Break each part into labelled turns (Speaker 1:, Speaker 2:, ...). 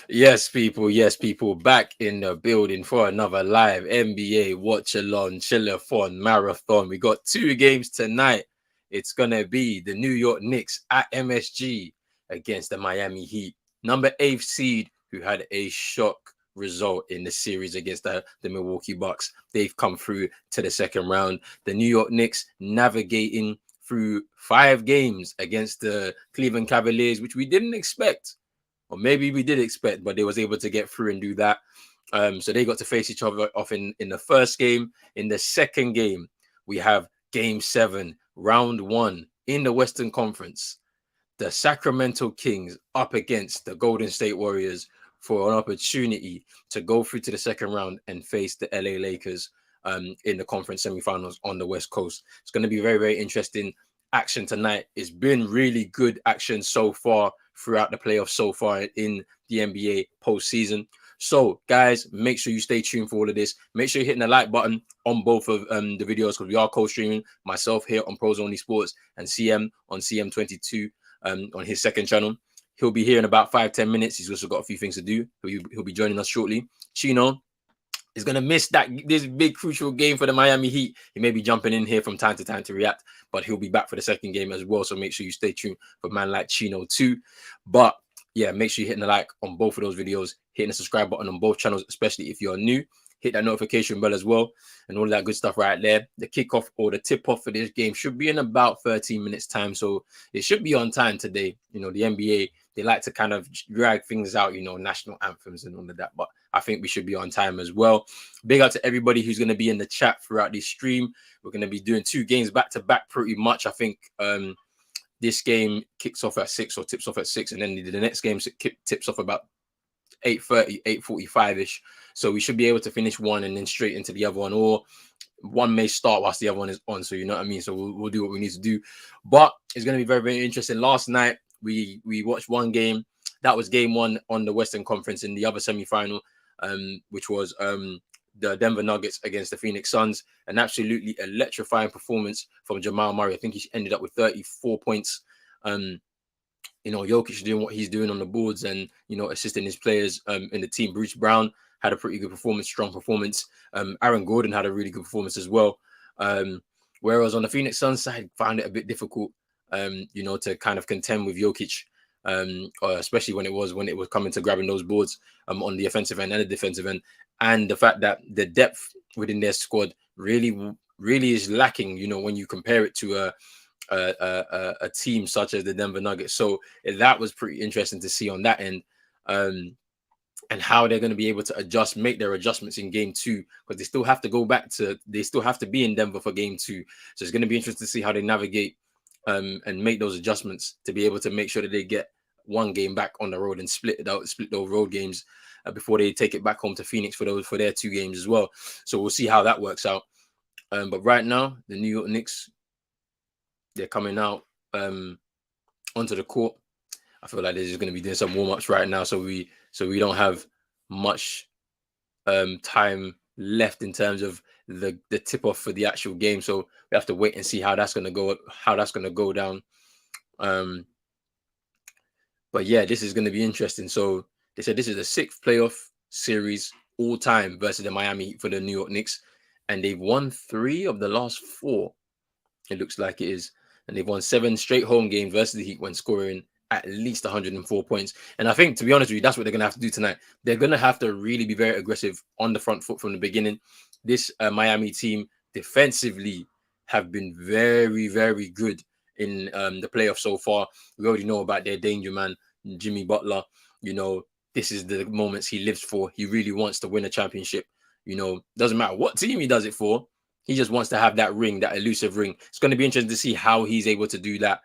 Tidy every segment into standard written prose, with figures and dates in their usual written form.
Speaker 1: Yes, people, back in the building for another live NBA watch-along, Chill-A-Thon marathon. We got two games tonight. It's gonna be the New York Knicks at MSG against the Miami Heat, number 8 seed, who had a shock result in the series against the Milwaukee Bucks. They've come through to the second round. The New York Knicks navigating through 5 games against the Cleveland Cavaliers, which we didn't expect, or maybe we did expect, but they was able to get through and do that. So they got to face each other off in the first game. In the second game, we have Game 7, Round 1 in the Western Conference. The Sacramento Kings up against the Golden State Warriors for an opportunity to go through to the second round and face the LA Lakers in the conference semifinals on the West Coast. It's going to be very, very interesting action tonight. It's been really good action so far throughout the playoffs so far in the NBA postseason. So, guys, make sure you stay tuned for all of this. Make sure you're hitting the like button on both of the videos, because we are co-streaming. Myself here on Pros Only Sports and CM on CM22 on his second channel. He'll be here in about 5-10 minutes. He's also got a few things to do. He'll be joining us shortly. Chino is going to miss this big crucial game for the Miami Heat. He may be jumping in here from time to time to react, but he'll be back for the second game as well. So make sure you stay tuned for man like Chino too. But yeah, make sure you're hitting the like on both of those videos, hitting the subscribe button on both channels, especially if you're new. Hit that notification bell as well, and all that good stuff right there. The kickoff or the tip-off for this game should be in about 13 minutes time, so it should be on time today. You know, the NBA, they like to kind of drag things out, you know, national anthems and all of that, but I think we should be on time as well. Big out to everybody who's going to be in the chat throughout this stream. We're going to be doing 2 games back to back pretty much. I think this game kicks off at 6 or tips off at 6, and then the next game tips off about 8:30, 8:45-ish. So we should be able to finish one and then straight into the other one, or one may start whilst the other one is on. So you know what I mean? So we'll do what we need to do. But it's going to be very, very interesting. Last night, we watched one game. That was game 1 on the Western Conference in the other semi-final, which was the Denver Nuggets against the Phoenix Suns. An absolutely electrifying performance from Jamal Murray. I think he ended up with 34 points. You know, Jokic doing what he's doing on the boards and, you know, assisting his players in the team. Bruce Brown had a pretty good performance, strong performance. Aaron Gordon had a really good performance as well. Whereas on the Phoenix Suns side, found it a bit difficult, you know, to kind of contend with Jokic, especially when it was coming to grabbing those boards on the offensive end and the defensive end. And the fact that the depth within their squad really, really is lacking, you know, when you compare it to a team such as the Denver Nuggets. So that was pretty interesting to see on that end, and how they're going to be able to make their adjustments in game 2, because they still have to be in Denver for game 2. So it's going to be interesting to see how they navigate and make those adjustments to be able to make sure that they get one game back on the road and split those road games before they take it back home to Phoenix for their 2 games as well. So we'll see how that works out. But right now, the New York Knicks, they're coming out onto the court. I feel like they're just going to be doing some warm-ups right now, so we don't have much time left in terms of the tip-off for the actual game. So we have to wait and see how that's going to go down. But yeah, this is going to be interesting. So they said this is the 6th playoff series all time versus the Miami Heat for the New York Knicks, and they've won 3 of the last 4. It looks like it is. And they've won 7 straight home games versus the Heat when scoring at least 104 points. And I think, to be honest with you, that's what they're going to have to do tonight. They're going to have to really be very aggressive on the front foot from the beginning. This Miami team defensively have been very, very good in the playoffs so far. We already know about their danger man, Jimmy Butler. You know, this is the moments he lives for. He really wants to win a championship. You know, doesn't matter what team he does it for. He just wants to have that ring, that elusive ring. It's going to be interesting to see how he's able to do that.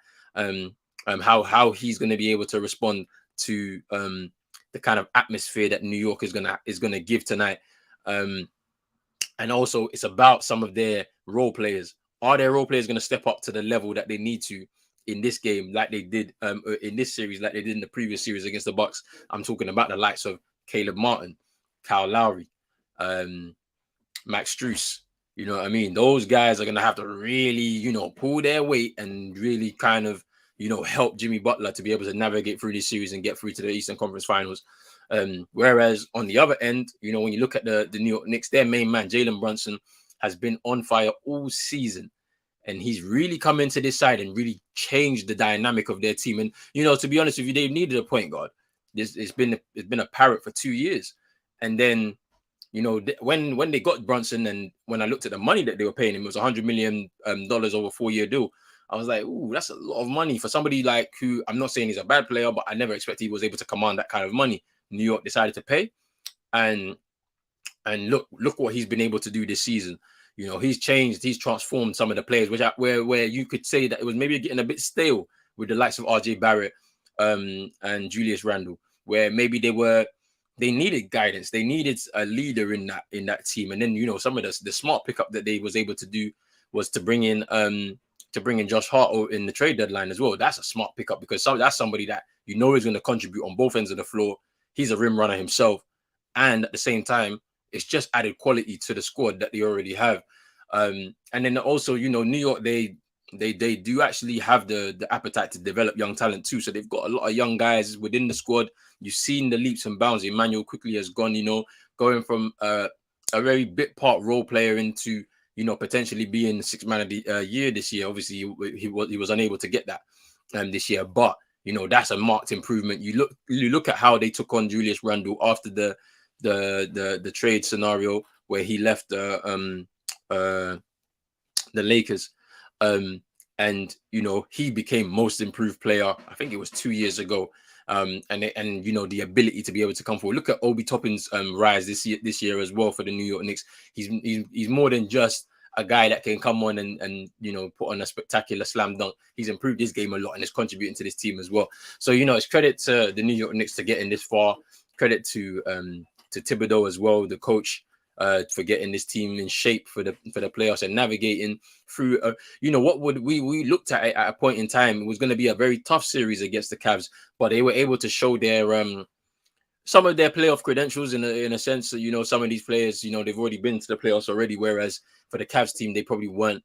Speaker 1: How he's going to be able to respond to the kind of atmosphere that New York is gonna give tonight. And also, it's about some of their role players. Are their role players going to step up to the level that they need to in this game, like they did in this series, like they did in the previous series against the Bucks? I'm talking about the likes of Caleb Martin, Kyle Lowry, Max Strus. You know what I mean? Those guys are going to have to really, you know, pull their weight and really kind of, help Jimmy Butler to be able to navigate through this series and get through to the Eastern Conference Finals. Whereas on the other end, when you look at the New York Knicks, their main man, Jalen Brunson, has been on fire all season. And he's really come into this side and really changed the dynamic of their team. And, to be honest with you, they needed a point guard. It's been a parrot for 2 years. And then, when they got Brunson, and when I looked at the money that they were paying him, it was $100 million over a 4-year deal. I was like, ooh, that's a lot of money for somebody like who, I'm not saying he's a bad player, but I never expected he was able to command that kind of money. New York decided to pay. And look what he's been able to do this season. He's changed, he's transformed some of the players, where you could say that it was maybe getting a bit stale with the likes of RJ Barrett and Julius Randle, where maybe they needed guidance, they needed a leader in that team. And then some of the smart pickup that they was able to do was to bring in Josh Hart in the trade deadline as well. That's a smart pickup because that's somebody that is going to contribute on both ends of the floor. He's a rim runner himself, and at the same time, it's just added quality to the squad that they already have. And then also, New York, they do actually have the appetite to develop young talent too. So they've got a lot of young guys within the squad. You've seen the leaps and bounds. Emmanuel quickly has gone, going from a very bit part role player into, potentially being the sixth man of the year this year. Obviously, he was unable to get that this year, but that's a marked improvement. You look at how they took on Julius Randle after the trade scenario where he left the Lakers, and he became most improved player. I think it was 2 years ago, and the ability to be able to come forward. Look at Obi Toppin's rise this year as well for the New York Knicks. He's more than just a guy that can come on and put on a spectacular slam dunk. He's improved his game a lot and is contributing to this team as well. So it's credit to the New York Knicks to getting this far. Credit to Thibodeau as well, the coach, for getting this team in shape for the playoffs and navigating through. What would we looked at a point in time, it was going to be a very tough series against the Cavs, but they were able to show their some of their playoff credentials in a sense. Some of these players, they've already been to the playoffs already, whereas for the Cavs team, they probably weren't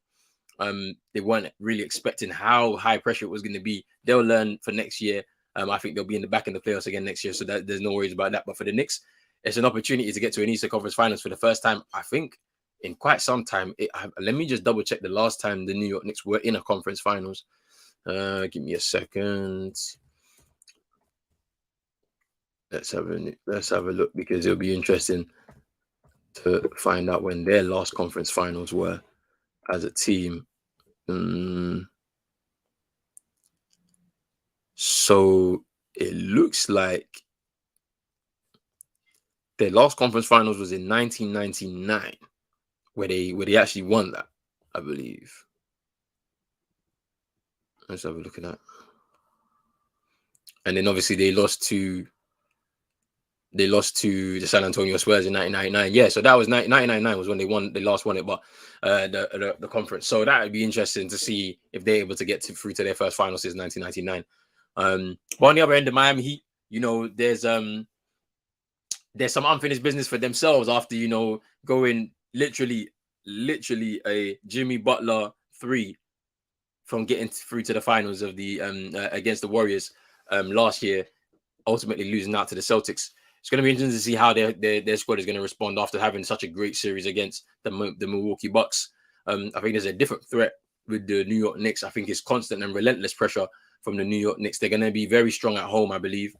Speaker 1: really expecting how high pressure it was going to be. They'll learn for next year. I think they'll be in the back in the playoffs again next year, so that there's no worries about that. But for the Knicks, it's an opportunity to get to an Eastern Conference Finals for the first time, I think, in quite some time. Let me just double check the last time the New York Knicks were in a conference finals. Give me a second. Let's have a look, because it'll be interesting to find out when their last conference finals were as a team. So it looks like their last conference finals was in 1999, where they actually won that, I believe. Let's have a look at that. And then obviously they lost to the San Antonio Spurs in 1999. Yeah, so that was 1999 was when they last won it, but the conference. So that would be interesting to see if they're able to get through to their first final since 1999. But on the other end, the Miami Heat, there's some unfinished business for themselves after going literally a Jimmy Butler 3 from getting through to the finals of the against the Warriors last year, ultimately losing out to the Celtics. It's going to be interesting to see how their squad is going to respond after having such a great series against the Milwaukee Bucks. I think there's a different threat with the New York Knicks. I think it's constant and relentless pressure from the New York Knicks. They're going to be very strong at home, I believe,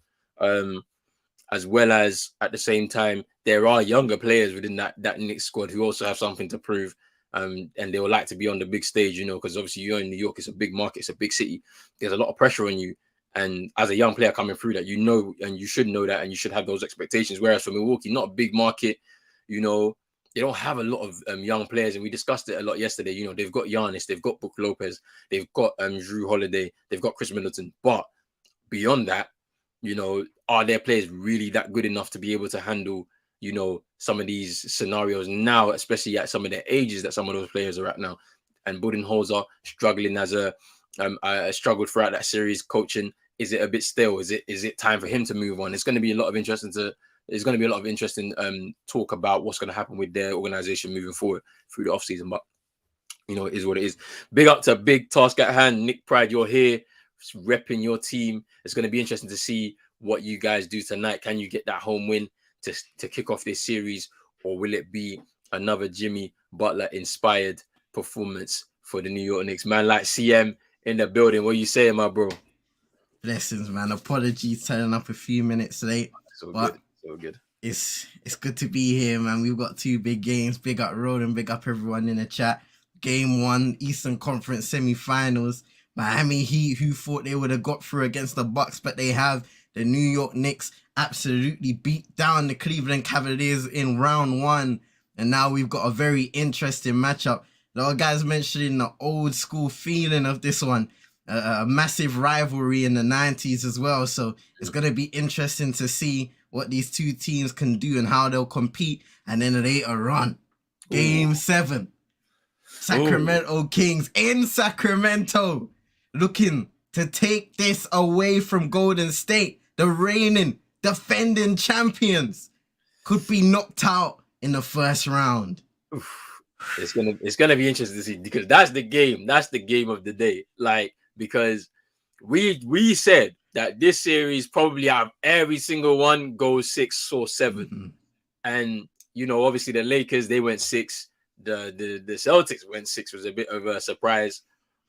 Speaker 1: as well as at the same time, there are younger players within that Knicks squad who also have something to prove. And they would like to be on the big stage, because obviously you're in New York, it's a big market, it's a big city. There's a lot of pressure on you. And as a young player coming through that, and you should know that, and you should have those expectations. Whereas for Milwaukee, not a big market, they don't have a lot of young players. And we discussed it a lot yesterday. They've got Giannis, they've got Brook Lopez, they've got Drew Holiday, they've got Chris Middleton. But beyond that, are their players really that good enough to be able to handle, some of these scenarios now, especially at some of their ages that some of those players are at now? And Budenholzer struggling struggled throughout that series coaching. Is it a bit stale? Is it time for him to move on? It's going to be a lot of interesting talk about what's going to happen with their organization moving forward through the offseason. But it is what it is. Big up to big task at hand. Nick Pride, you're here. repping your team. It's going to be interesting to see what you guys do tonight. Can you get that home win to kick off this series, or will it be another Jimmy Butler inspired performance for the New York Knicks? Man, like CM in the building. What you saying, my bro?
Speaker 2: Blessings, man. Apologies turning up a few minutes late.
Speaker 1: So
Speaker 2: but
Speaker 1: good. So good.
Speaker 2: It's good to be here, man. We've got 2 big games. Big up Roland, big up everyone in the chat. Game 1, Eastern Conference semifinals. Miami Heat, who thought they would have got through against the Bucks, but they have. The New York Knicks absolutely beat down the Cleveland Cavaliers in round 1. And now we've got a very interesting matchup. A lot of guys mentioning the old school feeling of this one. A massive rivalry in the 90s as well. So it's going to be interesting to see what these 2 teams can do and how they'll compete. And then later on, Game 7, Sacramento Kings in Sacramento, looking to take this away from Golden State. The reigning, defending champions could be knocked out in the first round.
Speaker 1: It's gonna be interesting to see, because that's the game. That's the game of the day. Like, because we said that this series probably out of every single one goes 6 or 7.
Speaker 2: Mhm.
Speaker 1: And obviously the Lakers, they went 6. The Celtics went 6, was a bit of a surprise.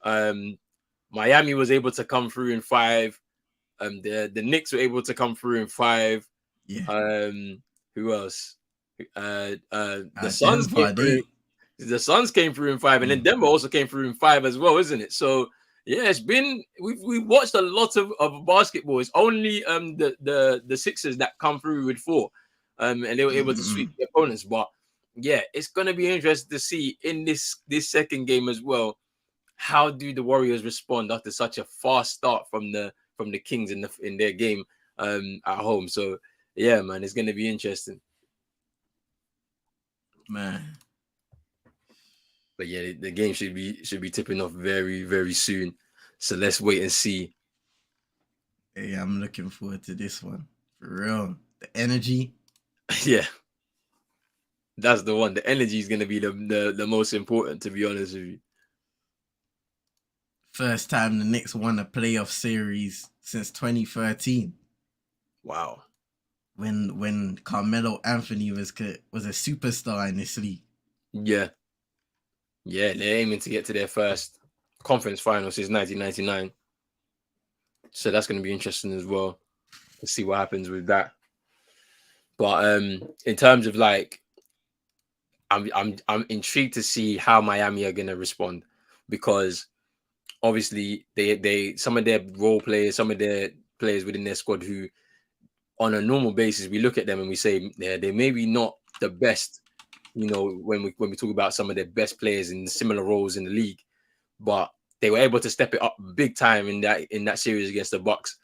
Speaker 1: Miami was able to come through in 5. The Knicks were able to come through in 5.
Speaker 2: Yeah.
Speaker 1: Who else? The Suns came through. The Suns came through in 5, and then Denver also came through in 5 as well, isn't it? So yeah, it's been we've watched a lot of basketball. It's only the Sixers that come through with 4, and they were able to sweep the opponents. But yeah, it's gonna be interesting to see in this second game as well. How do the Warriors respond after such a fast start from the Kings in their game at home? So yeah, man, it's gonna be interesting,
Speaker 2: man.
Speaker 1: But yeah, the game should be tipping off very, very soon. So let's wait and see.
Speaker 2: Hey, I'm looking forward to this one. For real. The energy.
Speaker 1: Yeah. That's the one. The energy is gonna be the most important, to be honest with you.
Speaker 2: First time the Knicks won a playoff series since 2013.
Speaker 1: Wow.
Speaker 2: When Carmelo Anthony was a superstar in this league.
Speaker 1: Yeah. Yeah, they're aiming to get to their first conference final since 1999. So that's going to be interesting as well to see what happens with that. But in terms of like, I'm intrigued to see how Miami are going to respond, because obviously they some of their role players, some of their players within their squad who, on a normal basis, we look at them and we say they may be not the best. When we talk about some of their best players in similar roles in the league, but they were able to step it up big time in that series against the Bucks.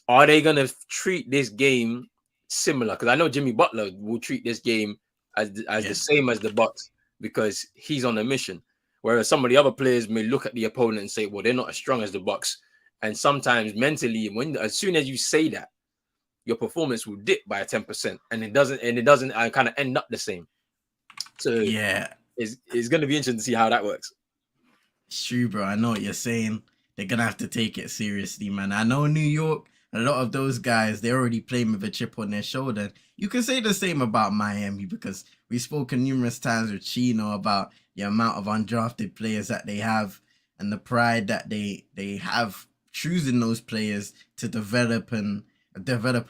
Speaker 1: Are they going to treat this game similar? Because I know Jimmy Butler will treat this game as the same as the Bucks, because he's on a mission. Whereas some of the other players may look at the opponent and say, well, they're not as strong as the Bucks. And sometimes mentally, as soon as you say that, your performance will dip by 10%, and it doesn't kind of end up the same. So
Speaker 2: yeah,
Speaker 1: it's going to be interesting to see how that works.
Speaker 2: It's true, bro. I know what you're saying. They're gonna have to take it seriously, man. I know New York, a lot of those guys, they're already playing with a chip on their shoulder. You can say the same about Miami, because we've spoken numerous times with Chino about the amount of undrafted players that they have and the pride that they have choosing those players to develop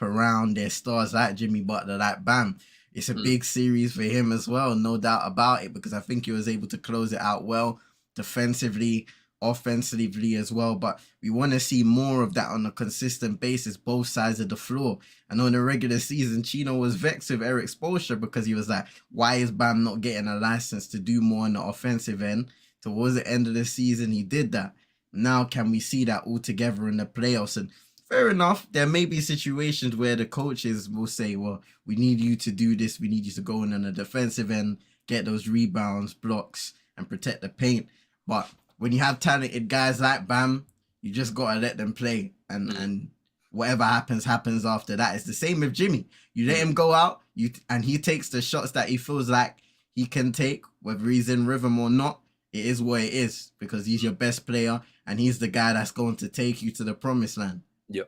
Speaker 2: around their stars like Jimmy Butler, like Bam. It's a big series for him as well, no doubt about it, because I think he was able to close it out well, defensively, offensively as well. But we want to see more of that on a consistent basis, both sides of the floor. And on the regular season, Chino was vexed with Eric Spoelstra, because he was like, why is Bam not getting a license to do more on the offensive end? Towards the end of the season, he did that. Now can we see that all together in the playoffs? And fair enough, there may be situations where the coaches will say, well, we need you to do this, we need you to go in on the defensive end, get those rebounds, blocks, and protect the paint. But when you have talented guys like Bam, you just gotta let them play, and whatever happens after that. It's the same with Jimmy. You let him go out, and he takes the shots that he feels like he can take, whether he's in rhythm or not, it is what it is because he's your best player and he's the guy that's going to take you to the promised land.
Speaker 1: Yeah,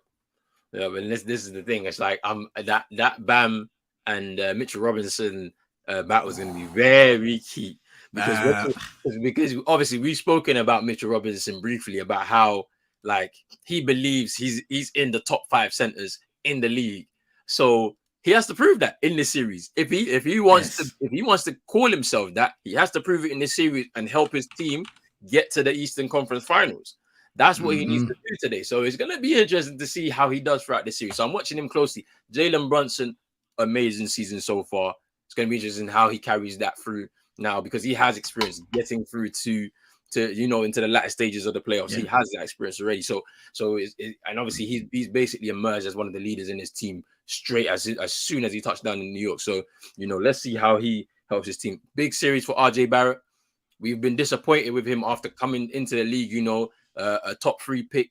Speaker 1: yeah. But this is the thing. It's like that Bam and Mitchell Robinson battle is going to be very key because
Speaker 2: Uh,
Speaker 1: because obviously we've spoken about Mitchell Robinson briefly about how like he believes he's in the top 5 centers in the league. So he has to prove that in this series.
Speaker 2: yes.
Speaker 1: If he wants to call himself that, he has to prove it in this series and help his team get to the Eastern Conference Finals. That's what he needs
Speaker 2: Mm-hmm.
Speaker 1: to do today. So it's going to be interesting to see how he does throughout the series. So I'm watching him closely. Jalen Brunson, amazing season so far. It's going to be interesting how he carries that through now because he has experience getting through to into the latter stages of the playoffs.
Speaker 2: Yeah.
Speaker 1: He has that experience already. And obviously he's basically emerged as one of the leaders in his team straight as soon as he touched down in New York. So let's see how he helps his team. Big series for RJ Barrett. We've been disappointed with him after coming into the league, a top 3 pick,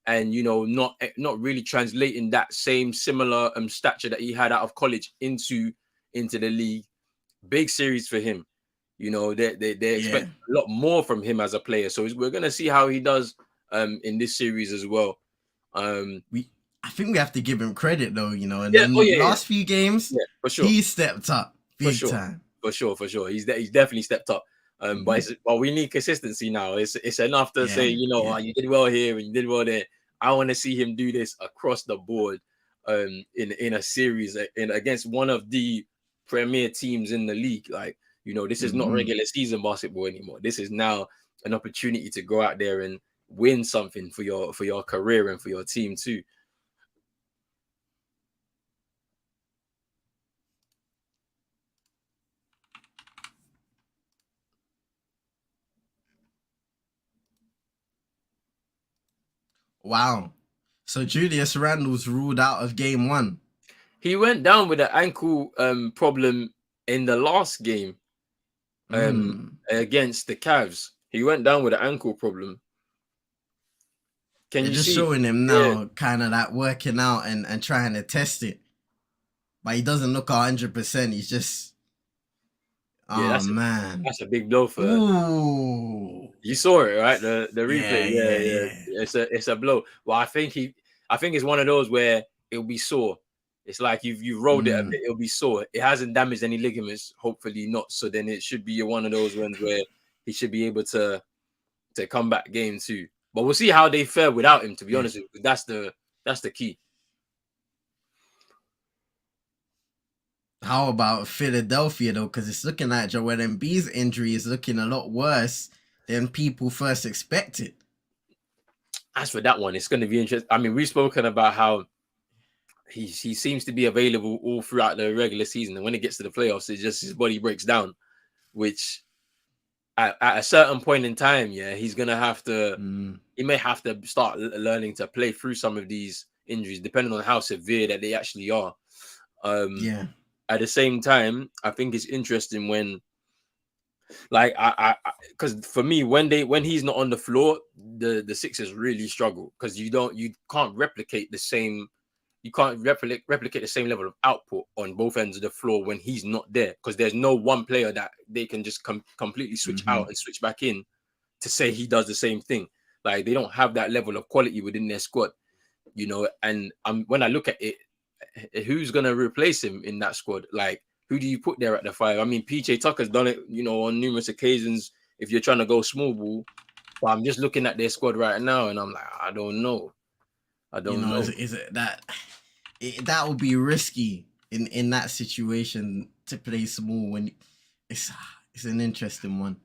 Speaker 1: and not really translating that same similar stature that he had out of college into the league. Big series for him. They expect
Speaker 2: Yeah.
Speaker 1: a lot more from him as a player. So we're gonna see how he does in this series as well.
Speaker 2: I think we have to give him credit though, in
Speaker 1: Yeah, oh
Speaker 2: the
Speaker 1: yeah,
Speaker 2: last few games,
Speaker 1: yeah, for sure.
Speaker 2: he stepped up
Speaker 1: For
Speaker 2: big
Speaker 1: sure,
Speaker 2: time.
Speaker 1: for sure, for sure. He's definitely stepped up.
Speaker 2: Mm-hmm.
Speaker 1: But we need consistency now. It's enough to say,
Speaker 2: Yeah, yeah.
Speaker 1: you did well here and you did well there. I want to see him do this across the board, in a series in against one of the premier teams in the league. Like, this is not
Speaker 2: Mm-hmm.
Speaker 1: regular season basketball anymore. This is now an opportunity to go out there and win something for your career and for your team too.
Speaker 2: Wow. So Julius Randle's ruled out of game one.
Speaker 1: He went down with an ankle problem in the last game
Speaker 2: Mm.
Speaker 1: against the Cavs. He went down with an ankle problem. Can
Speaker 2: They're
Speaker 1: you
Speaker 2: just
Speaker 1: see?
Speaker 2: showing him
Speaker 1: Yeah,
Speaker 2: now, kind of that working out and trying to test it. But he doesn't look 100%. He's just,
Speaker 1: yeah.
Speaker 2: oh man.
Speaker 1: That's a big blow for.
Speaker 2: Ooh.
Speaker 1: You saw it, right? The replay.
Speaker 2: Yeah,
Speaker 1: Yeah,
Speaker 2: yeah,
Speaker 1: yeah.
Speaker 2: yeah.
Speaker 1: It's a blow. Well, I think it's one of those where it'll be sore. It's like you've rolled it a
Speaker 2: Mm.
Speaker 1: bit, it'll be sore. It hasn't damaged any ligaments, hopefully not. So then it should be one of those ones where he should be able to come back game 2. But we'll see how they fare without him. To be
Speaker 2: Yeah.
Speaker 1: honest with you, that's the key.
Speaker 2: How about Philadelphia though? Because it's looking like Joel Embiid's injury is looking a lot worse than people first expected.
Speaker 1: As for that one, it's going to be interesting. I mean, we've spoken about how he seems to be available all throughout the regular season, and when it gets to the playoffs, it's just his body breaks down. Which at a certain point in time, yeah, he's gonna have to.
Speaker 2: Mm.
Speaker 1: He may have to start learning to play through some of these injuries, depending on how severe that they actually are. Um,
Speaker 2: Yeah.
Speaker 1: at the same time, I think it's interesting when, like, because for me, when he's not on the floor, the Sixers really struggle because you can't replicate the same. You can't replicate the same level of output on both ends of the floor when he's not there because there's no one player that they can just completely switch
Speaker 2: Mm-hmm.
Speaker 1: out and switch back in to say he does the same thing. Like they don't have that level of quality within their squad, And when I look at it, who's gonna replace him in that squad? Like who do you put there at the 5? I mean, PJ Tucker's done it, on numerous occasions. If you're trying to go small ball, but I'm just looking at their squad right now, and I'm like, I don't know. I don't know.
Speaker 2: Is it that that would be risky in that situation to play small when it's it's an interesting one.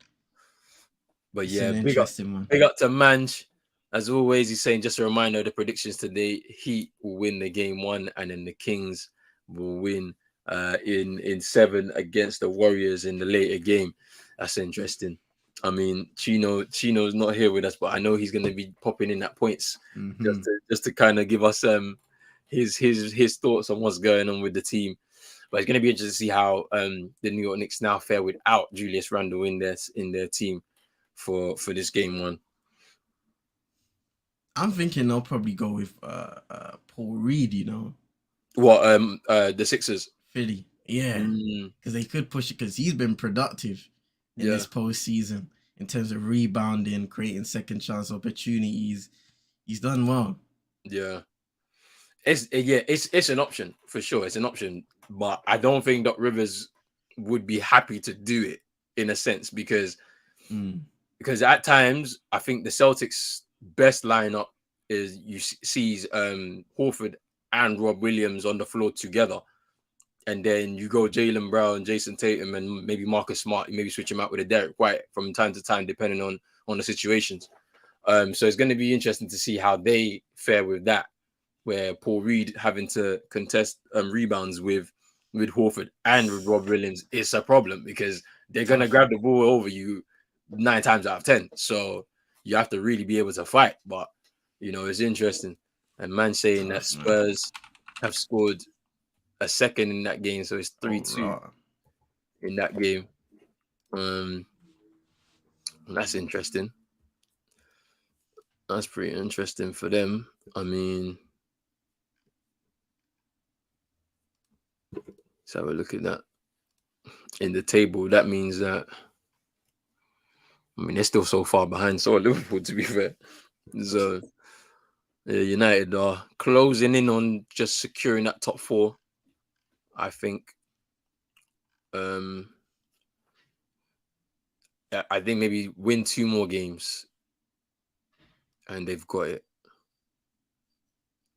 Speaker 1: But
Speaker 2: It's
Speaker 1: yeah,
Speaker 2: an interesting one.
Speaker 1: big up to Manch. As always, he's saying just a reminder of the predictions today. Heat will win the game 1, and then the Kings will win in 7 against the Warriors in the later game. That's interesting. I mean, Chino's not here with us, but I know he's going to be popping in at points
Speaker 2: Mm-hmm.
Speaker 1: just to kind of give us his thoughts on what's going on with the team. But it's going to be interesting to see how the New York Knicks now fare without Julius Randle in their team for this game 1.
Speaker 2: I'm thinking they'll probably go with Paul Reed.
Speaker 1: What the Sixers?
Speaker 2: Philly. Yeah, because they could push it because he's been productive in
Speaker 1: Yeah,
Speaker 2: this postseason in terms of rebounding, creating second chance opportunities. He's done well.
Speaker 1: Yeah. It's an option for sure. It's an option, but I don't think Doc Rivers would be happy to do it in a sense
Speaker 2: Mm.
Speaker 1: because at times I think the Celtics' best lineup is sees Horford and Rob Williams on the floor together, and then you go Jaylen Brown, Jason Tatum, and maybe Marcus Smart. You maybe switch him out with a Derek White from time to time, depending on the situations. So it's going to be interesting to see how they fare with that, where Paul Reed having to contest rebounds with Horford and with Rob Williams is a problem because they're going to
Speaker 2: Tough.
Speaker 1: grab the ball over you 9 times out of 10. So you have to really be able to fight. But, it's interesting. And man saying that
Speaker 2: Tough, man.
Speaker 1: Spurs have scored a second in that game. So it's 3-2
Speaker 2: Right.
Speaker 1: in that game. That's interesting. That's pretty interesting for them. I mean, let's have a look at that in the table. That means that, I mean, they're still so far behind. So are Liverpool, to be fair. So United are closing in on just securing that top 4. I think. I think maybe win 2 more games, and they've got it.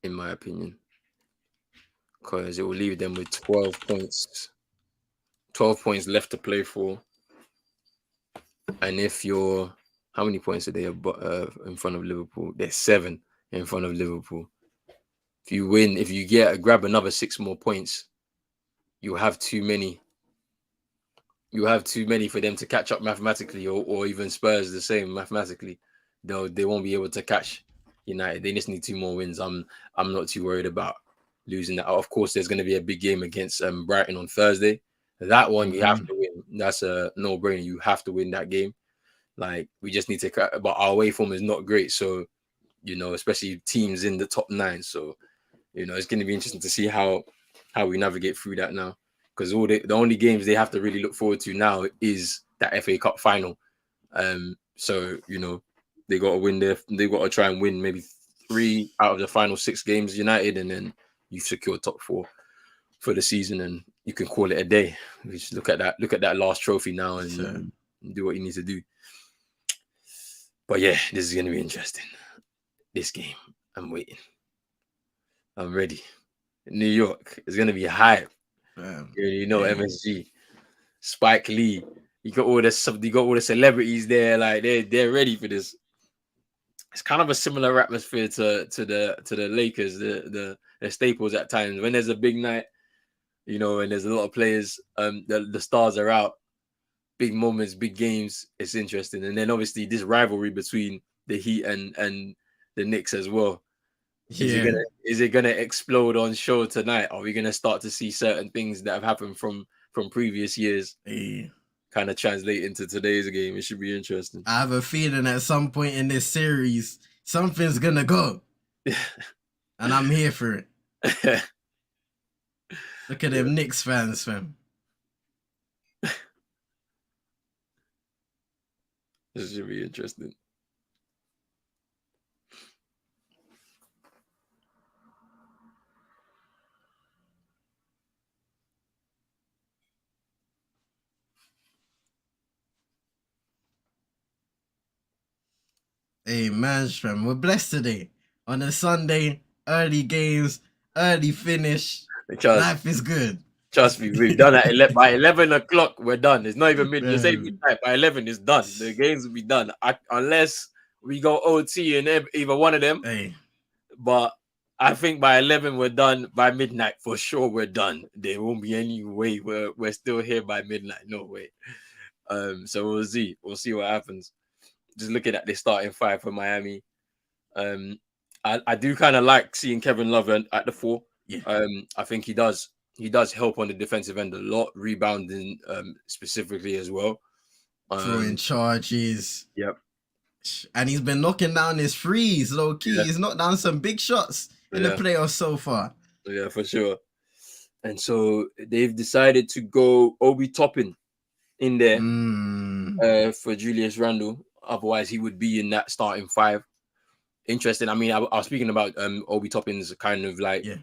Speaker 1: In my opinion, because it will leave them with 12 points. 12 points left to play for. And if you're, how many points are they in front of Liverpool? They're 7 in front of Liverpool. If you win, if you grab another 6 more points, you have too many. You have too many for them to catch up mathematically, or even Spurs the same mathematically. They won't be able to catch United. They just need 2 more wins. I'm not too worried about losing that. Of course, there's going to be a big game against Brighton on Thursday. That one you have to win. That's a no-brainer. You have to win that game. Like, we just need to, but our away form is not great. So, especially teams in the top 9. So, it's going to be interesting to see how we navigate through that now. Because the only games they have to really look forward to now is that FA Cup final. So, they got to win they got to try and win maybe 3 out of the final 6 games United, and then you've secured top 4 for the season, and you can call it a day. We just look at that last trophy now and do what you need to do. But yeah, this is going to be interesting. This game, I'm waiting. I'm ready. New York is going to be hype. MSG, Spike Lee. You got all the celebrities there. Like, they're ready for this. It's kind of a similar atmosphere to the Lakers, the staples at times when there's a big night. And there's a lot of players, the stars are out, big moments, big games. It's interesting. And then obviously this rivalry between the Heat and the Knicks as well.
Speaker 2: Yeah.
Speaker 1: Is it gonna explode on show tonight? Are we gonna start to see certain things that have happened from previous years kind of translate into today's game? It should be interesting.
Speaker 2: I have a feeling at some point in this series, something's gonna go. And I'm here for it. Look at them Knicks fans, fam.
Speaker 1: This should be interesting.
Speaker 2: Hey, man, fam, we're blessed today. On a Sunday, early games, early finish. Life is good.
Speaker 1: Trust me, we've done it by 11 o'clock. We're done. It's not even midnight. Say midnight. By 11, it's done. The games will be done, unless we go OT and either one of them.
Speaker 2: Hey.
Speaker 1: But I think by 11 we're done. By midnight, for sure, we're done. There won't be any way we're still here by midnight. No way. So we'll see. We'll see what happens. Just looking at the starting 5 for Miami. I do kind of like seeing Kevin Love at the 4.
Speaker 2: Yeah.
Speaker 1: I think he does help on the defensive end a lot, rebounding specifically as well.
Speaker 2: Throwing charges.
Speaker 1: Yep.
Speaker 2: And he's been knocking down his threes, low key. Yeah. He's knocked down some big shots in the playoffs so far.
Speaker 1: Yeah, for sure. And so they've decided to go Obi Toppin in there for Julius Randle. Otherwise, he would be in that starting five. Interesting. I mean, I was speaking about Obi Toppin's kind of like
Speaker 2: Yeah.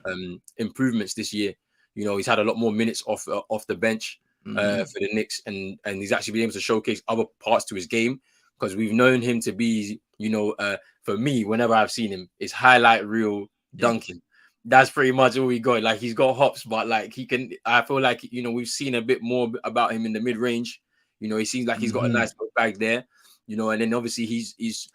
Speaker 1: improvements this year. You know, he's had a lot more minutes off the bench for the Knicks, and he's actually been able to showcase other parts to his game, because we've known him to be, you know, for me, whenever I've seen him, it's highlight reel
Speaker 2: Yeah.
Speaker 1: dunking. That's pretty much all he got. Like, he's got hops, but like he can. I feel like, you know, we've seen a bit more about him in the mid range. You know, he seems like he's got a nice bag there. You know, and then obviously he's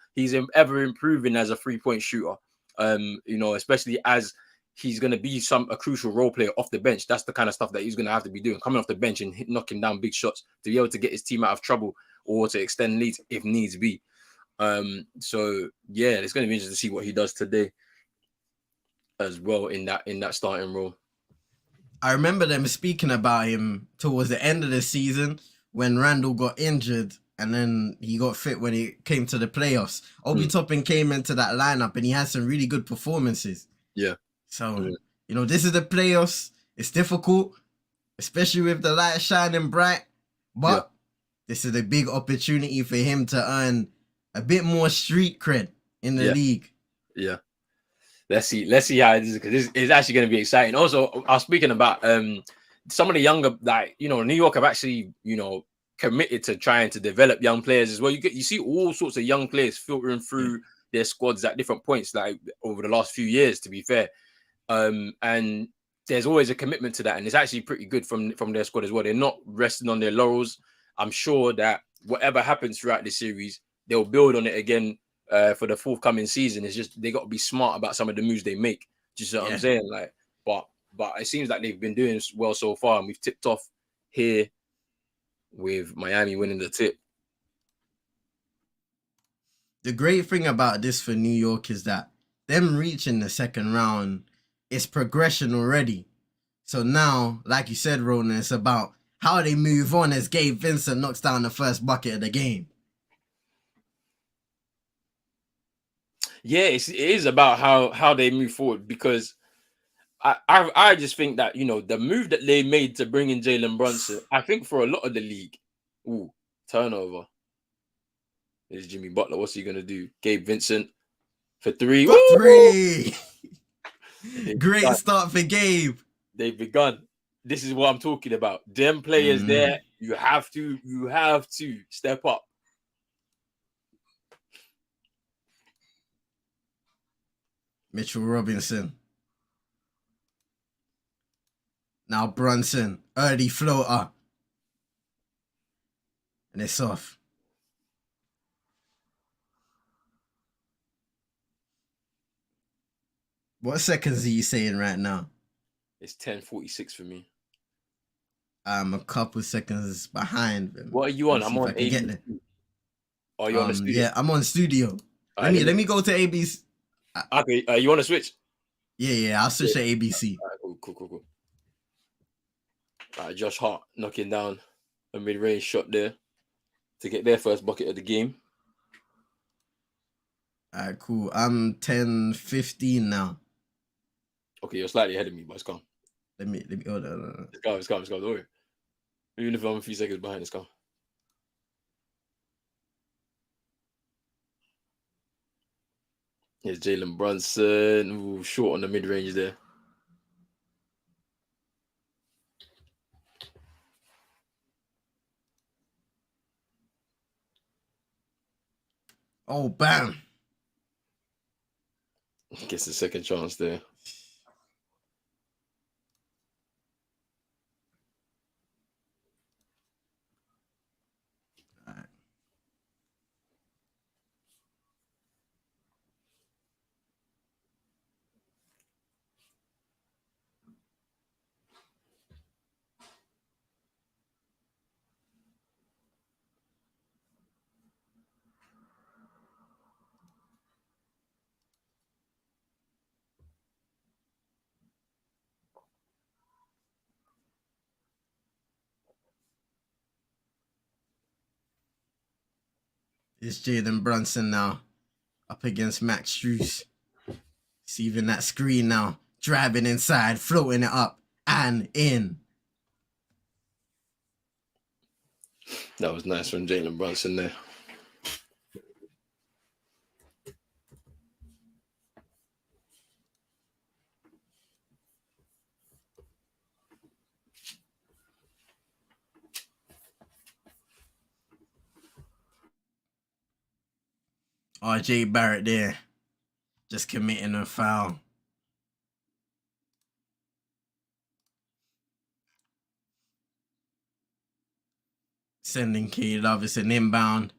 Speaker 1: ever improving as a 3-point shooter. You know, especially as he's going to be a crucial role player off the bench. That's the kind of stuff that he's going to have to be doing, coming off the bench and knocking down big shots to be able to get his team out of trouble or to extend leads if needs be. So yeah, it's going to be interesting to see what he does today as well in that starting role.
Speaker 2: I remember them speaking about him towards the end of the season when Randall got injured, and then he got fit when it came to the playoffs. Obi Toppin came into that lineup and he had some really good performances.
Speaker 1: Yeah.
Speaker 2: So, you know, this is the playoffs. It's difficult, especially with the light shining bright. But this is a big opportunity for him to earn a bit more street cred in the league.
Speaker 1: Yeah. Let's see how it is, because it's actually going to be exciting. Also, I was speaking about some of the younger, like, you know, New York have actually, you know, committed to trying to develop young players as well. You see all sorts of young players filtering through their squads at different points, like over the last few years, to be fair. And there's always a commitment to that, and it's actually pretty good from their squad as well. They're not resting on their laurels. I'm sure that whatever happens throughout the series, they'll build on it again for the forthcoming season. It's just they got to be smart about some of the moves they make. Just what I'm saying, like, but it seems like they've been doing well so far, and we've tipped off here with Miami winning the tip.
Speaker 2: The great thing about this for New York is that them reaching the second round is progression already. So now, like you said, Ronan, it's about how they move on as Gabe Vincent knocks down the first bucket of the game.
Speaker 1: Yeah, it is about how they move forward, because I just think that, you know, the move that they made to bring in Jalen Brunson, I think for a lot of the league, turnover. There's Jimmy Butler. What's he gonna do? Gabe Vincent for three.
Speaker 2: For three. Great start for Gabe.
Speaker 1: They've begun. This is what I'm talking about. Them players there, you have to step up.
Speaker 2: Mitchell Robinson. Now Brunson, early floater. And it's off. What seconds are you saying right now?
Speaker 1: It's 10:46 for me.
Speaker 2: I'm a couple seconds behind them.
Speaker 1: What are you on? I'm on ABC. Oh, you're on the studio?
Speaker 2: Yeah, I'm on studio. Let me go to ABC.
Speaker 1: Okay, you want to switch?
Speaker 2: Yeah, I'll switch to ABC.
Speaker 1: All right, cool. All right, Josh Hart knocking down a mid-range shot there to get their first bucket of the game.
Speaker 2: All right, cool. I'm 10-15 now.
Speaker 1: Okay, you're slightly ahead of me, but it's calm.
Speaker 2: Let me hold on.
Speaker 1: It's calm. Don't worry. Even if I'm a few seconds behind, it's calm. Here's Jalen Brunson. Ooh, short on the mid-range there.
Speaker 2: Oh, bam.
Speaker 1: Gets a second chance there.
Speaker 2: All right. It's Jalen Brunson now up against Max Strus. Receiving that screen now. Driving inside, floating it up and in.
Speaker 1: That was nice from Jalen Brunson there.
Speaker 2: RJ Barrett there, just committing a foul. Sending K Love, it's an inbound.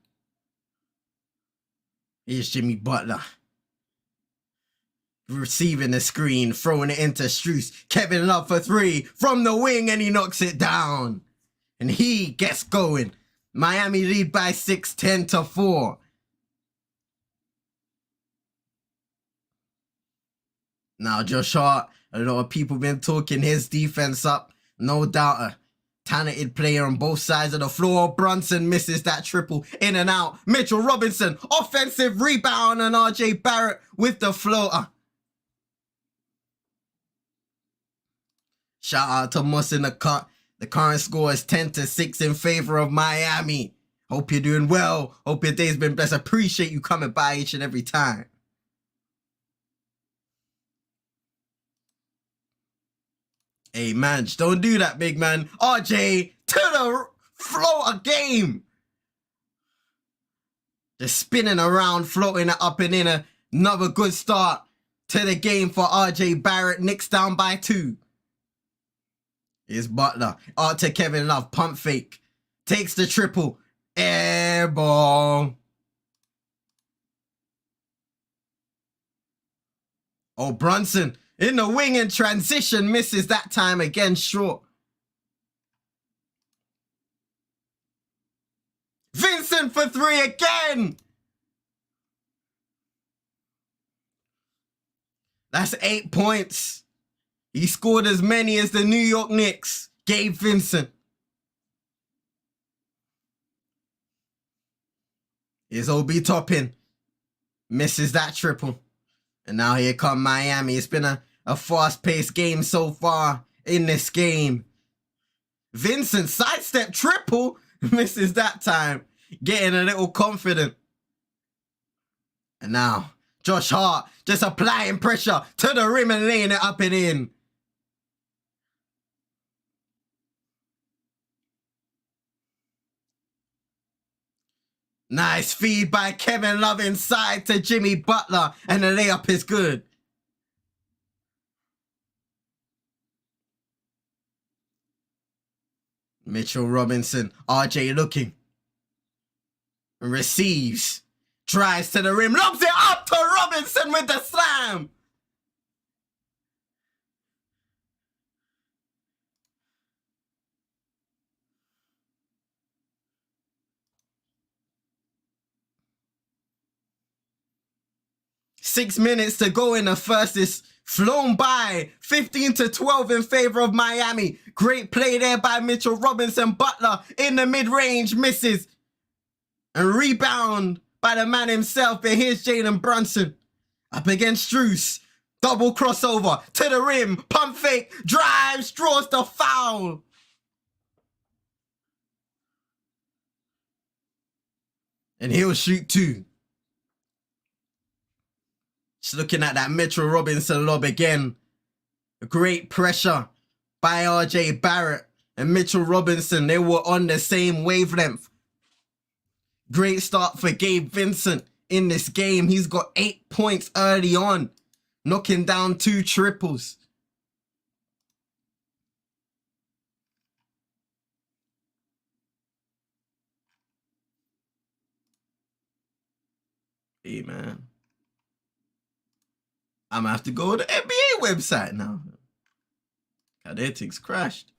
Speaker 2: Here's Jimmy Butler. Receiving the screen, throwing it into Strus. Kevin Love for three from the wing, and he knocks it down. And he gets going. Miami lead by 6, 10-4. Now Josh Hart, a lot of people been talking his defense up. No doubt a talented player on both sides of the floor. Brunson misses that triple in and out. Mitchell Robinson, offensive rebound, and RJ Barrett with the floater. Shout out to Moss in the cut. The current score is 10-6 in favor of Miami. Hope you're doing well. Hope your day's been blessed. Appreciate you coming by each and every time. Hey, man, just don't do that, big man. RJ to the floater game. Just spinning around, floating it up and in. Another good start to the game for RJ Barrett. Knicks down by 2. Here's Butler. Out to Kevin Love. Pump fake. Takes the triple. Air ball. Oh, Brunson in the wing in transition. Misses that time again short. Vincent for 3 again. That's 8 points. He scored as many as the New York Knicks. Gabe Vincent. Here's Obi Toppin. Misses that triple. And now here come Miami. It's been a fast-paced game so far in this game. Vincent sidestep triple. Misses that time. Getting a little confident. And now Josh Hart just applying pressure to the rim and laying it up and in. Nice feed by Kevin Love inside to Jimmy Butler, and the layup is good. Mitchell Robinson, RJ looking. Receives. Drives to the rim, lobs it up to Robinson with the slam. Six minutes to go in the first. It's flown by. 15-12 in favor of Miami. Great play there by Mitchell Robinson. Butler in the mid-range misses. And rebound by the man himself. But here's Jalen Brunson. Up against Strus. Double crossover to the rim. Pump fake. Drives. Draws the foul. And he'll shoot 2. Just looking at that Mitchell Robinson lob again. Great pressure by RJ Barrett and Mitchell Robinson. They were on the same wavelength. Great start for Gabe Vincent in this game. He's got 8 points early on, knocking down 2 triples. Hey, man. I'm gonna have to go to the NBA website now. God, their things crashed.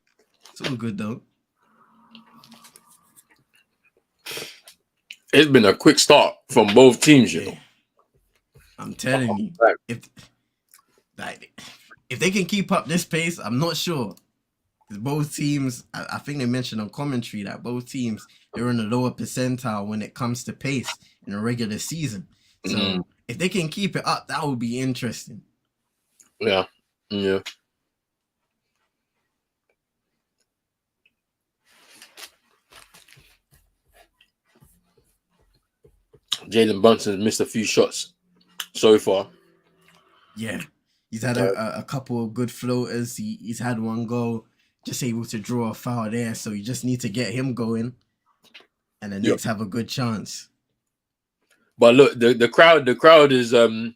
Speaker 2: It's all good though.
Speaker 1: It's been a quick start from both teams, you know.
Speaker 2: I'm telling you, if they can keep up this pace, I'm not sure. Because both teams, I think they mentioned on commentary that both teams, they're in the lower percentile when it comes to pace in a regular season. So if they can keep it up, that would be interesting.
Speaker 1: Yeah. Yeah. Jalen Brunson's missed a few shots so far.
Speaker 2: Yeah, he's had a couple of good floaters. He's had one goal, just able to draw a foul there. So you just need to get him going, and the Knicks have a good chance.
Speaker 1: But look, the crowd is kind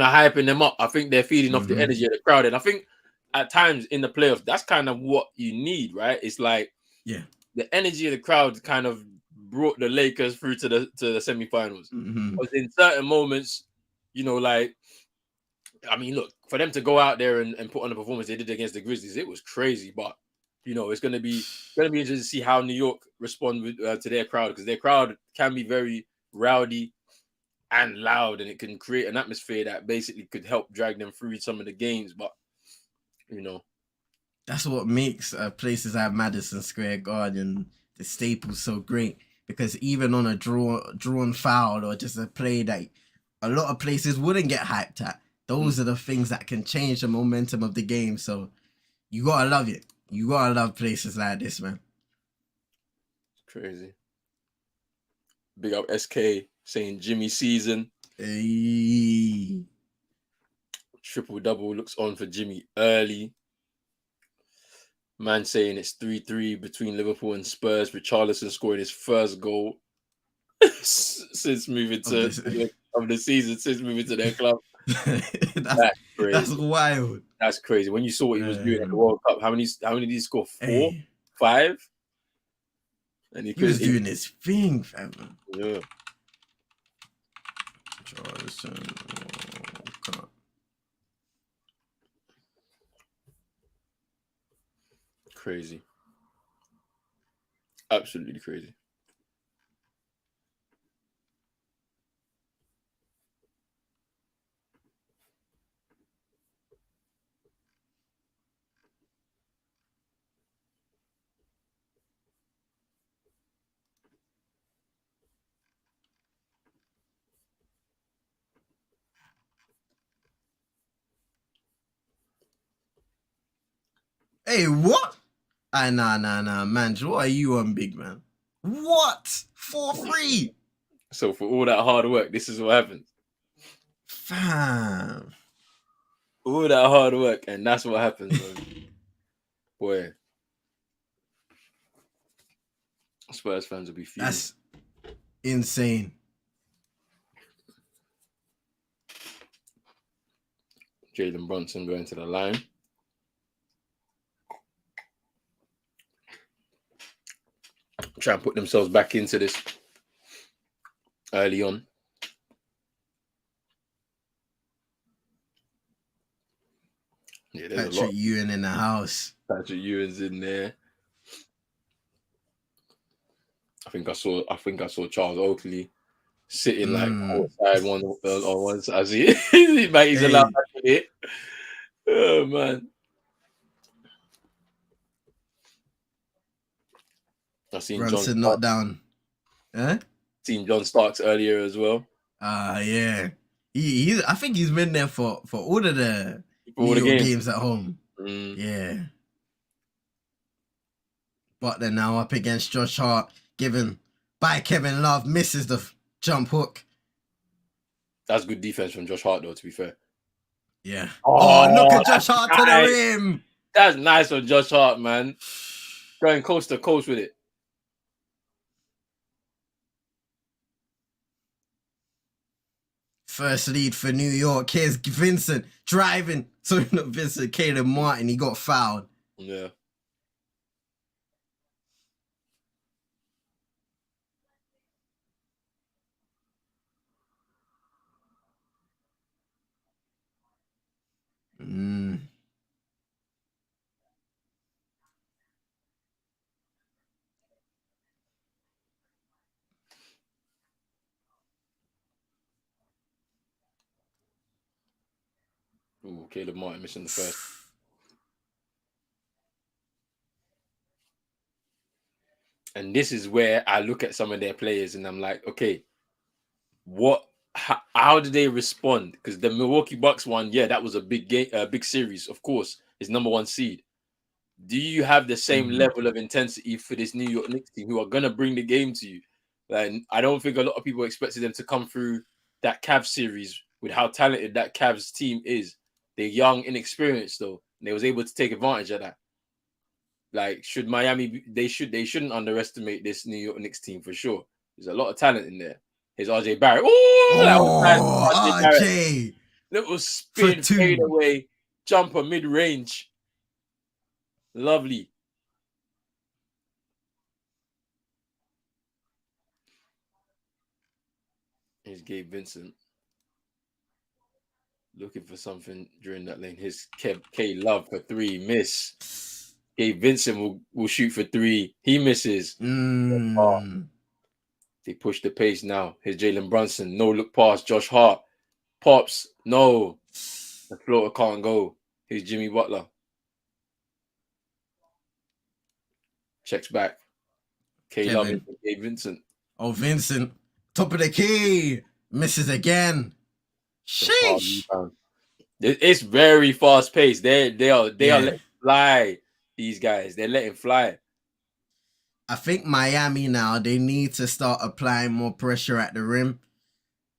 Speaker 1: of hyping them up. I think they're feeding off the energy of the crowd, and I think at times in the playoffs, that's kind of what you need, right? It's like the energy of the crowd kind of brought the Lakers through to the semifinals. Because in certain moments, you know, like, I mean, look, for them to go out there and put on the performance they did against the Grizzlies, it was crazy. But you know, it's gonna be interesting to see how New York respond to their crowd, because their crowd can be very rowdy and loud, and it can create an atmosphere that basically could help drag them through some of the games. But you know,
Speaker 2: that's what makes places like Madison Square Garden, the Staples, so great. Because even on a drawn foul or just a play that a lot of places wouldn't get hyped at, those are the things that can change the momentum of the game. So you gotta love it. You gotta love places like this, man.
Speaker 1: Crazy. Big up SK saying Jimmy season.
Speaker 2: Hey.
Speaker 1: Triple double looks on for Jimmy early. Man saying it's 3-3 between Liverpool and Spurs, with Richarlison scoring his first goal since moving to the season, since moving to their club. That's crazy.
Speaker 2: That's wild.
Speaker 1: That's crazy. When you saw what he was doing at the World Cup, how many did he score? 4? 5?
Speaker 2: And he was doing his thing, fam.
Speaker 1: Yeah. Crazy. Absolutely crazy.
Speaker 2: Hey, what? Nah, man. What are you on, big man? What? 4-3?
Speaker 1: So for all that hard work, this is what happens.
Speaker 2: Fam.
Speaker 1: All that hard work, and that's what happens, man. Boy. Spurs fans will be fuming.
Speaker 2: That's insane.
Speaker 1: Jalen Brunson going to the line. Try and put themselves back into this early on. Yeah, there's
Speaker 2: Patrick
Speaker 1: a lot.
Speaker 2: Ewing in the house.
Speaker 1: Patrick Ewing's in there. I think I saw Charles Oakley sitting like outside on one side. He's allowed back in it. Oh man. I seen
Speaker 2: Brunson not down.
Speaker 1: Seen John Starks earlier as well.
Speaker 2: Yeah. I think he's been there for all of the New York games at home. Yeah. But then now up against Josh Hart, given by Kevin Love, misses the jump hook.
Speaker 1: That's good defense from Josh Hart, though, to be fair.
Speaker 2: Yeah. Oh, look at Josh Hart to the rim.
Speaker 1: That's nice from Josh Hart, man. Going coast to coast with it.
Speaker 2: First lead for New York. Here's Vincent driving. Sorry, not Vincent. Caleb Martin. He got fouled.
Speaker 1: Yeah. Ooh, Caleb Martin missing the first. And this is where I look at some of their players and I'm like, okay, how did they respond? Because the Milwaukee Bucks one, yeah, that was a big game, big series, of course, is number 1 seed. Do you have the same level of intensity for this New York Knicks team who are gonna bring the game to you? Like, I don't think a lot of people expected them to come through that Cavs series with how talented that Cavs team is. They're young, inexperienced though, and they was able to take advantage of that. Like, should Miami? They shouldn't underestimate this New York Knicks team for sure. There's a lot of talent in there. Here's RJ Barrett. Oh, that was nice. RJ Barrett.
Speaker 2: RJ
Speaker 1: Little
Speaker 2: for
Speaker 1: spin, fade
Speaker 2: 2.
Speaker 1: away, jumper mid range. Lovely. Here's Gabe Vincent looking for something during that lane. His K Love for 3, miss. Gabe Vincent will shoot for 3. He misses. They push the pace now. Here's Jalen Brunson. No look pass. Josh Hart. Pops. No. The floater can't go. Here's Jimmy Butler. Checks back. K Love and Gabe Vincent.
Speaker 2: Oh, Vincent. Top of the key. Misses again. Sheesh.
Speaker 1: It's very fast paced. They are letting fly. These guys, they're letting fly.
Speaker 2: I think Miami now, they need to start applying more pressure at the rim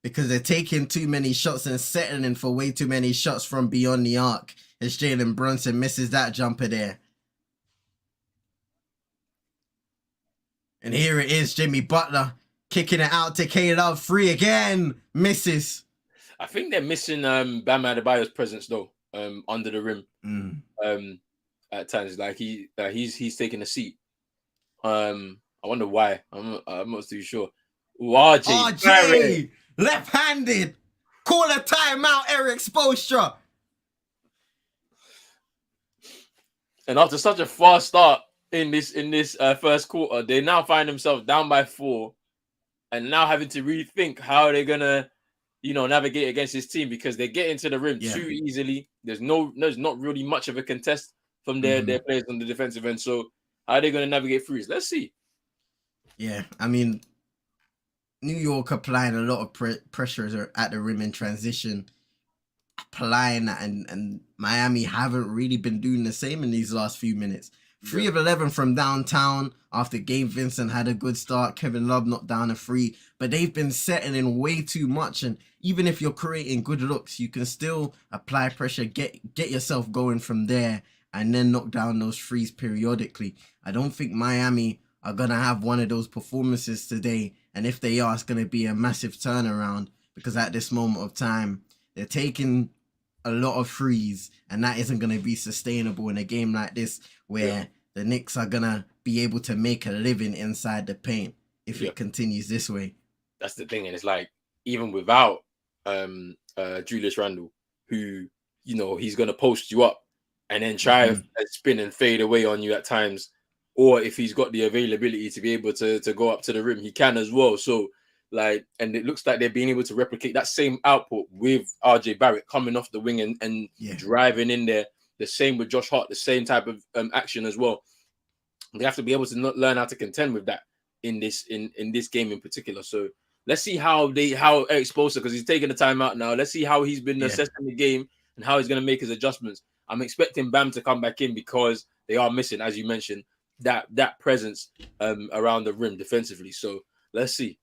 Speaker 2: because they're taking too many shots and settling for way too many shots from beyond the arc as Jalen Brunson misses that jumper there. And here it is, Jimmy Butler kicking it out to K-Love. 3 again. Misses.
Speaker 1: I think they're missing Bam Adebayo's presence though, under the rim. At times, like he's taking a seat. I wonder why. I'm not too sure. Ooh, RJ
Speaker 2: left-handed. Call a timeout, Eric Spoelstra.
Speaker 1: And after such a fast start in this first quarter, they now find themselves down by 4, and now having to rethink how they're gonna, navigate against this team because they get into the rim too easily. There's not really much of a contest from their players on the defensive end. So how are they going to navigate through? Let's see.
Speaker 2: Yeah, I mean, New York applying a lot of pressure at the rim in transition, applying that, and Miami haven't really been doing the same in these last few minutes. 3 of 11 from downtown after Gabe Vincent had a good start. Kevin Love knocked down a 3, but they've been settling way too much. And even if you're creating good looks, you can still apply pressure, get yourself going from there, and then knock down those 3s periodically. I don't think Miami are going to have one of those performances today. And if they are, it's going to be a massive turnaround because at this moment of time, they're taking a lot of 3s, and that isn't going to be sustainable in a game like this where the Knicks are going to be able to make a living inside the paint if it continues this way.
Speaker 1: That's the thing. And it's like, even without Julius Randle, who, he's going to post you up and then try and spin and fade away on you at times. Or if he's got the availability to be able to go up to the rim, he can as well. So, and it looks like they're being able to replicate that same output with RJ Barrett coming off the wing and driving in there. The same with Josh Hart, the same type of action as well. They have to be able to learn how to contend with that in this game in particular. So let's see how Eric Spoelstra, because he's taking the time out now. Let's see how he's been assessing the game and how he's going to make his adjustments. I'm expecting Bam to come back in because they are missing, as you mentioned, that presence around the rim defensively. So let's see.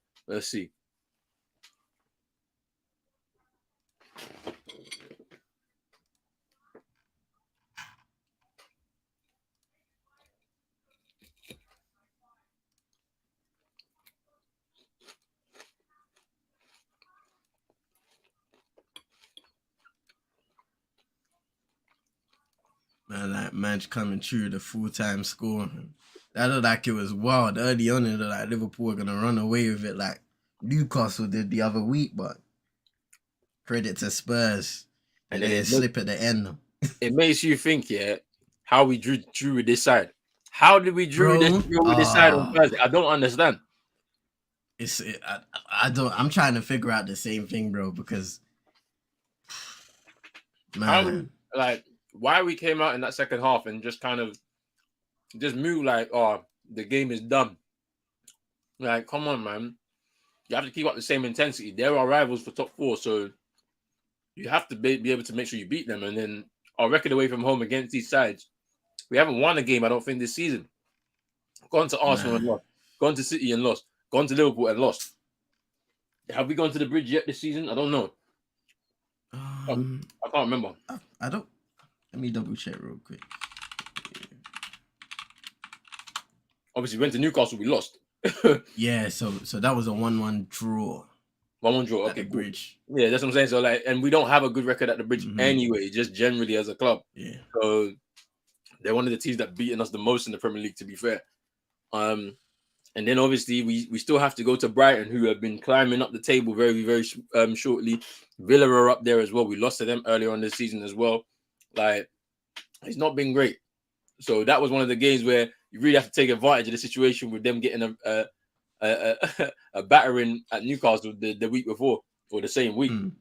Speaker 2: Man, that match coming true, the full-time score. That looked like it was wild. Early on, it looked like Liverpool were going to run away with it like Newcastle did the other week, but credit to Spurs. And then slip at the end.
Speaker 1: It makes you think, how we drew with this side. How did we drew with this side on Thursday? I don't understand.
Speaker 2: I'm trying to figure out the same thing, bro, because man,
Speaker 1: why we came out in that second half and just kind of just moved like, the game is done. Like, come on, man. You have to keep up the same intensity. They're our rivals for top 4, so you have to be able to make sure you beat them. And then our record away from home against these sides, we haven't won a game, I don't think, this season. Gone to Arsenal and lost. Gone to City and lost. gone to Liverpool and lost. Have we gone to the bridge yet this season? I don't know. I can't remember.
Speaker 2: I don't. Let me double check real quick.
Speaker 1: Obviously, we went to Newcastle. We lost.
Speaker 2: Yeah, so that was a 1-1 draw.
Speaker 1: 1-1 draw. Okay,
Speaker 2: at the bridge.
Speaker 1: Yeah, that's what I'm saying. So like, and we don't have a good record at the bridge anyway, just generally as a club.
Speaker 2: Yeah.
Speaker 1: So they're one of the teams that beaten us the most in the Premier League, to be fair. And then obviously we still have to go to Brighton, who have been climbing up the table very, very shortly. Villa are up there as well. We lost to them earlier on this season as well. Like, it's not been great. So that was one of the games where you really have to take advantage of the situation with them getting a battering at Newcastle the week before or the same week. And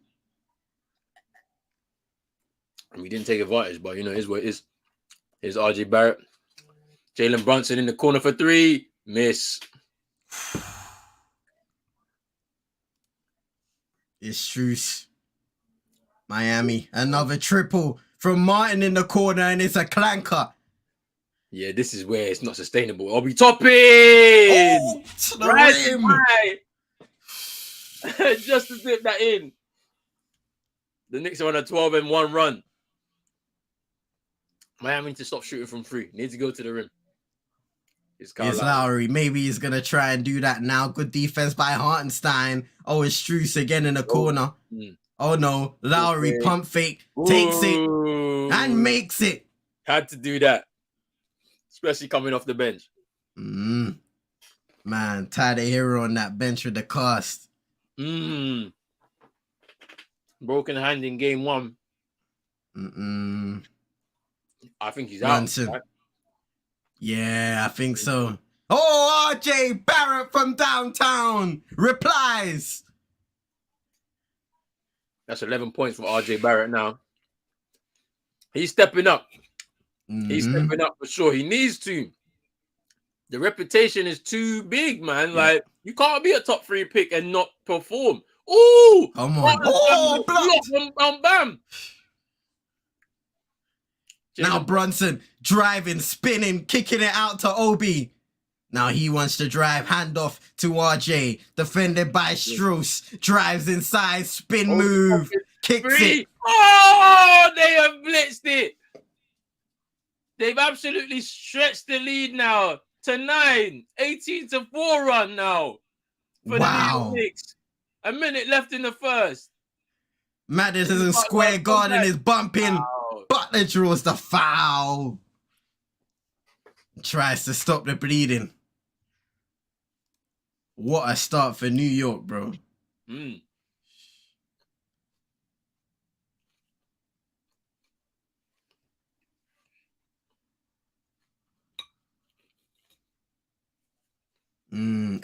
Speaker 1: we didn't take advantage, but here's what it is. Here's RJ Barrett. Jalen Brunson in the corner for 3. Miss.
Speaker 2: It's Struce. Miami. Another triple from Martin in the corner, and it's a clanker.
Speaker 1: Yeah, this is where it's not sustainable. I'll be topping. Oh,
Speaker 2: to the
Speaker 1: rim. Just to dip that in. The Knicks are on a 12-1 run. Miami need to stop shooting from 3. Need to go to the rim.
Speaker 2: It's Lowry. Maybe he's going to try and do that now. Good defense by Hartenstein. Oh, it's Struce again in the corner. Oh, no. Lowry pump fake. Takes it. And makes it.
Speaker 1: Had to do that. Especially coming off the bench.
Speaker 2: Man, Tyler Hero on that bench with the cast.
Speaker 1: Broken hand in game 1. I think he's out. Right?
Speaker 2: Yeah, I think so. Oh, RJ Barrett from downtown replies.
Speaker 1: That's 11 points for RJ Barrett now. He's stepping up. He's stepping up for sure. He needs to. The reputation is too big, man. Yeah. Like, you can't be a top 3 pick and not perform. Oh,
Speaker 2: come on. Oh,
Speaker 1: bam, bam.
Speaker 2: Now Brunson driving, spinning, kicking it out to Obi. Now he wants to drive, handoff to RJ. Defended by Struce. Drives inside, spin move, kicks it.
Speaker 1: Oh, they have blitzed it. They've absolutely stretched the lead now to 9. 18-4 run now for the New York Knicks. A minute left in the first.
Speaker 2: Madison Square Garden is bumping. Wow. Butler draws the foul. Tries to stop the bleeding. What a start for New York, bro.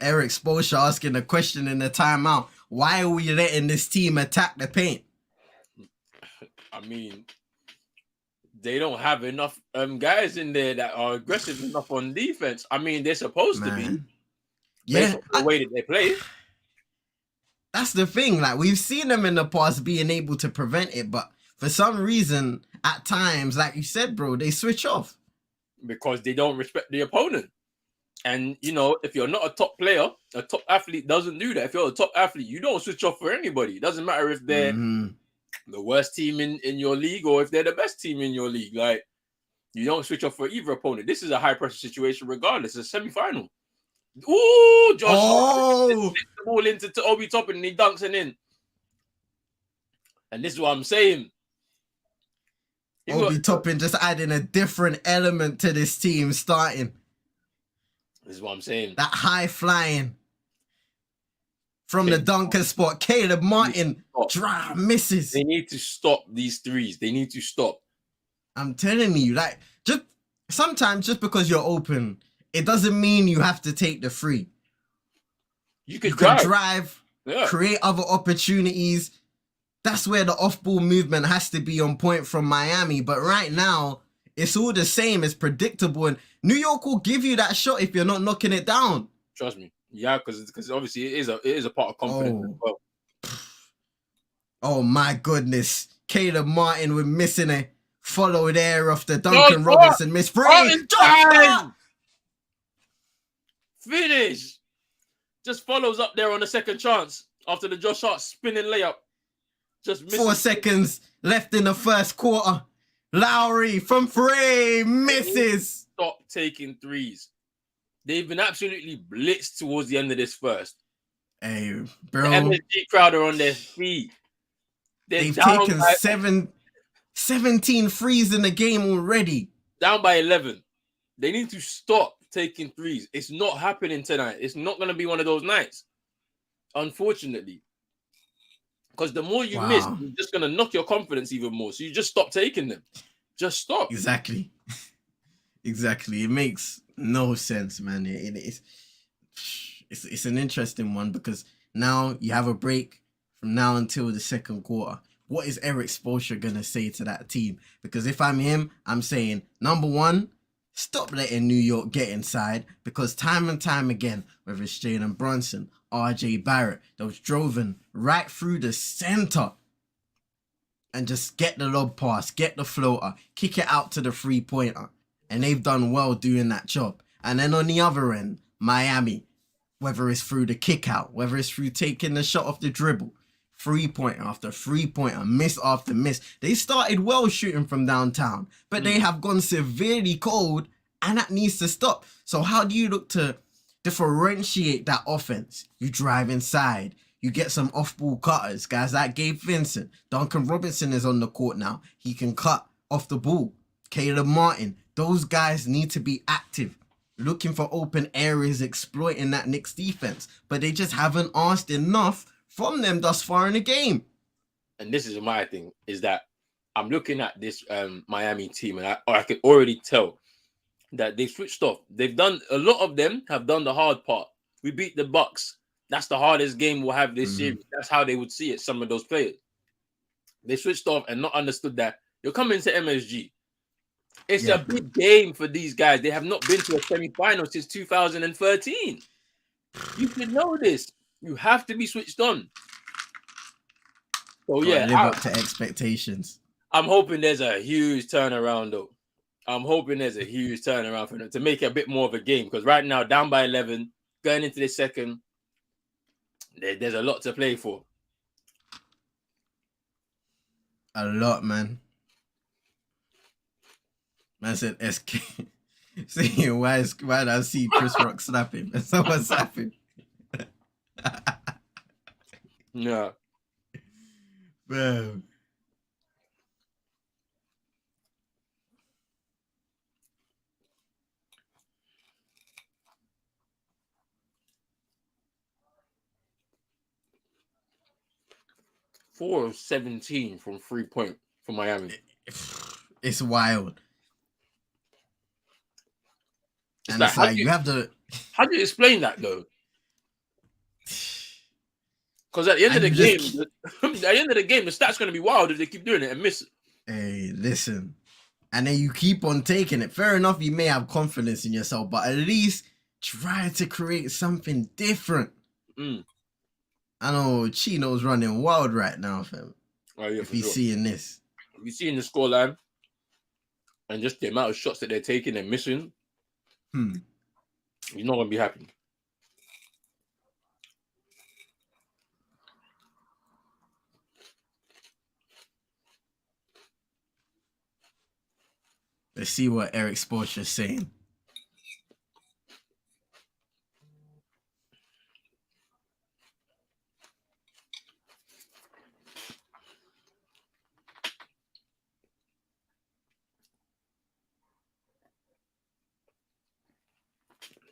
Speaker 2: Eric Spoelstra asking a question in the timeout. Why are we letting this team attack the paint?
Speaker 1: I mean, they don't have enough guys in there that are aggressive enough on defense. I mean, they're supposed to be.
Speaker 2: Yeah.
Speaker 1: The way that they play.
Speaker 2: That's the thing. Like, we've seen them in the past being able to prevent it, but for some reason, at times, like you said, bro, they switch off.
Speaker 1: Because they don't respect the opponent. And, if you're not a top player, a top athlete doesn't do that. If you're a top athlete, you don't switch off for anybody. It doesn't matter if they're the worst team in your league or if they're the best team in your league. Like, you don't switch off for either opponent. This is a high-pressure situation regardless. It's a semi-final. Ooh, Josh the ball into Obi Toppin and he dunks it in. And this is what I'm saying.
Speaker 2: Obi Toppin just adding a different element to this team starting.
Speaker 1: This is what I'm saying.
Speaker 2: That high flying from the dunker spot. Caleb Martin misses.
Speaker 1: They need to stop these threes. They need to stop.
Speaker 2: I'm telling you, like, just sometimes just because you're open, it doesn't mean you have to take the free.
Speaker 1: You can
Speaker 2: drive, create other opportunities. That's where the off-ball movement has to be on point from Miami. But right now, it's all the same. It's predictable. And New York will give you that shot if you're not knocking it down.
Speaker 1: Trust me. Yeah, because obviously it is a part of confidence as well.
Speaker 2: Oh, my goodness. Caleb Martin with missing a follow there off the Duncan Robinson miss free.
Speaker 1: Finish. just follows up there on the second chance after the Josh Hart spinning layup. Just misses.
Speaker 2: 4 seconds left in the first quarter. Lowry from 3 misses.
Speaker 1: Stop taking threes. They've been absolutely blitzed towards the end of this first.
Speaker 2: Hey, bro.
Speaker 1: The MSG crowd are on their feet.
Speaker 2: They've taken 17 threes in the game already.
Speaker 1: Down by 11. They need to stop taking threes. It's not happening tonight. It's not going to be one of those nights, unfortunately. Because the more you miss, you're just going to knock your confidence even more. So you just stop taking them. Just stop.
Speaker 2: Exactly. Exactly. It makes no sense, man. It's an interesting one because now you have a break from now until the second quarter. What is Eric Spoelstra going to say to that team? Because if I'm him, I'm saying, number one, stop letting New York get inside, because time and time again, whether it's Jalen Brunson, RJ Barrett, those driven right through the center and just get the lob pass, get the floater, kick it out to the three-pointer. And they've done well doing that job. And then on the other end, Miami, whether it's through the kick out, whether it's through taking the shot off the dribble, three-pointer after three-pointer, miss after miss. They started well shooting from downtown, but they have gone severely cold, and that needs to stop. So how do you look to differentiate that offense? You drive inside. You get some off-ball cutters, guys like Gabe Vincent. Duncan Robinson is on the court now. He can cut off the ball. Caleb Martin. Those guys need to be active, looking for open areas, exploiting that Knicks defense. But they just haven't asked enough from them thus far in the game.
Speaker 1: And this is my thing, is that I'm looking at this Miami team, and I can already tell that they switched off. They've done, a lot of them have done the hard part. We beat the Bucks. That's the hardest game we'll have this series. That's how they would see it, some of those players. They switched off and not understood that you're coming to MSG. It's a big game for these guys. They have not been to a semi-final since 2013. You should know this. You have to be switched on. So
Speaker 2: live up to expectations.
Speaker 1: I'm hoping there's a huge turnaround, though. I'm hoping there's a huge turnaround for them to make it a bit more of a game. Because right now, down by 11, going into the second, there's a lot to play for.
Speaker 2: A lot, man. Man said SK. See, why did I see Chris Rock snapping? Someone snapping.
Speaker 1: Yeah.
Speaker 2: Man.
Speaker 1: Four of 17 from 3-point for Miami.
Speaker 2: It's wild. And it's like you have to.
Speaker 1: How do you explain that, though? Because at the end of the game, the stats going to be wild if they keep doing it and miss it.
Speaker 2: Hey, listen. And then you keep on taking it. Fair enough, you may have confidence in yourself, but at least try to create something different. I know Chino's running wild right now, fam.
Speaker 1: Oh, yeah,
Speaker 2: if he's seeing this.
Speaker 1: If he's seeing the scoreline and just the amount of shots that they're taking and missing, he's not going to be happy.
Speaker 2: Let's see what Eric Spoelstra is saying.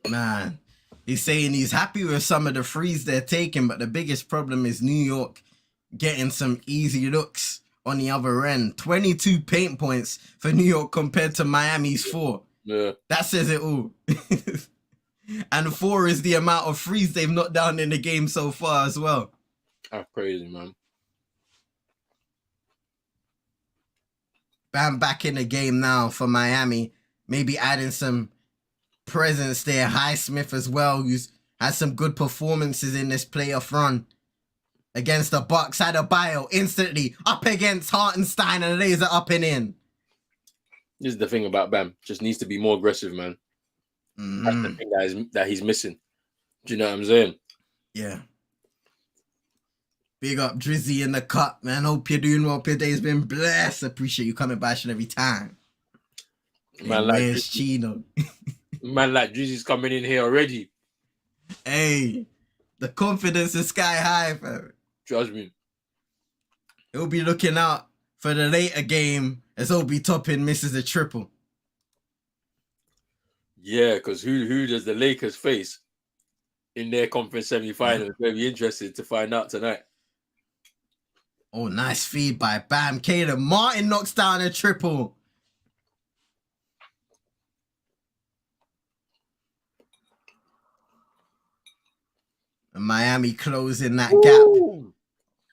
Speaker 2: Man, he's saying he's happy with some of the threes they're taking, but the biggest problem is New York getting some easy looks on the other end. 22 paint points for New York compared to Miami's 4.
Speaker 1: Yeah.
Speaker 2: That says it all. And 4 is the amount of threes they've knocked down in the game so far as well.
Speaker 1: That's crazy, man.
Speaker 2: Bam back in the game now for Miami. Maybe adding some presence there. Highsmith as well, who's had some good performances in this playoff run. Against the Bucks, Adebayo instantly up against Hartenstein and lays it up and in.
Speaker 1: This is the thing about Bam. Just needs to be more aggressive, man. That's the thing that he's missing. Do you know what I'm saying?
Speaker 2: Yeah. Big up Drizzy in the cut, man. Hope you're doing well. Hope your day's been blessed. Appreciate you coming by every time. Hey,
Speaker 1: Man like
Speaker 2: where's
Speaker 1: Drizzy,
Speaker 2: Chino?
Speaker 1: Drizzy's coming in here already.
Speaker 2: Hey, the confidence is sky high, fam.
Speaker 1: Trust me.
Speaker 2: He'll be looking out for the later game as Obi Toppin misses a triple.
Speaker 1: Yeah, because who does the Lakers face in their conference semi-finals?
Speaker 2: Yeah.
Speaker 1: Very interested to find out tonight.
Speaker 2: Oh, nice feed by Bam. Caleb Martin knocks down a triple. And Miami closing that gap.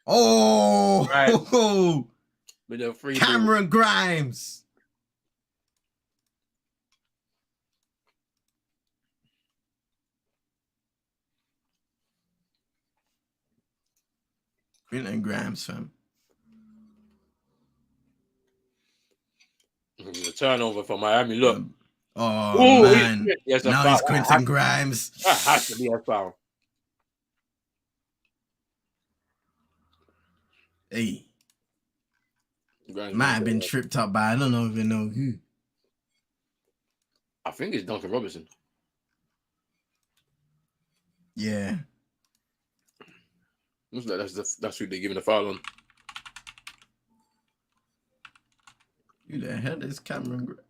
Speaker 2: Oh,
Speaker 1: Right. With a free
Speaker 2: Cameron Grimes. Quentin Grimes, fam.
Speaker 1: The turnover for Miami. Look.
Speaker 2: Oh,
Speaker 1: Ooh,
Speaker 2: man.
Speaker 1: yes,
Speaker 2: Now he's Quentin Grimes.
Speaker 1: That has to be a foul.
Speaker 2: Hey.
Speaker 1: Grimes
Speaker 2: Might have been tripped up by I don't even know who.
Speaker 1: I think it's Duncan Robinson.
Speaker 2: Yeah.
Speaker 1: Looks like that's who they're giving the foul on.
Speaker 2: Who the hell is Cameron Grimes?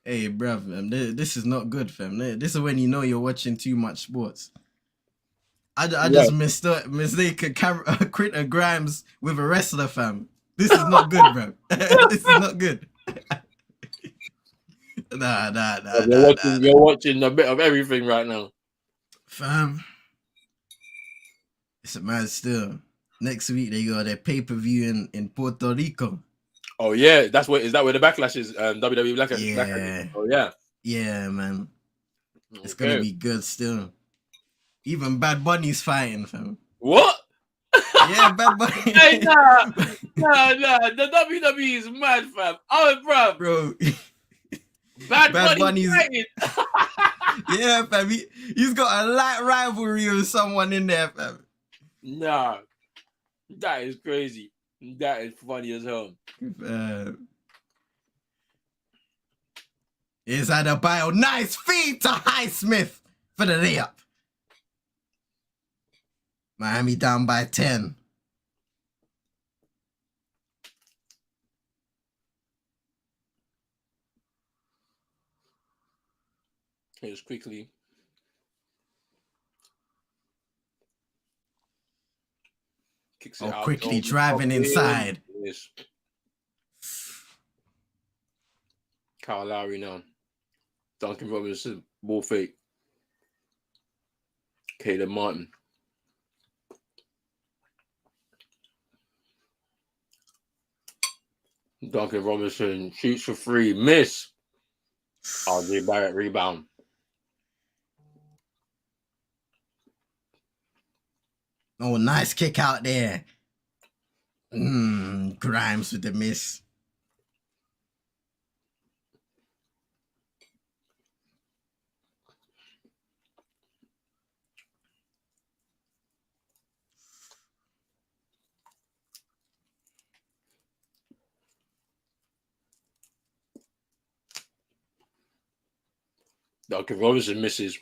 Speaker 2: Hey, bruv, this is not good, fam. This is when you know you're watching too much sports. I just mistake Quentin Grimes with a wrestler, fam. This is not good, bruv. This is not good. Nah.
Speaker 1: You're watching a bit of everything right now.
Speaker 2: Fam. It's a mad still. Next week they got their pay-per-view in Puerto Rico.
Speaker 1: Oh yeah, is that where the backlash is? WWE Backlash.
Speaker 2: Yeah.
Speaker 1: Oh yeah.
Speaker 2: Yeah, man.
Speaker 1: Okay.
Speaker 2: It's gonna be good still. Even Bad Bunny's fighting, fam.
Speaker 1: What?
Speaker 2: Yeah, Bad Bunny.
Speaker 1: Hey, nah. The WWE is mad, fam. Oh,
Speaker 2: bro.
Speaker 1: Bad Bunny's fighting.
Speaker 2: Yeah, fam. He's got a light rivalry with someone in there, fam.
Speaker 1: Nah, that is crazy. That is funny as hell.
Speaker 2: Is Adebayo. Nice feed to Highsmith for the layup. Miami down by 10.
Speaker 1: Here's quickly. Kicks it out.
Speaker 2: Quickly driving inside.
Speaker 1: Yes. Kyle Lowry now. Duncan Robinson, ball fake. Caleb Martin. Duncan Robinson shoots for three, miss. RJ Barrett rebound.
Speaker 2: Oh, nice kick out there. Grimes with the miss.
Speaker 1: Duncan Robinson misses.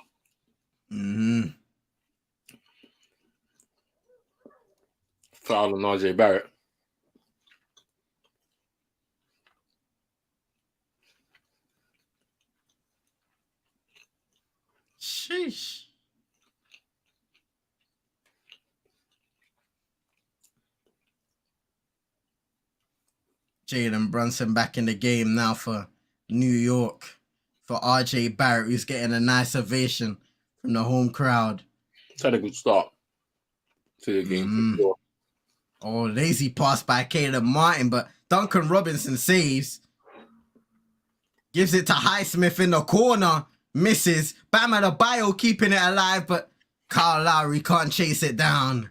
Speaker 1: Foul on RJ Barrett.
Speaker 2: Sheesh. Jalen Brunson back in the game now for New York. For RJ Barrett, who's getting a nice ovation from the home crowd.
Speaker 1: It's had a good start to the game. For sure.
Speaker 2: Oh, lazy pass by Caleb Martin, but Duncan Robinson saves. Gives it to Highsmith in the corner. Misses. Bam Adebayo keeping it alive, but Kyle Lowry can't chase it down.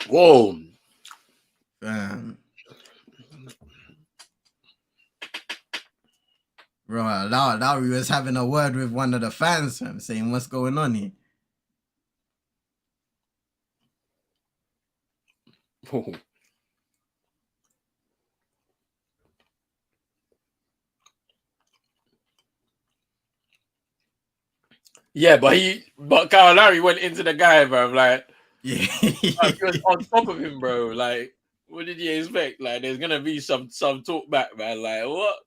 Speaker 1: Whoa.
Speaker 2: Bro, Lowry was having a word with one of the fans, fam, saying what's going on here.
Speaker 1: Oh. Yeah, but Kyle Lowry went into the guy, bro. Like,
Speaker 2: Yeah.
Speaker 1: he was on top of him, bro. Like, what did you expect? Like, there's gonna be some talk back, man. Like, what?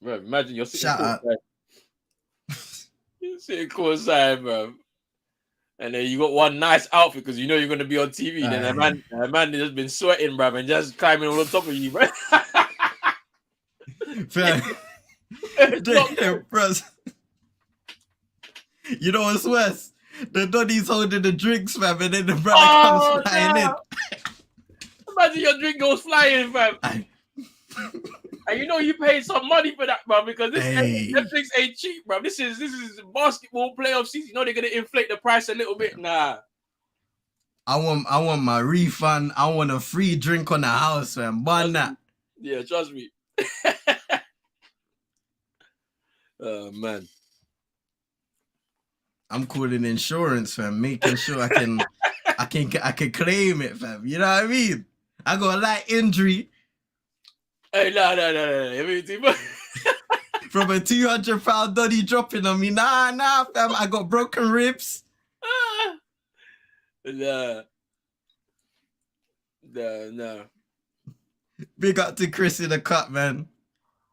Speaker 1: Bro, imagine you're sitting
Speaker 2: Shut up.
Speaker 1: courtside. You're sitting courtside, bro. And then you got one nice outfit because you know you're gonna be on TV. Then a man has been sweating, bro, and just climbing on top of you, bro.
Speaker 2: Fam. Bro, you know what's worse? The Donny's holding the drinks, fam, and then the brother comes flying in.
Speaker 1: Imagine your drink goes flying, fam. And you know you paid some money for that, bro, because them drinks ain't cheap, bro. This is basketball playoff season. You know they're gonna inflate the price a little bit. Nah.
Speaker 2: I want my refund. I want a free drink on the house, fam. Burn that.
Speaker 1: Yeah, trust me. Oh man.
Speaker 2: I'm calling insurance, fam, making sure I can claim it, fam. You know what I mean? I got a light injury.
Speaker 1: Hey, no.
Speaker 2: From a 200-pound Donny dropping on me. Nah, fam. I got broken ribs.
Speaker 1: No.
Speaker 2: Big up to Chris in the cut, man.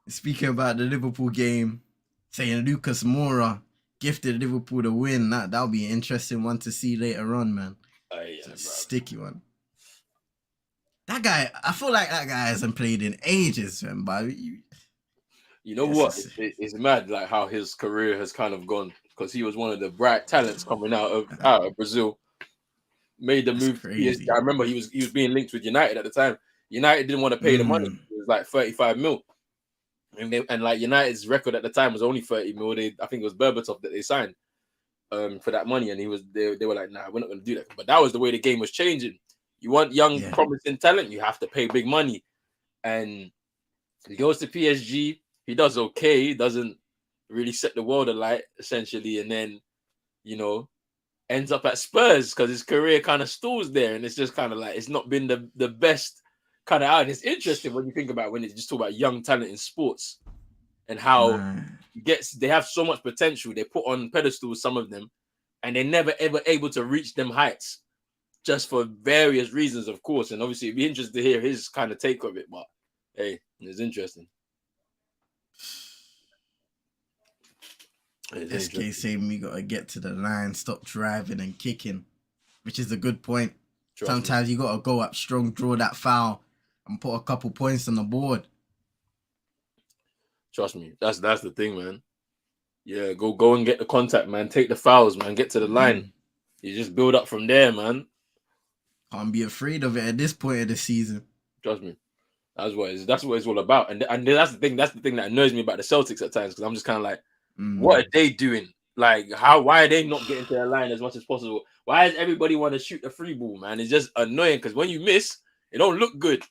Speaker 2: Speaking about the Liverpool game, saying Lucas Moura gifted Liverpool the win. That'll be an interesting one to see later on, man.
Speaker 1: Yeah,
Speaker 2: sticky one. That guy, I feel like that guy hasn't played in ages, man. But
Speaker 1: you know what? It's mad, like how his career has kind of gone, because he was one of the bright talents coming out of Brazil. Made the move.
Speaker 2: Crazy.
Speaker 1: I remember he was being linked with United at the time. United didn't want to pay the money. It was like 35 mil. And like United's record at the time was only 30 mil. I think it was Berbatov that they signed for that money, and they were like, nah, we're not going to do that. But that was the way the game was changing. You want young, promising talent, you have to pay big money. And he goes to PSG. He does okay. He doesn't really set the world alight, essentially, and then ends up at Spurs because his career kind of stalls there, and it's just kind of like it's not been the best kind of out. And it's interesting when you think about when it's just talk about young talent in sports and how they have so much potential. They put on pedestals, some of them, and they're never ever able to reach them heights, just for various reasons, of course. And obviously, it'd be interesting to hear his kind of take of it. But hey, it's interesting.
Speaker 2: SK saying we gotta get to the line, stop driving and kicking, which is a good point. Sometimes you gotta go up strong, draw that foul, and put a couple points on the board.
Speaker 1: Trust me, that's the thing, man. Yeah, go and get the contact, man. Take the fouls, man. Get to the line. You just build up from there, man.
Speaker 2: Can't be afraid of it at this point of the season.
Speaker 1: Trust me, that's what it's all about. And that's the thing. That's the thing that annoys me about the Celtics at times, because I'm just kind of like, what are they doing? Like, why are they not getting to their line as much as possible? Why does everybody want to shoot the free ball, man? It's just annoying, because when you miss, it don't look good.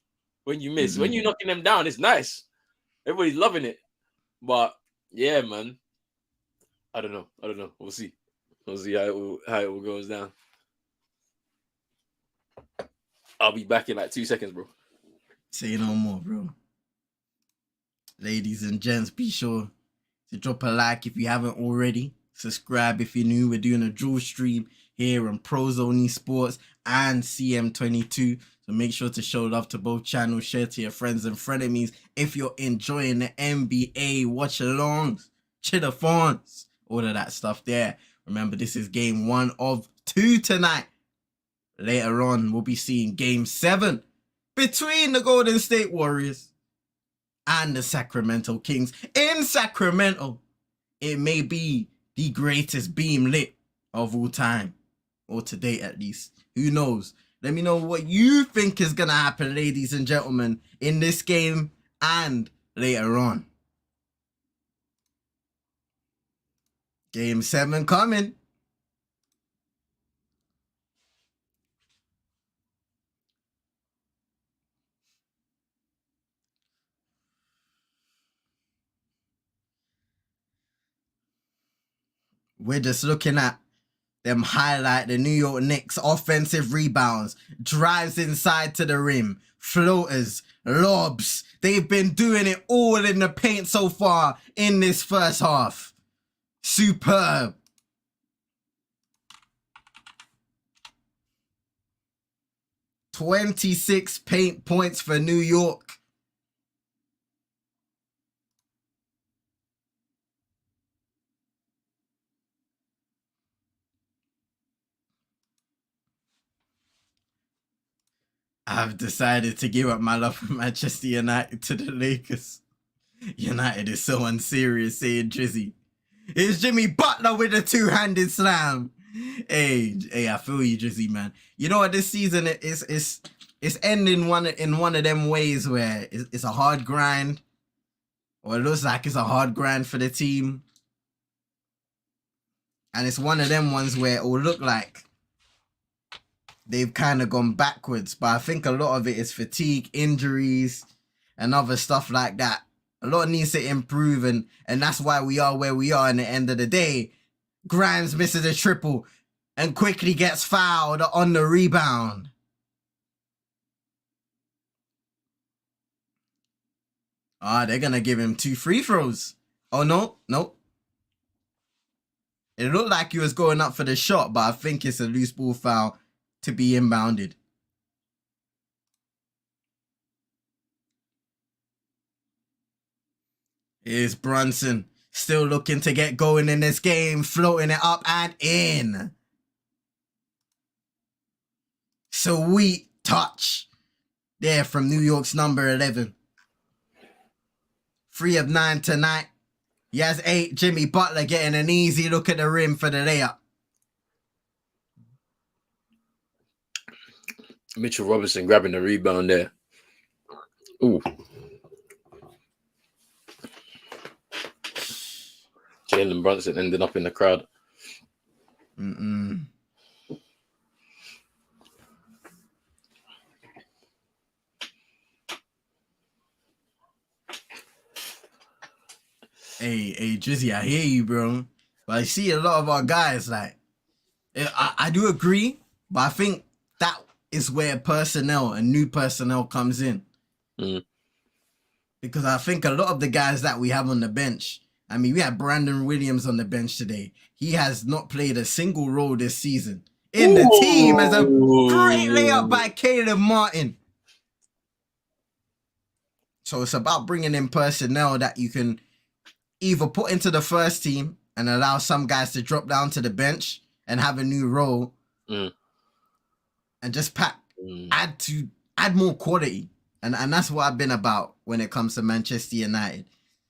Speaker 1: When you miss, when you're knocking them down, it's nice. Everybody's loving it. But yeah, man, I don't know. We'll see how it all goes down. I'll be back in like 2 seconds, bro.
Speaker 2: Say no more, bro. Ladies and gents, be sure to drop a like if you haven't already. Subscribe if you're new. We're doing a dual stream here on Pros Only Sports and CM22. So make sure to show love to both channels. Share to your friends and frenemies. If you're enjoying the NBA watch-alongs, Chill-A-Thons, all of that stuff there. Remember, this is game 1 of 2 tonight. Later on, we'll be seeing game 7 between the Golden State Warriors and the Sacramento Kings in Sacramento. It may be the greatest beam lit of all time, or to date at least. Who knows? Let me know what you think is going to happen, ladies and gentlemen, in this game and later on. Game 7 coming. we're just looking at them highlight the New York Knicks offensive rebounds, drives inside to the rim, floaters, lobs. They've been doing it all in the paint so far in this first half. Superb. "26 paint points for New York." I've decided to give up my love for Manchester United to the Lakers. United is so unserious, saying Drizzy. It's Jimmy Butler with a two-handed slam. Hey, I feel you, Drizzy, man. You know what? This season it's ending in one of them ways where it's a hard grind, or it looks like it's a hard grind for the team, and it's one of them ones where it will look like they've kind of gone backwards. But I think a lot of it is fatigue, injuries, and other stuff like that. A lot needs to improve, and that's why we are where we are in the end of the day. Grimes misses a triple and quickly gets fouled on the rebound. They're going to give him 2 free throws. Oh, no. It looked like he was going up for the shot, but I think it's a loose ball foul to be inbounded. Here's Brunson, still looking to get going in this game, floating it up and in. Sweet touch there from New York's number 11. 3 of 9 tonight. He has 8. Jimmy Butler getting an easy look at the rim for the layup.
Speaker 1: Mitchell Robinson grabbing the rebound there. Ooh. Jalen Brunson ended up in the crowd.
Speaker 2: Hey, Drizzy, I hear you, bro. But I see a lot of our guys, like, I do agree, but I think that is where personnel and new personnel comes in. Because I think a lot of the guys that we have on the bench, I mean, we had Brandon Williams on the bench today. He has not played a single role this season in the team, as a great layup by Caleb Martin. So it's about bringing in personnel that you can either put into the first team and allow some guys to drop down to the bench and have a new role, and just add more quality. And that's what I've been about when it comes to Manchester United.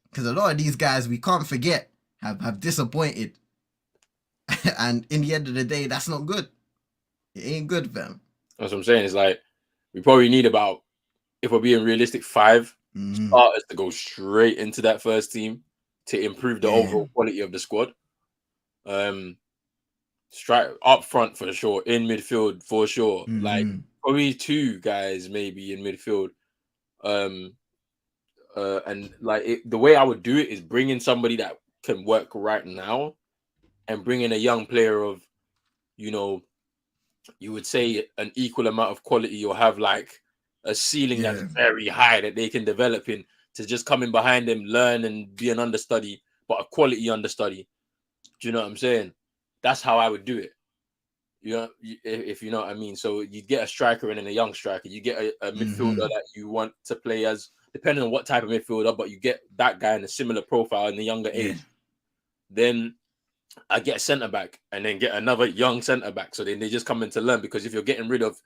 Speaker 2: Because a lot of these guys, we can't forget, have disappointed. And in the end of the day, that's not good. It ain't good, fam.
Speaker 1: That's what I'm saying. It's like, we probably need about, if we're being realistic, 5 starters to go straight into that first team to improve the overall quality of the squad. Strike up front for sure, in midfield for sure. Like, probably 2 guys maybe in midfield. And like the way I would do it is bring in somebody that can work right now, and bring in a young player of, you know, you would say an equal amount of quality, or have like a ceiling that's very high that they can develop in, to just come in behind them, learn and be an understudy, but a quality understudy. Do you know what I'm saying? That's how I would do it. You know, if you know what I mean. So you get a striker and then a young striker. You get a midfielder that you want to play as, depending on what type of midfielder, but you get that guy in a similar profile in the younger age. Then I get a centre back, and then get another young centre back. So then they just come in to learn, because if you're getting rid of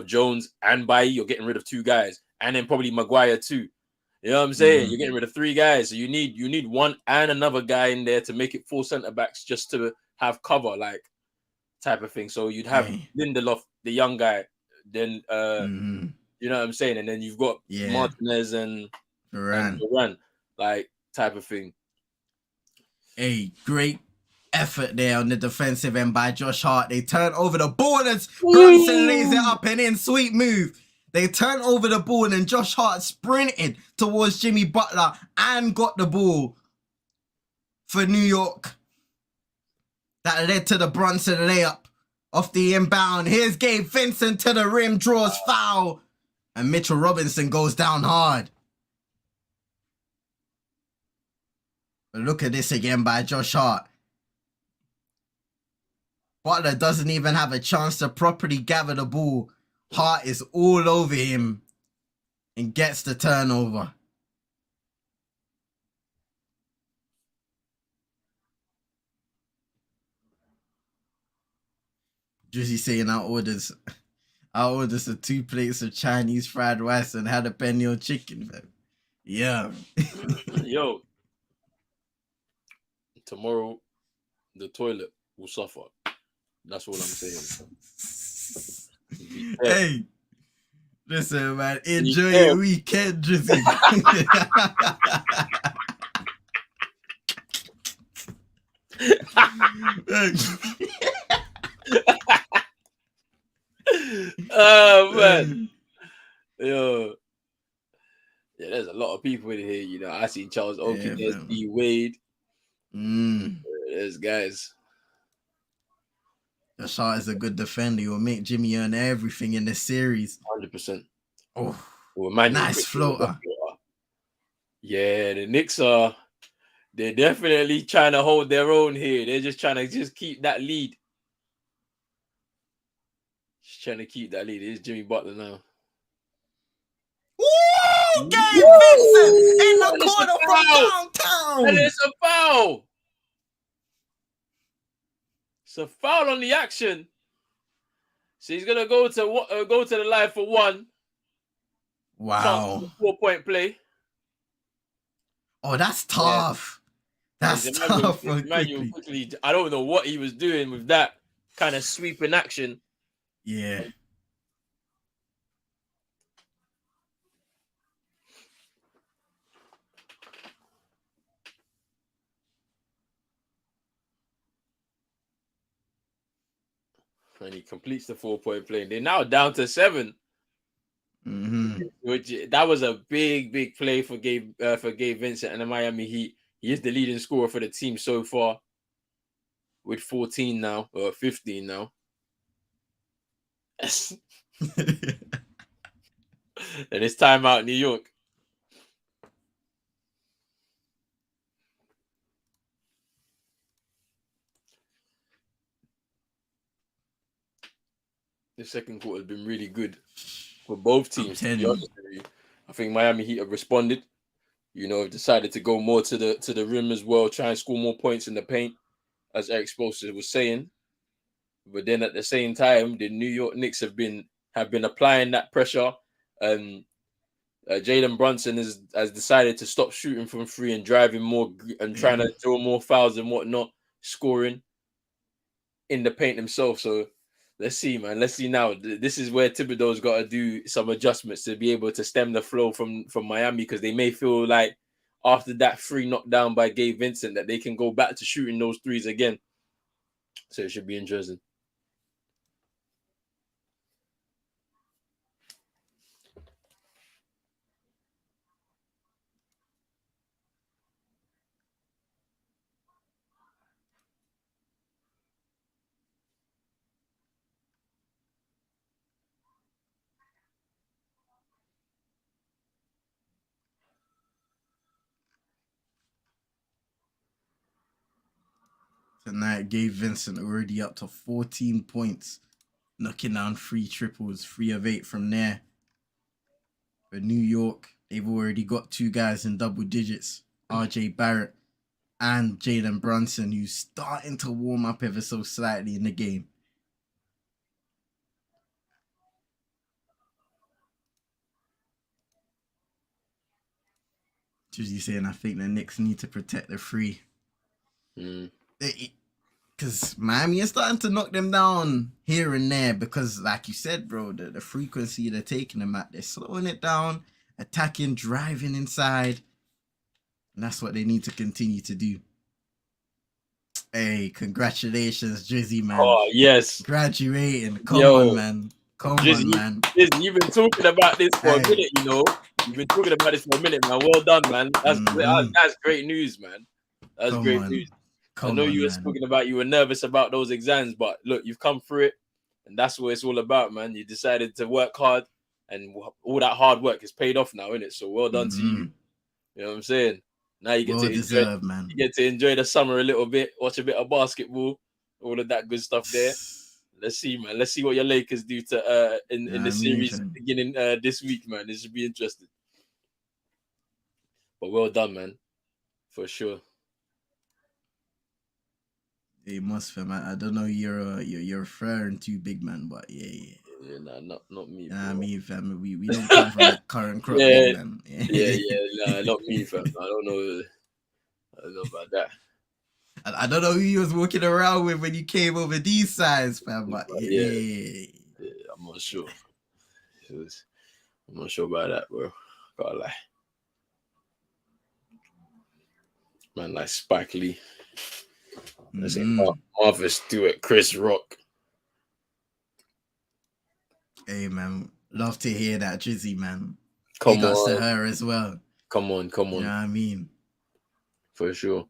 Speaker 1: Jones and Bailly, you're getting rid of 2 guys, and then probably Maguire too. You know what I'm saying? You're getting rid of 3 guys. So you need one and another guy in there to make it 4 centre backs, just to have cover, like, type of thing. So you'd have Lindelof, the young guy, then you know what I'm saying, and then you've got Martinez and Varane, like, type of thing.
Speaker 2: A great effort there on the defensive end by Josh Hart. They turn over the ball as Brunson lays it up and in. Sweet move. They turn over the ball, and Josh Hart sprinted towards Jimmy Butler and got the ball for New York. that led to the Brunson layup off the inbound. Here's Gabe Vincent to the rim, draws foul, and Mitchell Robinson goes down hard. But look at this again by Josh Hart. Butler doesn't even have a chance to properly gather the ball. Hart is all over him and gets the turnover. Drizzy saying I ordered some 2 plates of Chinese fried rice and jalapeno chicken. Yeah.
Speaker 1: Yo, tomorrow the toilet will suffer. That's all I'm saying.
Speaker 2: Hey, listen, man. Enjoy your weekend, Drizzy.
Speaker 1: Oh man. Yo. Yeah, there's a lot of people in here, you know. I see Charles Oakley, there's D Wade. There's guys.
Speaker 2: The shot is a good defender. He'll make Jimmy earn everything in the series.
Speaker 1: 100%.
Speaker 2: Oh, nice floater.
Speaker 1: Yeah, the Knicks they're definitely trying to hold their own here. They're just trying to keep that lead. Just trying to keep that lead. It's Jimmy Butler now.
Speaker 2: Woo! Gabe Vincent in the corner from downtown.
Speaker 1: And it's a foul. It's a foul on the action. So he's gonna go to the line for 1.
Speaker 2: Wow.
Speaker 1: 4-point play.
Speaker 2: Oh, that's tough. Yeah. That's tough.
Speaker 1: Quickly, I don't know what he was doing with that kind of sweeping action.
Speaker 2: Yeah.
Speaker 1: And he completes the 4-point play. They're now down to 7. Which that was a big play for Gabe Vincent and the Miami Heat. He is the leading scorer for the team so far, with 14 now or 15 now. And it's time out, New York. The second quarter has been really good for both teams. To be honest with you. I think Miami Heat have responded. You know, decided to go more to the rim as well, try and score more points in the paint, as Eric Spoelstra was saying. But then at the same time, the New York Knicks have been applying that pressure. Jalen Brunson has decided to stop shooting from 3 and driving more and trying to draw more fouls and whatnot, scoring in the paint himself. So let's see, man. Let's see now. This is where Thibodeau's got to do some adjustments to be able to stem the flow from Miami, because they may feel like after that 3 knockdown by Gabe Vincent that they can go back to shooting those 3s again. So it should be interesting.
Speaker 2: Tonight, Gabe Vincent already up to 14 points, knocking down 3 triples, 3 of 8 from there. For New York, they've already got 2 guys in double digits, RJ Barrett and Jalen Brunson, who's starting to warm up ever so slightly in the game. Tuesday saying, I think the Knicks need to protect the 3. Because Miami is starting to knock them down here and there, because like you said, bro, the frequency they're taking them at, they're slowing it down, attacking, driving inside. And that's what they need to continue to do. Hey, congratulations, Drizzy, man.
Speaker 1: Oh, yes.
Speaker 2: Graduating. Come on, man. Come
Speaker 1: Drizzy,
Speaker 2: on, man.
Speaker 1: Drizzy, you've been talking about this for a minute, you know. You've been talking about this for a minute, man. Well done, man. That's great news, man. That's great news. I know you were
Speaker 2: man.
Speaker 1: talking about you were nervous about those exams, but look, you've come through it, and that's what it's all about, man. You decided to work hard, and all that hard work is paid off now, innit? So well done to you. You know what I'm saying? Now you get
Speaker 2: Well
Speaker 1: to
Speaker 2: deserved, man.
Speaker 1: You get to enjoy the summer a little bit, watch a bit of basketball, all of that good stuff there. Let's see, man. Let's see what your Lakers do to in the series beginning this week, man. This should be interesting. But well done, man, for sure.
Speaker 2: It must, fam. I don't know you're referring to, big man, but yeah.
Speaker 1: Nah, not me.
Speaker 2: I mean, fam, we don't come from the current crop, big man.
Speaker 1: Nah, not me, fam. I don't know about that.
Speaker 2: I don't know who you was walking around with when you came over these sides, fam. But yeah,
Speaker 1: I'm not sure. I'm not sure about that, bro. Gotta lie. Man, like Spike Lee. I say Martha Stewart, Chris Rock.
Speaker 2: Hey, man, love to hear that, Drizzy, man.
Speaker 1: Come on,
Speaker 2: to her as well.
Speaker 1: Come on.
Speaker 2: You know what I mean?
Speaker 1: For sure.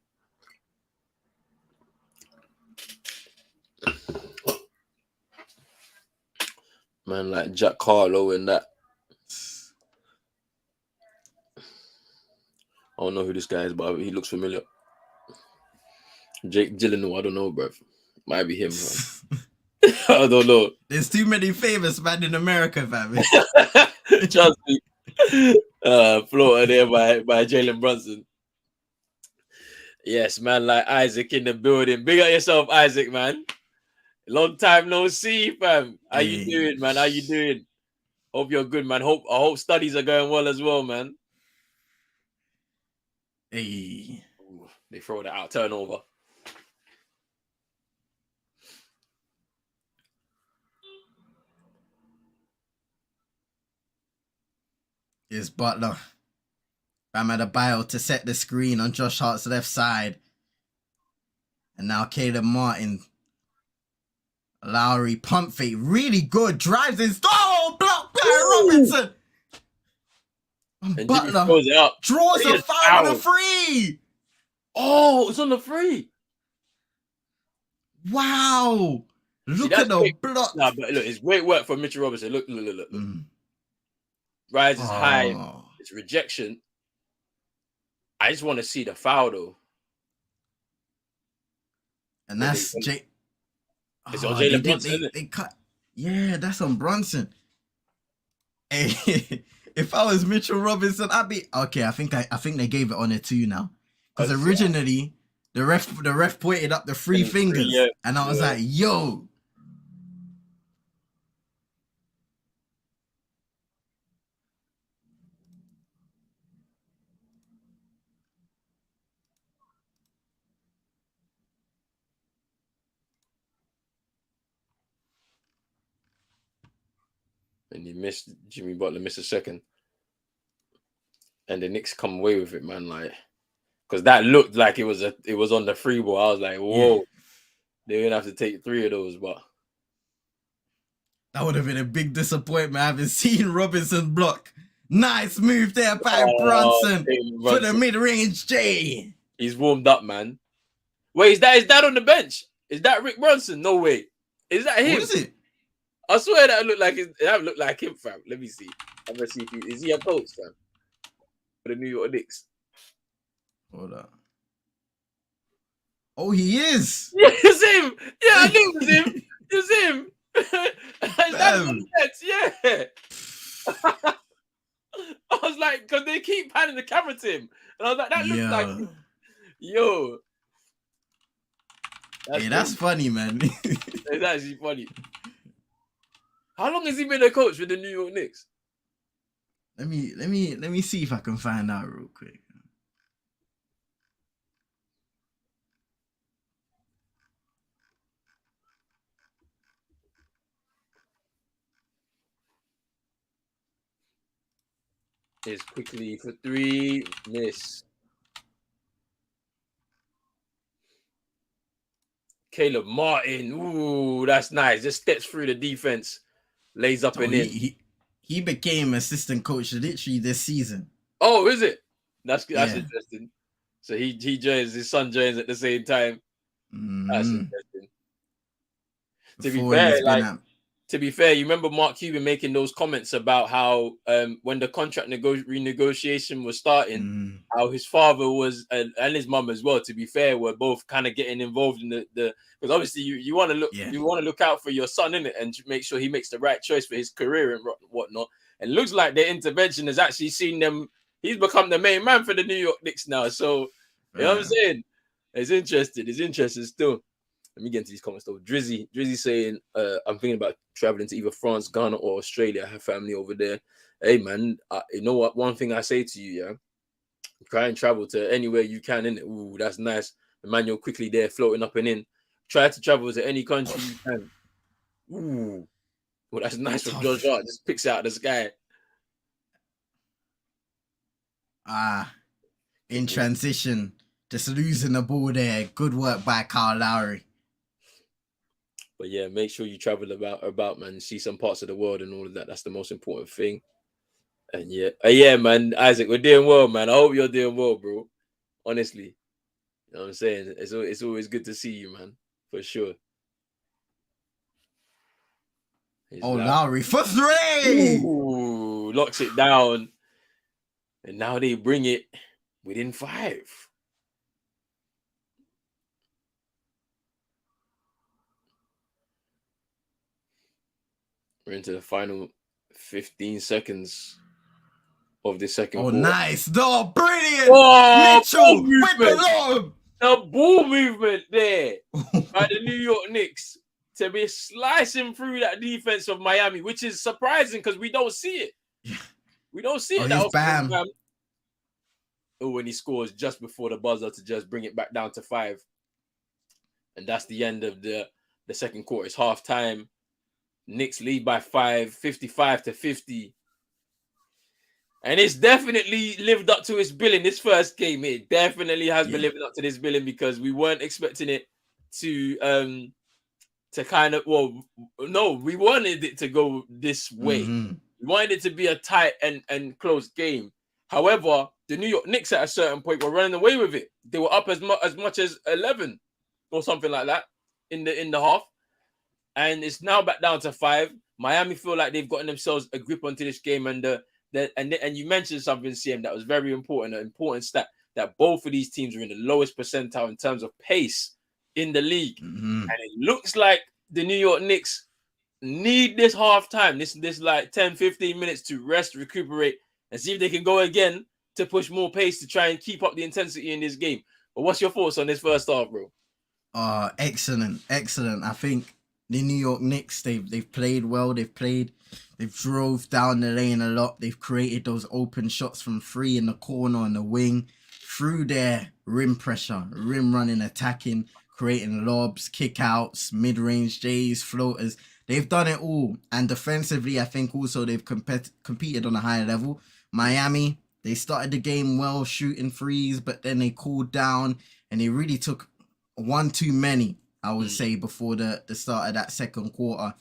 Speaker 1: Man, like Jack Harlow and that. I don't know who this guy is, but he looks familiar. Jake Gyllenhaal, I don't know, bro. Might be him. I don't know.
Speaker 2: There's too many famous man in America, fam.
Speaker 1: Trust me. Floater there by Jalen Brunson. Yes, man, like Isaac in the building. Big up yourself, Isaac, man. Long time no see, fam. How you doing, man? How you doing? Hope you're good, man. I hope studies are going well as well, man.
Speaker 2: Hey.
Speaker 1: Ooh, they throw that out. Turnover.
Speaker 2: Is Butler. Bam Adebayo to set the screen on Josh Hart's left side. And now Caleb Martin. Lowry pump fake. Really good. Drives in. Oh, block by Robinson. And Butler draws a foul on the free.
Speaker 1: Oh, it's on the free.
Speaker 2: Wow. Look at the block.
Speaker 1: Nah, but look, it's great work from Mitchell Robinson. Look. Rises high. It's rejection. I just want to see the foul, though.
Speaker 2: And that's Jay.
Speaker 1: It's on Jalen Brunson.
Speaker 2: They cut. Yeah, that's on Brunson. Hey, if I was Mitchell Robinson, I'd be okay. I think they gave it on it too now, because originally the ref pointed up the three fingers, and I was like, yo.
Speaker 1: And Jimmy Butler missed a second. And the Knicks come away with it, man. Like, because that looked like it was on the free ball. I was like, whoa, they're gonna have to take 3 of those, but
Speaker 2: that would have been a big disappointment. I haven't seen Robinson block. Nice move there by Brunson for the mid-range J.
Speaker 1: He's warmed up, man. Wait, is that on the bench? Is that Rick Brunson? No way. Is that him?
Speaker 2: What is it?
Speaker 1: I swear that looked like him, fam. Let me see. I'm gonna see is he a coach, fam? For the New York Knicks.
Speaker 2: Hold up. Oh, he is.
Speaker 1: Yeah, it's him. Yeah, I knew it was him. It was him. That's on the bench, yeah. I was like, because they keep panning the camera to him. And I was like, that looks like him. Yo.
Speaker 2: That's funny, man.
Speaker 1: It's actually funny. How long has he been a coach with the New York Knicks?
Speaker 2: Let me see if I can find out real quick.
Speaker 1: Is quickly for 3, miss. Caleb Martin, ooh, that's nice. Just steps through the defense, lays up and in.
Speaker 2: He became assistant coach literally this season.
Speaker 1: Oh, is it? That's interesting. So he joins, his son joins at the same time. That's
Speaker 2: Mm.
Speaker 1: interesting. To be
Speaker 2: Before
Speaker 1: fair,
Speaker 2: he's been
Speaker 1: like
Speaker 2: at.
Speaker 1: you remember Mark Cuban making those comments about how when the contract renegotiation was starting,
Speaker 2: Mm.
Speaker 1: how his father was and his mum as well, to be fair, were both kind of getting involved in the because obviously you want to
Speaker 2: Yeah.
Speaker 1: look out for your son in it and make sure he makes the right choice for his career and whatnot. And it looks like their intervention has actually seen them. He's become the main man for the New York Knicks now. So you know what I'm saying? It's interesting. It's interesting still. Let me get into these comments though. Drizzy saying, I'm thinking about traveling to either France, Ghana, or Australia. I have family over there. Hey man, you know what? One thing I say to you, yeah, try and travel to anywhere you can. In it, ooh, that's nice. Emmanuel quickly there, floating up and in. Try to travel to any country you can. Ooh, well, that's nice from Josh
Speaker 2: Tough.
Speaker 1: Hart. Just picks out the sky.
Speaker 2: In transition, just losing the ball there. Good work by Kyle Lowry.
Speaker 1: But yeah, make sure you travel about man, see some parts of the world and all of that. That's the most important thing. And yeah, man, Isaac, we're doing well, man. I hope you're doing well, bro. Honestly, you know what I'm saying? It's always good to see you, man, for sure. He's
Speaker 2: Lowry for three.
Speaker 1: ooh, locks it down, and now they bring it within 5. We're into the final 15 seconds of the second quarter.
Speaker 2: Nice. Oh, brilliant.
Speaker 1: Oh,
Speaker 2: Mitchell with the lob.
Speaker 1: The ball movement there by the New York Knicks to be slicing through that defense of Miami, which is surprising because we don't see it. We don't see it.
Speaker 2: He's bam.
Speaker 1: Oh, when he scores just before the buzzer to just bring it back down to 5. And that's the end of the second quarter. It's halftime. Knicks lead by 5, 55-50. And it's definitely lived up to its billing this first game. It definitely has been living up to this billing because we weren't expecting it to kind of we wanted it to go this way.
Speaker 2: Mm-hmm.
Speaker 1: We wanted it to be a tight and close game. However, the New York Knicks at a certain point were running away with it. They were up as much as 11 or something like that in the half. And it's now back down to 5. Miami feel like they've gotten themselves a grip onto this game, and you mentioned something, CM, that was very important, an important stat, that both of these teams are in the lowest percentile in terms of pace in the league.
Speaker 2: Mm-hmm.
Speaker 1: And it looks like the New York Knicks need this halftime, this like 10, 15 minutes to rest, recuperate, and see if they can go again to push more pace to try and keep up the intensity in this game. But what's your thoughts on this first half, bro?
Speaker 2: Excellent. I think the New York Knicks, they've played well. They've drove down the lane a lot. They've created those open shots from 3 in the corner and the wing, through their rim pressure, rim running, attacking, creating lobs, kickouts, mid-range J's, floaters. They've done it all. And defensively, I think also they've competed on a higher level. Miami, they started the game well, shooting threes, but then they cooled down and they really took one too many, I would say, before the start of that second quarter.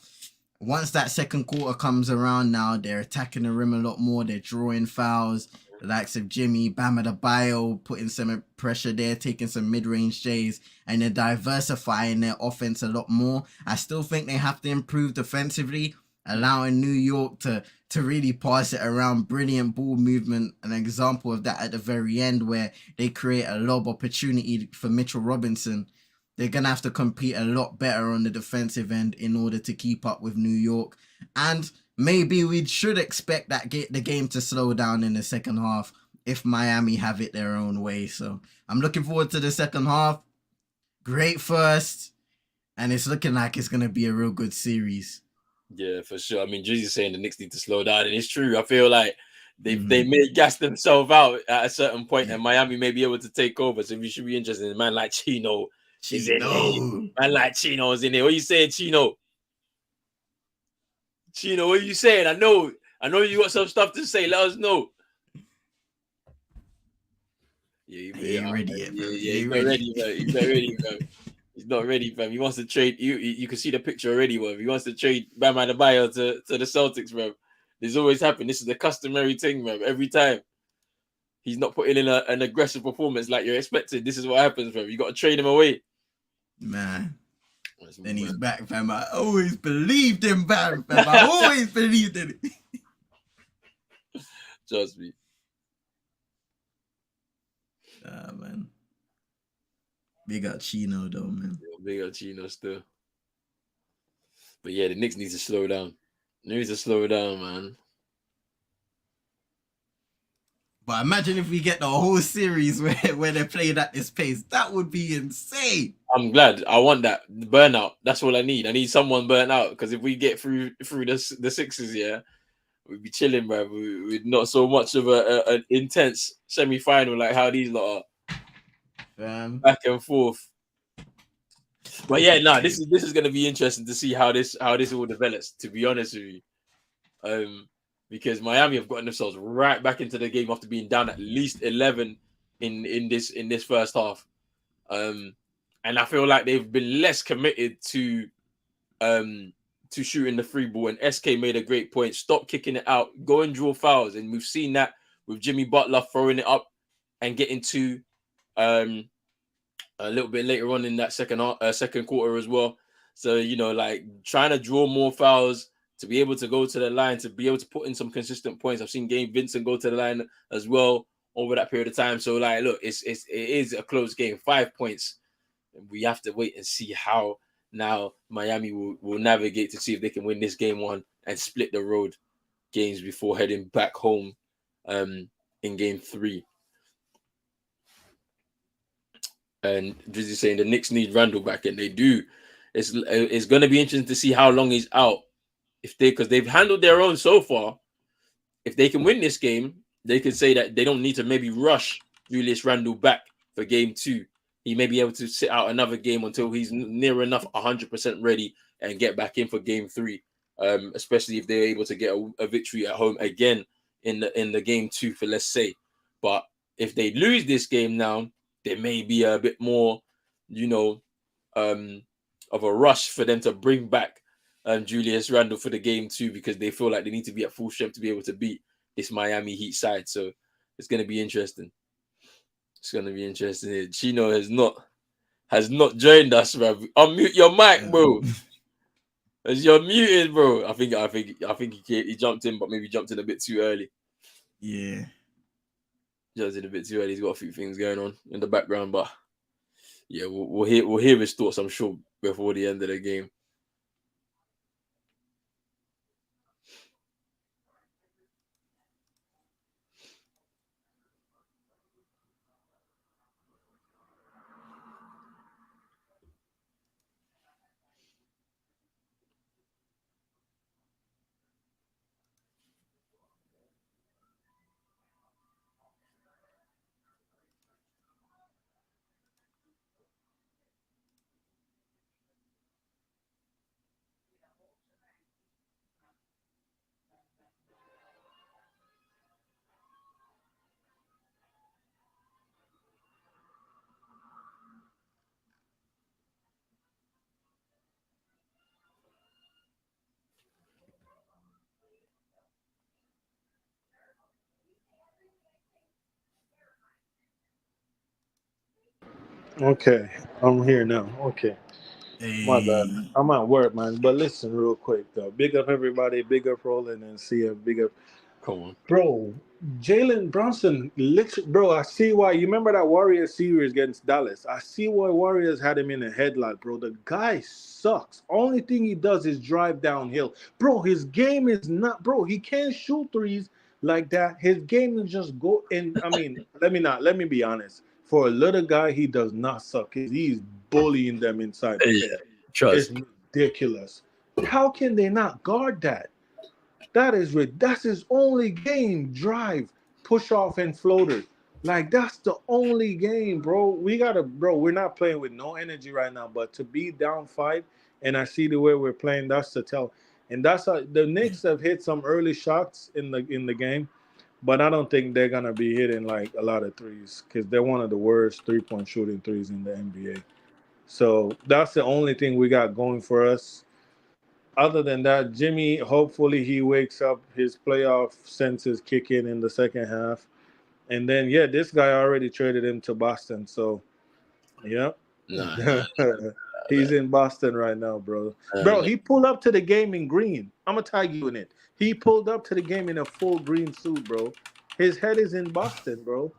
Speaker 2: Once that second quarter comes around now, they're attacking the rim a lot more. They're drawing fouls. The likes of Jimmy, Bam Adebayo putting some pressure there, taking some mid-range J's, and they're diversifying their offense a lot more. I still think they have to improve defensively, allowing New York to really pass it around. Brilliant ball movement. An example of that at the very end where they create a lob opportunity for Mitchell Robinson. They're going to have to compete a lot better on the defensive end in order to keep up with New York. And maybe we should expect the game to slow down in the second half if Miami have it their own way. So I'm looking forward to the second half. Great first. And it's looking like it's going to be a real good series.
Speaker 1: Yeah, for sure. I mean, Drizzy's saying the Knicks need to slow down, and it's true. I feel like they may gas themselves out at a certain point, and Miami may be able to take over. So we should be interested in a man like Chino. Is in here. Man like Chino's in there. What are you saying, Chino? Chino, what are you saying? I know you got some stuff to say. Let us know. Yeah, he ain't ready yet, fam. He's not ready, man. He's not ready, fam. He's not ready, fam. He wants to trade. You can see the picture already, bro. He wants to trade Bam Adebayo to the Celtics, bro. This always happened. This is the customary thing, bro. Every time he's not putting in an aggressive performance like you're expected, this is what happens, bro. You got to trade him away.
Speaker 2: Man.
Speaker 1: That's
Speaker 2: Then he's
Speaker 1: mad.
Speaker 2: back, fam. I always believed in Barry, fam. I always believed in it.
Speaker 1: Trust me.
Speaker 2: Man. Big up Chino, though, man.
Speaker 1: Big up Chino still. But yeah, the Knicks need to slow down. Needs to slow down, man.
Speaker 2: But imagine if we get the whole series where they're playing at this pace. That would be insane.
Speaker 1: I'm glad. I want that burnout. That's all I need. I need someone burnt out because if we get through the sixes, yeah, we'd be chilling, bro. We're not so much of an intense semi final like how these lot are back and forth. But yeah, no, this is gonna be interesting to see how this all develops. To be honest with you, because Miami have gotten themselves right back into the game after being down at least 11 in this first half. And I feel like they've been less committed to shooting the free ball. And SK made a great point. Stop kicking it out. Go and draw fouls. And we've seen that with Jimmy Butler throwing it up and getting to a little bit later on in that second quarter as well. So, like trying to draw more fouls to be able to go to the line, to be able to put in some consistent points. I've seen Gabe Vincent go to the line as well over that period of time. So, like, look, it is a close game, 5 points. We have to wait and see how now Miami will navigate to see if they can win this game one and split the road games before heading back home in game 3. And Drizzy saying the Knicks need Randall back, and they do. It's going to be interesting to see how long he's out. Because they've handled their own so far. If they can win this game, they can say that they don't need to maybe rush Julius Randle back for game 2. He may be able to sit out another game until he's near enough 100% ready and get back in for game 3. Especially if they're able to get a victory at home again in the game 2, for let's say. But if they lose this game now, there may be a bit more, of a rush for them to bring back Julius Randle for the game 2, because they feel like they need to be at full strength to be able to beat this Miami Heat side. So it's going to be interesting. It's going to be interesting. Chino has not joined us, bro. Unmute your mic, bro. As you're muted, bro. I think he jumped in, but maybe jumped in a bit too early.
Speaker 2: Yeah.
Speaker 1: Jumped in a bit too early. He's got a few things going on in the background, but yeah, we'll hear his thoughts, I'm sure, before the end of the game.
Speaker 3: Okay, I'm here now. Okay, my bad.
Speaker 2: Hey.
Speaker 3: I'm at work, man. But listen, real quick though. Big up everybody. Big up Roland and see ya. Big up,
Speaker 1: Come on.
Speaker 3: bro. Jalen Brunson, bro. I see why. You remember that Warriors series against Dallas? I see why Warriors had him in a headlock, bro. The guy sucks. Only thing he does is drive downhill, bro. His game is not, bro. He can't shoot threes like that. His game is just go. And I mean, let me be honest. For a little guy, he does not suck. He's bullying them inside the
Speaker 1: Yeah,
Speaker 3: paint. It's
Speaker 1: trust.
Speaker 3: ridiculous. How can they not guard that? That's his only game. Drive, push off, and floater. Like that's the only game, bro. We're not playing with no energy right now. But to be down 5, and I see the way we're playing, that's the tell. And the Knicks have hit some early shots in the game, but I don't think they're gonna be hitting like a lot of threes because they're one of the worst 3-point shooting threes in the NBA. So that's the only thing we got going for us. Other than that, Jimmy, hopefully he wakes up, his playoff senses kick in the second half. And then, yeah, this guy already traded him to Boston. So, yeah.
Speaker 1: Nah.
Speaker 3: He's in Boston right now, bro. Bro, he pulled up to the game in green. I'm gonna tag you in it. He pulled up to the game in a full green suit, bro. His head is in Boston, bro.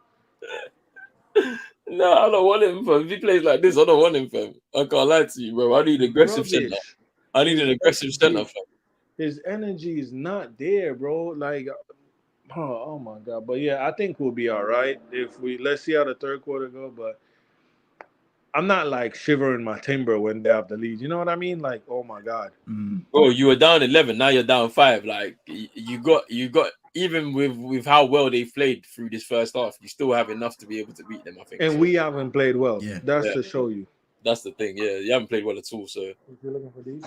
Speaker 1: No, I don't want him, fam. If he plays like this, I don't want him, fam. I can't lie to you, bro. I need aggressive center.
Speaker 3: Rubbish.
Speaker 1: I need an aggressive center, fam.
Speaker 3: His energy is not there, bro. Like, oh my god. But yeah, I think we'll be all right if we let's see how the third quarter go. But I'm not like shivering my timber when they have the lead. You know what I mean? Like, oh my god.
Speaker 1: Bro, you were down 11, now you're down 5. Like you got even with how well they played through this first half, you still have enough to be able to beat them, I think.
Speaker 3: And
Speaker 1: so.
Speaker 3: we haven't played well.
Speaker 2: Yeah.
Speaker 3: That's to show you.
Speaker 1: That's the thing. Yeah, you haven't played well at all. So
Speaker 3: If you're looking for these,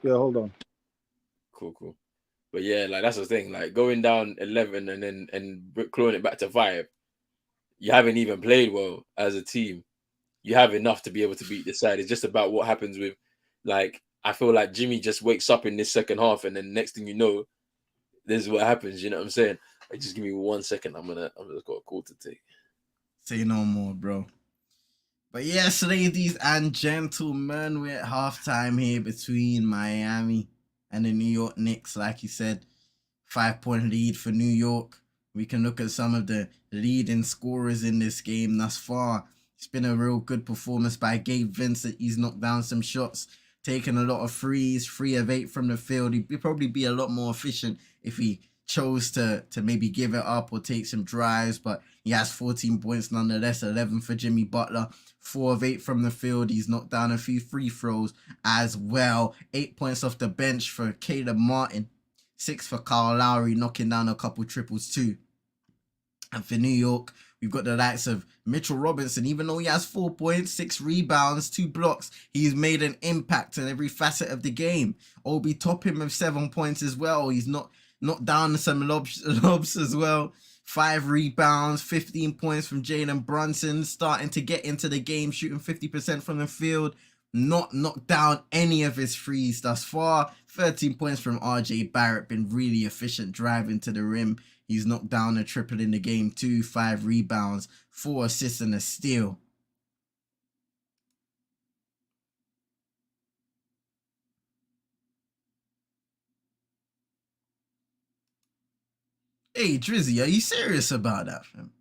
Speaker 3: yeah, hold on.
Speaker 1: Cool. But yeah, like that's the thing. Like going down 11 and then clawing it back to 5, you haven't even played well as a team. You have enough to be able to beat this side. It's just about what happens with, like, I feel like Jimmy just wakes up in this second half, and then next thing you know, this is what happens. You know what I'm saying? Like, just give me 1 second. I'm just got a call to take.
Speaker 2: Say no more, bro. But yes, ladies and gentlemen, we're at halftime here between Miami and the New York Knicks. Like you said, 5-point lead for New York. We can look at some of the leading scorers in this game thus far. It's been a real good performance by Gabe Vincent. He's knocked down some shots, taken a lot of threes, 3 of 8 from the field. He'd probably be a lot more efficient if he chose to maybe give it up or take some drives, but he has 14 points nonetheless, 11 for Jimmy Butler, 4 of 8 from the field. He's knocked down a few free throws as well. 8 points off the bench for Caleb Martin, 6 for Kyle Lowry, knocking down a couple triples too. And for New York, we've got the likes of Mitchell Robinson. Even though he has 4 points, 6 rebounds, 2 blocks, he's made an impact in every facet of the game. Obi Toppin with 7 points as well. He's knocked down some lobs as well. 5 rebounds, 15 points from Jalen Brunson, starting to get into the game, shooting 50% from the field. Not knocked down any of his threes thus far. 13 points from RJ Barrett, been really efficient driving to the rim. He's knocked down a triple in the game too, 5 rebounds, 4 assists and a steal. Hey, Drizzy, are you serious about that, fam?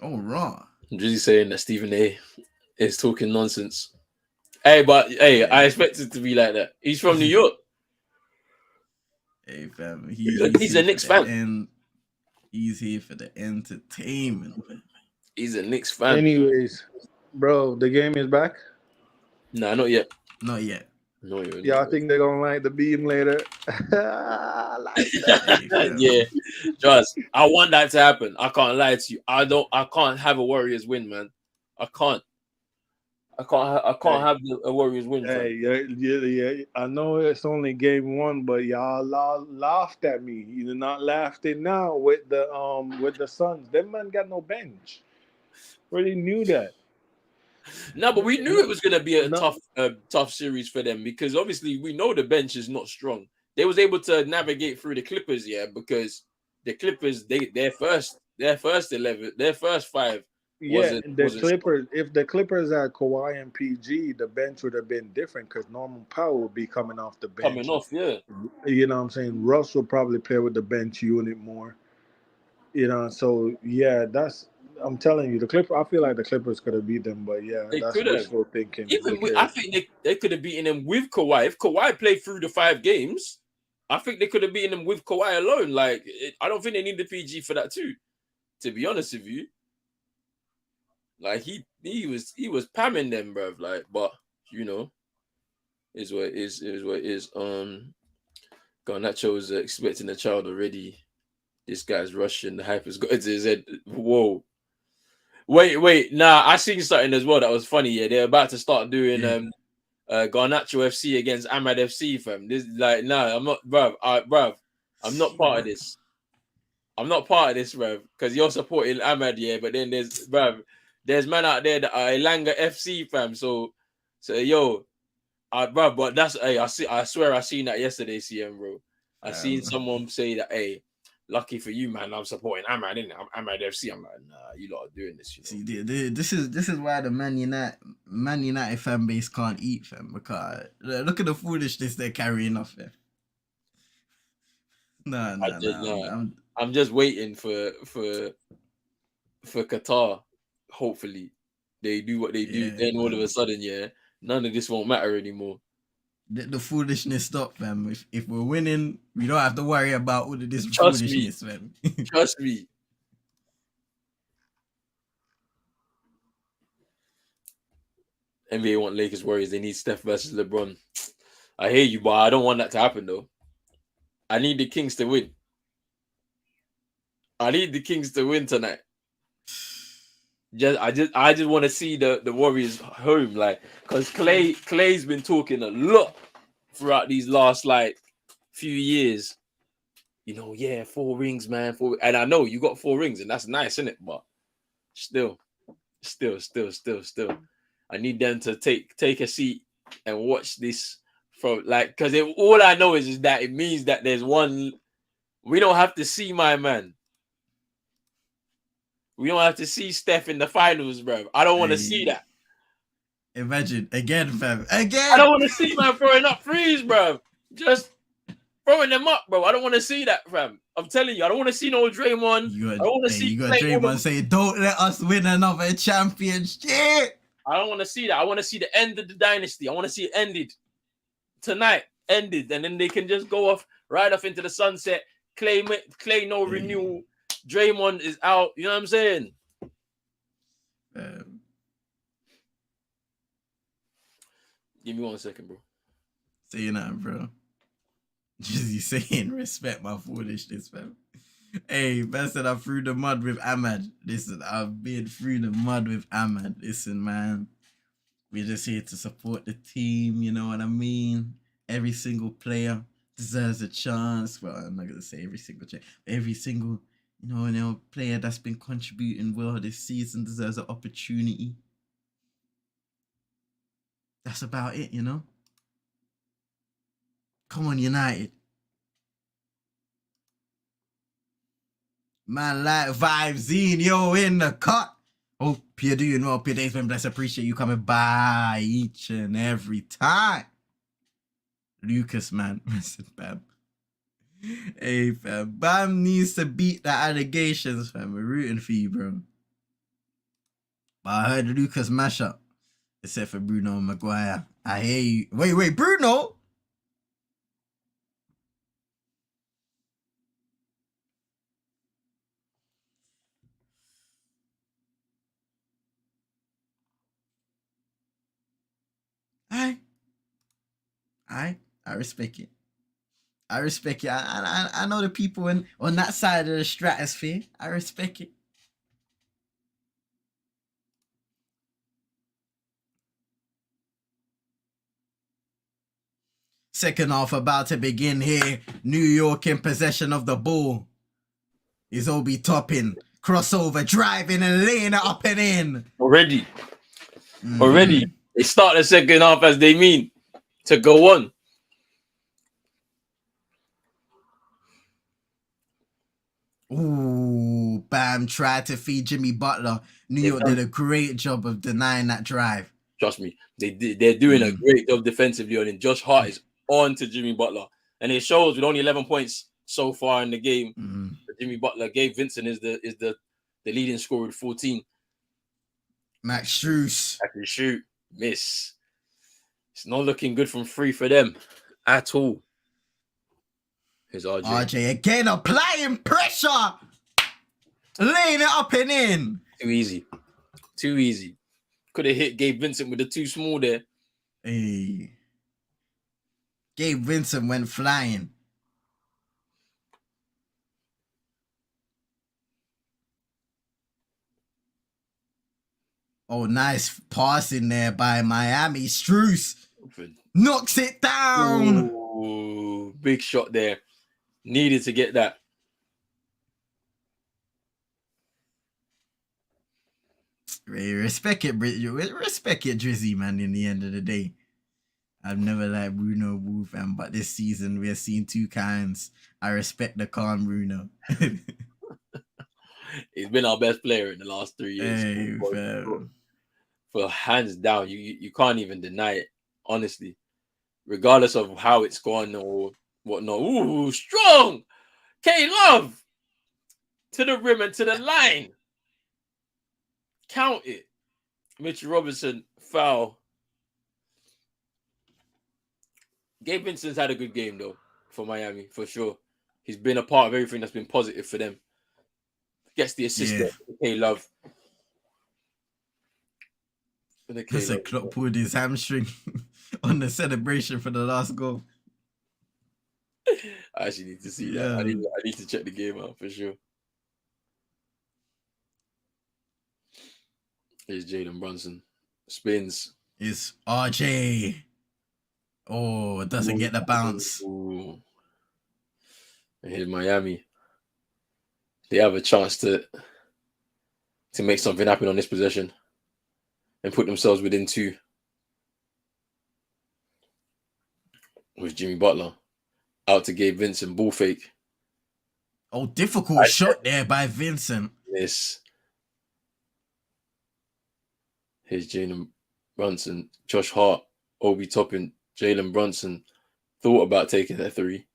Speaker 2: Oh, raw.
Speaker 1: Drizzy saying that Stephen A is talking nonsense. Hey, I expect it to be like that. He's from New York.
Speaker 2: Hey, fam.
Speaker 1: He's a Knicks fan.
Speaker 2: He's here for the entertainment.
Speaker 1: He's a Knicks fan.
Speaker 3: Anyways, bro, the game is back?
Speaker 1: Nah, not yet.
Speaker 2: Not yet.
Speaker 1: No,
Speaker 3: yeah, I think they're gonna like the beam later.
Speaker 1: Like yeah, just I want that to happen. I can't lie to you. I can't have a Warriors win, man. I can't have a Warriors win.
Speaker 3: Hey, yeah. I know it's only game 1, but y'all laughed at me. You're not laughing now with the Suns. Them man got no bench. Already knew that.
Speaker 1: No, but we knew it was going to be a tough series for them because obviously we know the bench is not strong. They was able to navigate through the Clippers, yeah, because the Clippers their first 11, their first 5.
Speaker 3: Yeah, the Clippers. If the Clippers had Kawhi and PG, the bench would have been different because Norman Powell would be coming off the bench.
Speaker 1: Coming off, yeah.
Speaker 3: You know what I'm saying? Russ will probably play with the bench unit more. You know, so yeah, I'm telling you, I feel like the Clippers could have beat them, but yeah, that's wishful thinking.
Speaker 1: I think they could have beaten them with Kawhi. If Kawhi played through the 5 games, I think they could have beaten them with Kawhi alone. Like, I don't think they need the PG for that too. To be honest with you, like he was pamming them, bruv. Like, but you know, is what it is. Is what it is. Garnacho was expecting a child already. This guy's Russian. The hype has got into his head. Whoa. Wait. Nah, I seen something as well that was funny. Yeah, they're about to start doing Garnacho FC against Ahmad FC, fam. This like, nah, I'm not, bruv. I'm not part of this. I'm not part of this, bruv, because you're supporting Ahmad, yeah. But then there's man out there that are Elanga FC, fam. So yo, bruv. But that's I swear I seen that yesterday, CM, bro. I seen someone say that, hey, lucky for you, man, I'm supporting Ahmad, innit? I'm Ahmad FC. I'm like, nah, you lot are doing this, you know.
Speaker 2: See, this is why the Man United fan base can't eat, fam. Because look at the foolishness they're carrying off, fam.
Speaker 1: I'm just waiting for Qatar. Hopefully, they do what they do. Then all of a sudden, none of this won't matter anymore.
Speaker 2: The foolishness stop, fam. If we're winning, we don't have to worry about all of this foolishness, fam.
Speaker 1: Trust me. NBA want Lakers Warriors. They need Steph versus LeBron. I hear you, but I don't want that to happen though. I need the Kings to win. I need the Kings to win tonight. I just want to see the Warriors home, like, because Clay's been talking a lot throughout these last like few years. You know, 4 rings, man. And I know you got 4 rings, and that's nice, isn't it? But still. I need them to take a seat and watch this from like, because all I know is that it means that there's one. We don't have to see my man. We don't have to see Steph in the finals, bro. I don't want to see that.
Speaker 2: Imagine again, fam. Again.
Speaker 1: I don't want to see man throwing up threes, bro. Just throwing them up, bro. I don't want to see that, fam. I'm telling you, I don't want to see no Draymond. I don't want to see.
Speaker 2: You got Draymond say, "Don't let us win another championship."
Speaker 1: I don't want to see that. I want to see the end of the dynasty. I want to see it ended tonight, and then they can just go right off into the sunset. Clay no renewal. Draymond is out. You know what I'm saying? Give me 1 second, bro.
Speaker 2: Say nothing, bro. Drizzy saying, respect my foolishness, fam. Hey, man said I'm through the mud with Ahmad. Listen, I've been through the mud with Ahmad. Listen, man. We're just here to support the team, you know what I mean? Every single player deserves a chance. Well, I'm not going to say every single player. Every single, player that's been contributing well this season deserves an opportunity. That's about it, you know? Come on, United. Man, like vibes in the cut. Hope you're doing well. Your day's been blessed. Appreciate you coming by each and every time. Lucas, man. Listen, fam. Hey, fam. Bam needs to beat the allegations, fam. We're rooting for you, bro. But I heard Lucas mash up. Except for Bruno Maguire. I hear you. Wait, Bruno? I respect it. I respect it. I know the people on that side of the stratosphere. I respect it. Second half about to begin here. New York in possession of the ball. Is Obi Toppin. Crossover, driving and laying it up and in.
Speaker 1: Already. They start the second half as they mean to go on.
Speaker 2: Ooh, Bam tried to feed Jimmy Butler. New York did a great job of denying that drive.
Speaker 1: Trust me, they're doing a great job defensively on it. Josh Hart is on to Jimmy Butler. And it shows with only 11 points so far in the game. Jimmy Butler. Gabe Vincent is the leading scorer with 14.
Speaker 2: Max Strus.
Speaker 1: I can shoot. Miss. It's not looking good from 3 for them at all. Here's RJ.
Speaker 2: RJ again applying pressure. Laying it up and in.
Speaker 1: Too easy. Could have hit Gabe Vincent with the too small there.
Speaker 2: Hey. Gabe Vincent went flying. Oh, nice passing there by Miami. Strus knocks it down.
Speaker 1: Ooh, big shot there. Needed to get that.
Speaker 2: Respect it, Drizzy, man, in the end of the day. I've never liked Bruno Wu, fam, but this season we are seeing two kinds. I respect the calm Bruno.
Speaker 1: He's been our best player in the last 3 years.
Speaker 2: Hey, fam.
Speaker 1: For hands down, you can't even deny it, honestly. Regardless of how it's gone or whatnot. Ooh, strong! K-Love! To the rim and to the line. Count it. Mitchell Robinson, foul. Gabe Vincent's had a good game, though, for Miami, for sure. He's been a part of everything that's been positive for them. Gets the assist
Speaker 2: Yeah.
Speaker 1: K-Love.
Speaker 2: That's a Klopp pulled his hamstring on the celebration for the last goal.
Speaker 1: I actually need to see that. I need to check the game out for sure. Here's Jalen Brunson. Spins.
Speaker 2: It's RJ. Oh, it doesn't get the bounce.
Speaker 1: Ooh. And here's Miami. They have a chance to make something happen on this possession and put themselves within 2 with Jimmy Butler. Out to Gabe Vincent, ball fake.
Speaker 2: Oh, difficult shot there by Vincent.
Speaker 1: Yes. Here's Jalen Brunson, Josh Hart, Obi Toppin, Jalen Brunson thought about taking that 3.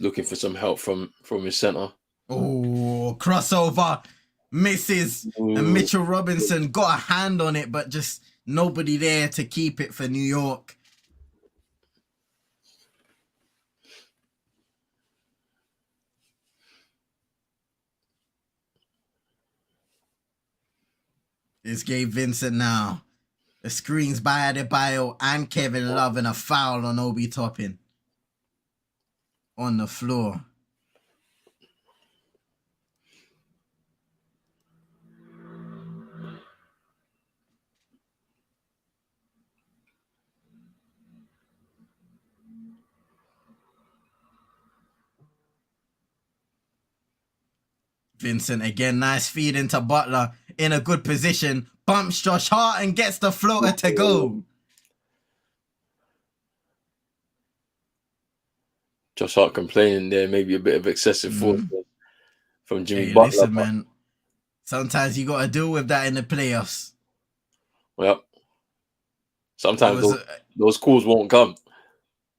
Speaker 1: Looking for some help from his center.
Speaker 2: Oh, crossover. Misses.
Speaker 1: Ooh.
Speaker 2: And Mitchell Robinson got a hand on it, but just nobody there to keep it for New York. It's Gabe Vincent now. The screens by Adebayo and Kevin Love and a foul on Obi Toppin. On the floor. Vincent again, nice feed into Butler in a good position. Bumps Josh Hart and gets the floater to go.
Speaker 1: Josh Hart complaining there, maybe a bit of excessive force from Jimmy
Speaker 2: Hey,
Speaker 1: Butler.
Speaker 2: listen, man. Sometimes you got to deal with that in the playoffs.
Speaker 1: Well, sometimes those calls won't come.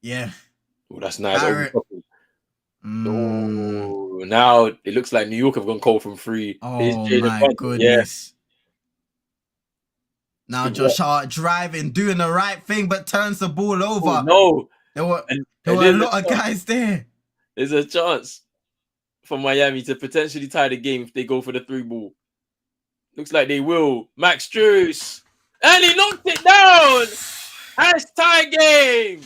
Speaker 2: Yeah.
Speaker 1: Oh, that's nice.
Speaker 2: Oh,
Speaker 1: now it looks like New York have gone cold from 3.
Speaker 2: oh my goodness. Yeah. Now Josh Hart driving, doing the right thing, but turns the ball over.
Speaker 1: Oh, no.
Speaker 2: There were a lot of guys there.
Speaker 1: There's a chance for Miami to potentially tie the game if they go for the 3 ball. Looks like they will. Max Strus. And he knocked it down. And it's tie game.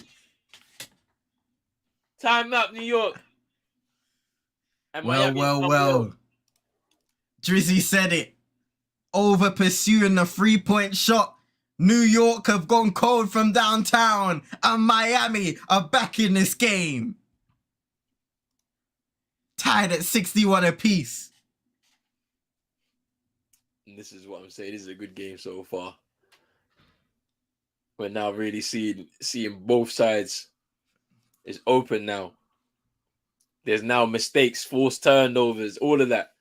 Speaker 1: Time up, New York. And
Speaker 2: Well. Drizzy said it. Over pursuing the 3-point shot. New York have gone cold from downtown. And Miami are back in this game. Tied at 61 apiece.
Speaker 1: And this is what I'm saying. This is a good game so far. We're now really seeing both sides. It's open now. There's now mistakes, forced turnovers, all of that,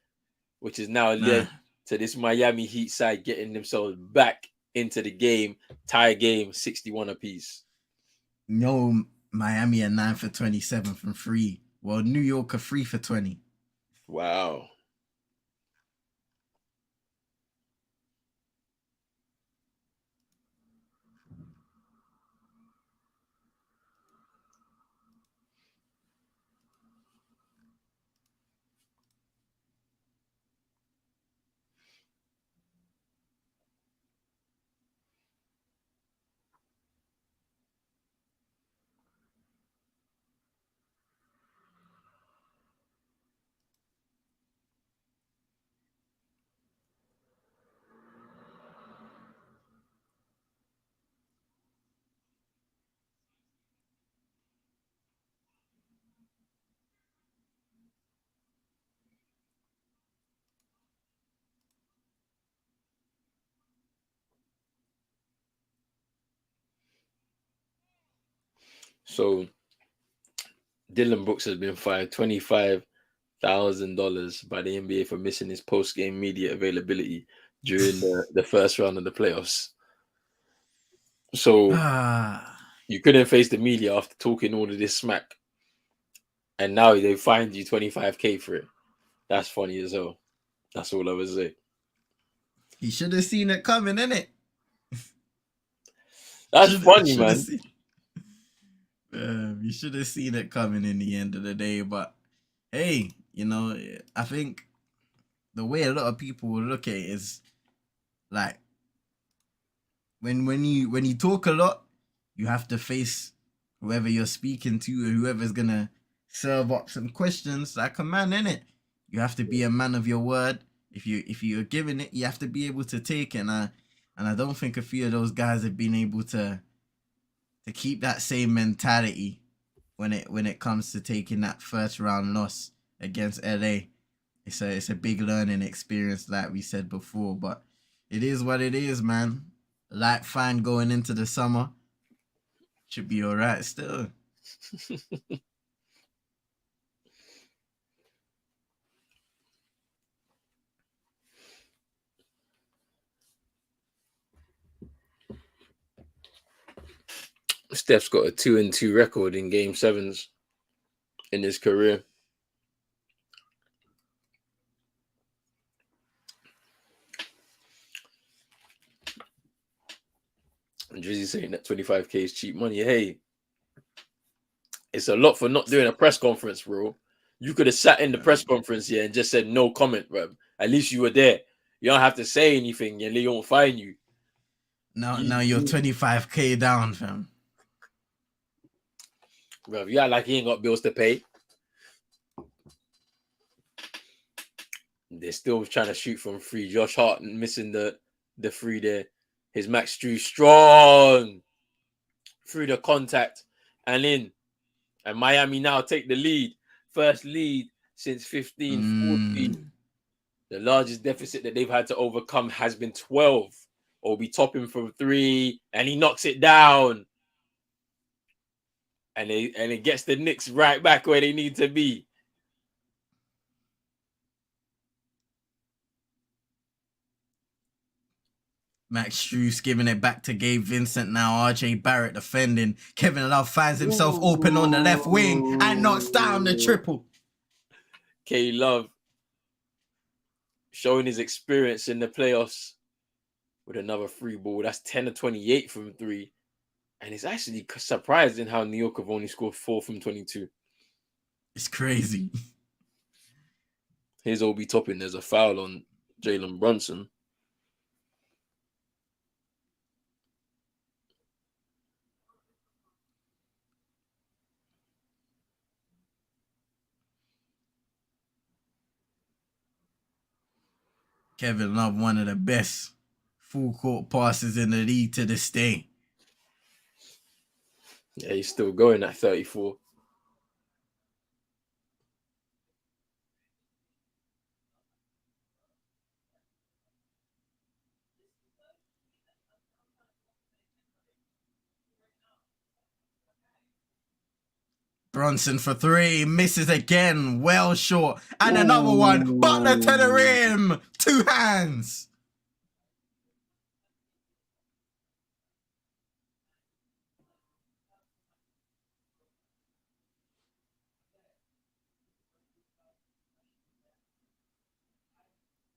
Speaker 1: which is now led to this Miami Heat side getting themselves back into the game. Tie game, 61 apiece.
Speaker 2: No, Miami are 9 for 27 from 3. Well, New York are 3 for 20.
Speaker 1: Wow. So Dylan Brooks has been fined $25,000 by the NBA for missing his post-game media availability during the first round of the playoffs. So you couldn't face the media after talking all of this smack, and now they fined you $25K for it. That's funny as hell. That's all I would say.
Speaker 2: He should have seen it coming, innit?
Speaker 1: That's funny, man.
Speaker 2: You should have seen it coming in the end of the day. But hey, you know, I think the way a lot of people will look at it is like when you talk a lot, you have to face whoever you're speaking to or whoever's gonna serve up some questions like a man, innit? You have to be a man of your word. If you're giving it, you have to be able to take it. And I don't think a few of those guys have been able to keep that same mentality when it comes to taking that first round loss against LA. It's a big learning experience, like we said before, but it is what it is, man. Light fine going into the summer. Should be all right still.
Speaker 1: Steph's got a 2-2 record in Game 7s in his career. And Drizzy saying that 25K is cheap money. Hey, it's a lot for not doing a press conference, bro. You could have sat in the press conference here and just said no comment, bro. At least you were there. You don't have to say anything and they won't fine you.
Speaker 2: Now you're 25K down, fam.
Speaker 1: Bro, you act like he ain't got bills to pay. They're still trying to shoot from free. Josh Hart missing the free there. His Max Drew strong through the contact and in. And Miami now take the lead. First lead since 15-14. The largest deficit that they've had to overcome has been 12. Obi topping from 3, and he knocks it down. And it gets the Knicks right back where they need to be.
Speaker 2: Max Strus giving it back to Gabe Vincent now. RJ Barrett defending. Kevin Love finds himself open on the left wing and knocks down the triple.
Speaker 1: K Love showing his experience in the playoffs with another free ball. That's 10 of 28 from 3. And it's actually surprising how New York have only scored 4 from 22.
Speaker 2: It's crazy.
Speaker 1: Here's Obi topping. There's a foul on Jalen Brunson.
Speaker 2: Kevin Love, one of the best full court passes in the league to this day.
Speaker 1: Yeah, he's still going at 34.
Speaker 2: Brunson for 3, misses again, well short. And another one, Butler to the rim, 2 hands.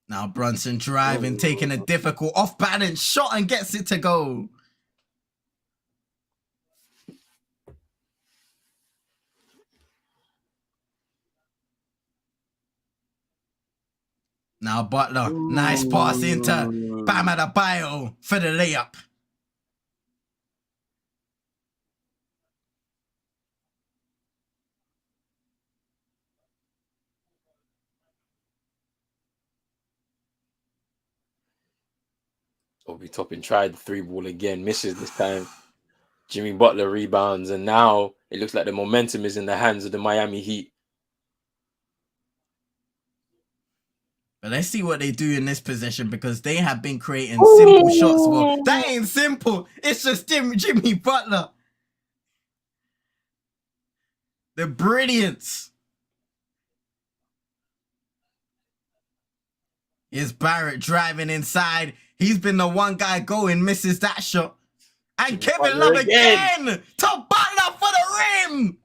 Speaker 2: Now Brunson driving, taking a difficult off-balance shot and gets it to go. Now Butler, nice pass into Bam Adebayo for the layup.
Speaker 1: Obi Toppin tried the 3-ball again, misses this time. Jimmy Butler rebounds, and now it looks like the momentum is in the hands of the Miami Heat.
Speaker 2: But let's see what they do in this possession, because they have been creating simple shots. Well, that ain't simple. It's just Jimmy Butler. The brilliance. Here's Barrett driving inside. He's been the one guy going, misses that shot. And Kevin Love again to Butler for the rim.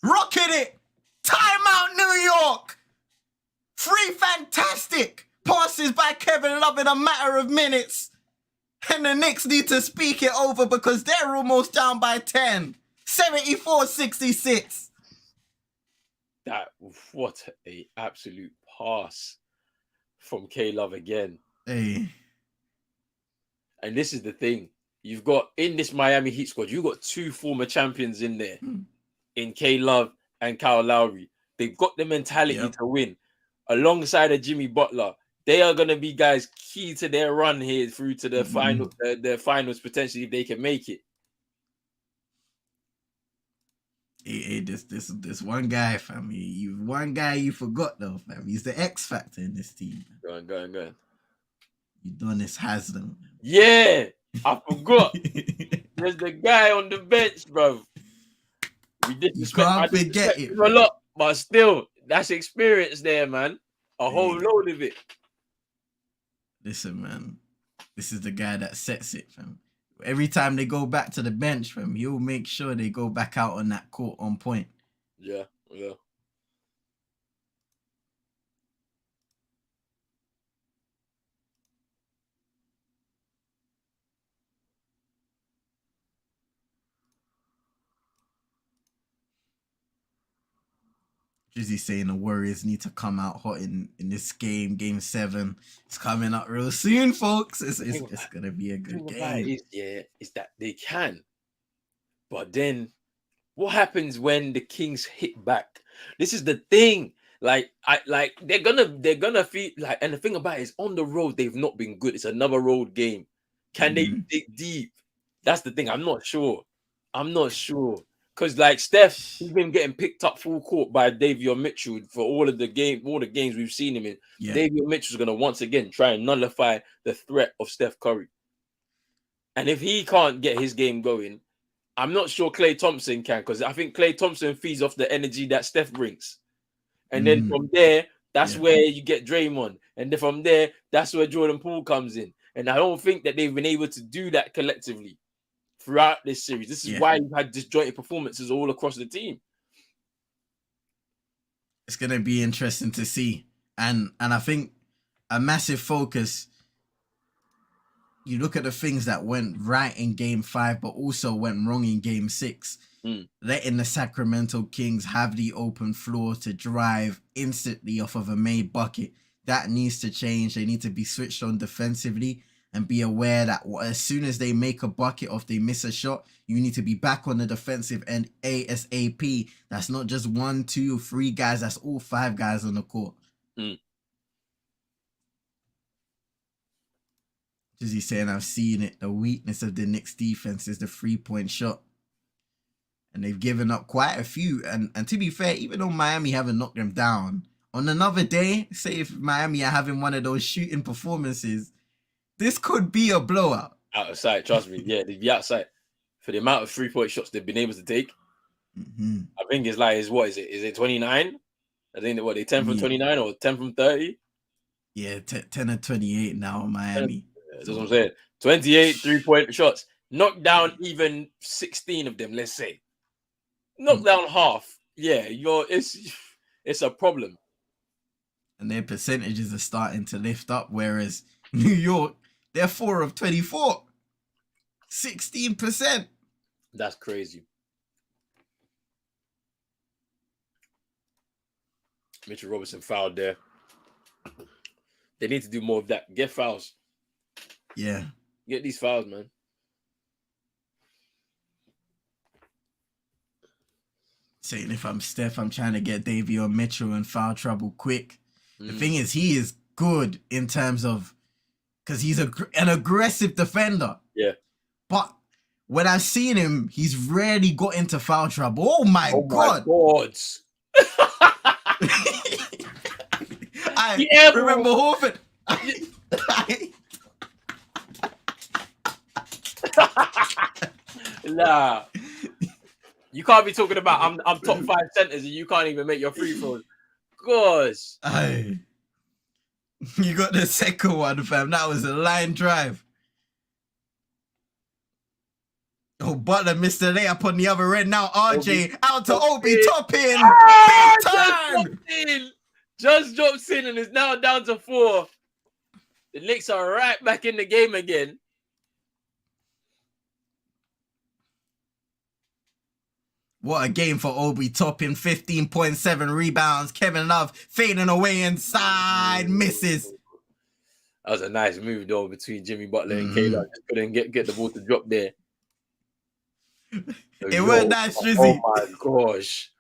Speaker 2: Rocking it. Timeout, New York. 3 fantastic passes by Kevin Love in a matter of minutes. And the Knicks need to speak it over because they're almost down by 10. 74-66.
Speaker 1: What a absolute pass from K-Love again.
Speaker 2: Hey.
Speaker 1: And this is the thing. You've got, in this Miami Heat squad, you've got 2 former champions in there. In K-Love and Kyle Lowry. They've got the mentality to win. Alongside of Jimmy Butler, they are going to be guys key to their run here through to the final, their finals potentially if they can make it.
Speaker 2: Hey, this one guy, fam. One guy you forgot though, fam. He's the X factor in this team.
Speaker 1: Go on.
Speaker 2: Udonis Haslem.
Speaker 1: Yeah, I forgot. There's the guy on the bench, bro. We disrespect him a lot, but still, that's experience there, man. A whole load of it.
Speaker 2: Listen, man. This is the guy that sets it, fam. Every time they go back to the bench, fam, he'll make sure they go back out on that court on point.
Speaker 1: Yeah.
Speaker 2: Drizzy saying the Warriors need to come out hot in this game. Game 7. It's coming up real soon, folks. It's going to be a good game.
Speaker 1: Is that they can. But then what happens when the Kings hit back? This is the thing. They're gonna feel like, and the thing about it is on the road, they've not been good. It's another road game. Can they dig deep? That's the thing. I'm not sure. Because like Steph, he's been getting picked up full court by Davion Mitchell for all the games we've seen him in. Yeah. Davion Mitchell's gonna once again try and nullify the threat of Steph Curry. And if he can't get his game going, I'm not sure Klay Thompson can, because I think Klay Thompson feeds off the energy that Steph brings. And then from there, that's where you get Draymond. And then from there, that's where Jordan Poole comes in. And I don't think that they've been able to do that collectively throughout this series. This is why you've had disjointed performances all across the team.
Speaker 2: It's going to be interesting to see. And I think a massive focus, you look at the things that went right in Game 5, but also went wrong in Game 6. Letting the Sacramento Kings have the open floor to drive instantly off of a made bucket. That needs to change. They need to be switched on defensively and be aware that as soon as they make a bucket or if they miss a shot, you need to be back on the defensive end ASAP. That's not just 1, 2, 3 guys. That's all 5 guys on the court. As he's saying, I've seen it. The weakness of the Knicks defense is the 3-point shot. And they've given up quite a few. And to be fair, even though Miami haven't knocked them down, on another day, say if Miami are having one of those shooting performances, this could be a blowout.
Speaker 1: Out of sight, trust me. Yeah, they'd be outside. For the amount of 3-point shots they've been able to take, I think it's like, what is it? Is it 29? I think they 10 from 29 or 10 from 30?
Speaker 2: Yeah, 10 and 28 now in Miami.
Speaker 1: That's what I'm saying. 28 3-point shots. Knock down even 16 of them, let's say. Knock down half. Yeah, it's a problem.
Speaker 2: And their percentages are starting to lift up, whereas New York, they're 4 of 24. 16%.
Speaker 1: That's crazy. Mitchell Robinson fouled there. They need to do more of that. Get fouls.
Speaker 2: Yeah.
Speaker 1: Get these fouls, man.
Speaker 2: Saying if I'm Steph, I'm trying to get Davion Mitchell in foul trouble quick. The thing is, he is good in terms of, because he's an aggressive defender.
Speaker 1: Yeah.
Speaker 2: But when I've seen him, he's rarely got into foul trouble. Oh my God. I remember Horford.
Speaker 1: Nah. You can't be talking about I'm top 5 centers and you can't even make your free throws. Gosh.
Speaker 2: Aye. You got the second one, fam. That was a line drive. Oh, Butler missed the layup on the other end. Now RJ out to Obi Toppin. Big time.
Speaker 1: Just drops in and is now down to 4. The Knicks are right back in the game again.
Speaker 2: What a game for Obi Toppin. 15.7 rebounds. Kevin Love fading away inside. Misses.
Speaker 1: That was a nice move though between Jimmy Butler and Kayla. Just couldn't get the ball to drop there.
Speaker 2: It was nice, Drizzy.
Speaker 1: Oh my gosh.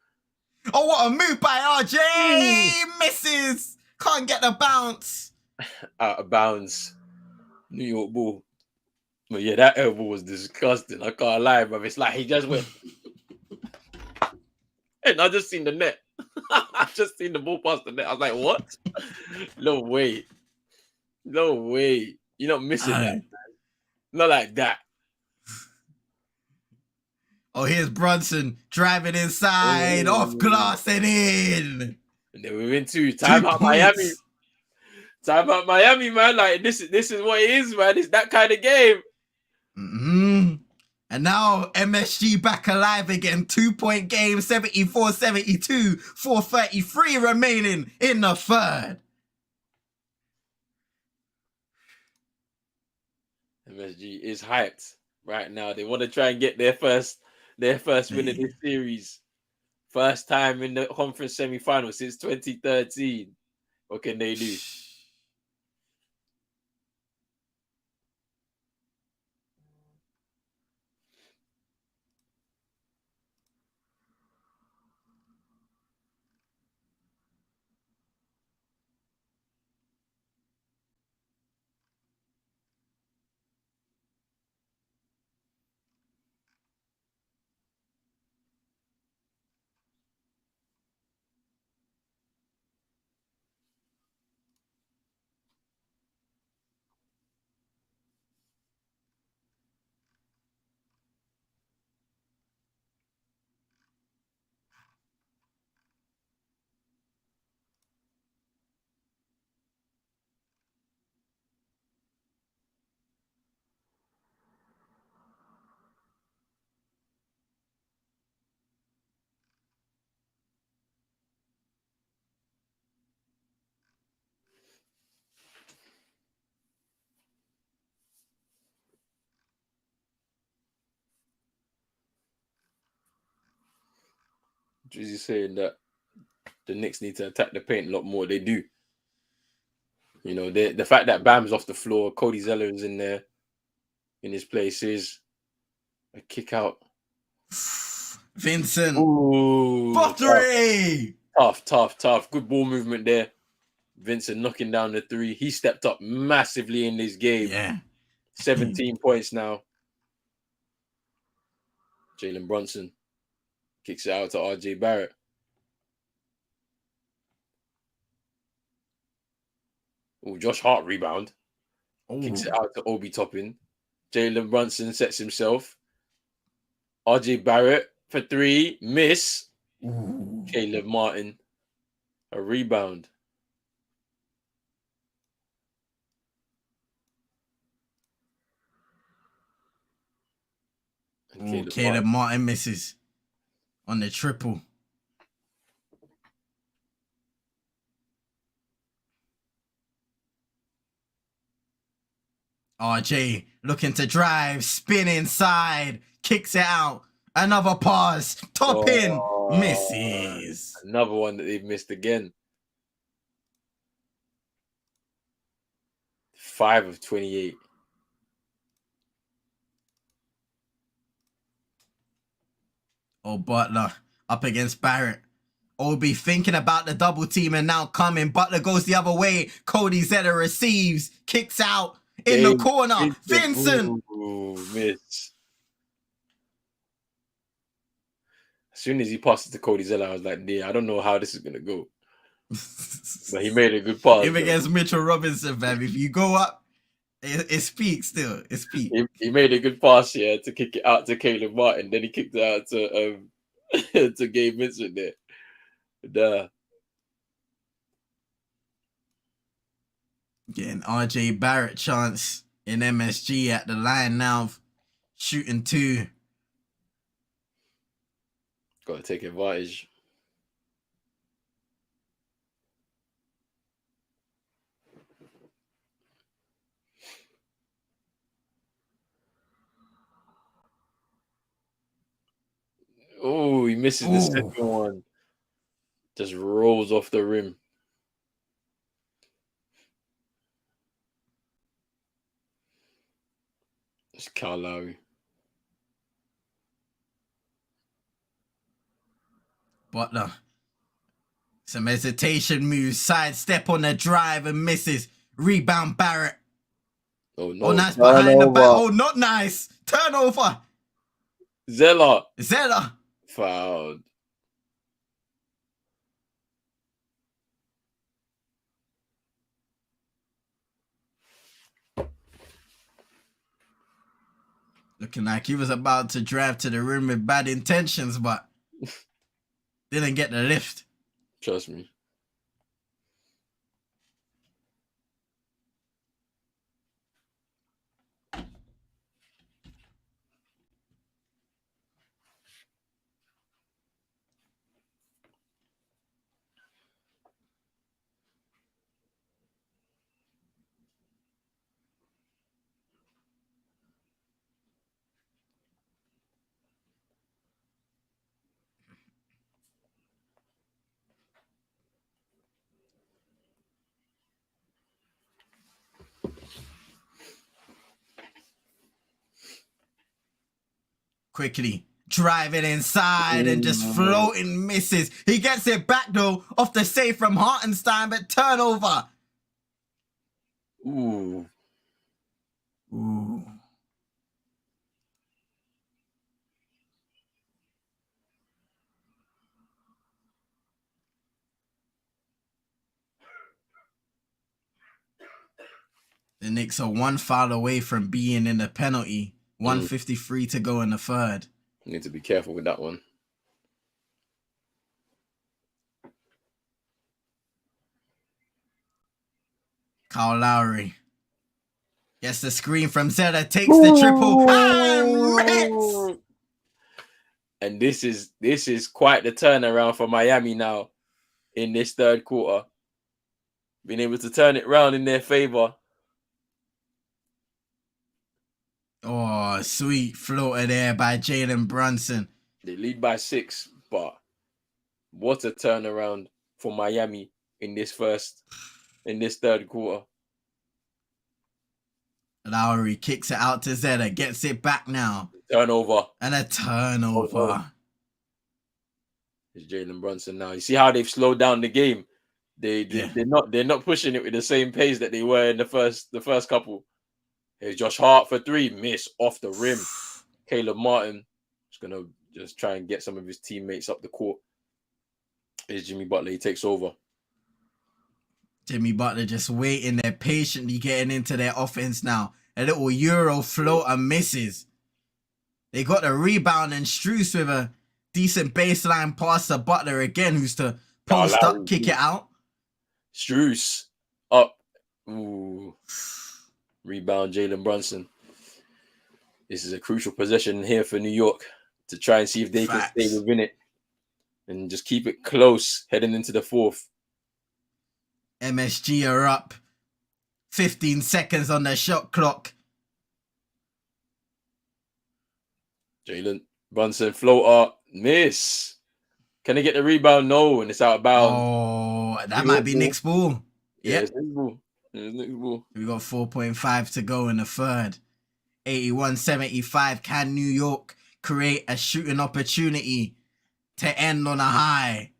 Speaker 2: Oh, what a move by RJ. Misses. Can't get the bounce.
Speaker 1: Out of bounds. New York ball. But yeah, that elbow was disgusting. I can't lie, bro. It's like he just went. And I just seen the net. I just seen the ball past the net. I was like, what? No way. No way. You're not missing that, man. Not like that.
Speaker 2: Oh, here's Brunson driving inside, off glass and in.
Speaker 1: And then we win 2. Time out Miami. Time out Miami, man. Like this is what it is, man. It's that kind of game.
Speaker 2: And now MSG back alive again. 2-point game, 74-72, 4:33 remaining in the third.
Speaker 1: MSG is hyped right now. They want to try and get their first win of this series. First time in the conference semi-final since 2013. What can they do? Drizzy saying that the Knicks need to attack the paint a lot more. They do. You know, the fact that Bam's off the floor, Cody Zeller's in there, in his place is a kick out.
Speaker 2: Vincent.
Speaker 1: Ooh,
Speaker 2: Buttery.
Speaker 1: Tough. Good ball movement there. Vincent knocking down the 3. He stepped up massively in this game.
Speaker 2: Yeah.
Speaker 1: 17 points now. Jalen Brunson kicks it out to RJ Barrett. Oh, Josh Hart rebound. Kicks it out to Obi Toppin. Jalen Brunson sets himself. RJ Barrett for 3. Miss. Caleb Martin. A rebound.
Speaker 2: Caleb Martin misses on the triple. RJ looking to drive, spin inside, kicks it out. Another pass, Toppin, misses.
Speaker 1: Another one that they've missed again. 5 of 28.
Speaker 2: Oh, Butler up against Barrett. Obi thinking about the double team and now coming. Butler goes the other way. Cody Zeller receives, kicks out in the corner. Vincent.
Speaker 1: Ooh, miss. As soon as he passed it to Cody Zeller, I was like, yeah, I don't know how this is going to go. But he made a good pass.
Speaker 2: Even against Mitchell Robinson, fam. If you go up, it speaks still. It speaks.
Speaker 1: He made a good pass here to kick it out to Caleb Martin. Then he kicked it out to to Gabe Vincent there.
Speaker 2: Getting RJ Barrett chance in MSG at the line now, shooting 2.
Speaker 1: Got to take advantage. Oh, he misses the second one. Just rolls off the rim. It's Kyle Lowry.
Speaker 2: Butler. Some hesitation moves. Sidestep on the drive and misses. Rebound Barrett.
Speaker 1: Oh, no.
Speaker 2: Oh, nice behind the back. Oh, not nice. Turnover.
Speaker 1: Zeller.
Speaker 2: Fouled. Looking like he was about to drive to the rim with bad intentions, but didn't get the lift.
Speaker 1: Trust me.
Speaker 2: Quickly driving inside and just floating misses. He gets it back though off the save from Hartenstein, but turnover.
Speaker 1: Ooh.
Speaker 2: The Knicks are 1 foul away from being in the penalty. 1:53 to go in the third.
Speaker 1: You need to be careful with that one.
Speaker 2: Kyle Lowry gets the screen from Zeller, takes the triple and hits.
Speaker 1: And this is quite the turnaround for Miami now in this third quarter. Being able to turn it around in their favor.
Speaker 2: Oh, sweet floater there by Jalen Brunson.
Speaker 1: They lead by 6, but what a turnaround for Miami in this third quarter.
Speaker 2: Lowry kicks it out to Zeller, gets it back now.
Speaker 1: Turnover.
Speaker 2: And a turnover.
Speaker 1: It's Jalen Brunson now. You see how they've slowed down the game? They're not pushing it with the same pace that they were in the first couple. Here's Josh Hart for 3, miss off the rim. Caleb Martin is gonna just try and get some of his teammates up the court. Here's Jimmy Butler. He takes over.
Speaker 2: Jimmy Butler just waiting there, patiently getting into their offense now. A little Euro floater misses. They got a rebound and Strus with a decent baseline pass to Butler again, who's to post up, kick it out.
Speaker 1: Strus up. Ooh. Rebound, Jalen Brunson. This is a crucial possession here for New York to try and see if they can stay within it and just keep it close heading into the fourth.
Speaker 2: MSG are up. 15 seconds on the shot clock.
Speaker 1: Jalen Brunson floater, miss. Can they get the rebound? No, and it's out of bounds.
Speaker 2: Oh, that might be Knicks ball.
Speaker 1: Yeah, it's Knicks ball.
Speaker 2: We got 4.5 to go in the third. 81-75. Can New York create a shooting opportunity to end on a high?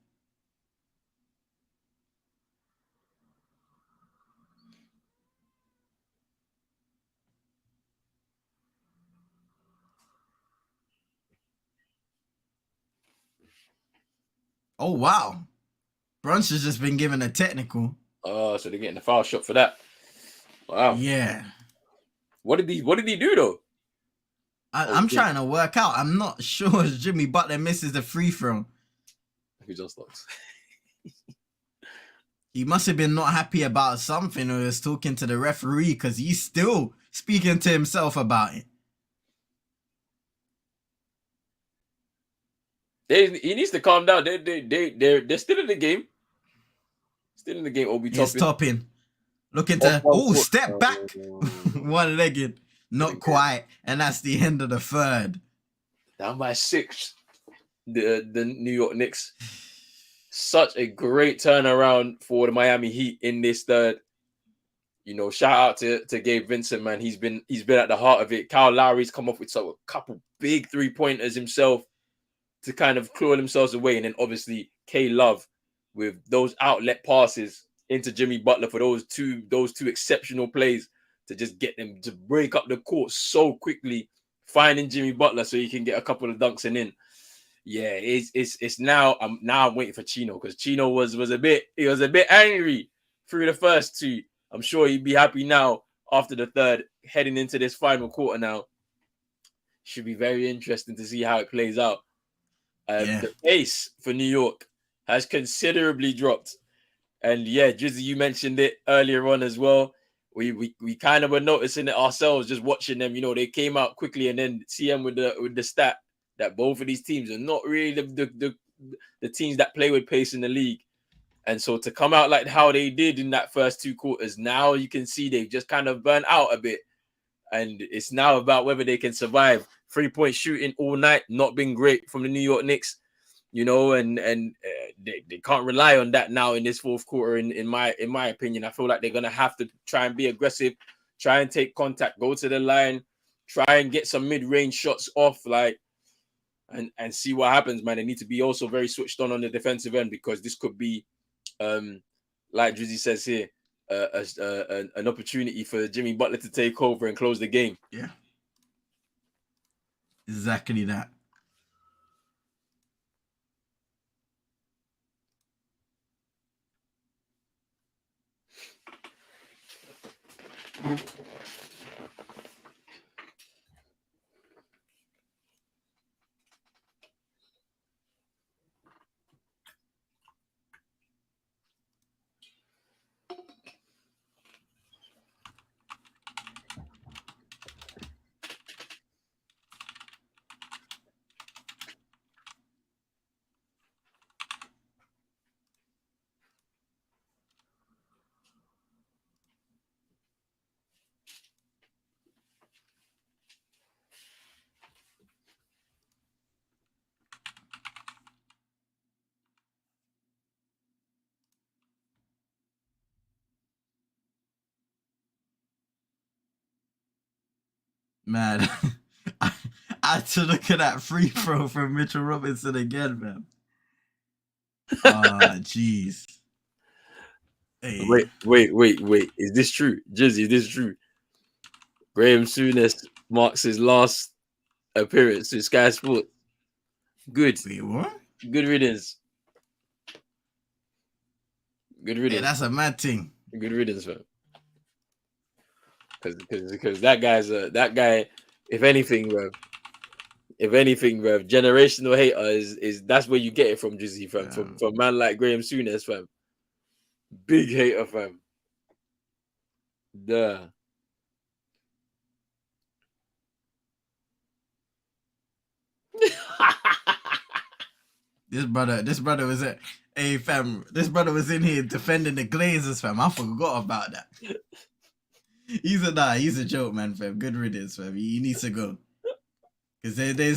Speaker 2: Oh, wow. Brunson's just been given a technical.
Speaker 1: Oh, so they're getting the foul shot for that. Wow.
Speaker 2: Yeah.
Speaker 1: What did he do though?
Speaker 2: I'm trying to work out. I'm not sure Jimmy Butler misses the free throw.
Speaker 1: Who just looks?
Speaker 2: He must have been not happy about something or was talking to the referee because he's still speaking to himself about it.
Speaker 1: He needs to calm down. They're still in the game. Still in the game. Obi
Speaker 2: He's
Speaker 1: Toppin.
Speaker 2: topping. Looking to step back. One-legged. Not quite. And that's the end of the third.
Speaker 1: Down by 6. The New York Knicks. Such a great turnaround for the Miami Heat in this third. You know, shout out to Gabe Vincent, man. He's been at the heart of it. Kyle Lowry's come up with a couple big 3-pointers himself to kind of claw themselves away. And then obviously K Love with those outlet passes into Jimmy Butler for those two exceptional plays to just get them to break up the court so quickly, finding Jimmy Butler so he can get a couple of dunks and in. Yeah, it's now. I'm waiting for Chino because Chino was a bit angry through the first 2. I'm sure he'd be happy now after the third, heading into this final quarter now. Should be very interesting to see how it plays out. The pace for New York has considerably dropped. And yeah, Drizzy, you mentioned it earlier on as well. We kind of were noticing it ourselves just watching them. You know, they came out quickly and then CM with the stat that both of these teams are not really the teams that play with pace in the league. And so to come out like how they did in that first 2 quarters, now you can see they've just kind of burnt out a bit. And it's now about whether they can survive. 3-point shooting all night, not been great from the New York Knicks, you know, and they can't rely on that now in this fourth quarter. In my opinion, I feel like they're gonna have to try and be aggressive, try and take contact, go to the line, try and get some mid-range shots off, like, and see what happens, man. They need to be also very switched on the defensive end because this could be, like Drizzy says here, an opportunity for Jimmy Butler to take over and close the game.
Speaker 2: Yeah. Exactly that. Man, I had to look at that free throw from Mitchell Robinson again, man. Jeez. Hey.
Speaker 1: Wait. Is this true? Jizzy, is this true? Graham Souness marks his last appearance to Sky Sports. Good.
Speaker 2: Wait, what?
Speaker 1: Good riddance. Good riddance.
Speaker 2: Hey, that's a mad thing.
Speaker 1: Good riddance, man. Because that guy, if anything, bro, generational hater is that's where you get it from, Jizzy, fam. From man like Graham Souness, fam. Big hater, fam. Duh.
Speaker 2: This brother was at, hey fam, this brother was in here defending the Glazers, fam. I forgot about that. He's a joke, man, fam. Good riddance, fam. He needs to go. Because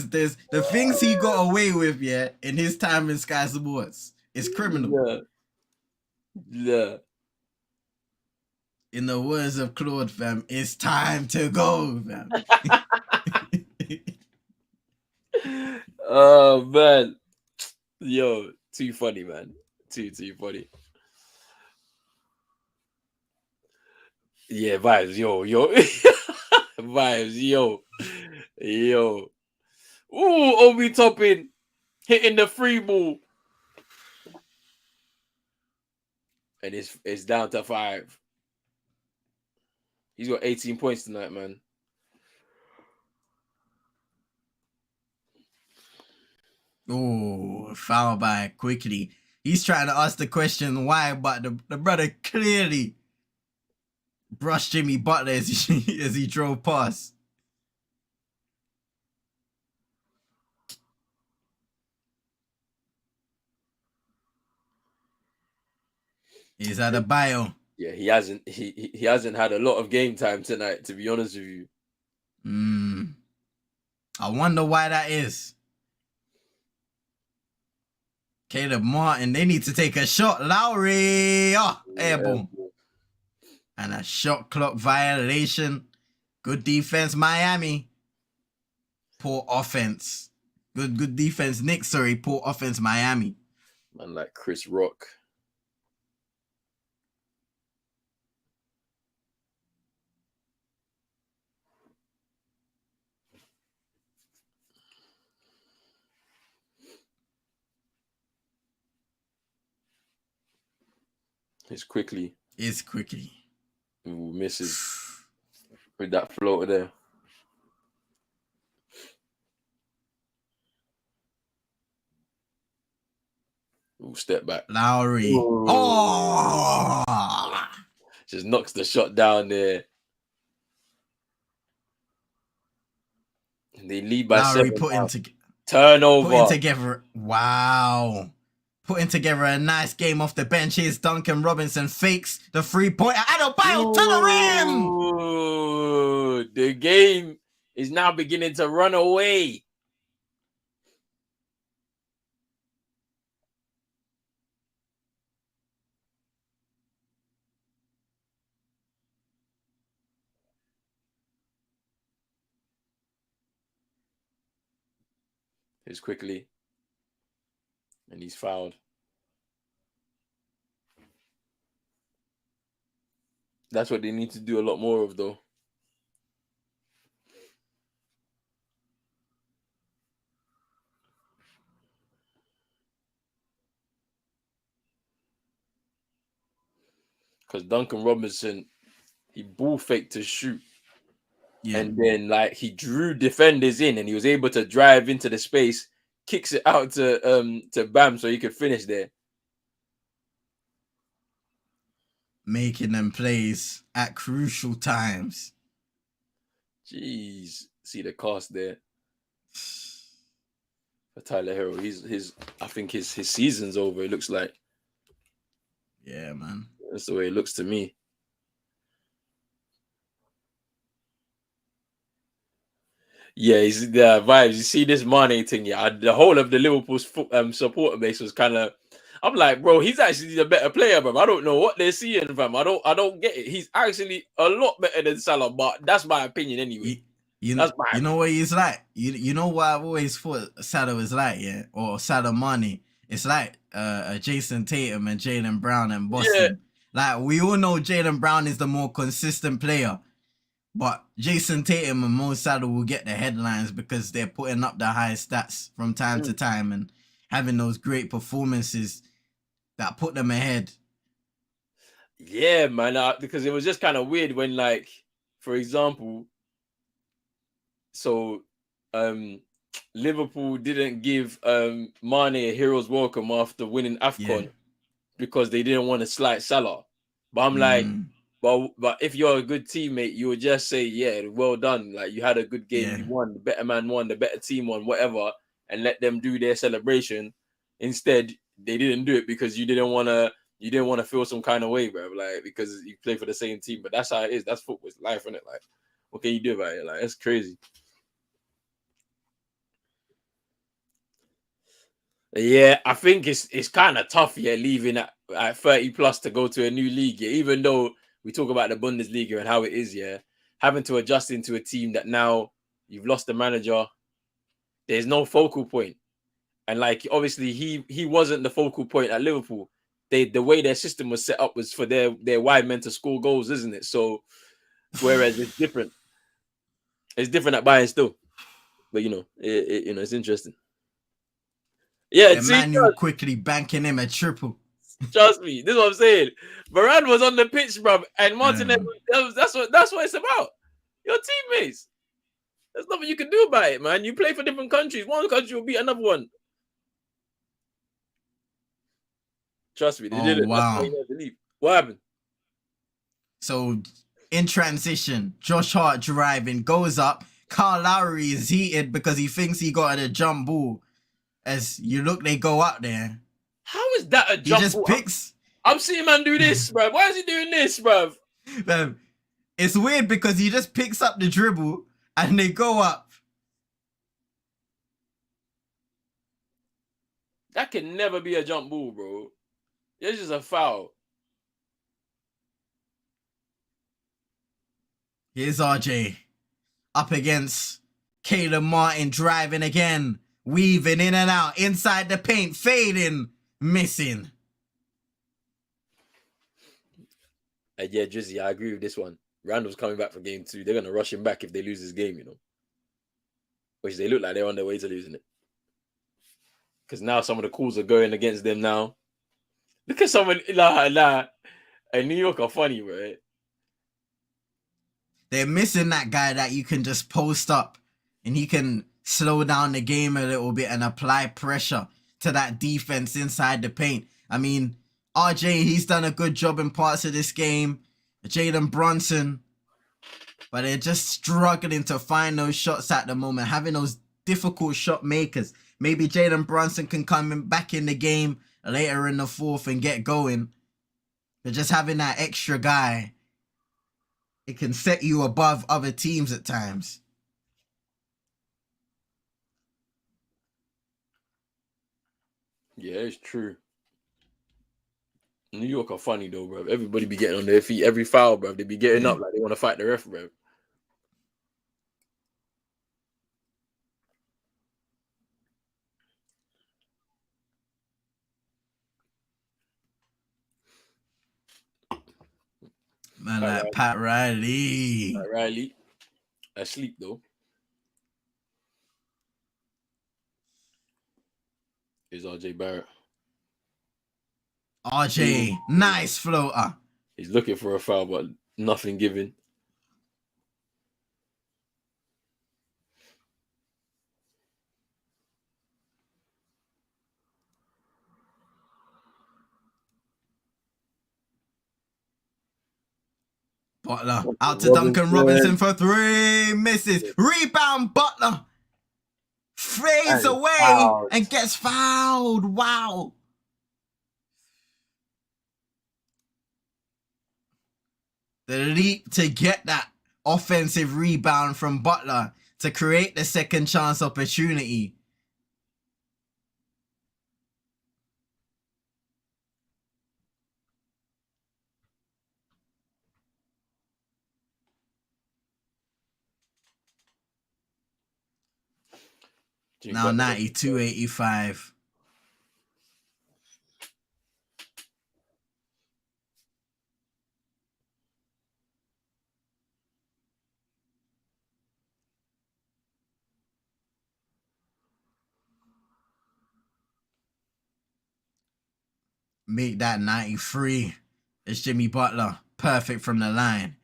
Speaker 2: there's the things he got away with, yeah, in his time in Sky Sports. It's criminal.
Speaker 1: Yeah.
Speaker 2: In the words of Claude, fam, it's time to go, fam.
Speaker 1: Oh man. Yo, too funny, man. Too funny. Yeah, vibes, yo. Vibes, yo. Ooh, Obi Toppin hitting the free ball. And it's down to 5. He's got 18 points tonight, man.
Speaker 2: Oh, foul by quickly. He's trying to ask the question why, but the brother clearly brushed Jimmy Butler as he drove past. He's at a bio.
Speaker 1: Yeah, he hasn't had a lot of game time tonight, to be honest with you.
Speaker 2: I wonder why that is. Caleb Martin, they need to take a shot. Lowry, airball. And a shot clock violation. Good defense, Miami. Poor offense. Good defense, Knicks. Sorry, poor offense, Miami.
Speaker 1: Man, like Chris Rock. It's quickly. Ooh, misses with that floater there. Ooh, step back.
Speaker 2: Lowry.
Speaker 1: Ooh.
Speaker 2: Oh!
Speaker 1: Just knocks the shot down there. They lead by
Speaker 2: Lowry
Speaker 1: 7. Turnover.
Speaker 2: Putting together. Wow. Putting together a nice game off the bench. Here's Duncan Robinson fakes the 3-pointer. Adebayo to the rim.
Speaker 1: Ooh, the game is now beginning to run away. Here's quickly. And he's fouled. That's what they need to do a lot more of, though. Because Duncan Robinson, he ball faked to shoot. Yeah. And then, like, he drew defenders in and he was able to drive into the space, kicks it out to Bam so he could finish there.
Speaker 2: Making them plays at crucial times.
Speaker 1: Jeez. See the cost there. For Tyler Hero. I think his season's over, it looks like.
Speaker 2: Yeah, man.
Speaker 1: That's the way it looks to me. Yeah, he's the vibes. You see this Mane thing, yeah. The whole of the Liverpool supporter base was kind of. I'm like, bro, he's actually a better player, bro. I don't know what they're seeing, fam. I don't get it. He's actually a lot better than Salah, but that's my opinion anyway.
Speaker 2: You know what he's like. You know what I've always thought Salah was like, yeah, or Salah Mane. It's like Jason Tatum and Jaylen Brown and Boston. Yeah. Like we all know, Jaylen Brown is the more consistent player. But Jason Tatum and Mo Salah will get the headlines because they're putting up the high stats from time to time and having those great performances that put them ahead.
Speaker 1: Yeah, man. Because it was just kind of weird when, like, for example, so Liverpool didn't give Mane a hero's welcome after winning AFCON because they didn't want to slight Salah. But I'm like, but if you're a good teammate, you would just say, yeah, well done. Like, you had a good game, you won, the better man won, the better team won, whatever, and let them do their celebration. Instead, they didn't do it because you didn't want to feel some kind of way, bro. Like, because you play for the same team. But that's how it is. That's football. It's life, isn't it? Like, what can you do about it? Like, that's crazy. Yeah, I think it's kind of tough, leaving at 30 plus to go to a new league, even though we talk about the Bundesliga and how it is, having to adjust into a team that now you've lost the manager, there's no focal point. And, like, obviously he wasn't the focal point at Liverpool. The way their system was set up was for their wide men to score goals, isn't it? So, whereas it's different. It's different at Bayern still. But, it's interesting. Yeah,
Speaker 2: Emmanuel quickly banking him a triple.
Speaker 1: Trust me, this is what I'm saying. Varane was on the pitch, bro, and Martinez. That's what it's about. Your teammates. There's nothing you can do about it, man. You play for different countries. One country will beat another one. Trust me, they
Speaker 2: Oh,
Speaker 1: didn't. That's why
Speaker 2: wow.
Speaker 1: he had to leave. What happened?
Speaker 2: So in transition, Josh Hart driving, goes up. Kyle Lowry is heated because he thinks he got a jump ball. As you look, they go up there.
Speaker 1: How is that a
Speaker 2: He
Speaker 1: jump
Speaker 2: just
Speaker 1: ball?
Speaker 2: picks.
Speaker 1: I'm seeing man do this, bro. Why is he doing this, bro?
Speaker 2: It's weird because he just picks up the dribble and they go up.
Speaker 1: That can never be a jump ball, bro. It's just a foul.
Speaker 2: Here's RJ up against Caleb Martin, driving again, weaving in and out, inside the paint, fading, missing.
Speaker 1: And yeah, Drizzy, I agree with this one. Randall's coming back for game 2. They're going to rush him back if they lose this game, you know. Which they look like they're on their way to losing it. Because now some of the calls are going against them now. Look at someone, and New York are funny, right?
Speaker 2: They're missing that guy that you can just post up and he can slow down the game a little bit and apply pressure to that defense inside the paint. I mean, RJ, he's done a good job in parts of this game. Jalen Brunson, but they're just struggling to find those shots at the moment, having those difficult shot makers. Maybe Jalen Brunson can come back in the game later in the fourth and get going. But just having that extra guy, it can set you above other teams at times.
Speaker 1: Yeah, it's true. New York are funny though, bro. Everybody be getting on their feet every foul, bro. They be getting up like they want to fight the ref, bro.
Speaker 2: Man, like Pat Riley.
Speaker 1: Pat Riley. Asleep though. Here's RJ Barrett.
Speaker 2: RJ, nice floater.
Speaker 1: He's looking for a foul, but nothing given.
Speaker 2: Butler out to Duncan Robinson for 3, misses. Rebound, Butler fades away and gets fouled. Wow. The leap to get that offensive rebound from Butler to create the second chance opportunity. Now 92-85. Make that 93. It's Jimmy Butler. Perfect from the line.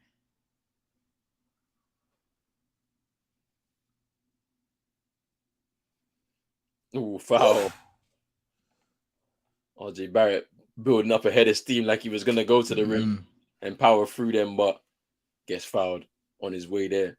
Speaker 1: Ooh, foul. RJ Barrett building up a head of steam like he was going to go to the rim and power through them, but gets fouled on his way there.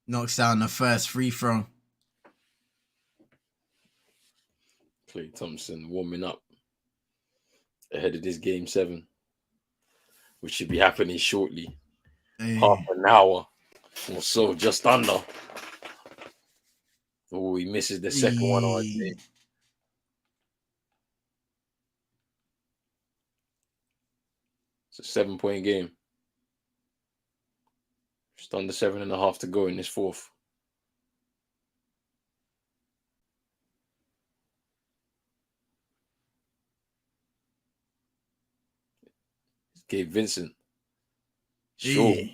Speaker 2: Knocks down the first free throw.
Speaker 1: Klay Thompson warming up ahead of this game 7, which should be happening shortly.
Speaker 2: Hey.
Speaker 1: Half an hour or so, just under. Oh, he misses the second one on it. It's a 7-point game. Just under 7.5 to go in this fourth. Gabe Vincent. Sure. It's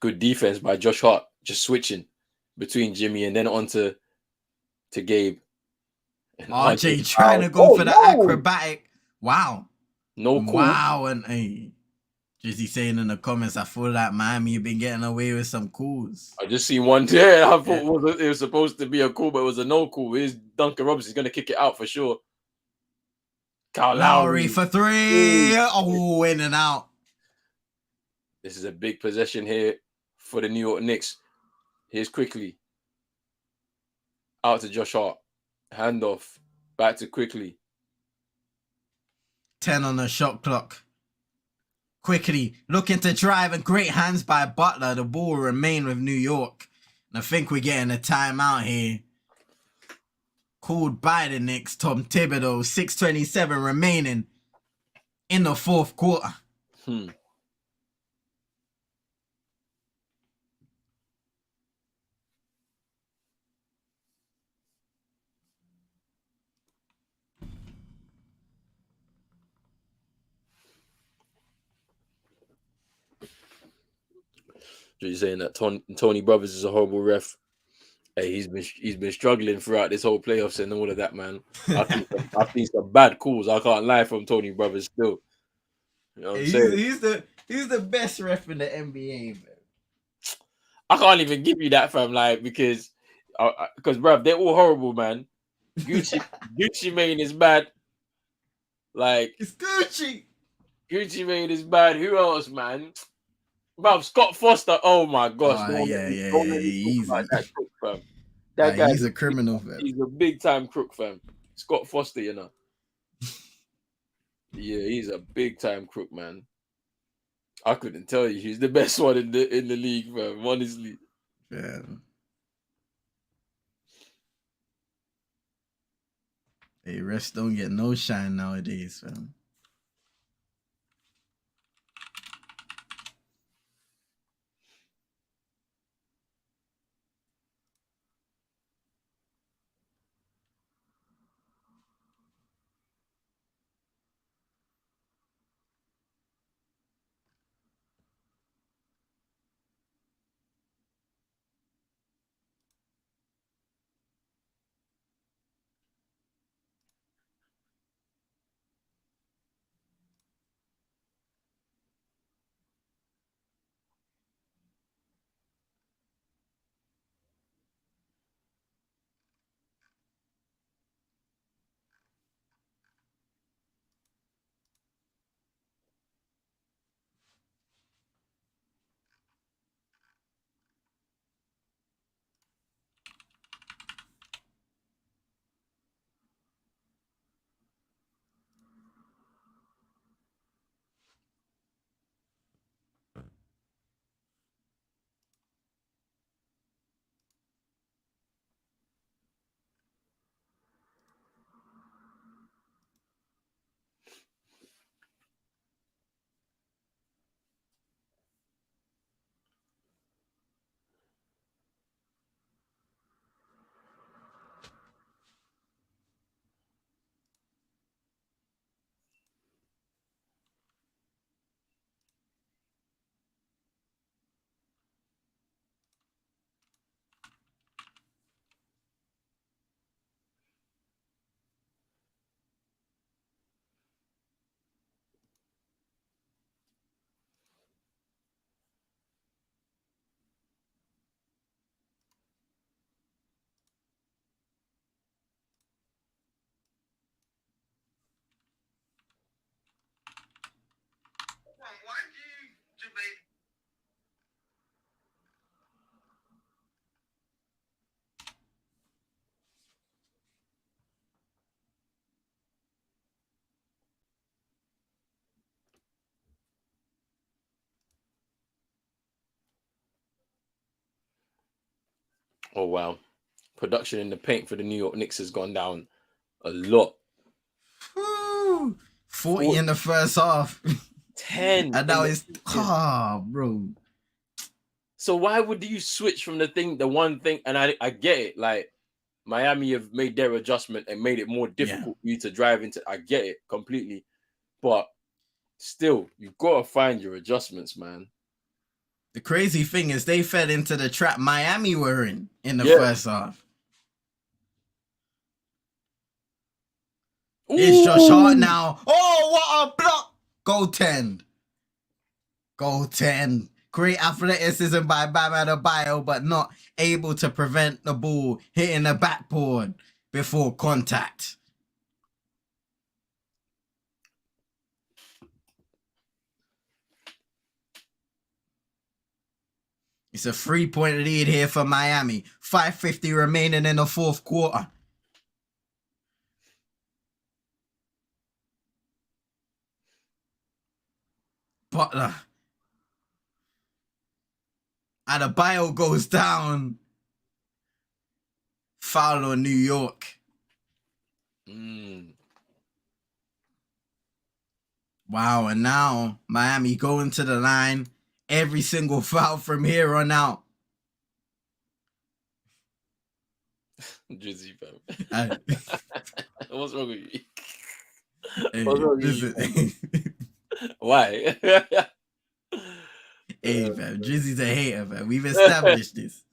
Speaker 1: Good defense by Josh Hart, just switching between Jimmy and then on to Gabe. And
Speaker 2: RJ trying to go for the acrobatic. Wow.
Speaker 1: No cool.
Speaker 2: Wow. And hey, Drizzy saying in the comments, I feel like Miami, you've been getting away with some calls.
Speaker 1: I just seen one there. I thought it was supposed to be a cool, but it was a no cool. It's Duncan Robinson's going to kick it out for sure. Kyle
Speaker 2: Lowry for 3. Oh, in and out.
Speaker 1: This is a big possession here for the New York Knicks. Here's quickly. Out to Josh Hart. Handoff. Back to quickly.
Speaker 2: 10 on the shot clock. Quickly looking to drive and great hands by Butler. The ball will remain with New York. And I think we're getting a timeout here. Called by the Knicks. Tom Thibodeau. 6:27 remaining in the fourth quarter.
Speaker 1: You're saying that Tony Brothers is a horrible ref. Hey, he's been struggling throughout this whole playoffs and all of that, man. I've seen some bad calls. I can't lie from Tony Brothers still. You know what I'm saying?
Speaker 2: He's the best ref in the NBA, man.
Speaker 1: I can't even give you that, fam, like because bruv, they're all horrible, man. Gucci Mane is bad. Like
Speaker 2: it's Gucci.
Speaker 1: Gucci Mane is bad. Who else, man? Bruv, Scott Foster. Oh my gosh.
Speaker 2: Easy.
Speaker 1: That crook, fam. That guy,
Speaker 2: he's a criminal, fam.
Speaker 1: He's a big time crook, fam. Scott Foster, you know. Yeah, he's a big time crook, man. I couldn't tell you he's the best one in the league, fam. Honestly.
Speaker 2: Yeah. Hey, refs don't get no shine nowadays, fam.
Speaker 1: Oh wow. Production in the paint for the New York Knicks has gone down a lot.
Speaker 2: Woo! 40 in the first half.
Speaker 1: 10.
Speaker 2: And now it's bro.
Speaker 1: So why would you switch from the one thing? And I get it. Like Miami have made their adjustment and made it more difficult for you to drive into. I get it completely. But still, you've got to find your adjustments, man.
Speaker 2: The crazy thing is they fell into the trap Miami were in the
Speaker 1: Yeah.
Speaker 2: first half. It's Josh Hart now. Oh, what a block! Goaltend. Great athleticism by Bam Adebayo, but not able to prevent the ball hitting the backboard before contact. It's a 3-point lead here for Miami. 5:50 remaining in the fourth quarter. Butler. Adebayo goes down. Foul on New York. Wow, and now Miami going to the line. Every single foul from here on out.
Speaker 1: Drizzy, fam. What's wrong with you?
Speaker 2: Hey,
Speaker 1: What's wrong with you? Why?
Speaker 2: Hey, fam, Drizzy's a hater, fam. We've established this.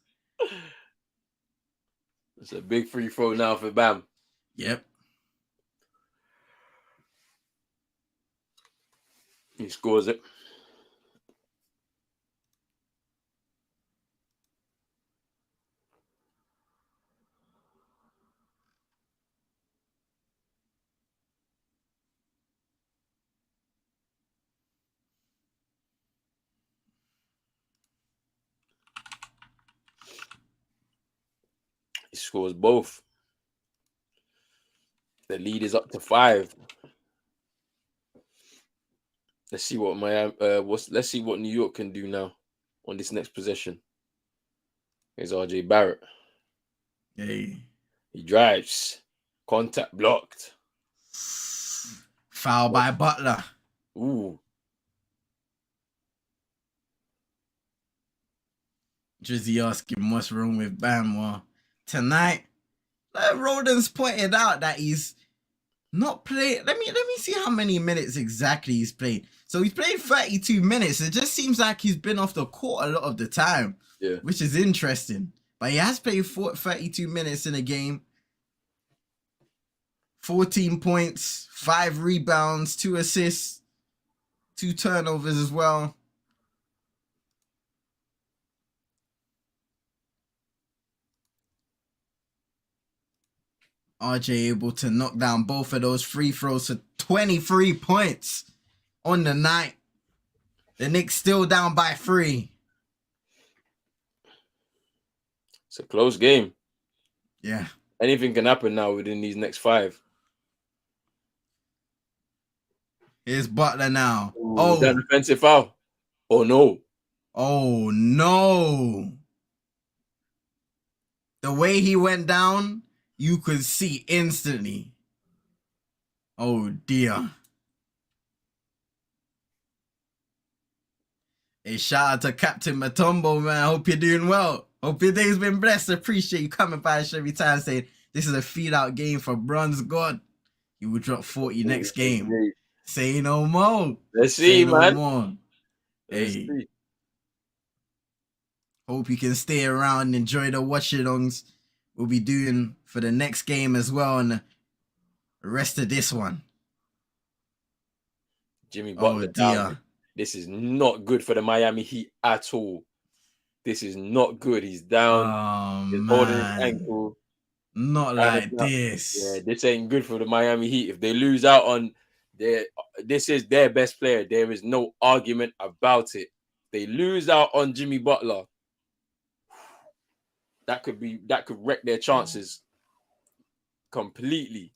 Speaker 1: It's a big free throw now for Bam.
Speaker 2: Yep.
Speaker 1: He scores it. He scores both. The lead is up to 5. Let's see what Miami. Let's see what New York can do now on this next possession. Here's RJ Barrett.
Speaker 2: Hey.
Speaker 1: He drives. Contact blocked.
Speaker 2: Foul by Butler.
Speaker 1: Ooh.
Speaker 2: Drizzy asking what's wrong with Bam. Well, tonight, Roden's pointed out that he's not played. Let me see how many minutes exactly he's played. So he's played 32 minutes. It just seems like he's been off the court a lot of the time.
Speaker 1: Yeah.
Speaker 2: Which is interesting. But he has played 32 minutes in a game. 14 points, 5 rebounds, 2 assists, 2 turnovers as well. RJ able to knock down both of those free throws for 23 points on the night. The Knicks still down by 3.
Speaker 1: It's a close game.
Speaker 2: Yeah.
Speaker 1: Anything can happen now within these next 5.
Speaker 2: Here's Butler now.
Speaker 1: Is that an offensive foul? Oh, no.
Speaker 2: Oh, no. The way he went down, you could see instantly. Oh, dear. Hey, shout out to Captain Matumbo, man. Hope you're doing well. Hope your day's been blessed. Appreciate you coming by every time saying this is a feed-out game for Bronze God. You will drop 40 next game. Say no more.
Speaker 1: Let's see, man.
Speaker 2: More. Hey. See. Hope you can stay around and enjoy the watch-alongs we'll be doing for the next game as well and the rest of this one.
Speaker 1: Jimmy Butler down. This is not good for the Miami Heat at all. This is not good. He's down. He's holding his ankle.
Speaker 2: Not like this.
Speaker 1: Yeah, this ain't good for the Miami Heat. If they lose out on this is their best player. There is no argument about it. They lose out on Jimmy Butler. That could wreck their chances completely.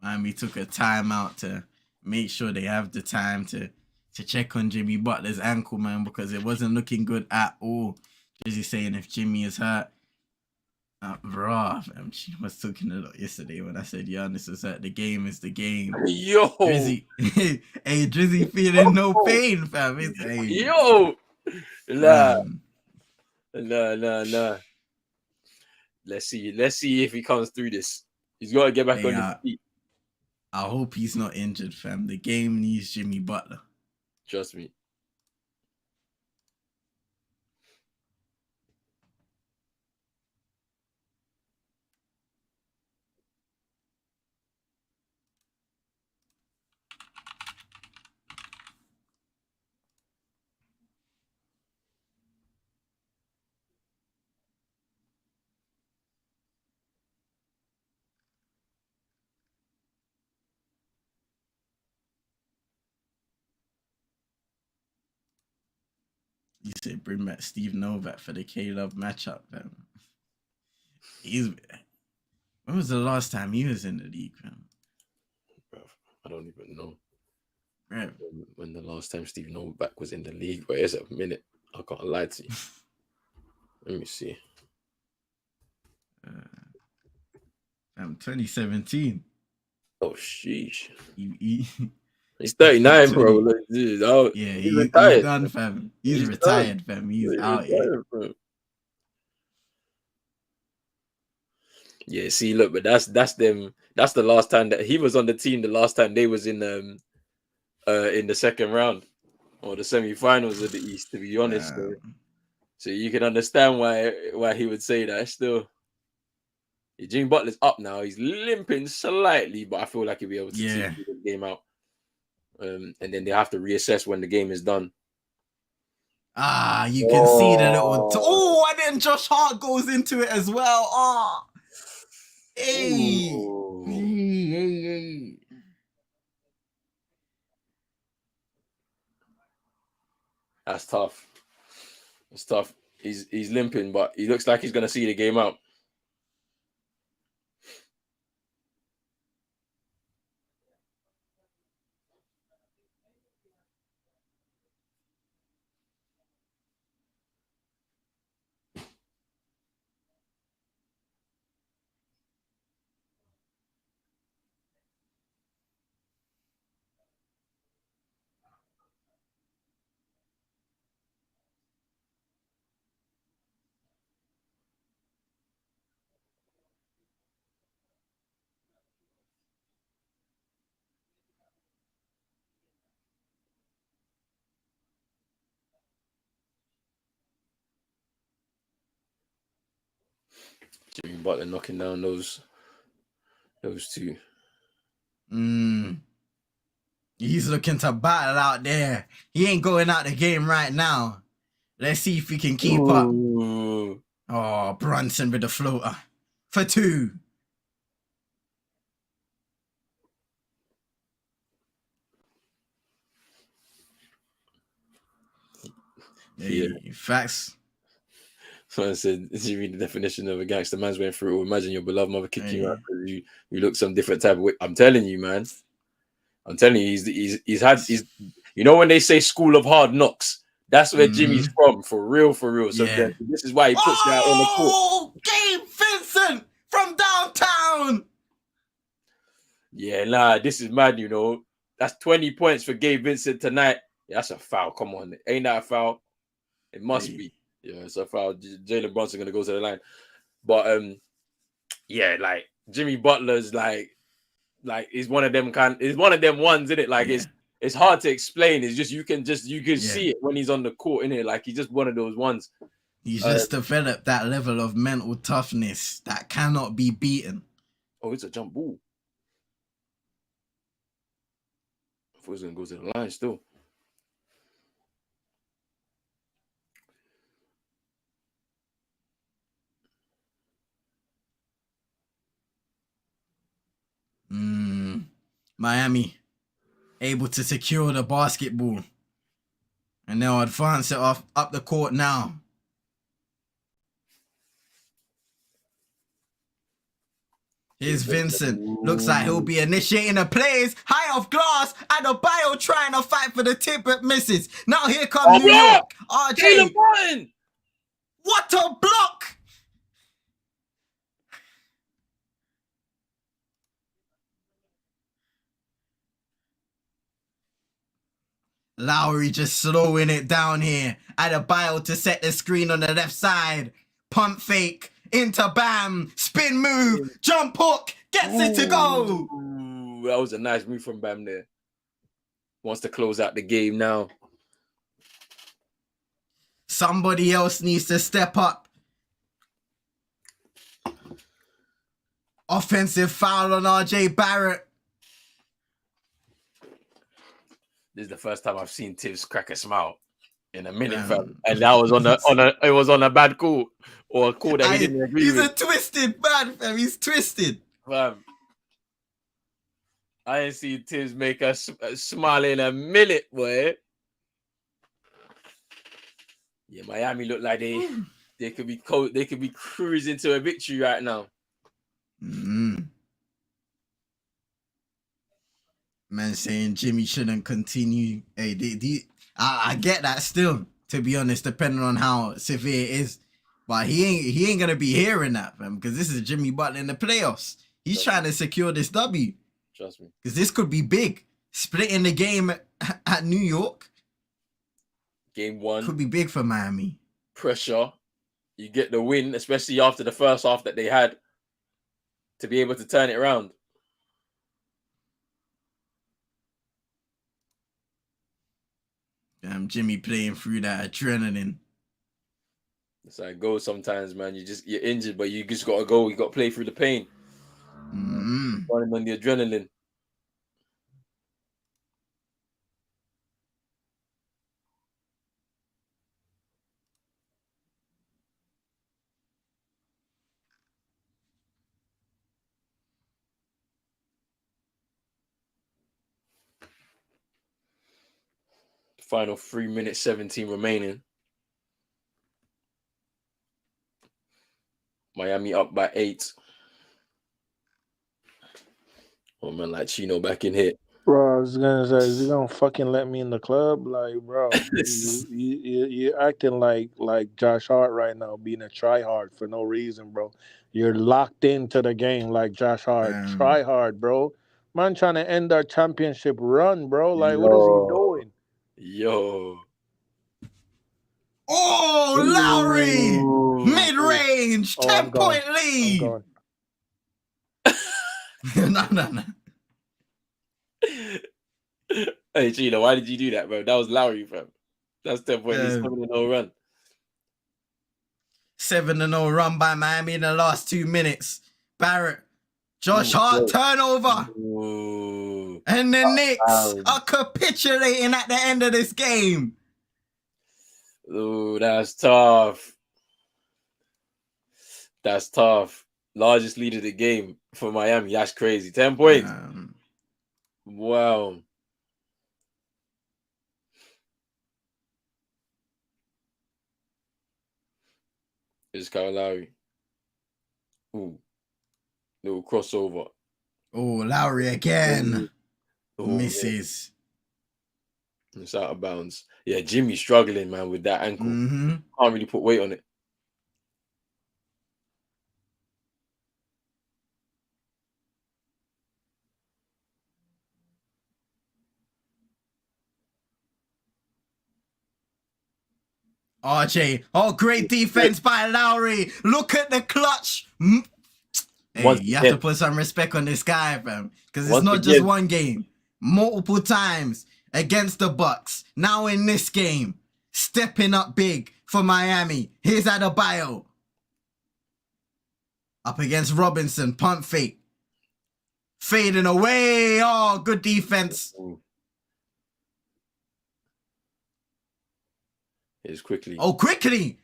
Speaker 2: Miami took a timeout to make sure they have the time to check on Jimmy Butler's ankle, man, because it wasn't looking good at all. Drizzy saying if Jimmy is hurt, Bruh, fam, she was talking a lot yesterday when I said Giannis was at the game is the game.
Speaker 1: Yo,
Speaker 2: Drizzy, hey, Drizzy feeling no pain, fam. It's
Speaker 1: yo, nah,
Speaker 2: man.
Speaker 1: nah. Let's see if he comes through this. He's got to get back
Speaker 2: Hey,
Speaker 1: on his feet.
Speaker 2: I hope he's not injured, fam. The game needs Jimmy Butler.
Speaker 1: Trust me.
Speaker 2: You said bring back Steve Novak for the K-Love matchup, fam. When was the last time he was in the league, fam?
Speaker 1: I don't even know.
Speaker 2: Right.
Speaker 1: When the last time Steve Novak was in the league. Wait, it's a minute. I can't lie to you. Let me see.
Speaker 2: 2017.
Speaker 1: Oh, sheesh.
Speaker 2: He's
Speaker 1: 39, bro. Like, dude,
Speaker 2: yeah,
Speaker 1: he's retired.
Speaker 2: He's done, fam. He's retired,
Speaker 1: done.
Speaker 2: fam. He's out here.
Speaker 1: Bro. Yeah, see, look, but that's them. That's the last time that he was on the team. The last time they was in the second round or the semi-finals of the East. To be honest, so you can understand why he would say that. Still, Jimmy Butler's up now. He's limping slightly, but I feel like he'll be able to see the game out. And then they have to reassess when the game is done.
Speaker 2: You can see the little. And then Josh Hart goes into it as well. Hey.
Speaker 1: That's tough. It's tough. He's limping, but he looks like he's gonna see the game out. Jimmy Butler knocking down those two.
Speaker 2: He's looking to battle out there. He ain't going out the game right now. Let's see if he can keep up. Oh, Brunson with the floater for 2.
Speaker 1: Yeah.
Speaker 2: Facts.
Speaker 1: So I said, did you read the definition of a gangster? Man's went through it all. Imagine your beloved mother kicking you out because you look some different type of way. I'm telling you, man. I'm telling you, he's had you know when they say school of hard knocks, that's where Jimmy's from, for real. So this is why he puts that on the court.
Speaker 2: Oh, Gabe Vincent from downtown.
Speaker 1: Yeah, nah, this is mad, you know. That's 20 points for Gabe Vincent tonight. Yeah, that's a foul. Come on. Ain't that a foul? It must be. Yeah, it's a foul. Jalen Brunson gonna go to the line. But yeah, like Jimmy Butler's like he's one of them ones, isn't it? Like it's hard to explain. It's just you can see it when he's on the court, innit? Like he's just one of those ones.
Speaker 2: He's just developed that level of mental toughness that cannot be beaten.
Speaker 1: Oh, it's a jump ball. I thought he was gonna go to the line still.
Speaker 2: Miami able to secure the basketball. And they'll advance it up the court now. Here's Vincent. Looks like he'll be initiating the plays. High off glass. Adebayo trying to fight for the tip but misses. Now here comes New York. RJ.
Speaker 1: What
Speaker 2: a block! Lowry just slowing it down here. Adebayo to set the screen on the left side. Pump fake into Bam. Spin move. Jump hook. Gets it to go.
Speaker 1: Ooh, that was a nice move from Bam there. Wants to close out the game now.
Speaker 2: Somebody else needs to step up. Offensive foul on RJ Barrett.
Speaker 1: This is the first time I've seen Tibbs crack a smile in a minute, fam. And that was it was on a bad call or a call that he didn't agree
Speaker 2: He's
Speaker 1: with.
Speaker 2: a twisted man, fam. He's twisted.
Speaker 1: Fam. I ain't seen Tibbs make a smile in a minute, boy. Yeah, Miami look like they could be cruising to a victory right now.
Speaker 2: Mm-hmm. Man saying Jimmy shouldn't continue. Hey, I get that still, to be honest, depending on how severe it is. But he ain't gonna be hearing that, fam, because this is Jimmy Butler in the playoffs. He's trying to secure this W.
Speaker 1: Trust me.
Speaker 2: Because this could be big. Splitting the game at New York.
Speaker 1: Game 1.
Speaker 2: Could be big for Miami.
Speaker 1: Pressure. You get the win, especially after the first half that they had, to be able to turn it around.
Speaker 2: Jimmy playing through that adrenaline.
Speaker 1: That's how it goes sometimes, man. You're injured, but you just gotta go. You gotta play through the pain. Running on the adrenaline. Final 3 minutes 17 remaining. Miami up by 8. Oh man, like Chino back in here.
Speaker 3: Bro, I was gonna say, is he gonna fucking let me in the club? Like, bro, you're acting like Josh Hart right now, being a tryhard for no reason, bro. You're locked into the game like Josh Hart. Try hard, bro. Man trying to end our championship run, bro. Like, what is he doing?
Speaker 1: Yo.
Speaker 2: Oh, Lowry! Mid-range, 10-point lead. No.
Speaker 1: Hey, Chino, why did you do that, bro? That was Lowry, fam. That's 10 point lead, 7-0 run.
Speaker 2: 7-0 run by Miami in the last 2 minutes. Barrett, Josh Hart turnover.
Speaker 1: Ooh.
Speaker 2: And the Knicks are capitulating at the end of this game.
Speaker 1: Ooh, that's tough. That's tough. Largest lead of the game for Miami. That's crazy. 10 points. Wow. It's Kyle Lowry. Ooh. Little crossover.
Speaker 2: Oh, Lowry again.
Speaker 1: Ooh,
Speaker 2: misses.
Speaker 1: Man. It's out of bounds. Yeah, Jimmy's struggling, man, with that ankle. Can't really put weight on it.
Speaker 2: RJ. Oh, great defense by Lowry. Look at the clutch. Hey, you have to put some respect on this guy, fam. Because it's not just one game. Multiple times against the Bucks. Now in this game. Stepping up big for Miami. Here's Adebayo. Up against Robinson. Pump fake. Fading away. Oh, good defense.
Speaker 1: Here's quickly.
Speaker 2: Oh, quickly.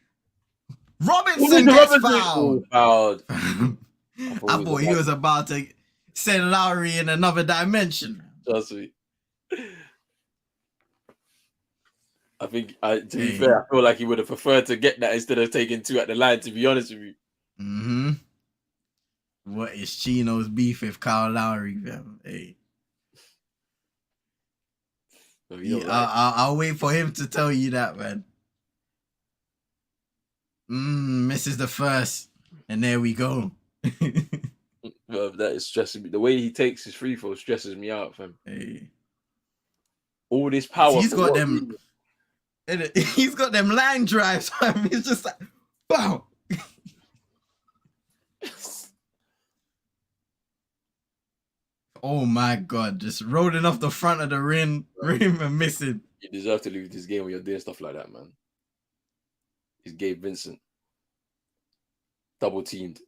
Speaker 2: Robinson gets fouled. I thought he was about to send Lowry in another dimension.
Speaker 1: Trust me. I think, to be fair, I feel like he would have preferred to get that instead of taking 2 at the line, to be honest with you.
Speaker 2: What is Chino's beef with Kyle Lowry, fam? Hey. I'll wait for him to tell you that, man. Misses the first. And there we go.
Speaker 1: Well, that is stressing me. The way he takes his free throw stresses me out, fam.
Speaker 2: Hey.
Speaker 1: All this power.
Speaker 2: He's
Speaker 1: for
Speaker 2: got
Speaker 1: what
Speaker 2: them. He's got them line drives. He's just like, bow. Oh my god! Just rolling off the front of the rim and missing.
Speaker 1: You deserve to lose this game when you're doing stuff like that, man. He's Gabe Vincent. Double teamed.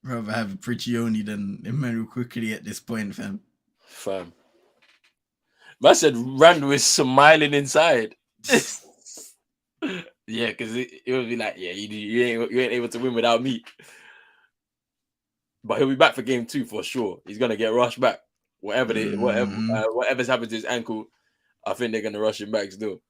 Speaker 2: Rather have Priccioni than Emmanuel quickly at this point, fam.
Speaker 1: Man said Randall is smiling inside. Yeah, because it would be like, yeah, you ain't able to win without me. But he'll be back for game 2 for sure. He's gonna get rushed back. Whatever's happened to his ankle, I think they're gonna rush him back still.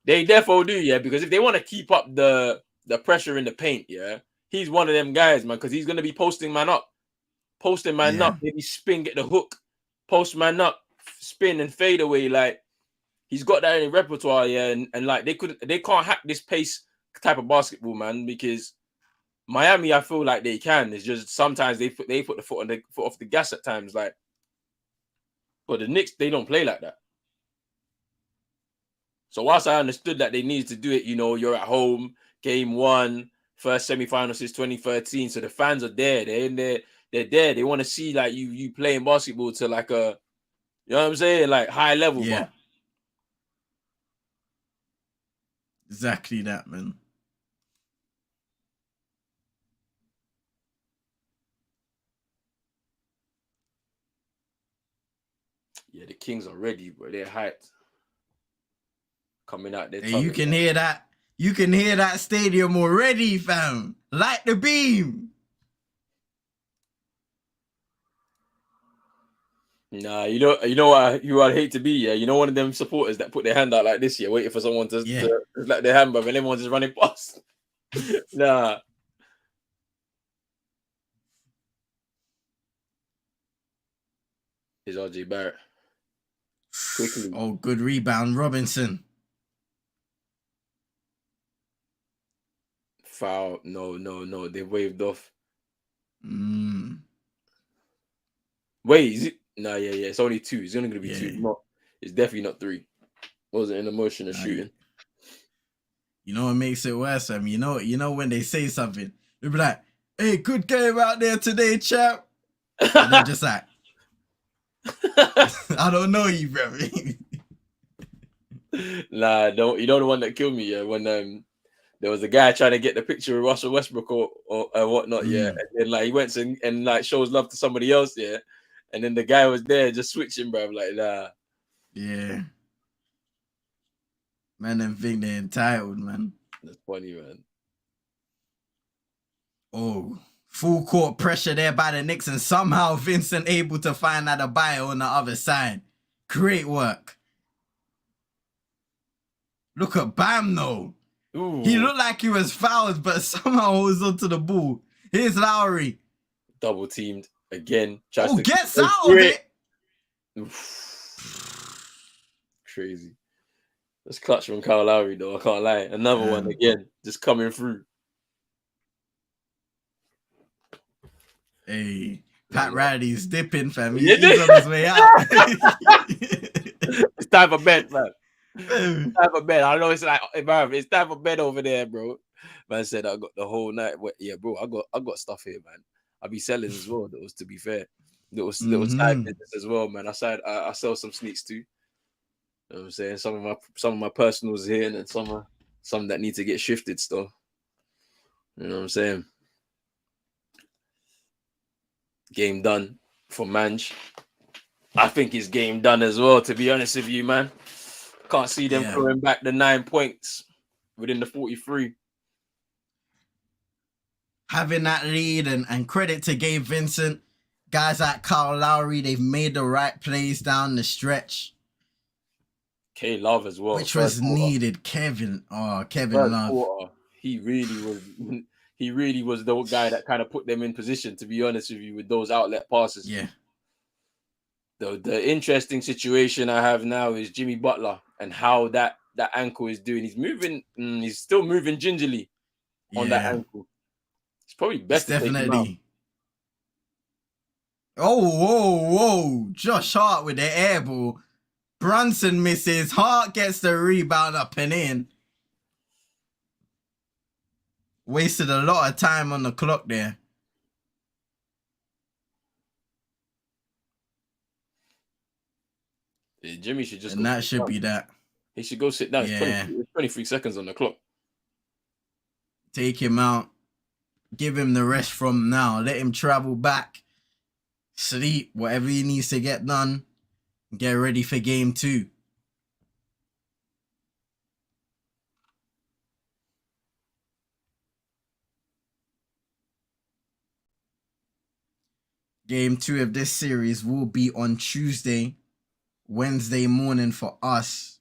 Speaker 1: They definitely do, yeah, because if they want to keep up the pressure in the paint, yeah, he's one of them guys, man, because he's gonna be posting man up, maybe spin, get the hook, post man up, spin and fade away. Like he's got that in his repertoire, yeah, and like they can't hack this pace type of basketball, man, because Miami, I feel like they can. It's just sometimes they put the foot off the gas at times, like. But the Knicks, they don't play like that. So whilst I understood that they needed to do it, you're at home, game 1, first semifinal since 2013. So the fans are there. They're in there. They're there. They want to see like you playing basketball to like a, you know what I'm saying, like high level.
Speaker 2: Yeah.
Speaker 1: But
Speaker 2: Exactly that, man.
Speaker 1: yeah, the Kings are ready, bro. They're hyped. Coming out there.
Speaker 2: Hey, you can hear that. You can hear that stadium already, fam. Light the beam.
Speaker 1: Nah, you know what you would hate to be, yeah. One of them supporters that put their hand out like this, yeah, waiting for someone to let their hand up and everyone's just running past. Nah. Here's RJ Barrett. Quickly.
Speaker 2: Oh, good rebound, Robinson.
Speaker 1: Foul. No. They waved off. Wait, is it? Nah, yeah. It's only 2. It's only going to be 2. It's definitely not 3. Wasn't in the motion of shooting.
Speaker 2: You know what makes it worse, fam? You know when they say something, they'll be like, hey, good game out there today, chap. And they're just like, I don't know you, bro.
Speaker 1: Nah, don't. You know the one that killed me, yeah? When there was a guy trying to get the picture of Russell Westbrook or whatnot, yeah. And then like he went and like shows love to somebody else, yeah. And then the guy was there just switching, bro. Like, nah.
Speaker 2: Yeah. Man, them think they're entitled, man.
Speaker 1: That's funny, man.
Speaker 2: Oh, full court pressure there by the Knicks, and somehow Vincent able to find Adebayo on the other side. Great work. Look at Bam, though.
Speaker 1: Ooh.
Speaker 2: He looked like he was fouled, but somehow holds onto the ball. Here's Lowry.
Speaker 1: Double teamed again.
Speaker 2: Gets out of it.
Speaker 1: Crazy. That's clutch from Kyle Lowry, though. I can't lie. Another one again, just coming through.
Speaker 2: Hey, Pat Riley's dipping, fam. He's on his way out.
Speaker 1: It's time for bed, man. It's time for bed. I know it's like, it's time for bed over there, bro. Man said I got the whole night. Yeah, bro, I got stuff here, man. I'll be selling as well. Those, to be fair, little side business as well, man. I sell some sneaks too. You know what I'm saying? Some of my personals here, and then some that need to get shifted still. You know what I'm saying? Game done for Manj. I think it's game done as well, to be honest with you, man. Can't see them throwing back the 9 points within the 43.
Speaker 2: Having that lead and credit to Gabe Vincent. Guys like Kyle Lowry, they've made the right plays down the stretch.
Speaker 1: K Love as well.
Speaker 2: Which was needed. Kevin Love.
Speaker 1: Quarter, he really was the guy that kind of put them in position, to be honest with you, with those outlet passes.
Speaker 2: Yeah.
Speaker 1: The interesting situation I have now is Jimmy Butler and how that ankle is doing. He's moving, he's still moving gingerly on that ankle. It's probably best to take him out.
Speaker 2: Whoa. Josh Hart with the air ball. Brunson misses. Hart gets the rebound up and in. Wasted a lot of time on the clock there.
Speaker 1: Yeah, Jimmy should just
Speaker 2: And that should be that.
Speaker 1: He should go sit down.
Speaker 2: Yeah.
Speaker 1: It's 23 seconds on the clock.
Speaker 2: Take him out. Give him the rest from now. Let him travel back. Sleep. Whatever he needs to get done. Get ready for game 2. Game 2 of this series will be on Tuesday, Wednesday morning for us.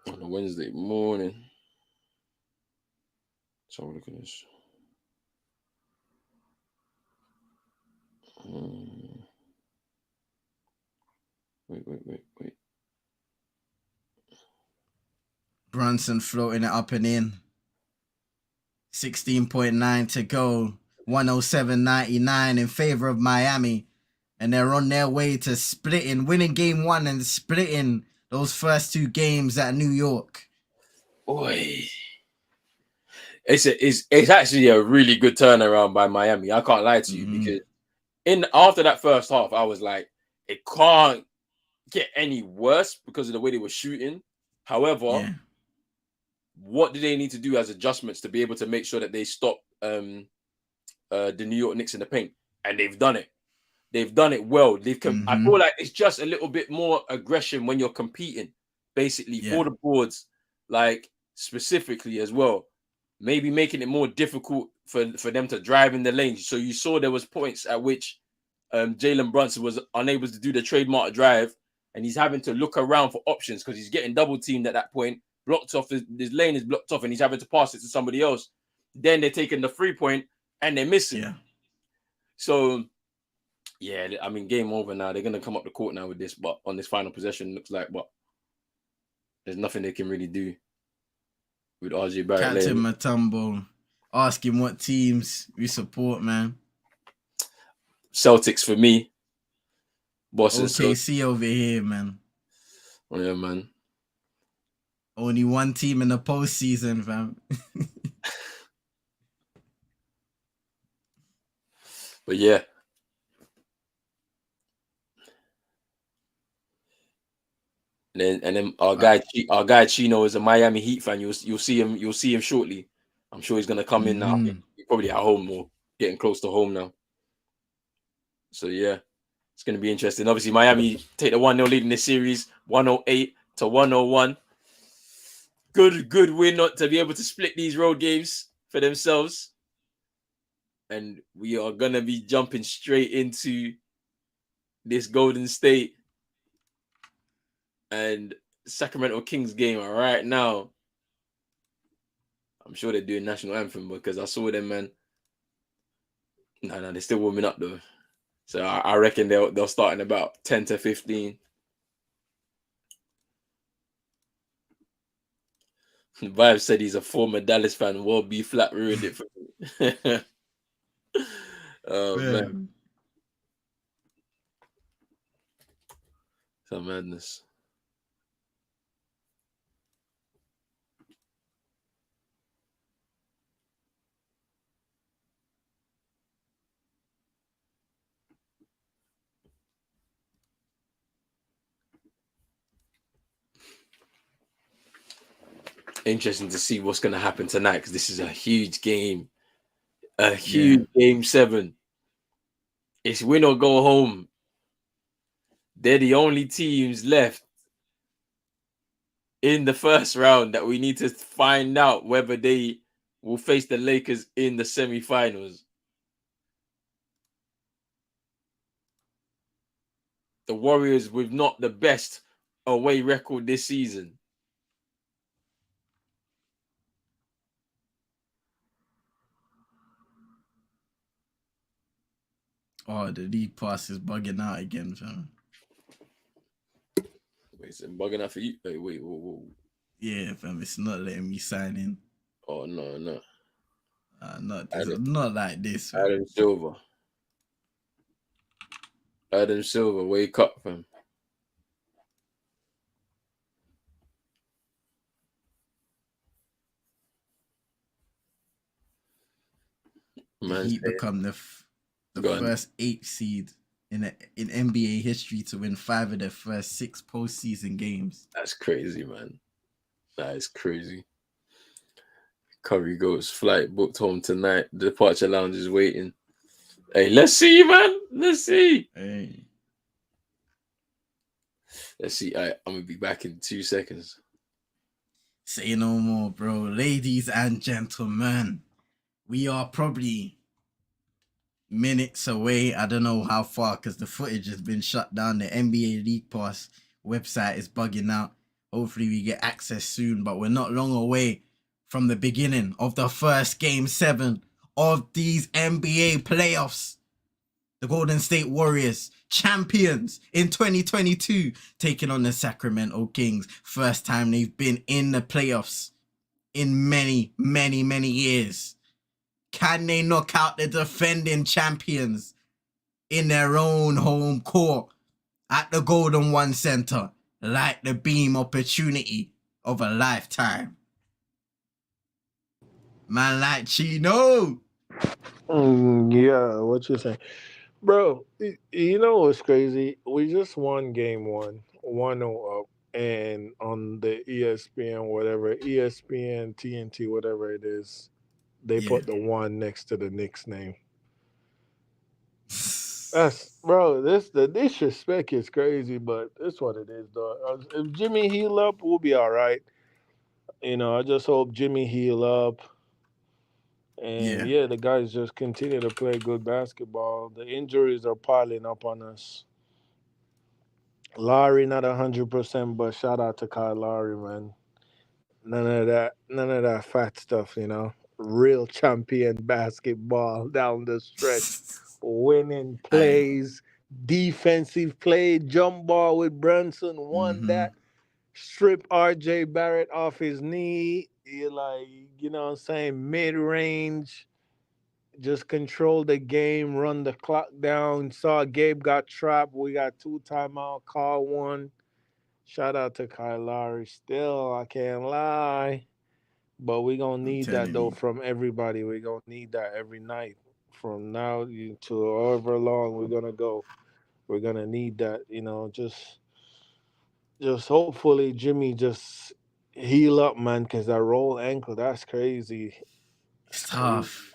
Speaker 1: On a Wednesday morning. So look at this. Wait.
Speaker 2: Brunson floating it up and in. 16.9 to go. 107.99 in favor of Miami. And they're on their way to winning game 1 and splitting those first 2 games at New York.
Speaker 1: Boy. It's actually a really good turnaround by Miami. I can't lie to you because after that first half, I was like, it can't get any worse because of the way they were shooting. However, what do they need to do as adjustments to be able to make sure that they stop the New York Knicks in the paint? And they've done it. They've done it well. I feel like it's just a little bit more aggression when you're competing, basically, for the boards, like specifically as well. Maybe making it more difficult for them to drive in the lane. So you saw there was points at which Jalen Brunson was unable to do the trademark drive, and he's having to look around for options because he's getting double teamed at that point. Blocked off, his lane is blocked off, and he's having to pass it to somebody else. Then they're taking the 3-point and they're missing.
Speaker 2: Yeah.
Speaker 1: So, yeah, I mean, game over now. They're gonna come up the court now with this, but on this final possession, looks like, but there's nothing they can really do with RJ Barrett.
Speaker 2: Captain Mutombo asking what teams we support, man.
Speaker 1: Celtics for me. Boston
Speaker 2: OKC over here, man.
Speaker 1: Oh yeah, man.
Speaker 2: Only one team in the postseason, fam.
Speaker 1: But yeah. And then our guy Chino is a Miami Heat fan. You'll see him shortly. I'm sure he's gonna come in now. He's probably at home or getting close to home now. So yeah, it's gonna be interesting. Obviously, Miami take the 1-0 lead in this series, 108-101. Good win not to be able to split these road games for themselves. And we are gonna be jumping straight into this Golden State and Sacramento Kings game right now. I'm sure they're doing national anthem because I saw them, man. No, they're still warming up though. So I reckon they'll start in about 10 to 15. Vibe said he's a former Dallas fan. Well, B flat ruined it for me. Oh man. Some madness. Interesting to see what's going to happen tonight because this is a huge game. A huge game 7. It's win or go home. They're the only teams left in the first round that we need to find out whether they will face the Lakers in the semifinals. The Warriors with not the best away record this season.
Speaker 2: Oh, the league pass is bugging out again, fam.
Speaker 1: Wait, it's bugging out for you? Wait, whoa.
Speaker 2: Yeah, fam, it's not letting me sign in.
Speaker 1: Oh no, no.
Speaker 2: Not not like this, man.
Speaker 1: Adam Silver. Adam Silver, wake up, fam.
Speaker 2: The
Speaker 1: Man
Speaker 2: Heat
Speaker 1: saying,
Speaker 2: become the
Speaker 1: go on.
Speaker 2: first 8 seed in NBA history to win 5 of their first 6 postseason games.
Speaker 1: That's crazy, man. That is crazy. Curry goes flight booked home tonight. The departure lounge is waiting. Hey, let's see, man. Let's see.
Speaker 2: Hey.
Speaker 1: Let's see. I'm gonna be back in 2 seconds.
Speaker 2: Say no more, bro. Ladies and gentlemen, we are probably minutes away. I don't know how far because the footage has been shut down. The NBA League Pass website is bugging out. Hopefully we get access soon, but we're not long away from the beginning of the first game 7 of these NBA playoffs. The Golden State Warriors, champions in 2022, taking on the Sacramento Kings. First time they've been in the playoffs in many, many, many years. Can they knock out the defending champions in their own home court at the Golden One Center? Like the beam opportunity of a lifetime. Man like Chino.
Speaker 3: Yeah, what you saying? Bro, you know what's crazy? We just won game 1-0 up, and on the ESPN, whatever, ESPN, TNT, whatever it is, they
Speaker 2: Yeah.
Speaker 3: put the 1 next to the Knicks name. That's, bro, the disrespect is crazy, but it's what it is, though. If Jimmy heal up, we'll be all right. I just hope Jimmy heal up. And
Speaker 2: Yeah.
Speaker 3: yeah, the guys just continue to play good basketball. The injuries are piling up on us. Lowry not 100%, but shout out to Kyle Lowry, man. None of that fat stuff, Real champion basketball down the stretch, winning
Speaker 2: I.
Speaker 3: plays, defensive play, jump ball with Brunson, won that. Strip RJ Barrett off his knee. You like, what I'm saying, mid range. Just control the game, run the clock down. Saw Gabe got trapped. We got 2 timeout, call 1. Shout out to Kyle Lowry. Still, I can't lie. But we going to
Speaker 2: I'm
Speaker 3: need that,
Speaker 2: telling
Speaker 3: though,
Speaker 2: you.
Speaker 3: from everybody. we going to need that every night. From now to however long we're going to go. We're going to need that, just hopefully Jimmy just heal up, man, because that roll ankle, that's crazy.
Speaker 2: It's
Speaker 3: That's crazy.
Speaker 2: tough.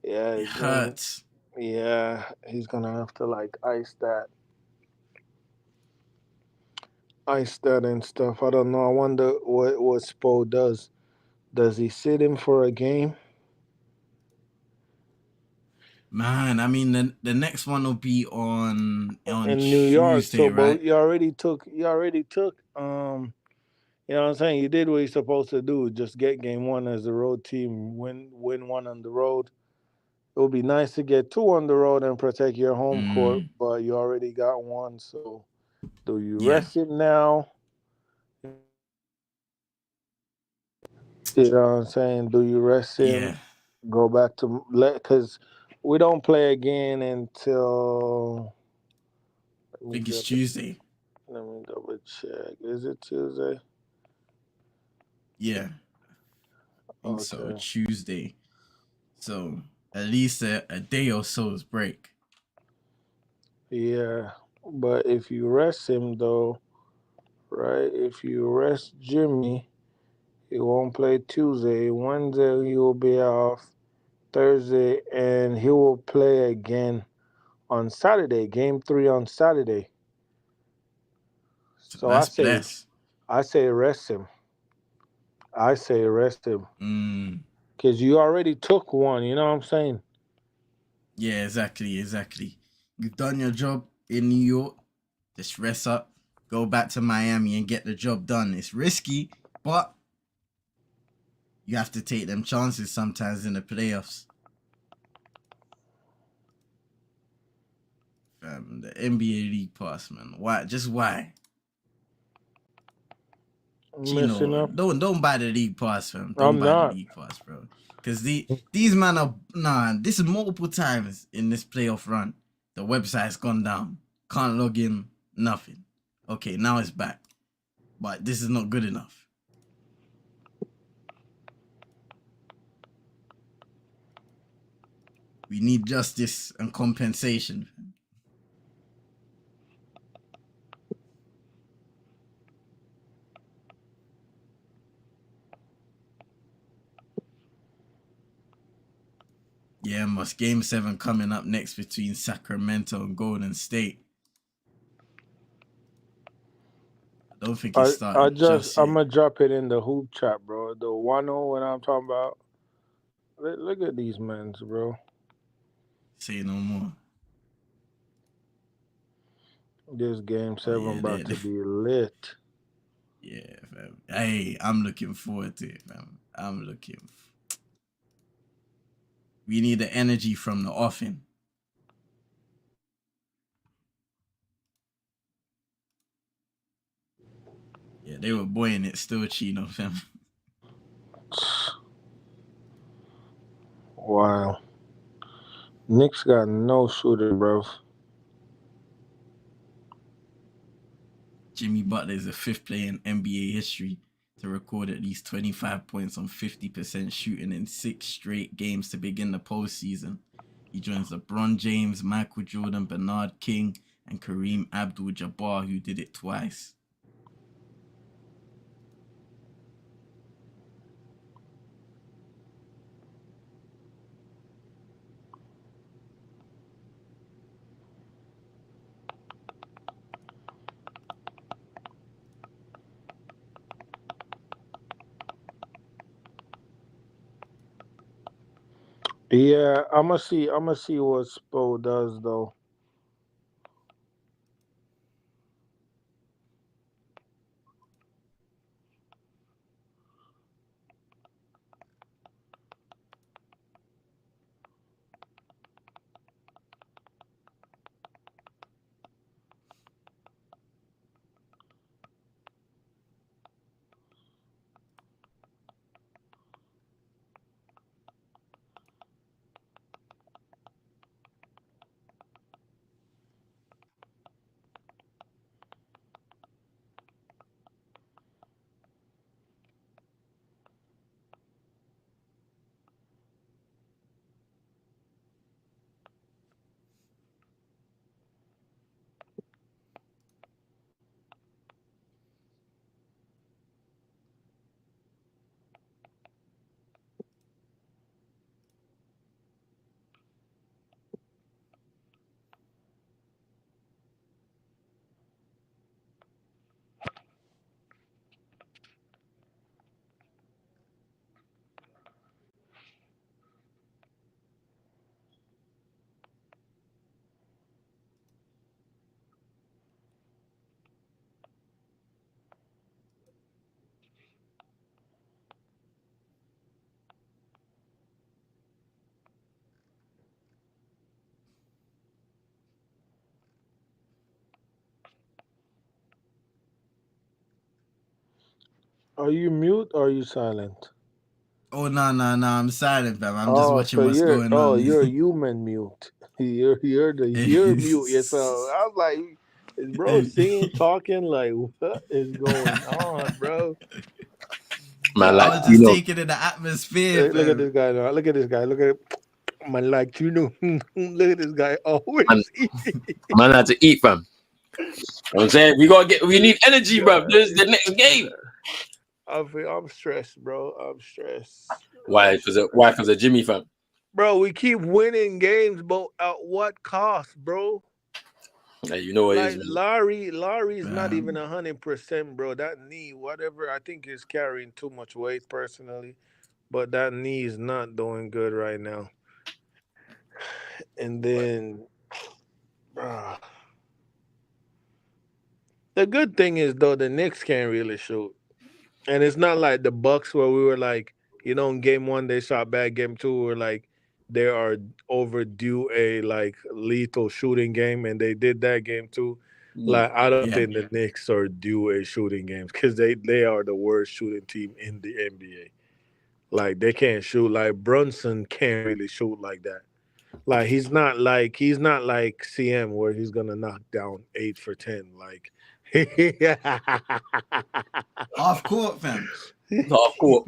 Speaker 3: Yeah,
Speaker 2: It hurts.
Speaker 3: he's gonna have to like ice that and stuff. I don't know. I wonder what Spo does. Does he sit him for a game?
Speaker 2: Man, I mean the next one will be on
Speaker 3: In New York?
Speaker 2: Tuesday,
Speaker 3: So,
Speaker 2: right?
Speaker 3: but you know what I'm saying? You did what you're supposed to do. Just get game 1 as the road team. Win 1 on the road. It would be nice to get 2 on the road and protect your home court, but you already got 1. So, do you
Speaker 2: Yeah.
Speaker 3: rest him now? You know what I'm saying? Do you rest him?
Speaker 2: Yeah.
Speaker 3: Go back to because we don't play again until. Let
Speaker 2: I
Speaker 3: me
Speaker 2: think it's
Speaker 3: double,
Speaker 2: Tuesday.
Speaker 3: let me double check. Is it Tuesday?
Speaker 2: Yeah. I think so.
Speaker 3: Okay.
Speaker 2: Tuesday. So at least a day or so's break.
Speaker 3: Yeah, but if you rest him though, right? If you rest Jimmy, he won't play Tuesday. Wednesday he will be off. Thursday, and he will play again on Saturday. Game 3 on Saturday.
Speaker 2: So
Speaker 3: So
Speaker 2: that's blessed.
Speaker 3: I say rest him. I say rest him
Speaker 2: Mm.
Speaker 3: because you already took 1. You know what I'm saying?
Speaker 2: Yeah, exactly. You've done your job in New York. Just rest up, go back to Miami and get the job done. It's risky, but you have to take them chances sometimes in the playoffs. The NBA League Pass, man. Why? Just why?
Speaker 4: Messing
Speaker 2: Chino,
Speaker 4: up.
Speaker 2: don't buy the league pass, fam. Don't
Speaker 4: I'm
Speaker 2: buy the
Speaker 4: not.
Speaker 2: league pass, bro. Because these man are this is multiple times in this playoff run. The website's gone down. Can't log in, nothing. Okay, now it's back. But this is not good enough. We need justice and compensation. Yeah, must Game 7 coming up next between Sacramento and Golden State. I don't think it's starting just
Speaker 4: I'm
Speaker 2: yet.
Speaker 4: gonna drop it in the hoop chat, bro. The 1-0 when I'm talking about. Look at these men, bro.
Speaker 2: Say no more.
Speaker 4: This game
Speaker 2: Oh
Speaker 4: 7
Speaker 2: yeah,
Speaker 4: about to be lit.
Speaker 2: yeah, fam. Hey, I'm looking forward to it, fam. We need the energy from the offing. Yeah, they were buoying it still, Chino, fam.
Speaker 4: Wow. Knicks got no shooter, bro.
Speaker 2: Jimmy Butler is the 5th player in NBA history to record at least 25 points on 50% shooting in 6 straight games to begin the postseason. He joins LeBron James, Michael Jordan, Bernard King, and Kareem Abdul-Jabbar, who did it twice.
Speaker 4: Yeah, I'm gonna see what Spo does though. Are you mute or are you silent?
Speaker 2: Oh, no, I'm silent, fam. I'm just watching what's going on.
Speaker 4: You're a human mute. You're mute yourself. I was like, is bro singing, talking? Like, what is going on, bro?
Speaker 1: Man,
Speaker 2: I
Speaker 1: like,
Speaker 2: was
Speaker 1: you
Speaker 2: just
Speaker 1: know,
Speaker 2: taking in the atmosphere,
Speaker 4: Look at
Speaker 2: fam.
Speaker 4: this guy now. Look at this guy. Look at man, like you know. Look at this guy
Speaker 1: man,
Speaker 4: always eating.
Speaker 1: man had to eat, fam. I'm saying we need energy, bro. This is the next game.
Speaker 4: I'm stressed, bro. I'm stressed.
Speaker 1: Why? Because of Jimmy, fam.
Speaker 4: Bro, we keep winning games, but at what cost, bro?
Speaker 1: Yeah, you know what it is,
Speaker 4: Like
Speaker 1: man.
Speaker 4: Larry's not even
Speaker 2: Fam.
Speaker 4: 100%, bro. That knee, whatever, I think is carrying too much weight personally, but that knee is not doing good right now. And then, uh, the good thing is though the Knicks can't really shoot, and it's not like the Bucks where we were like, in game one they shot bad, game two we're like they are overdue a like lethal shooting game, and they did that game too. Like I don't
Speaker 2: Yeah.
Speaker 4: think the Knicks are due a shooting games because they are the worst shooting team in the NBA. Like they can't shoot. Like Brunson can't really shoot like that. Like he's not like CM where he's gonna knock down 8 for 10. Like
Speaker 2: Half court, fam.
Speaker 1: Half court.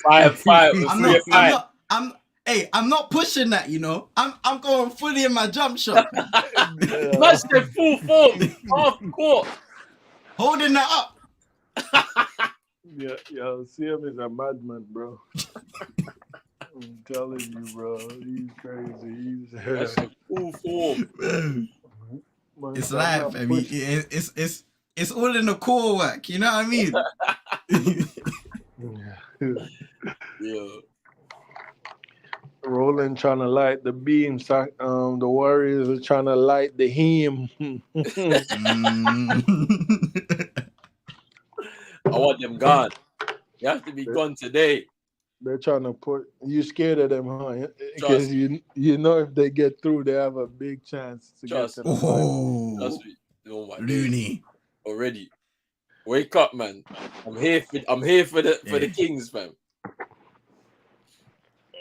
Speaker 1: 5-5,
Speaker 2: I'm
Speaker 1: 3 or
Speaker 2: not. I'm
Speaker 1: 5.
Speaker 2: not. I'm. Hey, I'm not pushing that. You know. I'm going fully in my jump shot, fam.
Speaker 1: Man said full form, half court.
Speaker 2: Holding that up.
Speaker 4: Yeah, CM is a madman, bro. I'm telling you, bro. He's crazy.
Speaker 1: That's a full form.
Speaker 4: Man,
Speaker 2: It's
Speaker 4: I'm
Speaker 2: live,
Speaker 4: not
Speaker 2: I mean,
Speaker 4: pushing.
Speaker 2: it's all in the core work. You know what I mean?
Speaker 1: Yeah.
Speaker 4: Roland trying to light the beam. The Warriors are trying to light the him.
Speaker 1: I want them gone. You have to be gone today.
Speaker 4: They're trying to put you scared of them, huh? Because
Speaker 1: Trust,
Speaker 4: you know if they get through, they have a big chance to
Speaker 1: trust,
Speaker 4: get to the final.
Speaker 1: trust
Speaker 2: Oh,
Speaker 1: me. Oh my days.
Speaker 2: Looney.
Speaker 1: Already. Wake up, man. I'm here for the Kings, fam.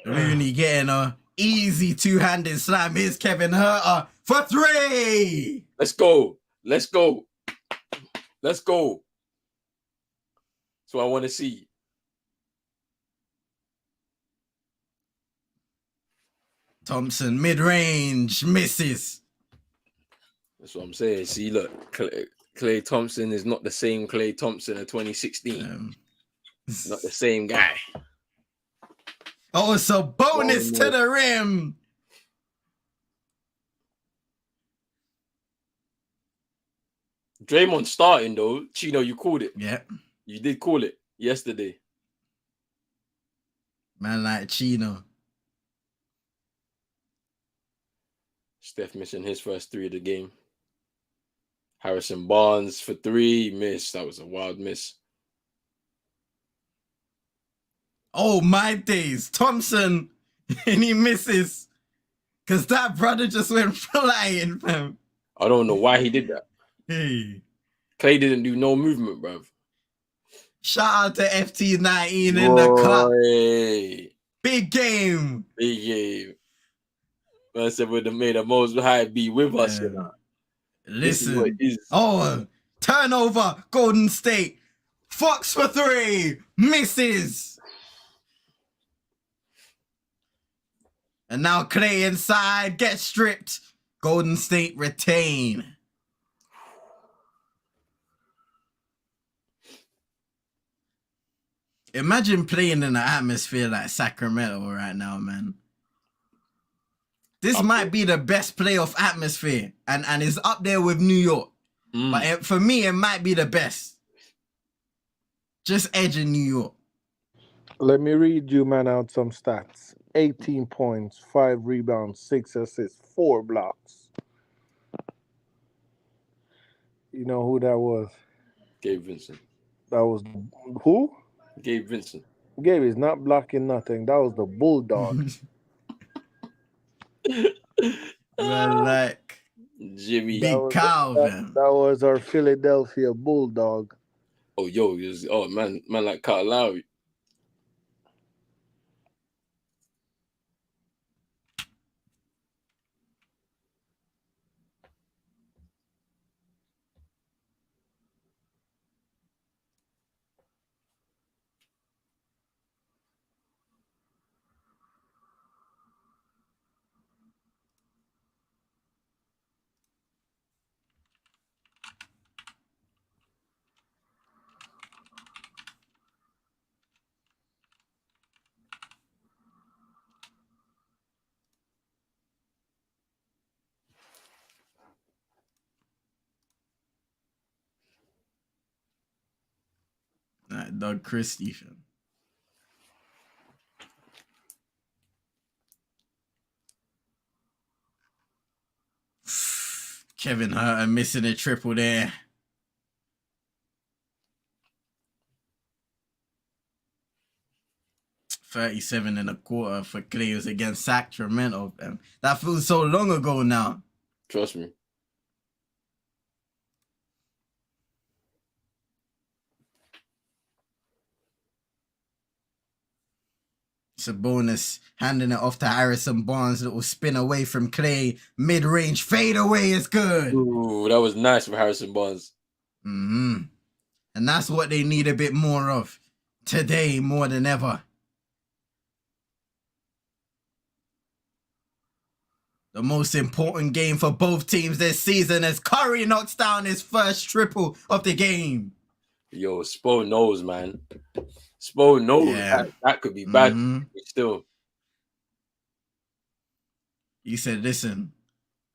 Speaker 2: Looney getting a easy two-handed slam. Here's Kevin Herter for 3.
Speaker 1: Let's go. Let's go. Let's go. That's what I want to see.
Speaker 2: Thompson mid-range misses.
Speaker 1: That's what I'm saying. See, look, Klay Thompson is not the same Klay Thompson of 2016. Not the same guy.
Speaker 2: Oh, it's a bonus
Speaker 1: Oh, no.
Speaker 2: to the rim.
Speaker 1: Draymond starting though. Chino, you called it.
Speaker 2: Yeah,
Speaker 1: You did call it yesterday.
Speaker 2: man like Chino.
Speaker 1: Steph missing his first 3 of the game. Harrison Barnes for 3, missed. That was a wild miss.
Speaker 2: Oh, my days. Thompson, and he misses. Because that brother just went flying, fam.
Speaker 1: I don't know why he did that.
Speaker 2: Hey.
Speaker 1: Klay didn't do no movement, bruv.
Speaker 2: Shout out to FT19 in the club.
Speaker 1: Boy.
Speaker 2: Big game.
Speaker 1: Big game. Man said would have made a most high be with us, you know. This is what
Speaker 2: Listen.
Speaker 1: it is.
Speaker 2: Oh, turnover. Golden State. Fox for 3. Misses. And now Klay inside. Gets stripped. Golden State retain. Imagine playing in an atmosphere like Sacramento right now, man. This might be the best playoff atmosphere, and it's up there with New York. But for me, it might be the best. Just edging New York.
Speaker 4: Let me read you, man, out some stats. 18 points, 5 rebounds, 6 assists, 4 blocks. You know who that was?
Speaker 1: Gabe Vincent.
Speaker 4: That was who?
Speaker 1: Gabe Vincent.
Speaker 4: Gabe is not blocking nothing. That was the Bulldog.
Speaker 2: Well, like
Speaker 1: Jimmy.
Speaker 2: big cow, man.
Speaker 4: That was our Philadelphia Bulldog.
Speaker 1: Oh, yo, man like Kyle Lowry.
Speaker 2: Doug Christie, fam. Kevin Herter missing a triple there. $37 and a quarter for Clippers against Sacramento. That feels so long ago now.
Speaker 1: Trust me.
Speaker 2: Sabonis handing it off to Harrison Barnes. Little spin away from Clay. Mid-range fade away is good.
Speaker 1: Ooh, that was nice from Harrison Barnes.
Speaker 2: And that's what they need a bit more of today, more than ever. The most important game for both teams this season as Curry knocks down his first triple of the game.
Speaker 1: Yo, Spo knows, man. Spo knows that could be bad. Still,
Speaker 2: he said, "Listen,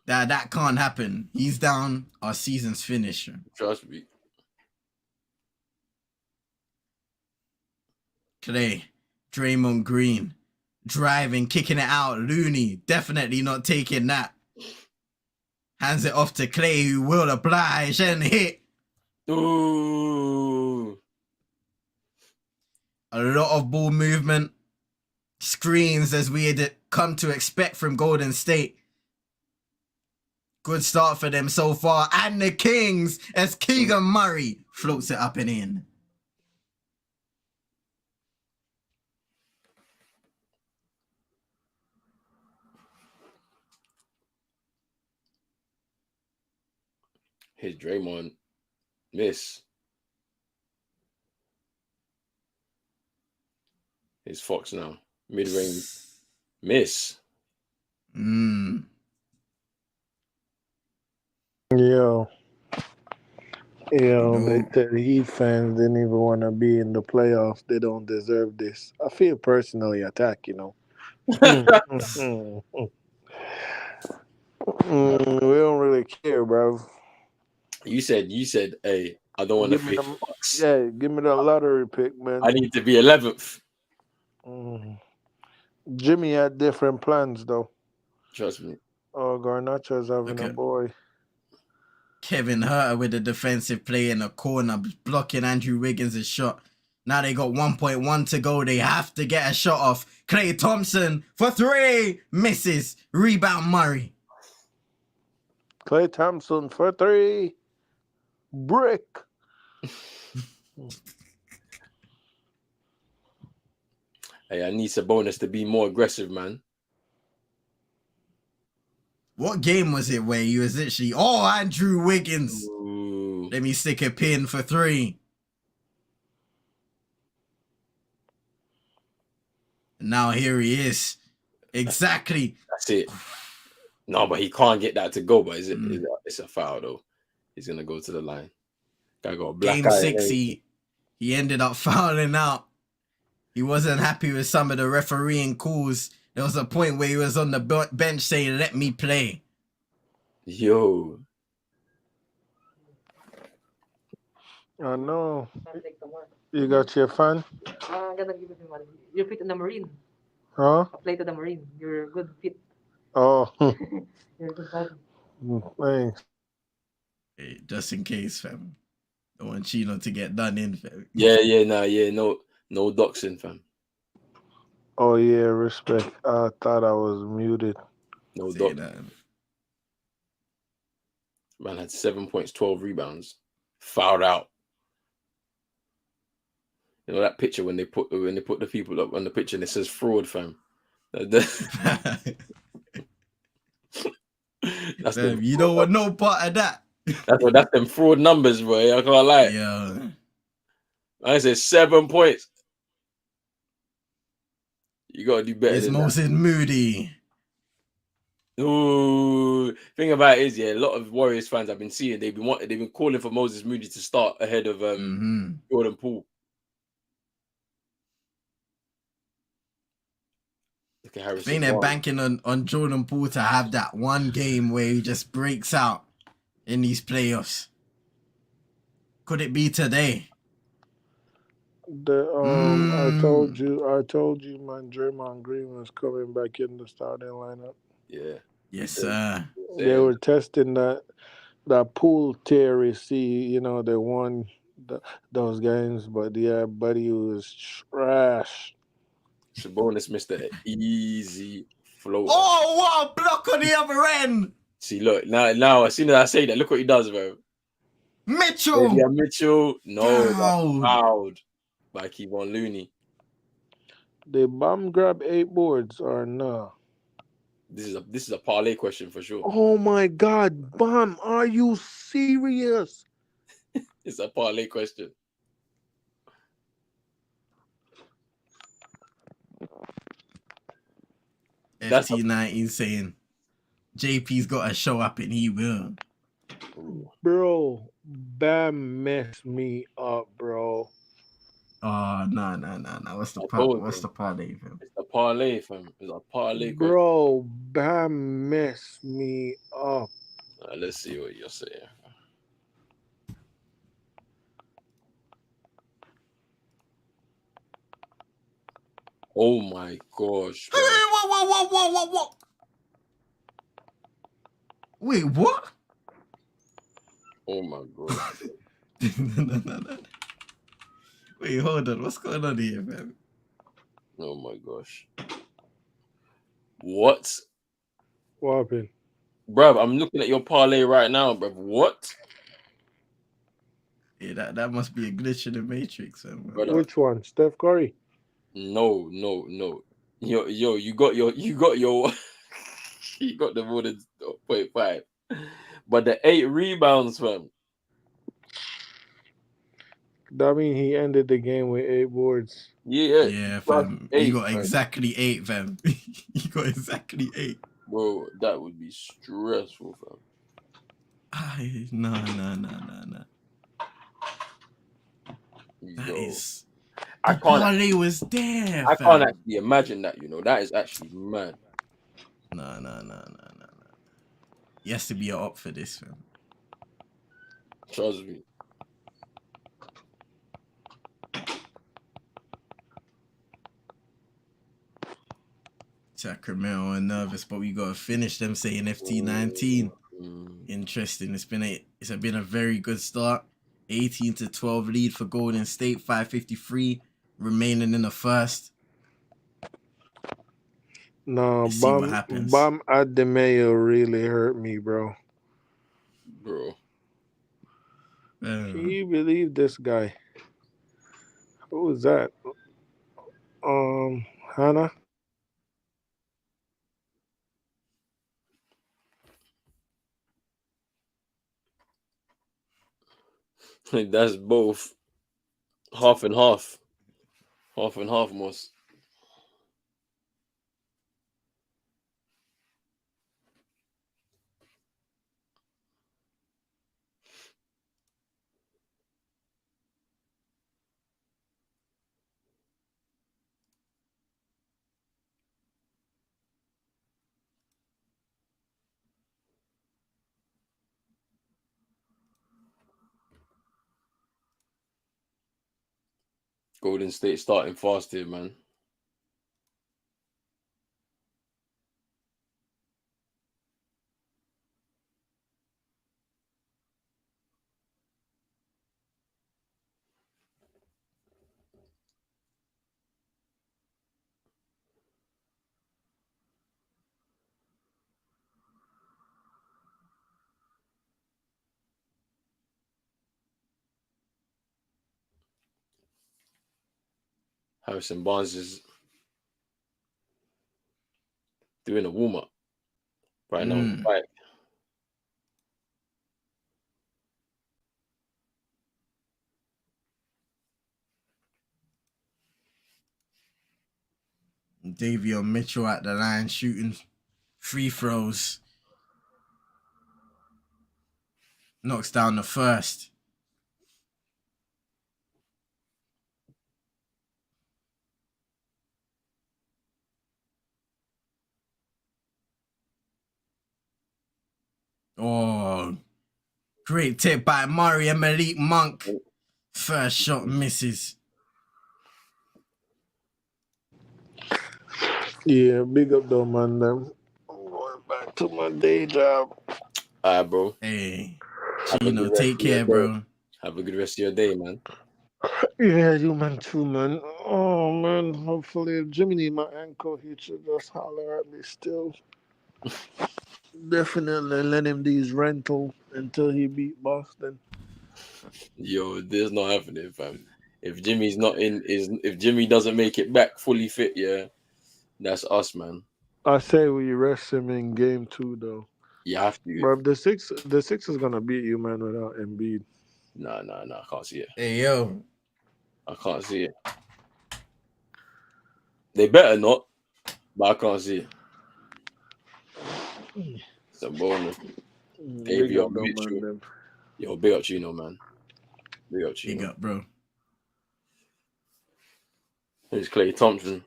Speaker 2: that can't happen. He's down. Our season's finished."
Speaker 1: Trust me.
Speaker 2: Clay, Draymond Green, driving, kicking it out. Looney, definitely not taking that. Hands it off to Clay, who will oblige and hit.
Speaker 1: Ooh.
Speaker 2: A lot of ball movement. Screens as we had come to expect from Golden State. Good start for them so far. And the Kings as Keegan Murray floats it up and in.
Speaker 1: His Draymond miss. His Fox now. Mid-range miss.
Speaker 4: Yo, the Heat fans didn't even want to be in the playoffs. They don't deserve this. I feel personally attacked, We don't really care, bro.
Speaker 1: You said, hey, I don't want to pay Fox.
Speaker 4: Yeah, give me the lottery pick, man.
Speaker 1: I need to be 11th.
Speaker 4: Jimmy had different plans, though.
Speaker 1: Trust me.
Speaker 4: Oh, Garnacho's having a boy.
Speaker 2: Kevin Herter with a defensive play in the corner, blocking Andrew Wiggins' shot. Now they got 1.1 to go. They have to get a shot off. Klay Thompson for 3. Misses. Rebound Murray.
Speaker 4: Klay Thompson for 3. Brick.
Speaker 1: Hey, I need Sabonis to be more aggressive, man.
Speaker 2: What game was it where he was literally, Andrew Wiggins.
Speaker 1: Ooh.
Speaker 2: Let me stick a pin for 3. And now here he is. Exactly.
Speaker 1: That's it. No, but he can't get that to go. But it's a foul, though. He's going to go to the line. Guy got a black
Speaker 2: Game
Speaker 1: eye
Speaker 2: 6, he ended up fouling out. He wasn't happy with some of the refereeing calls. There was a point where he was on the bench saying, "Let me play."
Speaker 1: Yo.
Speaker 4: I know. You got your fan?
Speaker 5: I'm gonna give it to money. You're fit in the Marine.
Speaker 4: Huh?
Speaker 5: Apply to the Marine. You're good fit.
Speaker 4: Oh.
Speaker 5: You're a good body.
Speaker 4: Thanks.
Speaker 2: Hey, just in case, fam. Don't want Chino to get done in, fam.
Speaker 1: No doxing, fam.
Speaker 4: Oh, yeah, respect. I thought I was muted.
Speaker 1: No doxing. Man had 7 points, 12 rebounds. Fouled out. You know that picture when they put the people up on the picture and it says fraud, fam. That's
Speaker 2: you don't want no part of that.
Speaker 1: That's them fraud numbers, bro. I can't lie.
Speaker 2: Yeah.
Speaker 1: I said 7 points. You gotta do better.
Speaker 2: It's
Speaker 1: than
Speaker 2: Moses
Speaker 1: that.
Speaker 2: Moody.
Speaker 1: Ooh, thing about it is, a lot of Warriors fans I've been seeing, they've been calling for Moses Moody to start ahead of Jordan Poole. Look at Harrison.
Speaker 2: I think they're banking on Jordan Poole to have that one game where he just breaks out in these playoffs. Could it be today?
Speaker 4: I told you, man, Draymond Green was coming back in the starting lineup.
Speaker 1: Yeah.
Speaker 2: Yes, sir.
Speaker 4: They were testing that Poole theory. See, they won those games, but yeah, buddy was trash.
Speaker 1: Sabonis missed an easy float.
Speaker 2: Oh, what a block on the other end!
Speaker 1: See, look, now as soon as I say that, look what he does, bro.
Speaker 2: Mitchell!
Speaker 1: Yeah, Mitchell. No, that's fouled by Kevon Looney.
Speaker 4: They bomb grab 8 boards or nah?
Speaker 1: This is a parlay question for sure.
Speaker 4: Oh my God, Bam, are you serious?
Speaker 1: It's a parlay question. That's a,
Speaker 2: FT19 saying JP's got to show up and he will.
Speaker 4: Bro, Bam messed me up, bro.
Speaker 2: Oh no. What's the
Speaker 1: I told
Speaker 2: what's
Speaker 1: him.
Speaker 2: the parlay, fam?
Speaker 1: It's a parlay, fam. It's a parlay question.
Speaker 4: Bro, Bam messed me up.
Speaker 1: Let's see what you're saying. Oh my gosh, bro.
Speaker 2: Whoa. Wait, what?
Speaker 1: Oh my gosh.
Speaker 2: No. Wait, hold on. What's going on here, fam?
Speaker 1: Oh my gosh. What?
Speaker 4: What happened?
Speaker 1: Bruv, I'm looking at your parlay right now, bruv. What?
Speaker 2: Yeah, that must be a glitch in the matrix, fam.
Speaker 1: Brother.
Speaker 4: Which one? Steph Curry?
Speaker 1: No. Yo, you got your you got the more than 0.5. But the 8 rebounds, fam.
Speaker 4: That mean he ended the game with 8 boards.
Speaker 2: Yeah,
Speaker 1: plus
Speaker 2: fam.
Speaker 1: 8,
Speaker 2: You got
Speaker 1: fam.
Speaker 2: exactly 8, fam. You got exactly 8.
Speaker 1: Bro, that would be stressful, fam.
Speaker 2: No. That
Speaker 1: Yo,
Speaker 2: is.
Speaker 1: I
Speaker 2: The
Speaker 1: can't
Speaker 2: parlay was there,
Speaker 1: I
Speaker 2: fam.
Speaker 1: can't actually imagine that, that is actually mad.
Speaker 2: No. He has to be up for this, fam.
Speaker 1: Trust me.
Speaker 2: Sacramento are nervous, but we gotta finish them saying FT19. Interesting. It's been a very good start. 18-12 lead for Golden State, 5:53 remaining in the first.
Speaker 4: No,
Speaker 2: Let's see what happens.
Speaker 4: Bam Adebayo really hurt me, bro.
Speaker 1: Bro.
Speaker 4: Can you believe this guy? Who was that? Hannah?
Speaker 1: That's both half and half. Half and half, most. Golden State starting fast here, man. Harrison Barnes is doing a warm up right now. Right.
Speaker 2: Davion Mitchell at the line shooting free throws. Knocks down the first. Oh, great tip by Murray and Malik Monk. First shot misses.
Speaker 4: Yeah, big up though, man. I'm going back to my day job.
Speaker 1: All right, bro.
Speaker 2: Hey,
Speaker 1: Have a
Speaker 2: Chino,
Speaker 1: good rest
Speaker 2: take
Speaker 1: of your
Speaker 2: care,
Speaker 1: day.
Speaker 2: bro.
Speaker 1: Have a good rest of your day, man.
Speaker 4: Yeah, you man too, man. Oh man, hopefully if Jimmy need my ankle, he should just holler at me still. Definitely let him these rental until he beat Boston.
Speaker 1: Yo, there's no happening, fam. If Jimmy's not in, if Jimmy doesn't make it back fully fit, yeah, that's us, man.
Speaker 4: I say we rest him in game 2 though.
Speaker 1: You have to.
Speaker 4: But the six is gonna beat you, man, without Embiid.
Speaker 1: No, I can't see it.
Speaker 2: Hey yo,
Speaker 1: I can't see it. They better not, but I can't see it. It's a bonus.
Speaker 4: Big
Speaker 1: Avion
Speaker 4: up though, man.
Speaker 1: Mitchell.
Speaker 4: Them.
Speaker 1: Yo, big up Chino, man. Big up
Speaker 2: big
Speaker 1: Chino.
Speaker 2: up, bro.
Speaker 1: Here's Clay Thompson.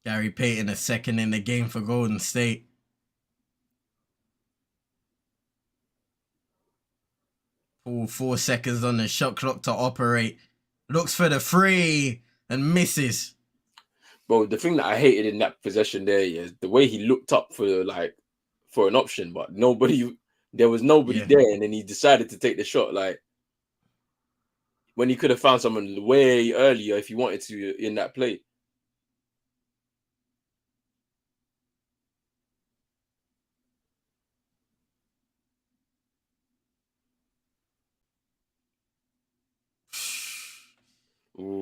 Speaker 2: Gary Payton a second in the game for Golden State. Pull 4 seconds on the shot clock to operate. Looks for the free and misses.
Speaker 1: Bro, the thing that I hated in that possession there is the way he looked up for an option, but there was nobody
Speaker 2: Yeah.
Speaker 1: there, and then he decided to take the shot. Like when he could have found someone way earlier if he wanted to in that play.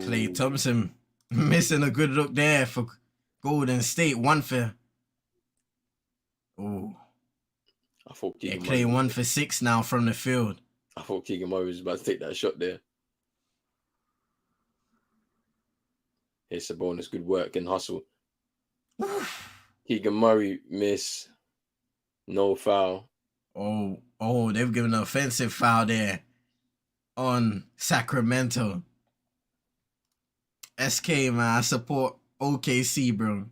Speaker 2: Clay
Speaker 1: Ooh.
Speaker 2: Thompson missing a good look there for Golden State. 1 for. Oh.
Speaker 1: I thought
Speaker 2: Yeah,
Speaker 1: Keegan
Speaker 2: Clay
Speaker 1: Murray.
Speaker 2: 1 for 6 now from the field.
Speaker 1: I thought Keegan Murray was about to take that shot there. Here's Sabonis, good work and hustle. Keegan Murray miss, no foul.
Speaker 2: Oh, they've given an offensive foul there on Sacramento. SK, man, I support OKC, bro.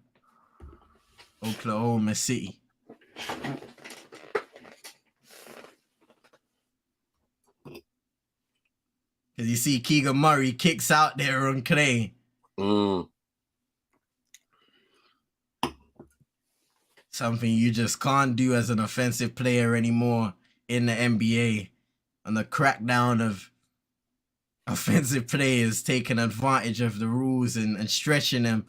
Speaker 2: Oklahoma City. Because you see Keegan Murray kicks out there on Clay. Something you just can't do as an offensive player anymore in the NBA. And the crackdown of offensive players taking advantage of the rules and stretching them.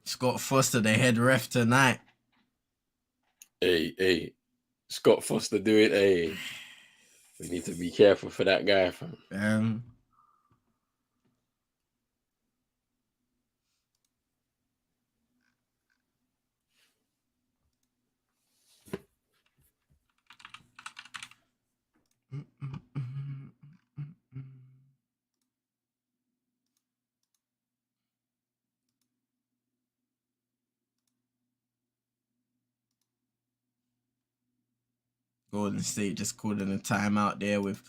Speaker 2: Scott Foster, the head ref tonight.
Speaker 1: Hey, Scott Foster do it. Hey, we need to be careful for that guy, fam.
Speaker 2: Golden State just called in a timeout there with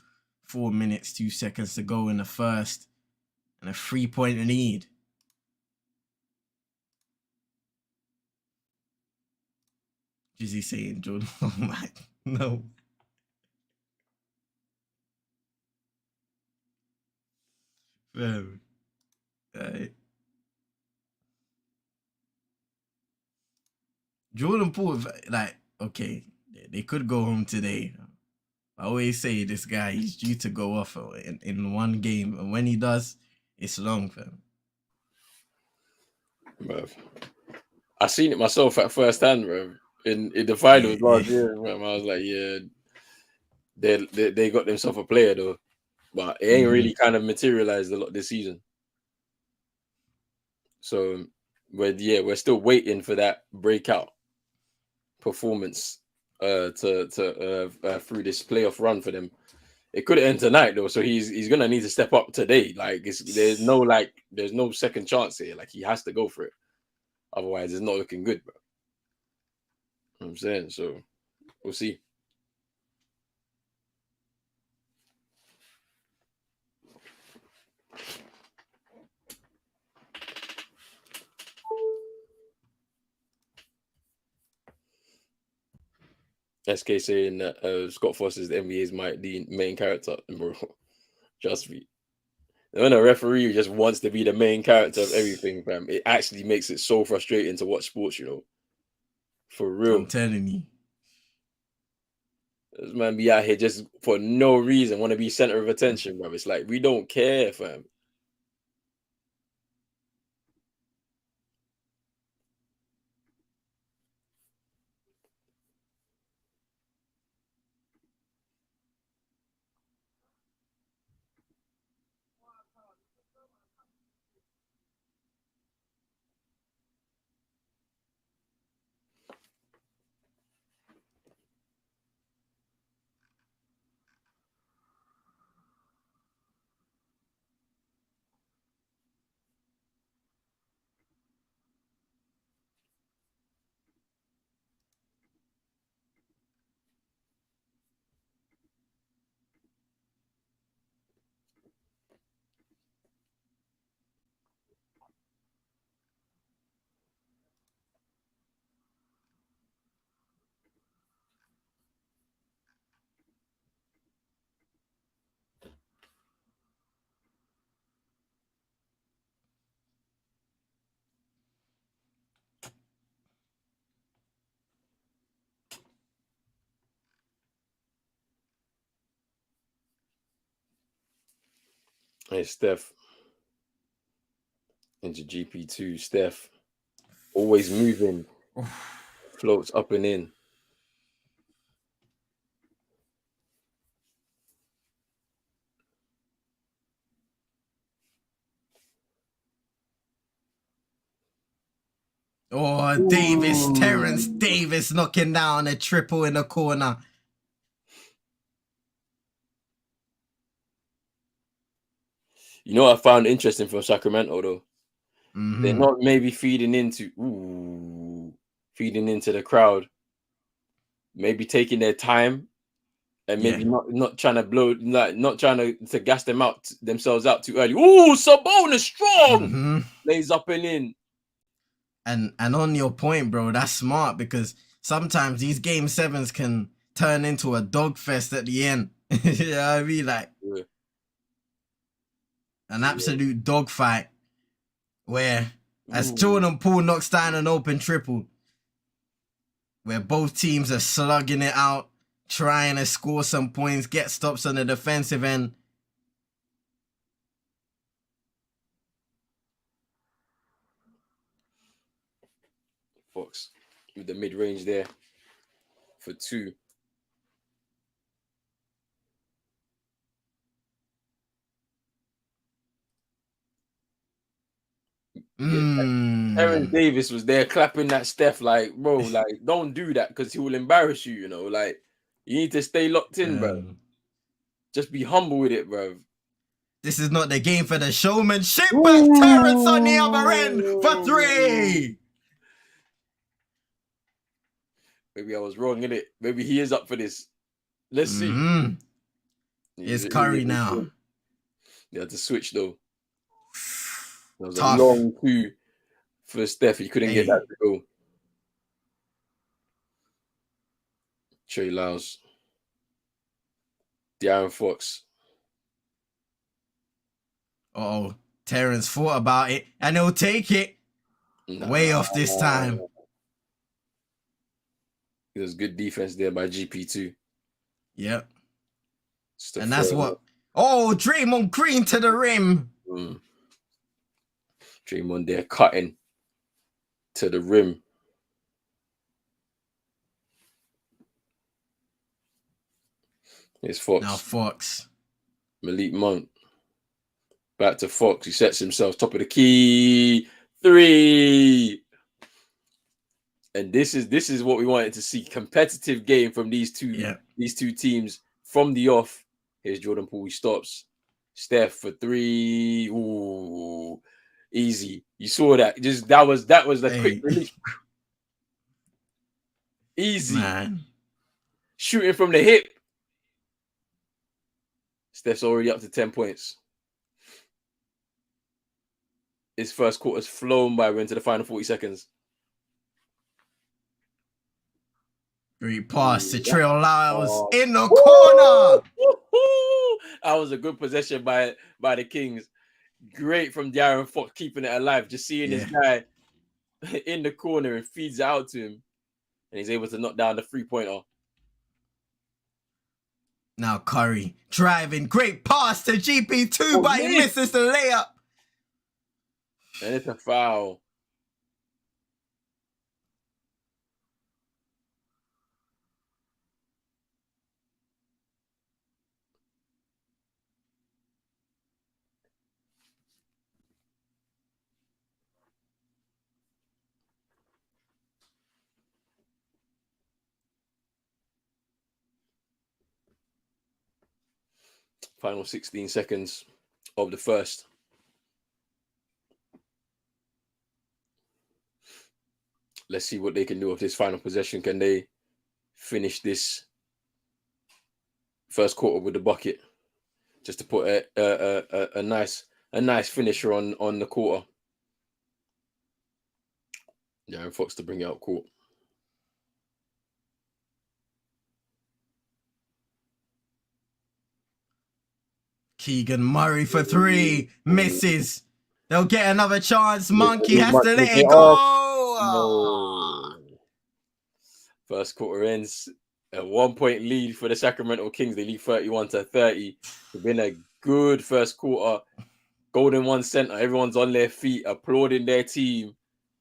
Speaker 2: 4 minutes, 2 seconds to go in the first. And a 3-point lead. Jizzy saying, Jordan, oh my, no. Jordan Poole, like, okay, they could go home today. I always say this guy, he's due to go off in one game. And when he does, it's long, fam.
Speaker 1: Bruv. I seen it myself at first hand, bro. In the finals last year, bro. I was like, yeah, they got themselves a player though, but it ain't really kind of materialized a lot this season. So we're still waiting for that breakout performance through this playoff run for them. It could end tonight though, so he's gonna need to step up today. Like there's no second chance here. Like he has to go for it. Otherwise, it's not looking good, bro. You know what I'm saying? So we'll see. SK saying that Scott Foster is the NBA's the main character, bro. Trust me. When a referee just wants to be the main character of everything, fam, it actually makes it so frustrating to watch sports, you know. For real.
Speaker 2: I'm telling you.
Speaker 1: This man be out here just for no reason, want to be center of attention, bro. It's like, we don't care, fam. Hey, Steph. Into GP2. Steph. Always moving. Floats up and in.
Speaker 2: Oh, Davis, Terrence Davis knocking down a triple in the corner.
Speaker 1: You know what I found interesting from Sacramento though?
Speaker 2: Mm-hmm.
Speaker 1: They're not maybe feeding into the crowd. Maybe taking their time and maybe not trying to blow, like not trying to gas themselves out too early. Ooh, Sabonis strong. Lays up and in.
Speaker 2: And on your point, bro, that's smart because sometimes these game 7s can turn into a dog fest at the end. You know what I mean? Like an absolute dog fight where as Jordan Poole knocks down an open triple, where both teams are slugging it out, trying to score some points, get stops on the defensive end.
Speaker 1: Fox with the mid-range there for 2. Aaron Davis was there clapping that Steph like, bro, like don't do that because he will embarrass you, you know. Like you need to stay locked in, bro. Just be humble with it, bro.
Speaker 2: This is not the game for the showmanship, but Terrence on the other end for 3.
Speaker 1: Maybe I was wrong in it. Maybe he is up for this. Let's see.
Speaker 2: It's Curry now.
Speaker 1: They had to switch though. That was
Speaker 2: Tough.
Speaker 1: a long 2 for Steph. He couldn't get that to go. Trey Lyles. De'Aaron Fox.
Speaker 2: Oh, Terrence thought about it and he'll take it. Way off this time.
Speaker 1: There's good defense there by GP2.
Speaker 2: Yep. And that's what. Oh, Draymond Green to the rim.
Speaker 1: Draymond there cutting to the rim. Here's Fox.
Speaker 2: Now Fox.
Speaker 1: Malik Monk. Back to Fox. He sets himself top of the key. 3. And this is what we wanted to see. Competitive game from these two teams from the off. Here's Jordan Poole. He stops. Steph for 3. Ooh, easy. You saw that. Just that was the quick release. Easy.
Speaker 2: Man.
Speaker 1: Shooting from the hip. Steph's already up to 10 points. His first quarter's flown by. We're into the final 40 seconds.
Speaker 2: Great pass to Trail Lyles in the corner.
Speaker 1: That was a good possession by the Kings. Great from De'Aaron Fox keeping it alive. Just seeing this guy in the corner and feeds it out to him. And he's able to knock down the 3-pointer.
Speaker 2: Now Curry driving. Great pass to GP2, but he misses the layup.
Speaker 1: And it's a foul. Final 16 seconds of the first. Let's see what they can do with this final possession. Can they finish this first quarter with the bucket? Just to put a nice finisher on the quarter. De'Aaron Fox to bring it out court.
Speaker 2: Keegan Murray for 3. Misses. They'll get another chance. Monkey has to let it go.
Speaker 1: No. First quarter ends. A 1-point lead for the Sacramento Kings. They lead 31-30. It's been a good first quarter. Golden One center, everyone's on their feet, applauding their team.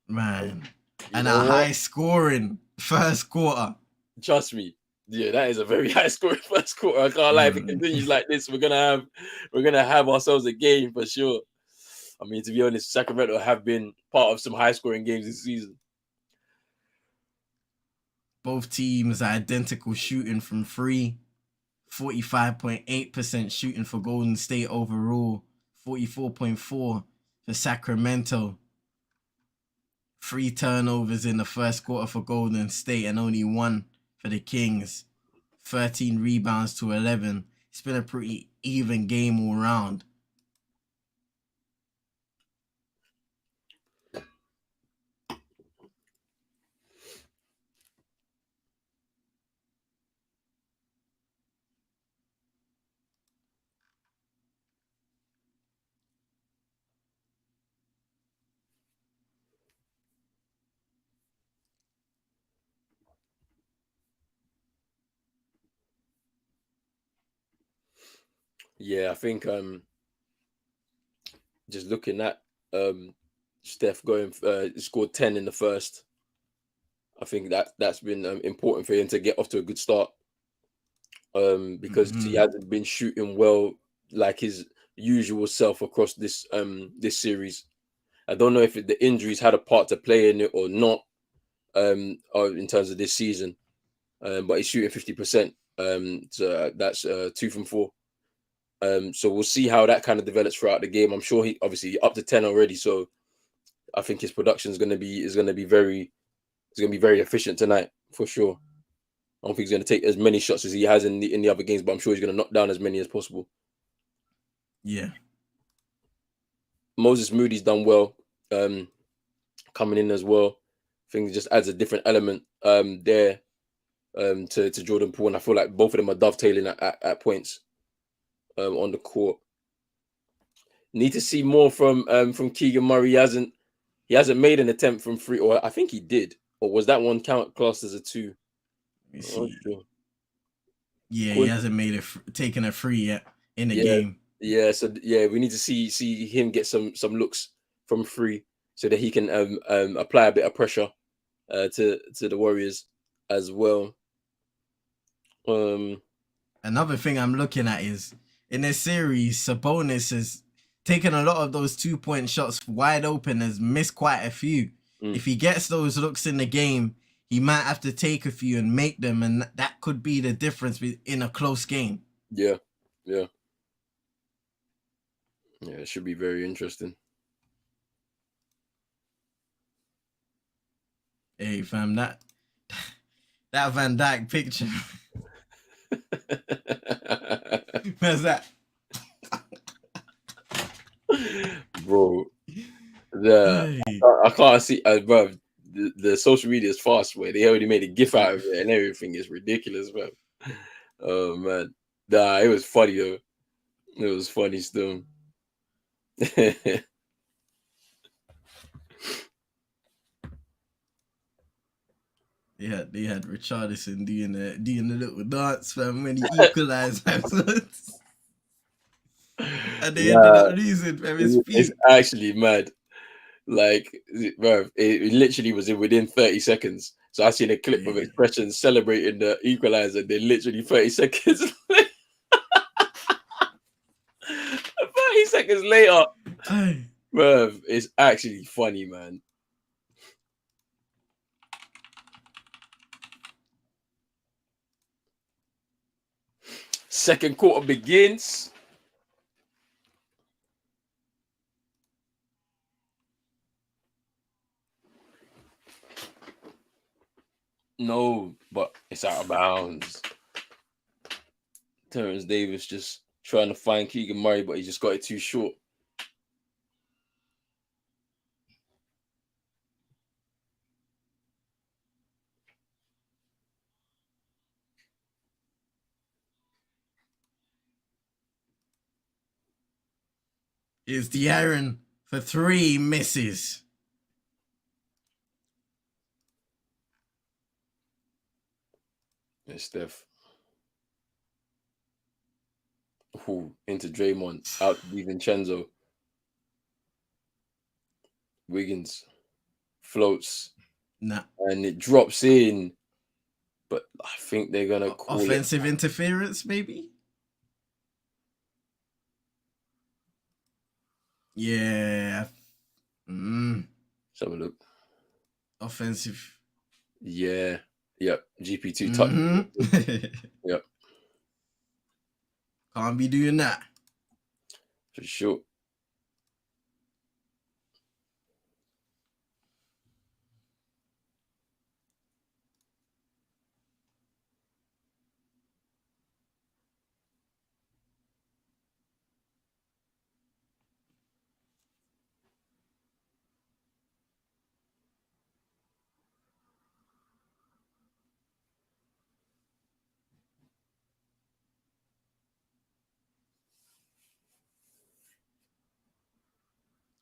Speaker 2: Man.
Speaker 1: You
Speaker 2: And
Speaker 1: know
Speaker 2: a
Speaker 1: what?
Speaker 2: high scoring first quarter.
Speaker 1: Trust me. Yeah, that is a very high scoring first quarter. I can't lie. If it continues like this, we're gonna have ourselves a game for sure. I mean, to be honest, Sacramento have been part of some high scoring games this season.
Speaker 2: Both teams are identical shooting from three. 45.8% shooting for Golden State overall. 44.4% for Sacramento. 3 turnovers in the first quarter for Golden State and only 1 for the Kings. 13 rebounds to 11. It's been a pretty even game all round.
Speaker 1: Yeah, I think just looking at Steph going scored 10 in the first. I think that's been important for him to get off to a good start. Because he hasn't been shooting well like his usual self across this series. I don't know if the injuries had a part to play in it or not, or in terms of this season. But he's shooting 50%. So that's 2 from 4. So we'll see how that kind of develops throughout the game. I'm sure he obviously up to 10 already. So I think his production is going to be very efficient tonight for sure. I don't think he's going to take as many shots as he has in the other games, but I'm sure he's going to knock down as many as possible.
Speaker 2: Yeah.
Speaker 1: Moses Moody's done well, coming in as well. I think it just adds a different element there to Jordan Poole, and I feel like both of them are dovetailing at points on the court. Need to see more from Keegan Murray. He hasn't made an attempt from 3, or I think he did, or was that one classed as a 2?
Speaker 2: Let me see.
Speaker 1: Sure.
Speaker 2: Yeah, he hasn't made it taken a 3 yet in the game.
Speaker 1: Yeah, so yeah, we need to see him get some looks from 3 so that he can apply a bit of pressure to the Warriors as well.
Speaker 2: Another thing I'm looking at is in this series, Sabonis has taken a lot of those 2-point shots wide open, has missed quite a few. If he gets those looks in the game, he might have to take a few and make them, and that could be the difference in a close game.
Speaker 1: Yeah, it should be very interesting.
Speaker 2: Hey fam, that Van Dyke picture. Where's that?
Speaker 1: Bro, I can't see, bro. The social media is fast, where they already made a gif out of it and everything. Is ridiculous, bro. Oh man, nah, it was funny though. It was funny still.
Speaker 2: They had Richardson doing the little dance, fam, when he equalized. And they ended up losing, fam.
Speaker 1: It's actually mad. Like, bro, it literally was within 30 seconds. So I seen a clip of Expression celebrating the equalizer. Then literally 30 seconds. 30 seconds later, bro, it's actually funny, man. Second quarter begins. No, but it's out of bounds. Terrence Davis just trying to find Keegan Murray, but he just got it too short.
Speaker 2: Is the iron for 3 misses.
Speaker 1: It's Steph. Ooh, into Draymond, out to DiVincenzo. Wiggins floats
Speaker 2: Nah.
Speaker 1: and it drops in, but I think they're gonna call
Speaker 2: Offensive interference, maybe. Yeah.
Speaker 1: Let's have a look.
Speaker 2: Offensive.
Speaker 1: Yeah. Yep. GP2 touch. Yep.
Speaker 2: Can't be doing that.
Speaker 1: For sure.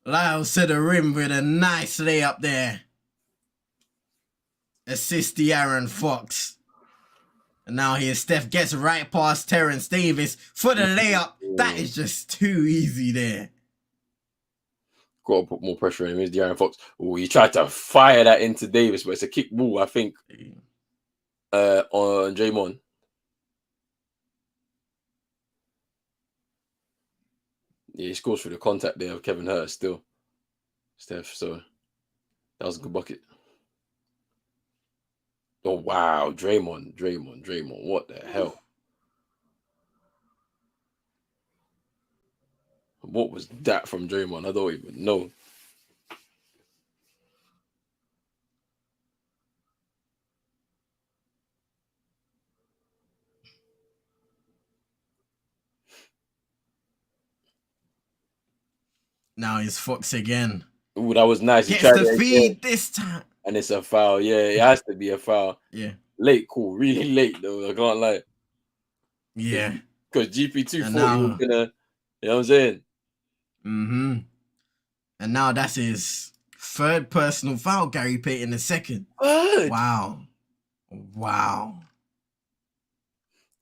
Speaker 2: Lyles to the rim with a nice layup there. Assist De'Aaron Fox. And now here Steph gets right past Terrence Davis for the layup. That is just too easy there.
Speaker 1: Got to put more pressure on him. Here's De'Aaron Fox. Oh, he tried to fire that into Davis, but it's a kick ball, I think, on Draymond. Yeah, he scores through the contact there of Kevin Hurst still. Steph, so that was a good bucket. Oh, wow. Draymond. What the hell? What was that from Draymond? I don't even know.
Speaker 2: Now it's Fox again.
Speaker 1: Ooh, that was nice. He
Speaker 2: Gets
Speaker 1: tried
Speaker 2: the
Speaker 1: it
Speaker 2: feed
Speaker 1: again,
Speaker 2: this time.
Speaker 1: and it's a foul. Yeah, it has to be a foul.
Speaker 2: Yeah.
Speaker 1: Late call. Really late, though. I can't lie.
Speaker 2: Yeah.
Speaker 1: Because GP2
Speaker 2: And
Speaker 1: thought he was
Speaker 2: now-
Speaker 1: gonna, you know what I'm saying?
Speaker 2: And now that's his third personal foul, Gary Payton II.
Speaker 1: What?
Speaker 2: Wow.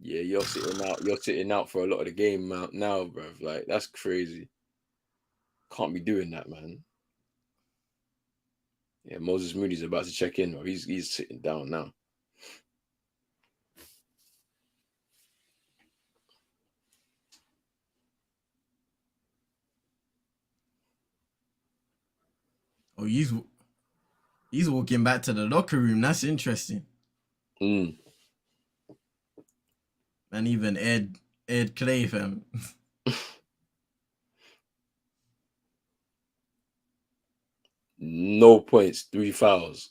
Speaker 1: Yeah, you're sitting out for a lot of the game now, bruv. Like, that's crazy. Can't be doing that, man. Yeah, Moses Moody's about to check in, bro. He's sitting down now.
Speaker 2: Oh, he's walking back to the locker room. That's interesting. And even Ed Clay, fam.
Speaker 1: No points, 3 fouls.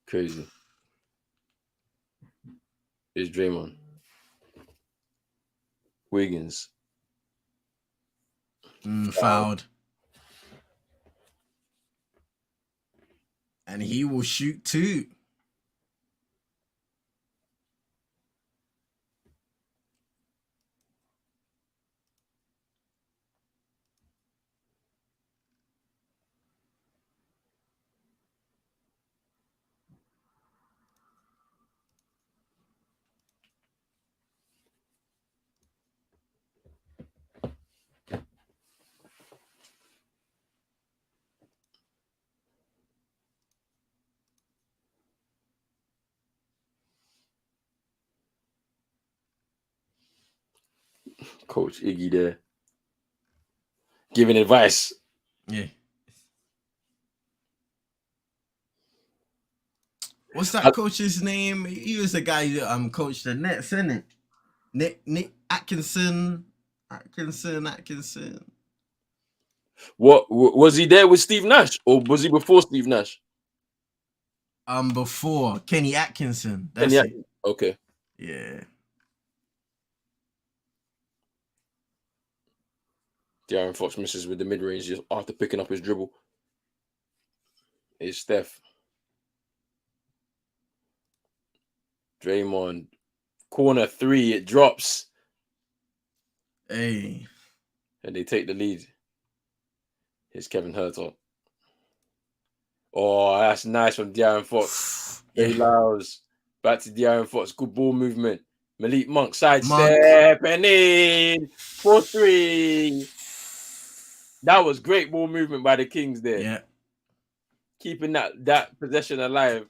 Speaker 1: Crazy. It's Draymond. Wiggins.
Speaker 2: Fouled. And he will shoot 2.
Speaker 1: Coach Iggy there. Giving advice.
Speaker 2: Yeah. What's that coach's name? He was the guy that coached the Nets, isn't it? Nick Atkinson.
Speaker 1: What was he there with Steve Nash, or was he before Steve Nash?
Speaker 2: Before Kenny Atkinson. That's it.
Speaker 1: Okay.
Speaker 2: Yeah.
Speaker 1: De'Aaron Fox misses with the mid-range just after picking up his dribble. It's Steph. Draymond. Corner 3, it drops.
Speaker 2: Hey.
Speaker 1: And they take the lead. Here's Kevin Hurtel. Oh, that's nice from De'Aaron Fox. Hey, Lyles. Back to De'Aaron Fox. Good ball movement. Malik Monk sidestep and in for 3. That was great ball movement by the Kings there.
Speaker 2: Yeah.
Speaker 1: Keeping that possession alive.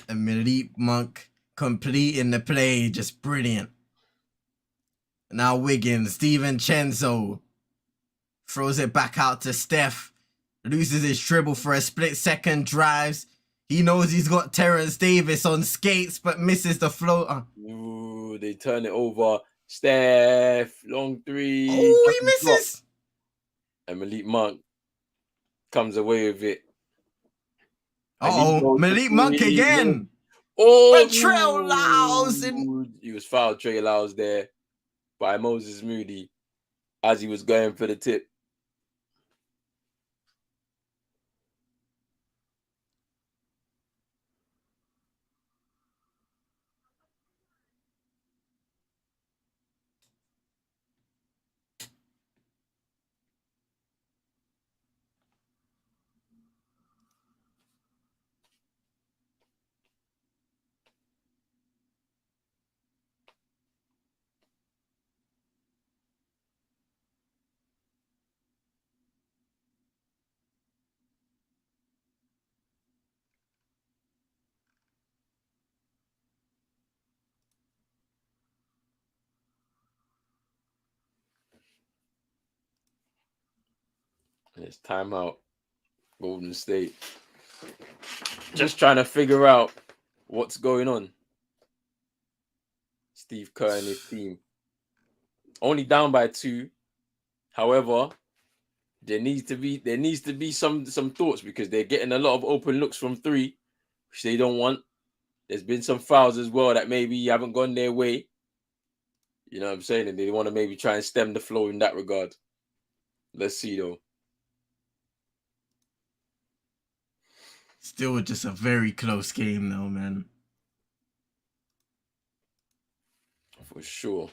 Speaker 2: And Malik Monk completing the play, just brilliant. Now Wiggins, DiVincenzo throws it back out to Steph. Loses his dribble for a split second, drives. He knows he's got Terrence Davis on skates, but misses the floater.
Speaker 1: Ooh, they turn it over. Steph, long 3.
Speaker 2: Oh, he misses.
Speaker 1: And Malik Monk comes away with it.
Speaker 2: Malik Monk again.
Speaker 1: Oh,
Speaker 2: but Trey Lyles.
Speaker 1: He was fouled, Trey Lyles, there by Moses Moody as he was going for the tip. And it's timeout. Golden State. Just trying to figure out what's going on. Steve Kerr and his team. Only down by 2. However, there needs to be some thoughts because they're getting a lot of open looks from 3, which they don't want. There's been some fouls as well that maybe haven't gone their way. You know what I'm saying? And they want to maybe try and stem the flow in that regard. Let's see though.
Speaker 2: Still just a very close game though, man.
Speaker 1: For sure.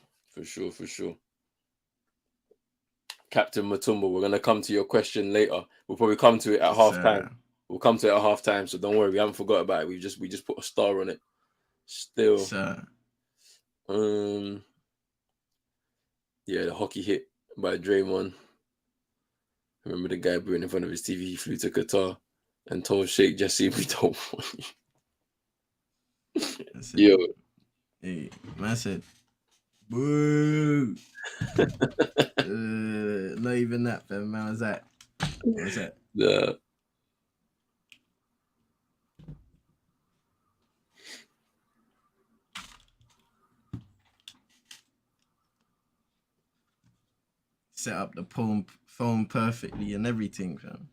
Speaker 1: Captain Mutombo, we're going to come to your question later. We'll probably come to it at halftime. We'll come to it at halftime, so don't worry, we haven't forgot about it. We just put a star on it. Still. Yeah, the hockey hit by Draymond. Remember the guy booing in front of his TV, he flew to Qatar and told Sheikh Jesse we don't want you. Yo.
Speaker 2: Hey, man said, boo. Not even that, fam. Man, what's that?
Speaker 1: Yeah.
Speaker 2: Set up the phone perfectly and everything, fam.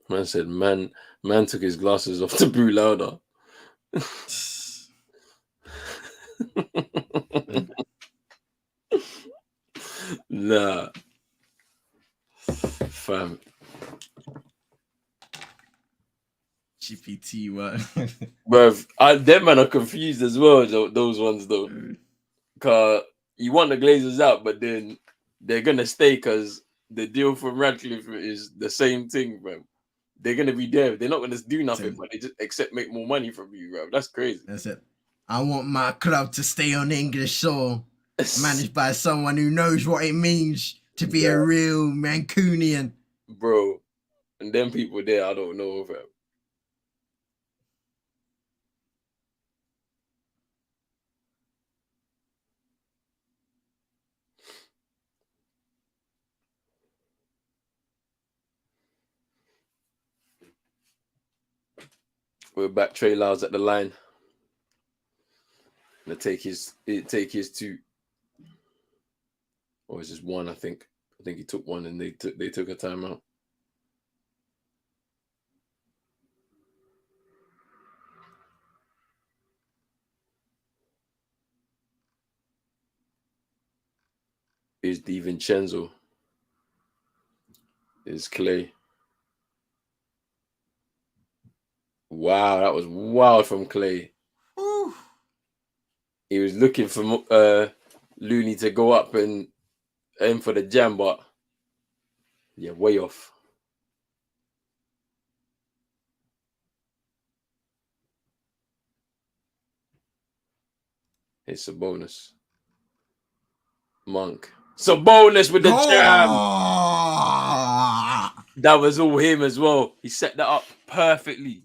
Speaker 1: Man said, man took his glasses off to brew louder. Nah. Fam.
Speaker 2: GPT, what?
Speaker 1: Bruv, them man are confused as well, those ones though. Cause you want the Glazers out, but then they're gonna stay because the deal from Radcliffe is the same thing, bro. They're gonna be there. They're not gonna do nothing, but they just except make more money from you, bro. That's crazy.
Speaker 2: That's it. I want my club to stay on English soil. managed by someone who knows what it means to be a real Mancunian.
Speaker 1: Bro. And them people there, I don't know, fam. We're back. Trey Lyles at the line. Gonna take his two. Or is just one? I think he took one and they took a timeout. Here's DiVincenzo. Here's Clay. Wow, that was wild from Clay.
Speaker 2: Ooh.
Speaker 1: He was looking for Looney to go up and aim for the jam, but yeah, way off. It's a bonus. Monk. Sabonis with the jam. That was all him as well. He set that up perfectly.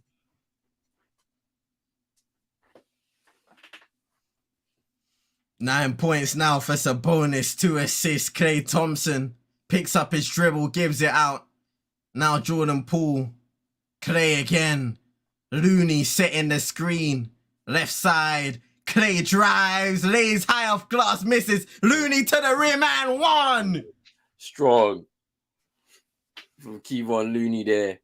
Speaker 2: Nine points now for Sabonis, 2 assists. Klay Thompson picks up his dribble, gives it out. Now Jordan Poole. Klay again. Looney setting the screen. Left side. Klay drives, lays high off glass, misses. Looney to the rim and one.
Speaker 1: Strong. From Kevon Looney there.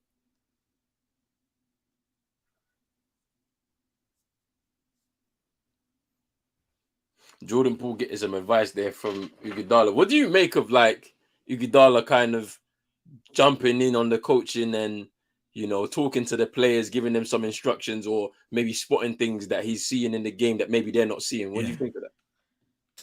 Speaker 1: Jordan Poole getting some advice there from Iguodala. What do you make of like Iguodala kind of jumping in on the coaching and, you know, talking to the players, giving them some instructions or maybe spotting things that he's seeing in the game that maybe they're not seeing? What do you think of that?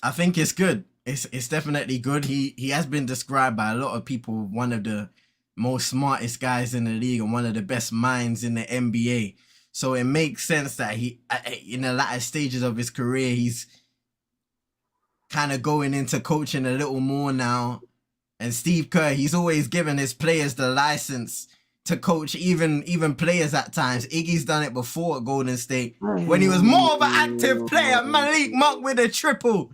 Speaker 2: I think it's good. It's definitely good. He has been described by a lot of people one of the most smartest guys in the league and one of the best minds in the NBA. So it makes sense that he, in the latter stages of his career, he's kind of going into coaching a little more now. And Steve Kerr, he's always given his players the license to coach even players at times. Iggy's done it before at Golden State when he was more of an active player. Malik Monk with a triple.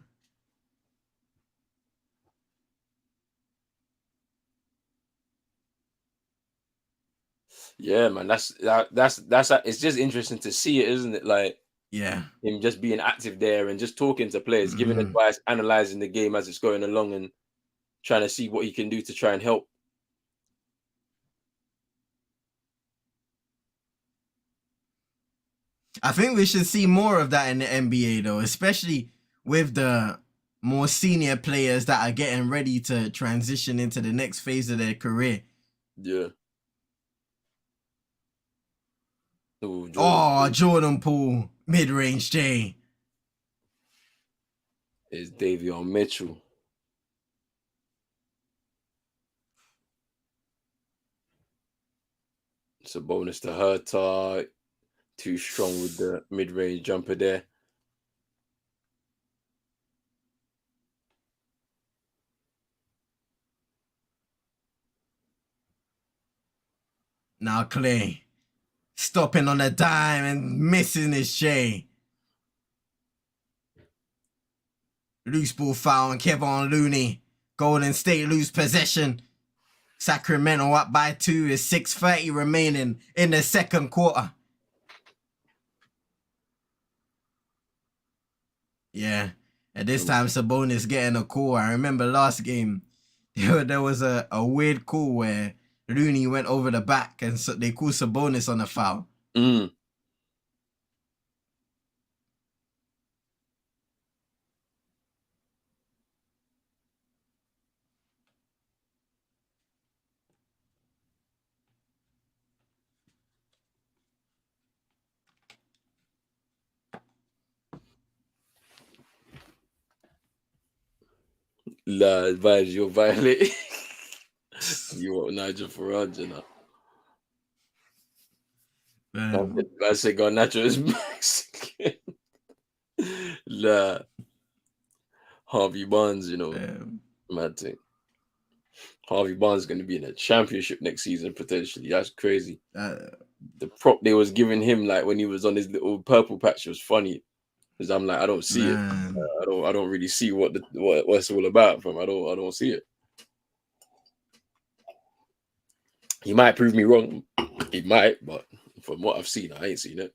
Speaker 1: Yeah, man, that's it's just interesting to see it, isn't it? Like,
Speaker 2: yeah,
Speaker 1: him just being active there and just talking to players, giving advice, analyzing the game as it's going along, and trying to see what he can do to try and help.
Speaker 2: I think we should see more of that in the NBA though, especially with the more senior players that are getting ready to transition into the next phase of their career.
Speaker 1: Yeah.
Speaker 2: Jordan Poole, mid-range J.
Speaker 1: It's Davion Mitchell. It's a bonus to Hertog. Too strong with the mid-range jumper there.
Speaker 2: Now Clay stopping on a dime and missing his J. Loose ball foul on Kevon Looney. Golden State lose possession. Sacramento up by 2. Is 6:30 remaining in the second quarter. Yeah. At this time, Sabonis getting a call. I remember last game, there was a weird call where Looney went over the back and so they called Sabonis on a foul.
Speaker 1: La, advise you're violating. You want Nigel Farage now. I say Garnacho is Mexican. La. Harvey Barnes, you know, mad thing. Harvey Barnes is going to be in a championship next season potentially. That's crazy. The prop they was giving him, like when he was on his little purple patch, was funny. Because I'm like, I don't see it. I don't really see what it's all about. From I don't see it. He might prove me wrong. He might, but from what I've seen, I ain't seen it.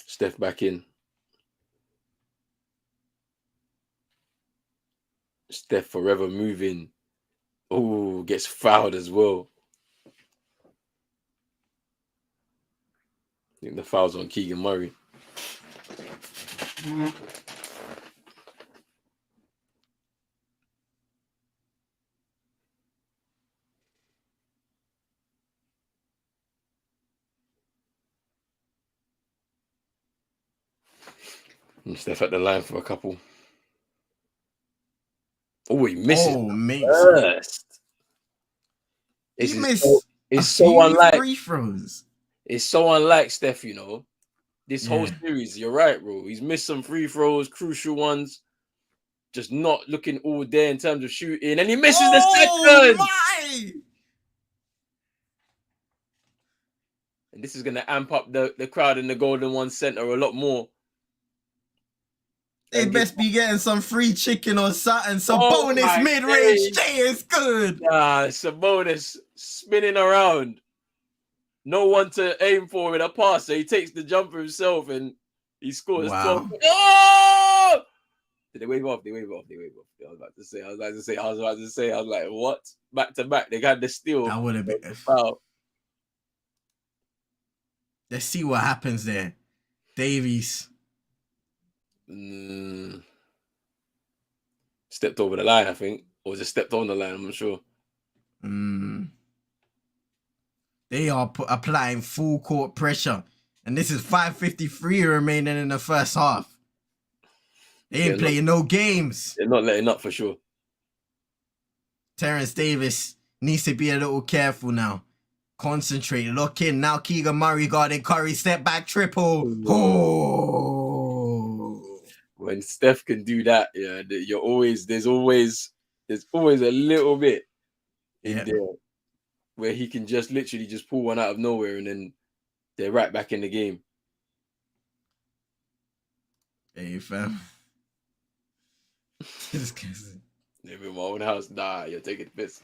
Speaker 1: Steph back in. Steph forever moving. Oh, gets fouled as well. I think the foul's on Keegan Murray. And Steph at the line for a couple. Oh, he misses.
Speaker 2: Oh, makes
Speaker 1: first.
Speaker 2: He missed
Speaker 1: It's so unlike
Speaker 2: free throws.
Speaker 1: It's so unlike Steph, you know. This whole series, you're right, bro. He's missed some free throws, crucial ones. Just not looking all there in terms of shooting. And he misses the second.
Speaker 2: My!
Speaker 1: And this is going to amp up the crowd in the Golden One Center a lot more.
Speaker 2: They best be getting some free chicken or something. Sabonis mid-range J is good.
Speaker 1: Sabonis spinning around. No one to aim for with a pass. So he takes the jumper himself and he scores.
Speaker 2: Wow.
Speaker 1: Oh! Did they wave off? They wave off. I was about to say, I was like, what? Back to back. They got the steal.
Speaker 2: That would have been
Speaker 1: foul.
Speaker 2: Let's see what happens there. Davies.
Speaker 1: Stepped over the line, I think. Or just stepped on the line, I'm not sure.
Speaker 2: They are applying full court pressure. And this is 5:53 remaining in the first half. They ain't playing no games.
Speaker 1: They're not letting up for sure.
Speaker 2: Terrence Davis needs to be a little careful now. Concentrate, lock in. Now Keegan Murray guarding Curry. Step back triple. Oh.
Speaker 1: When Steph can do that, yeah, there's always a little bit in there where he can just literally just pull one out of nowhere and then they're right back in the game.
Speaker 2: Hey, fam.
Speaker 1: Live in my own house. Nah, you're taking the piss.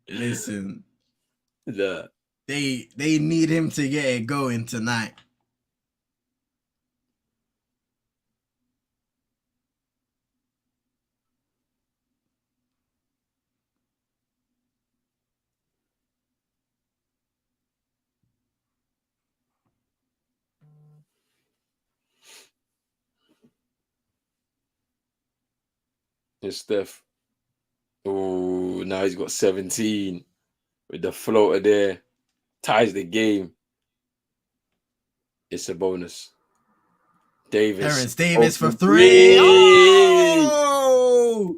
Speaker 2: Listen. They need him to get it going tonight.
Speaker 1: It's Steph. Oh, now he's got 17 with the floater there. Ties the game. It's a bonus. Davis.
Speaker 2: Terrence Davis for three. Oh!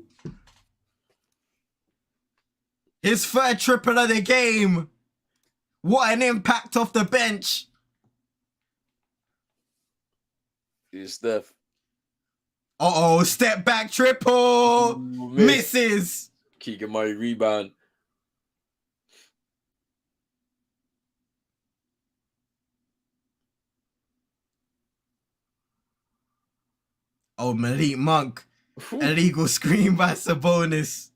Speaker 2: His third triple of the game. What an impact off the bench.
Speaker 1: It's Steph.
Speaker 2: Uh-oh, step back triple. Misses.
Speaker 1: Keegan Murray rebound.
Speaker 2: Oh, Malik Monk. Illegal screen by Sabonis.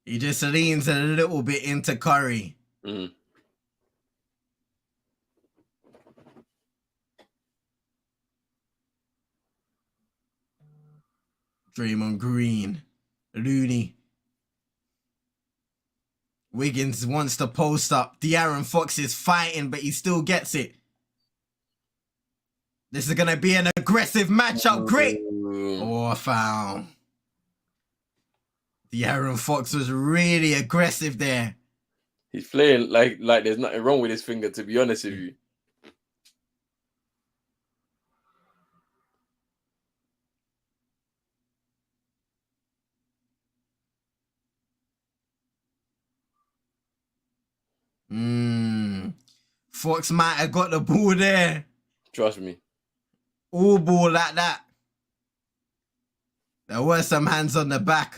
Speaker 2: He just leans a little bit into Curry. Draymond Green. Looney. Wiggins wants to post up. De'Aaron Fox is fighting, but he still gets it. This is going to be an aggressive matchup. Great. Oh, foul. De'Aaron Fox was really aggressive there.
Speaker 1: He's playing like there's nothing wrong with his finger, to be honest with you.
Speaker 2: Fox might have got the ball there.
Speaker 1: Trust me.
Speaker 2: All ball like that. There were some hands on the back,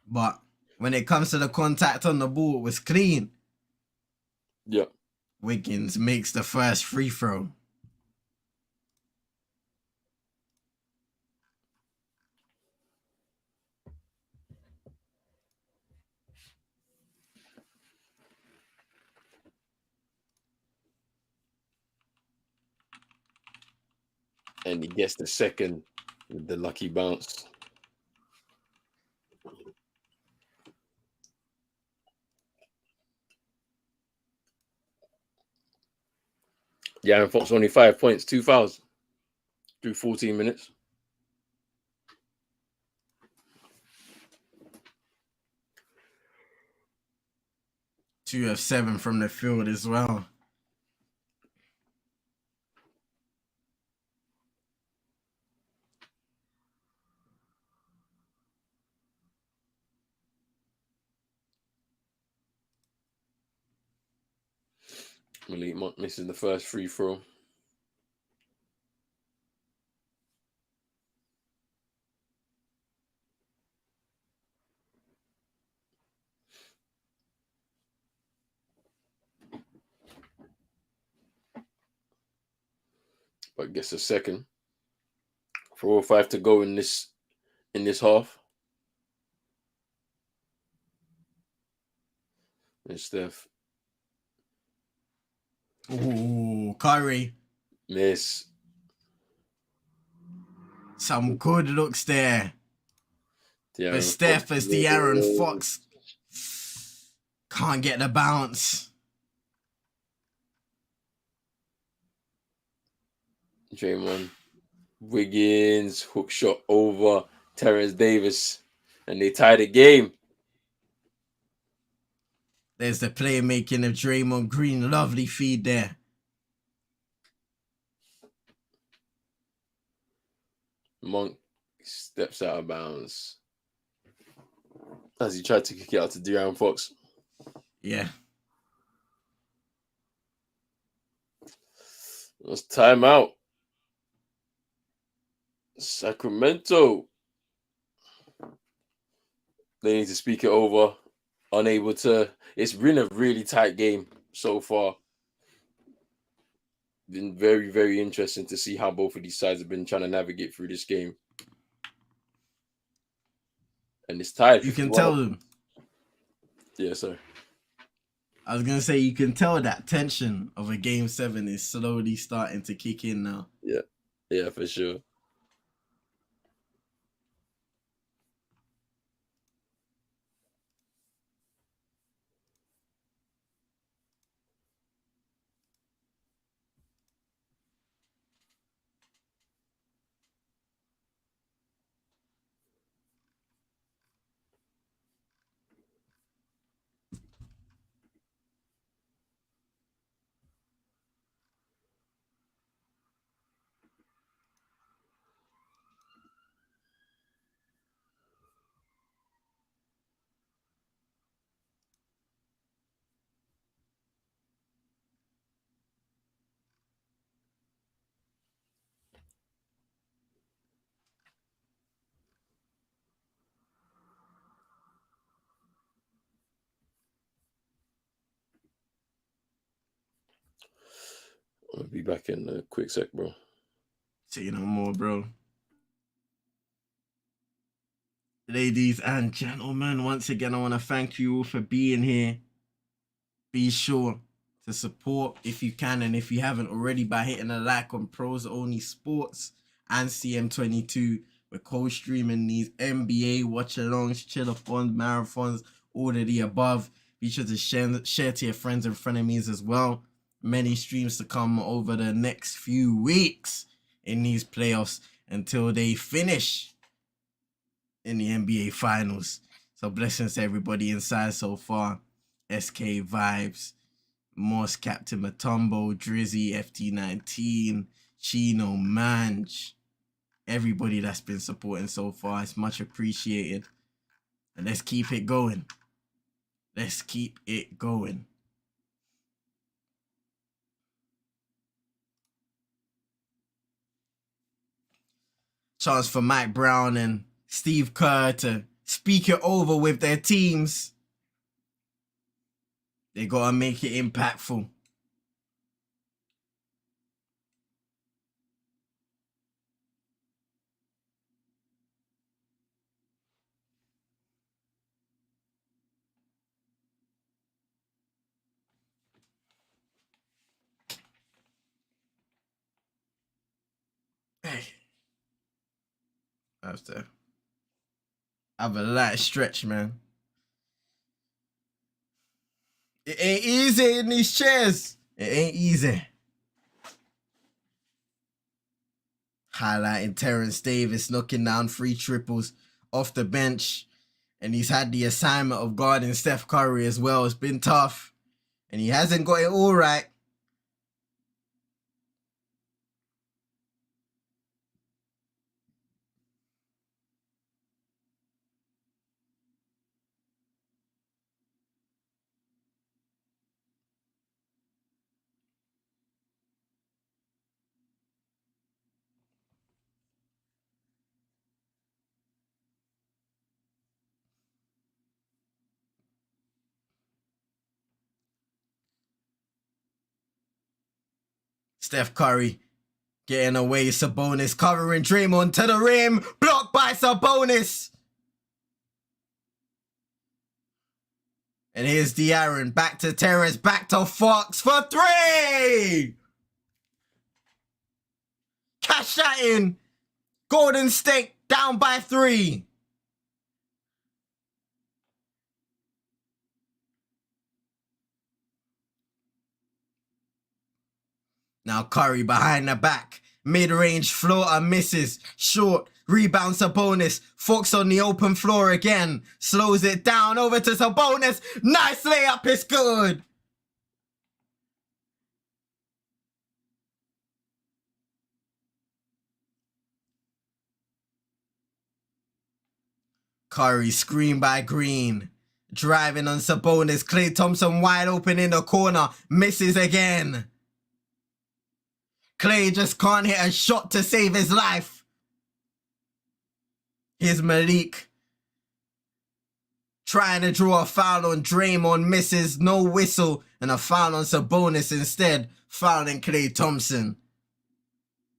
Speaker 2: but when it comes to the contact on the ball, it was clean.
Speaker 1: Yeah.
Speaker 2: Wiggins makes the first free throw.
Speaker 1: And he gets the second with the lucky bounce. Yeah, and Fox only 5 points, 2 fouls through 14 minutes.
Speaker 2: Two of 7 from the field as well.
Speaker 1: Malik Monk misses the first free throw. But gets a second. 4:05 to go in this half. And Steph.
Speaker 2: Ooh, Curry.
Speaker 1: Miss.
Speaker 2: Some good looks there.
Speaker 1: De'Aaron
Speaker 2: But Steph
Speaker 1: Fox.
Speaker 2: as De'Aaron Fox can't get the bounce.
Speaker 1: Draymond. Wiggins. Hook shot over Terrence Davis. And they tie the game.
Speaker 2: There's the playmaking of Draymond Green. Lovely feed there.
Speaker 1: Monk steps out of bounds as he tried to kick it out to De'Aaron Fox.
Speaker 2: Yeah.
Speaker 1: It's timeout. Sacramento. They need to speak it over. Unable to. It's been a really tight game so far. Been very, very interesting to see how both of these sides have been trying to navigate through this game. And it's tied.
Speaker 2: You can tell them.
Speaker 1: Yeah, sir.
Speaker 2: I was going to say, you can tell that tension of a game 7 is slowly starting to kick in now.
Speaker 1: Yeah, for sure. I'll be back in a quick sec, bro.
Speaker 2: See you no more, bro. Ladies and gentlemen, once again, I want to thank you all for being here. Be sure to support if you can, and if you haven't already, by hitting a like on Pros Only Sports and CM22. We're co-streaming these NBA watch-alongs, Chill-A-Thon, marathons, all of the above. Be sure to share to your friends and frenemies as well. Many streams to come over the next few weeks in these playoffs until they finish. in the NBA Finals. So blessings to everybody inside so far. SK Vibes, Moss, Captain Matumbo, Drizzy, FT19, Chino, Manj. Everybody that's been supporting so far. It's much appreciated. And let's keep it going. Let's keep it going. Chance for Mike Brown and Steve Kerr to speak it over with their teams. They gotta make it impactful. Hey. I have to have a light stretch, man. It ain't easy in these chairs. It ain't easy. Highlighting Terrence Davis knocking down 3 triples off the bench. And he's had the assignment of guarding Steph Curry as well. It's been tough. And he hasn't got it all right. Steph Curry getting away. Sabonis covering Draymond to the rim. Blocked by Sabonis. And here's De'Aaron. Back to Terrence. Back to Fox for 3. Cash that in. Golden State down by 3. Now Curry behind the back. Mid-range floater misses. Short. Rebound Sabonis. Fox on the open floor again. Slows it down over to Sabonis. Nice layup. It's good. Curry screen by Green. Driving on Sabonis. Klay Thompson wide open in the corner. Misses again. Klay just can't hit a shot to save his life. Here's Malik. Trying to draw a foul on Draymond. Misses. No whistle. And a foul on Sabonis instead. Fouling Klay Thompson.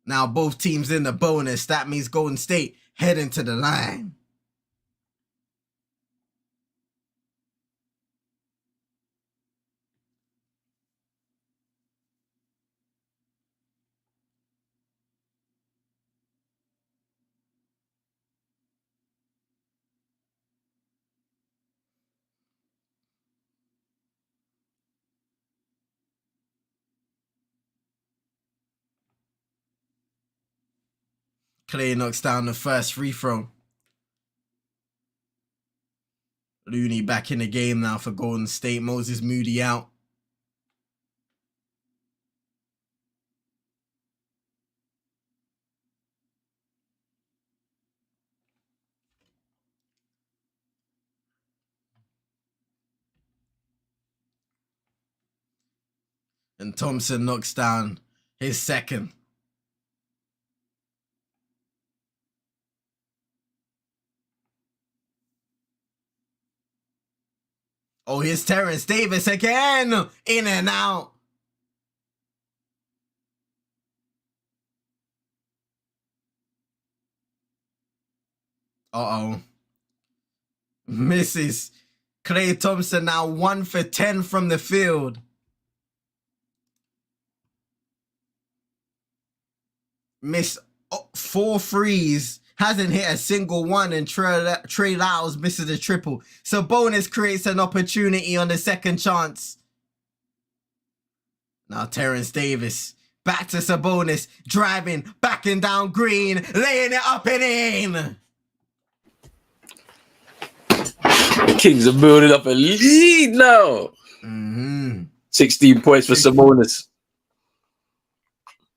Speaker 2: Now both teams in the bonus. That means Golden State heading to the line. Klay knocks down the first free throw. Looney back in the game now for Golden State. Moses Moody out. And Thompson knocks down his second. Oh, here's Terrence Davis again. In and out. Uh-oh. Misses. Klay Thompson now 1 for 10 from the field. Missed 4 threes. Hasn't hit a single one, and Trey Lyles misses a triple. Sabonis creates an opportunity on the second chance. Now Terrence Davis. Back to Sabonis. Driving. Backing down Green. Laying it up and in.
Speaker 1: Kings are building up a lead now. 16 points for Sabonis.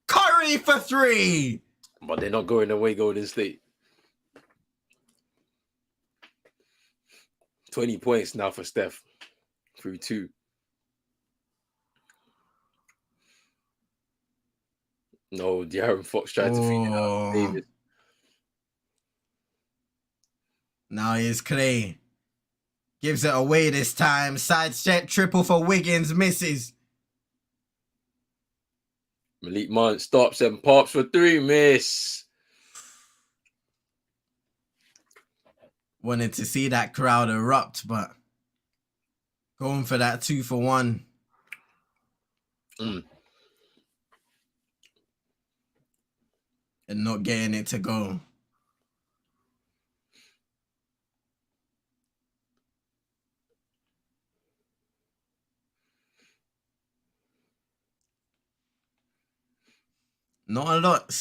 Speaker 2: Curry for 3.
Speaker 1: But they're not going away, Golden State. 20 points now for Steph through 2. No, De'Aaron Fox tried to feed it out to Davis.
Speaker 2: Now here's Clay. Gives it away this time. Side step triple for Wiggins. Misses.
Speaker 1: Malik Monk stops and pops for 3. Miss.
Speaker 2: Wanted to see that crowd erupt, but going for that 2 for 1. And not getting it to go. Not a lot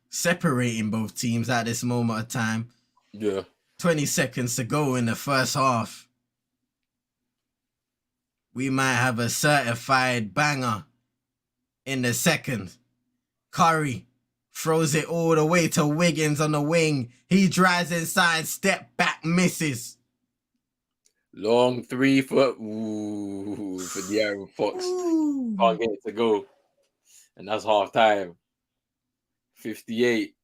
Speaker 2: separating both teams at this moment of time.
Speaker 1: Yeah.
Speaker 2: 20 seconds to go in the first half. We might have a certified banger in the second. Curry throws it all the way to Wiggins on the wing. He drives inside, step back, misses.
Speaker 1: Long 3 for De'Aaron Fox. Can't get it to go. And that's half time. 58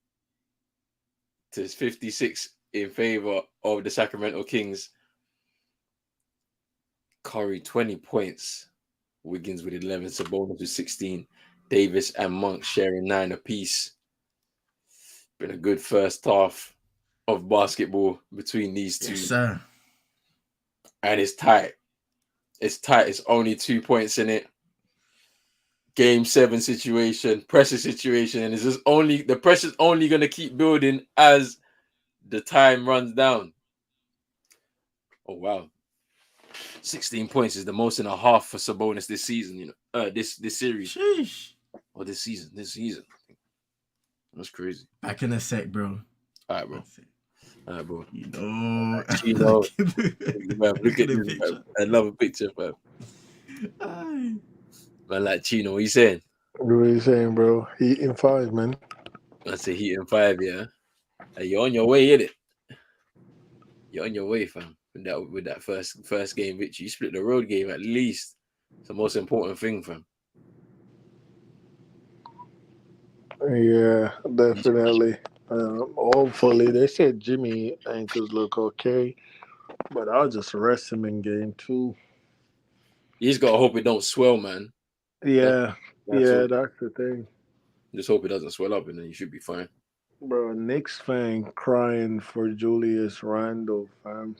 Speaker 1: to 56 in favor of the Sacramento Kings. Curry 20 points. Wiggins with 11. Sabonis with 16. Davis and Monk sharing 9 apiece. Been a good first half of basketball between these two.
Speaker 2: Yes, sir.
Speaker 1: And it's tight. It's tight. It's only 2 points in it. Game 7 situation, pressure situation, and it's just only the pressure's only gonna keep building as the time runs down. Oh wow. 16 points is the most in a half for Sabonis this season, you know. This series.
Speaker 2: Sheesh.
Speaker 1: Or this season. That's crazy.
Speaker 2: Back in a sec, bro.
Speaker 1: All right, bro.
Speaker 2: You know,
Speaker 1: Chino.
Speaker 2: look at
Speaker 1: Look at
Speaker 2: the
Speaker 1: this,
Speaker 2: picture.
Speaker 1: man. I love a picture, man.
Speaker 2: Aye.
Speaker 1: Man, like Chino, what you saying?
Speaker 4: What are you saying, bro? Heat in 5, man.
Speaker 1: I say Heat in 5, yeah. Hey, you're on your way, innit? You're on your way, fam. With that first game victory. You split the road game at least. It's the most important thing, fam.
Speaker 4: Yeah, definitely. Hopefully, they said Jimmy ankles look okay, but I'll just rest him in game 2.
Speaker 1: You just gotta hope it don't swell, man.
Speaker 4: Yeah,
Speaker 1: That's all.
Speaker 4: that's the thing.
Speaker 1: Just hope it doesn't swell up, and then you should be fine.
Speaker 4: Bro, Knicks fan crying for Julius Randle, fam.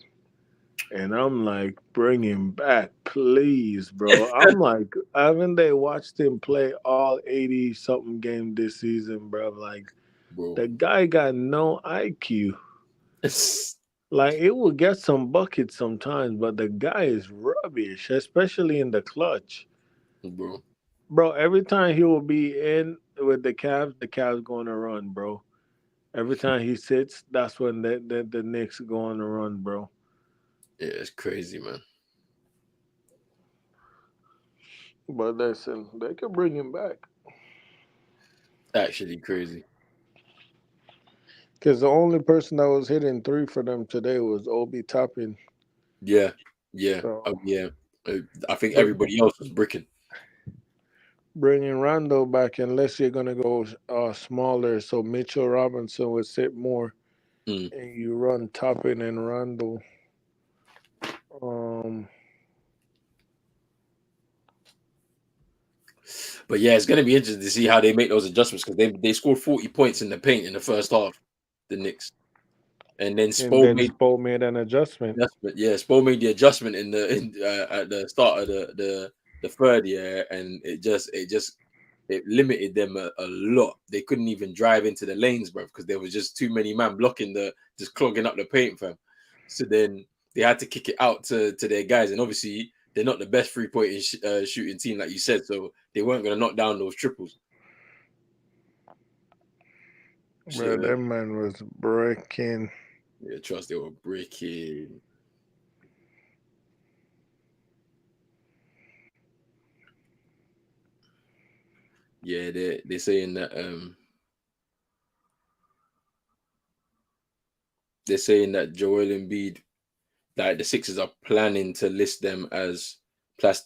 Speaker 4: And I'm like, bring him back, please, bro. I'm like, haven't they watched him play all 80-something games this season, bro? Like,
Speaker 1: Bro.
Speaker 4: the guy got no IQ. Like, it will get some buckets sometimes, but the guy is rubbish, especially in the clutch. Bro, every time he will be in with the Cavs going to run, bro. Every time he sits, that's when the Knicks go on the run, bro.
Speaker 1: Yeah, it's crazy, man.
Speaker 4: But listen, they could bring him back.
Speaker 1: Actually crazy.
Speaker 4: Because the only person that was hitting 3 for them today was Obi Toppin.
Speaker 1: Yeah.
Speaker 4: So,
Speaker 1: Yeah. I think everybody else was bricking.
Speaker 4: bringing Rondo back, unless you're going to go smaller, so Mitchell Robinson would sit more, and you run Toppin and Rondo.
Speaker 1: But yeah, it's going to be interesting to see how they make those adjustments, because they scored 40 points in the paint in the first half, the Knicks. And then Spo
Speaker 4: made an adjustment.
Speaker 1: Yeah, Spo made the adjustment at the start of the third year, and it limited them a lot. They couldn't even drive into the lanes, bro, because there was just too many man blocking just clogging up the paint, fam. So then they had to kick it out to their guys, and obviously they're not the best 3-point shooting team, like you said, so they weren't going to knock down those triples.
Speaker 4: Bro, that man was breaking.
Speaker 1: Yeah, trust they were breaking. Yeah, they're saying that they're saying that Joel Embiid, like the Sixers are planning to list them as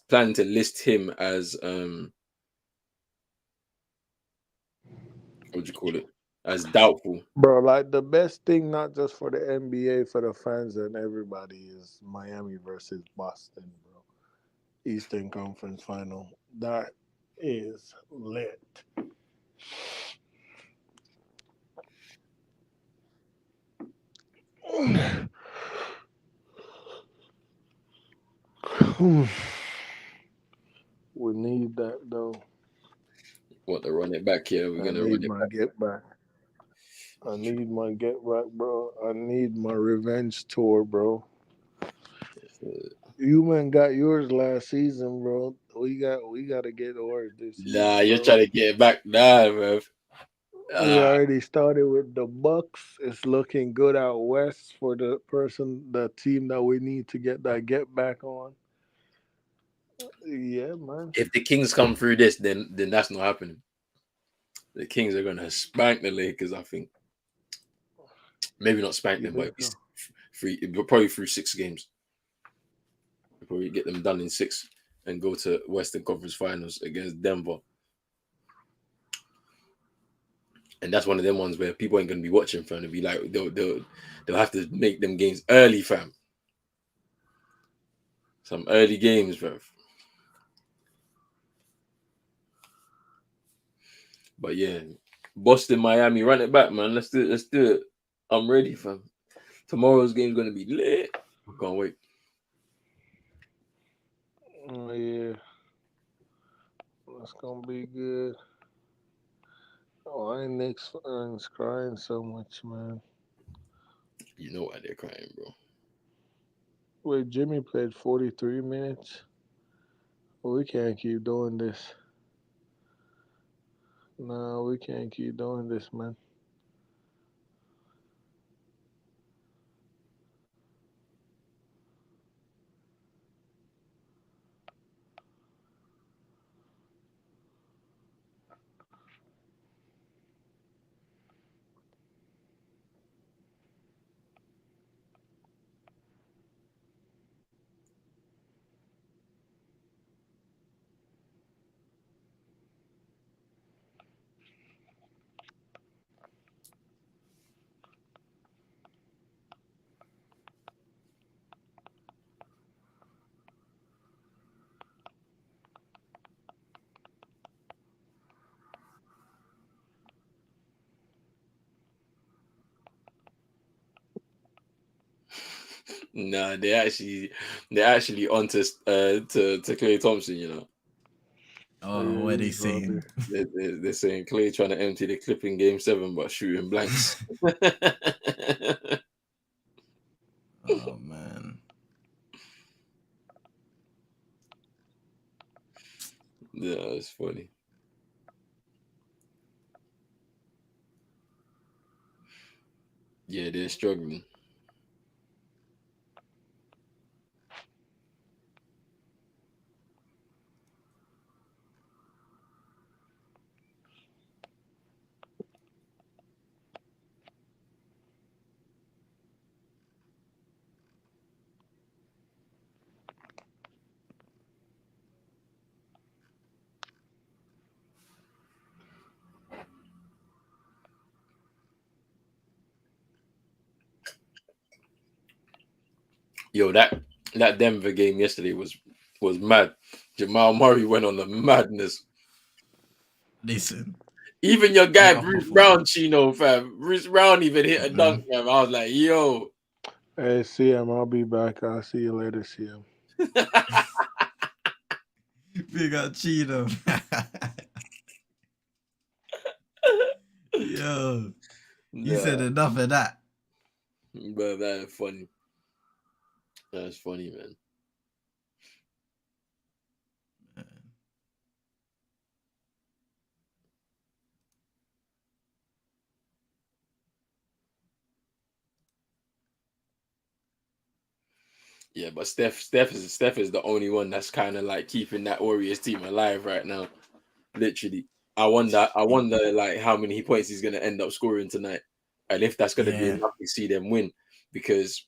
Speaker 1: planning to list him as what do you call it? As doubtful.
Speaker 4: Bro, like the best thing, not just for the NBA, for the fans and everybody, is Miami versus Boston, bro. Eastern Conference Final. That is lit. We need that though.
Speaker 1: What to run it back here? We're
Speaker 4: I
Speaker 1: gonna run
Speaker 4: need
Speaker 1: it
Speaker 4: my get back. I need my get back, bro. I need my revenge tour, bro.
Speaker 1: back.
Speaker 4: You man got yours last season, bro. We gotta get ours this
Speaker 1: Nah,
Speaker 4: season,
Speaker 1: you're
Speaker 4: bro.
Speaker 1: trying to get it back now, bro.
Speaker 4: We
Speaker 1: Ah,
Speaker 4: already started with the Bucks. It's looking good out west for the team that we need to get that get back on. Yeah, man.
Speaker 1: if the Kings come through this, then that's not happening. The Kings are gonna spank the Lakers. I think maybe not spank
Speaker 4: You
Speaker 1: them, but
Speaker 4: think so?
Speaker 1: probably through 6 games. We'll probably get them done in 6 and go to Western Conference Finals against Denver. And that's one of them ones where people ain't gonna be watching, fam. It'll be like they'll have to make them games early, fam. Some early games, bro. But yeah, Boston, Miami, run it back, man. Let's do it. Let's do it. I'm ready, fam. Tomorrow's game's gonna be lit. I can't wait.
Speaker 4: Yeah, that's gonna be good. Oh, I ain't Knicks fans crying so much, man.
Speaker 1: You know why they're crying, bro.
Speaker 4: Wait, Jimmy played 43 minutes. Well, we can't keep doing this. No, we can't keep doing this, man.
Speaker 1: Nah, they're actually onto to Clay Thompson. You know,
Speaker 2: Oh, what are they
Speaker 4: Hey, brother.
Speaker 2: saying?
Speaker 1: they're saying Clay trying to empty the clip in Game 7, but shooting blanks.
Speaker 2: Oh man.
Speaker 1: Yeah, it's funny. Yeah, they're struggling. Yo, that Denver game yesterday was mad. Jamal Murray went on the madness.
Speaker 2: Listen,
Speaker 1: Even your guy
Speaker 2: what a
Speaker 1: Bruce Brown,
Speaker 2: performance.
Speaker 1: Chino, fam. Bruce Brown even hit a dunk,
Speaker 2: Mm-mm.
Speaker 1: fam. I was like, yo.
Speaker 4: Hey, CM, I'll be back. I'll see you later, CM.
Speaker 2: Big up Cheeto. Yo, he said
Speaker 1: Nah,
Speaker 2: enough of that.
Speaker 1: but that's funny. That's funny, man. Yeah, but Steph is the only one that's kind of like keeping that Warriors team alive right now. Literally. I wonder like how many points he's gonna end up scoring tonight, and if that's gonna be
Speaker 2: Yeah.
Speaker 1: enough to see them win. Because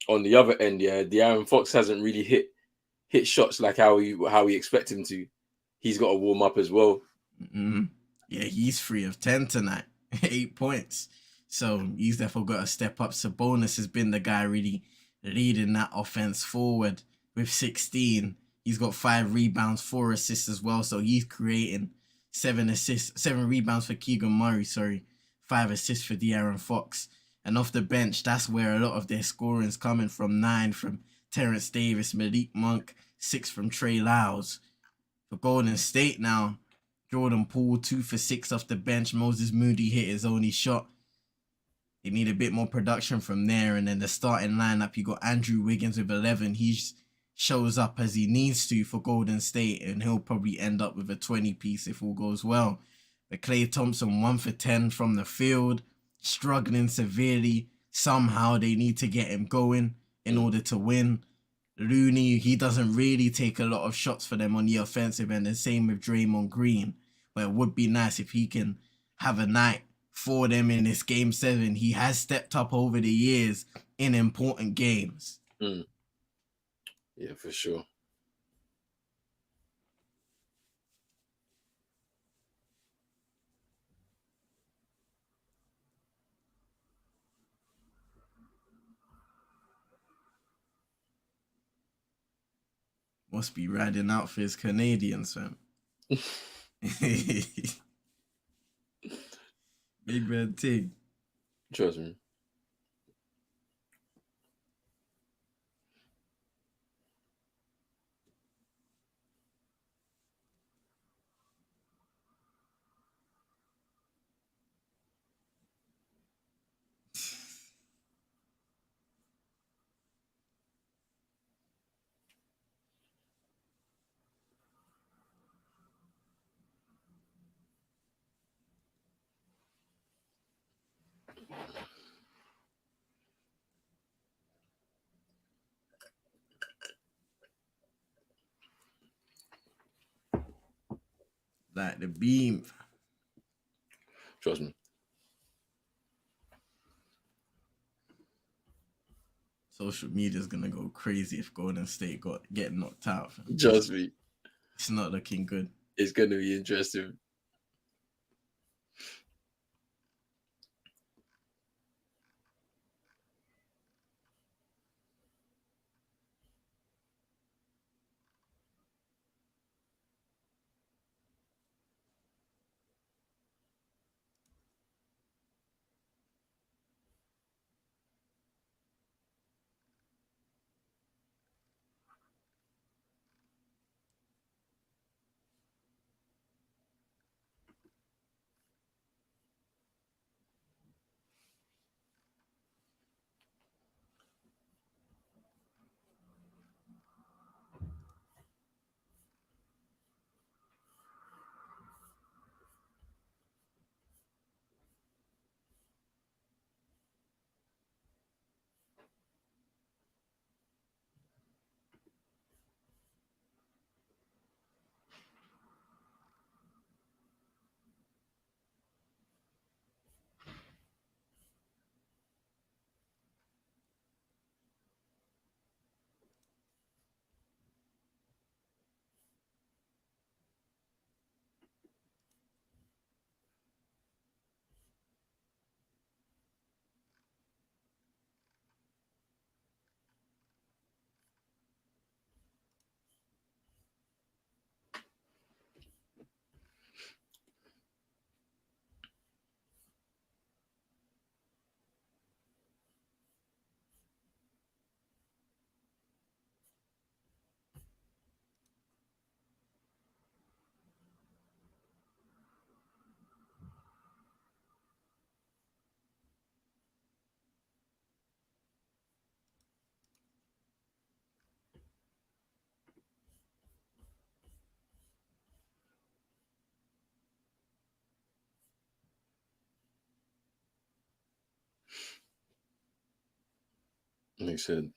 Speaker 1: on the other end, yeah, De'Aaron Fox hasn't really hit shots like how we expect him to. He's got to warm up as well.
Speaker 2: Mm-hmm. Yeah, he's 3 of 10 tonight, 8 points. So he's therefore got to step up. Sabonis has been the guy really leading that offense forward with 16. He's got 5 rebounds, 4 assists as well. So he's creating 7 assists, 7 rebounds for Keegan Murray. 5 assists for De'Aaron Fox. And off the bench, that's where a lot of their scoring's coming from. 9 from Terrence Davis, Malik Monk, 6 from Trey Lyles. For Golden State now, Jordan Poole 2 for 6 off the bench. Moses Moody hit his only shot. They need a bit more production from there. And then the starting lineup, you got Andrew Wiggins with 11. He shows up as he needs to for Golden State, and he'll probably end up with a 20-piece if all goes well. But Klay Thompson 1 for 10 from the field, struggling severely. Somehow they need to get him going in order to win. Looney, he doesn't really take a lot of shots for them on the offensive end, and same with Draymond Green. But it would be nice if he can have a night for them in this Game 7. He has stepped up over the years in important games.
Speaker 1: Yeah, for sure.
Speaker 2: Must be riding out for his Canadians, fam. Big man thing.
Speaker 1: Trust me.
Speaker 2: Like the beam.
Speaker 1: Trust me.
Speaker 2: Social media's gonna go crazy if Golden State get knocked out, fam.
Speaker 1: Trust me.
Speaker 2: It's not looking good.
Speaker 1: It's gonna be interesting. Like I said,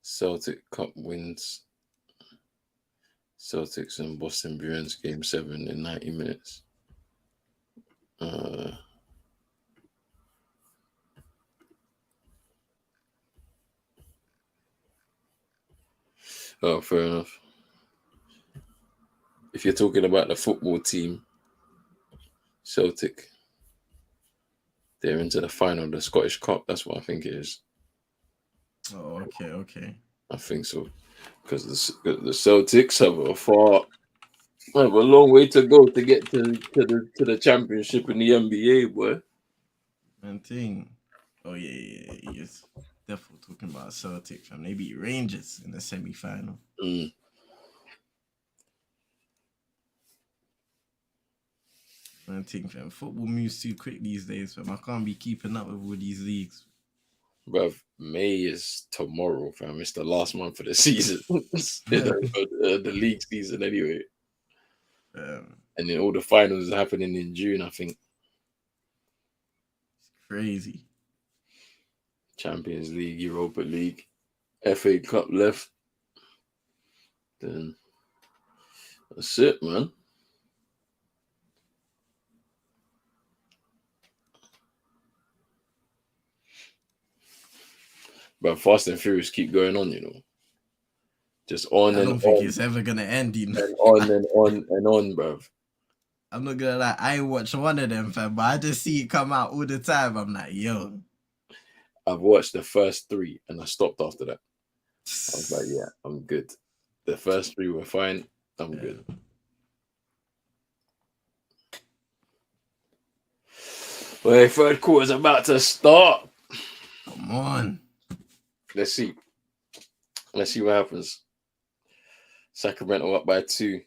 Speaker 1: Celtic Cup wins Celtics and Boston Bruins game 7 in 90 minutes. Oh, fair enough. If you're talking about the football team, Celtic, they're into the final of the Scottish Cup. That's what I think it is.
Speaker 2: Oh, okay.
Speaker 1: I think so. Because the Celtics have a long way to go to get to the championship in the NBA, boy.
Speaker 2: And thing. Oh yeah. Yes. Definitely talking about Celtic, fam. They beat Rangers in the semi-final. I think, fam, football moves too quick these days, fam. I can't be keeping up with all these leagues.
Speaker 1: Bruv, May is tomorrow, fam. It's the last month of the season. the league season, anyway. And then all the finals are happening in June, I think.
Speaker 2: It's crazy.
Speaker 1: Champions League, Europa League, FA Cup left. Then that's it, man. But Fast and Furious keep going on, you know. Just on
Speaker 2: I
Speaker 1: and
Speaker 2: don't think
Speaker 1: on.
Speaker 2: it's ever gonna end, you know.
Speaker 1: And on and on and on, bruv.
Speaker 2: I'm not gonna lie, I ain't watch one of them, fam, but I just see it come out all the time. I'm like, yo.
Speaker 1: I've watched the first 3 and I stopped after that. I was like, yeah, I'm good. The first 3 were fine. I'm good. Well, third quarter's about to start.
Speaker 2: Come on.
Speaker 1: Let's see. Let's see what happens. Sacramento up by 2.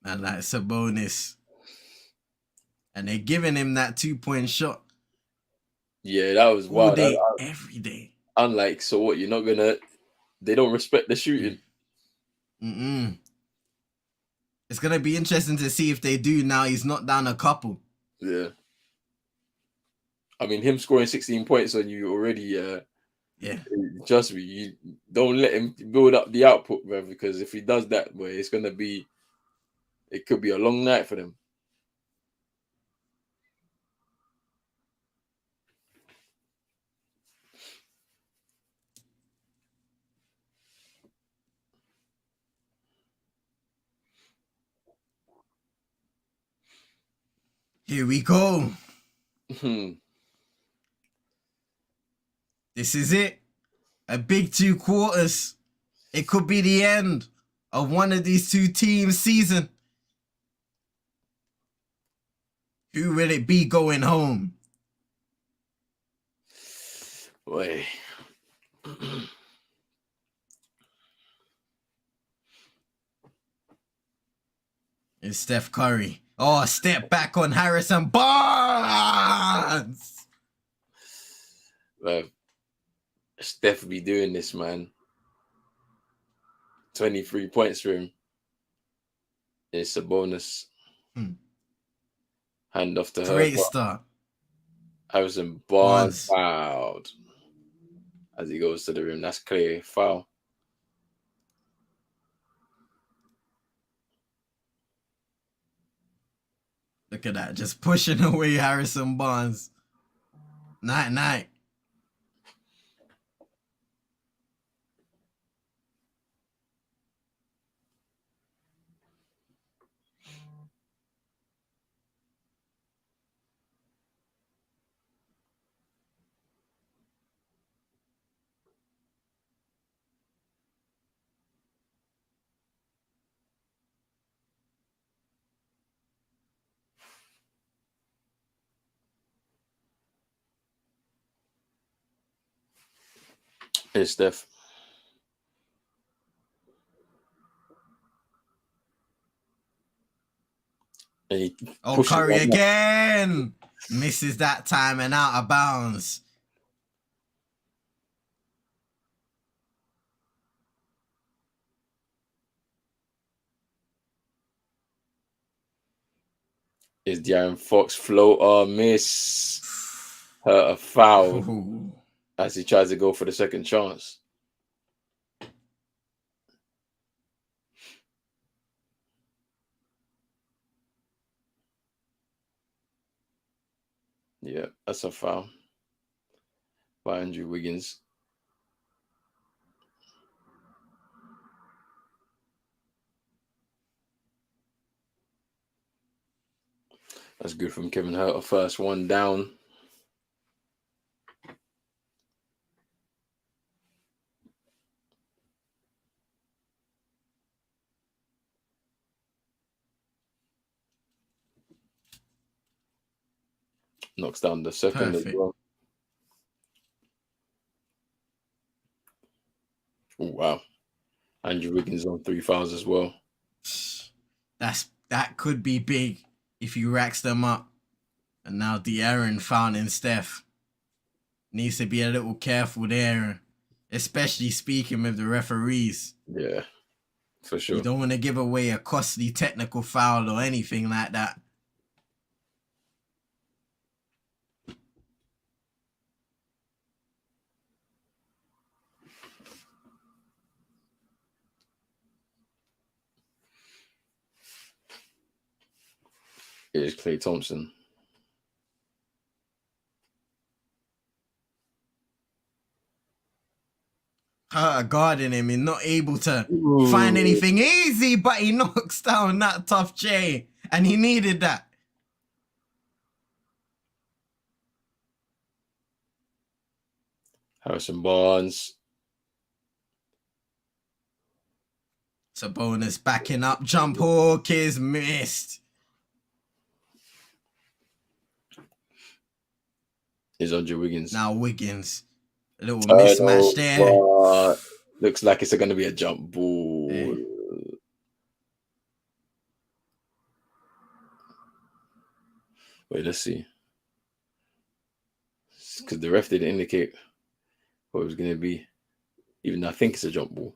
Speaker 2: And like Sabonis. And they're giving him that 2-point shot.
Speaker 1: Yeah, that was
Speaker 2: all
Speaker 1: wild.
Speaker 2: day, every day.
Speaker 1: Unlike, so what, you're not gonna, they don't respect the shooting.
Speaker 2: It's gonna be interesting to see if they do now. He's knocked down a couple.
Speaker 1: Yeah. I mean, him scoring 16 points on you already, trust me, you don't let him build up the output, bro, because if he does that, boy, it could be a long night for them.
Speaker 2: Here we go. This is it. A big 2 quarters. It could be the end of one of these 2 teams' season. Who will it be going home?
Speaker 1: Boy.
Speaker 2: It's Steph Curry. Oh, step back on Harrison Barnes.
Speaker 1: Well, Steph be doing this, man. 23 points for him. It's a bonus. Hand off to her.
Speaker 2: Great start.
Speaker 1: Harrison Barnes fouled as he goes to the rim. That's clear foul.
Speaker 2: Look at that. Just pushing away Harrison Barnes. Night.
Speaker 1: Here's Steph.
Speaker 2: Curry again. Misses that time and out of bounds.
Speaker 1: Is De'Aaron Fox floater miss? Her a foul as he tries to go for the second chance. Yeah, that's a foul by Andrew Wiggins. That's good from Kevin Hurt. First one down. Knocks down the second as
Speaker 2: Perfect.
Speaker 1: well. Oh, wow. Andrew Wiggins on 3 fouls as well.
Speaker 2: That could be big if he racks them up. And now De'Aaron fouling Steph. Needs to be a little careful there, especially speaking with the referees.
Speaker 1: Yeah, for sure.
Speaker 2: You don't want to give away a costly technical foul or anything like that.
Speaker 1: It is Klay Thompson.
Speaker 2: Guarding him and not able to find anything easy, but he knocks down that tough J, and he needed that.
Speaker 1: Harrison Barnes.
Speaker 2: Sabonis backing up. Jump hook is missed.
Speaker 1: Is Andrew Wiggins.
Speaker 2: Now Wiggins. A little mismatch there.
Speaker 1: Looks like it's going to be a jump ball.
Speaker 2: Hey.
Speaker 1: Wait, let's see. Because the ref didn't indicate what it was going to be. Even though I think it's a jump ball.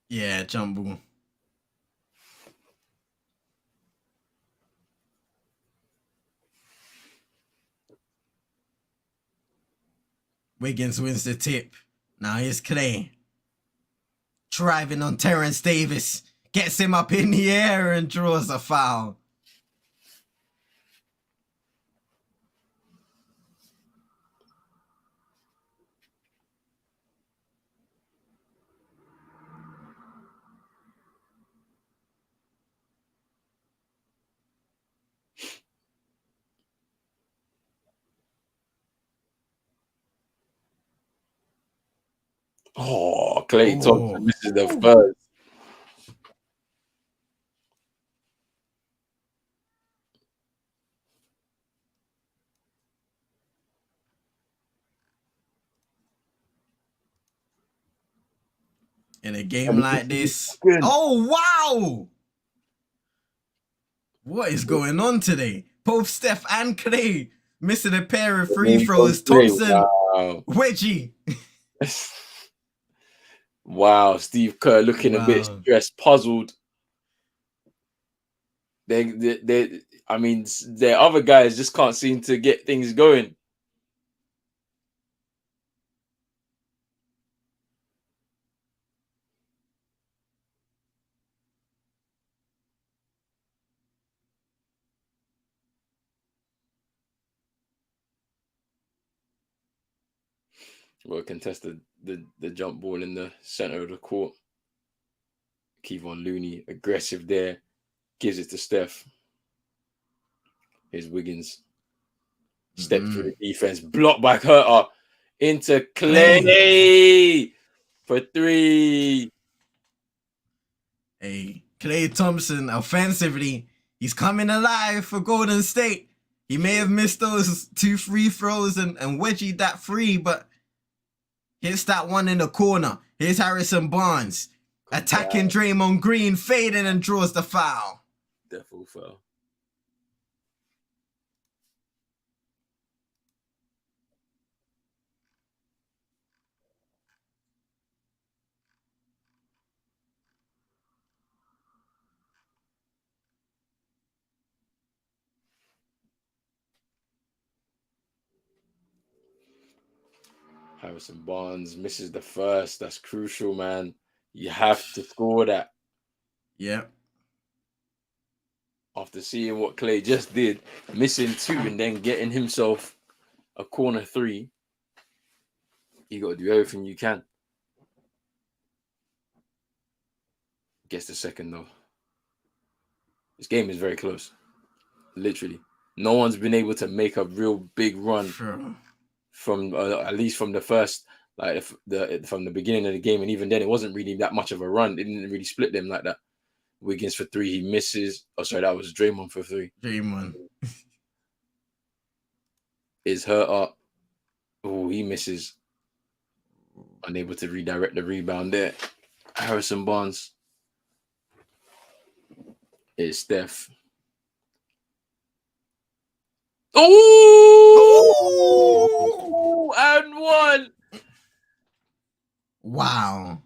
Speaker 2: Yeah, jump ball. Wiggins wins the tip. Now here's Klay. Driving on Terrence Davis. Gets him up in the air and draws a foul.
Speaker 1: Oh, Klay Thompson misses the first.
Speaker 2: In a game like this. Oh, wow! What is going on today? Both Steph and Klay missing a pair of free throws. Thompson,
Speaker 1: wow.
Speaker 2: Wedgie.
Speaker 1: Wow, Steve Kerr looking a bit stressed, puzzled. I mean, the other guys just can't seem to get things going. Well, contested the jump ball in the center of the court. Kevon Looney, aggressive there. Gives it to Steph. Here's Wiggins. Step through the defense. Blocked by Herter. Into Klay for 3.
Speaker 2: Hey, Klay Thompson, offensively, he's coming alive for Golden State. He may have missed those 2 free throws and wedgied that 3, but hits that one in the corner. Here's Harrison Barnes. Attacking Draymond Green, fading and draws the foul.
Speaker 1: Definitely foul. Harrison Barnes misses the first. That's crucial, man. You have to score that.
Speaker 2: Yeah.
Speaker 1: After seeing what Clay just did, missing 2 and then getting himself a corner 3, you got to do everything you can. Gets the second though. This game is very close. Literally, no one's been able to make a real big run
Speaker 2: Sure.
Speaker 1: from at least from the first, like from the beginning of the game, and even then, it wasn't really that much of a run. It didn't really split them like that. Wiggins for 3, he misses. Oh, sorry, that was Draymond for 3.
Speaker 2: Draymond.
Speaker 1: Is hurt up. Oh, he misses. Unable to redirect the rebound there. Harrison Barnes. It's Steph. Oh, and 1.
Speaker 2: Wow.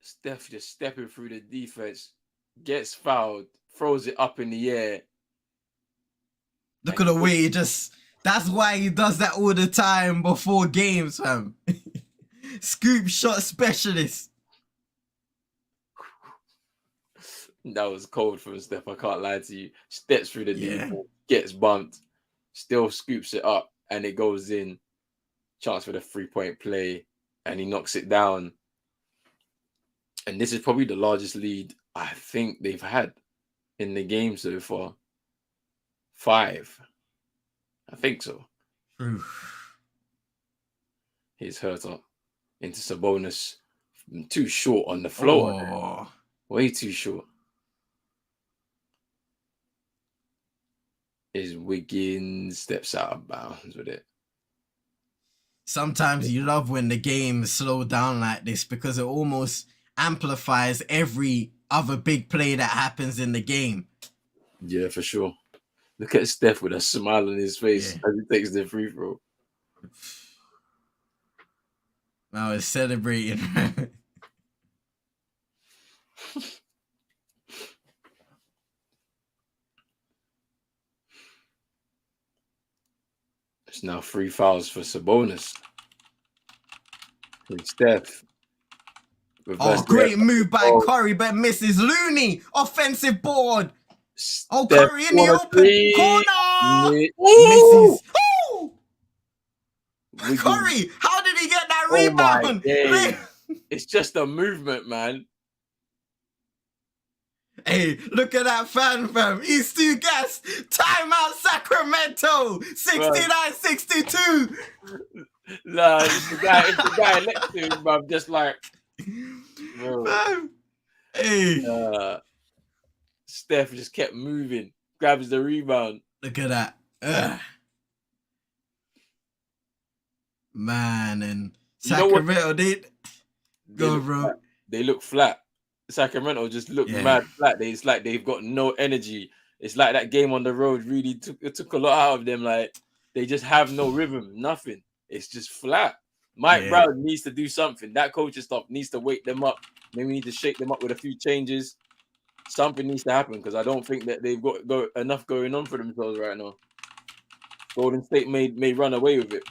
Speaker 1: Steph just stepping through the defense, gets fouled, throws it up in the air.
Speaker 2: Look at the way he just. That's why he does that all the time before games, fam. Scoop shot specialist.
Speaker 1: That was cold from Steph. I can't lie to you. Steps through the
Speaker 2: Yeah.
Speaker 1: defense, gets bumped, still scoops it up, and it goes in. Chance for the 3-point play, and he knocks it down. And this is probably the largest lead I think they've had in the game so far. 5. I think so.
Speaker 2: Oof.
Speaker 1: He's hurt up into Sabonis. Too short on the floor.
Speaker 2: Oh.
Speaker 1: Way too short. Is Wiggins steps out of bounds with it.
Speaker 2: Sometimes you love when the game slow down like this because it almost amplifies every other big play that happens in the game.
Speaker 1: Yeah, for sure. Look at Steph with a smile on his face
Speaker 2: Yeah.
Speaker 1: as he takes the free throw.
Speaker 2: Now it's celebrating.
Speaker 1: It's now 3 fouls for Sabonis. With Steph.
Speaker 2: Oh, great move by Curry, but misses Looney. Offensive board. Oh,
Speaker 1: Steph
Speaker 2: Curry in the open
Speaker 1: three.
Speaker 2: corner.
Speaker 1: Ooh!
Speaker 2: Misses. Ooh!
Speaker 1: Wiggins.
Speaker 2: Curry, how did he get that
Speaker 1: Oh my
Speaker 2: rebound?
Speaker 1: days. It's just a movement, man.
Speaker 2: Hey, look at that fan, fam. He's too gassed. Timeout Sacramento. 69-62.
Speaker 1: Nah, it's the guy next to him, bro. Just like, bro.
Speaker 2: Fam. Hey.
Speaker 1: Steph just kept moving, grabs the rebound.
Speaker 2: Look at that. Ugh. Man, and Sacramento,
Speaker 1: they look flat. Sacramento just look mad flat. It's like they've got no energy. It's like that game on the road really took a lot out of them. Like they just have no rhythm, nothing. It's just flat. Mike Brown needs to do something. That coaching staff needs to wake them up. Maybe we need to shake them up with a few changes. Something needs to happen because I don't think that they've got enough going on for themselves right now. Golden State may run away with it.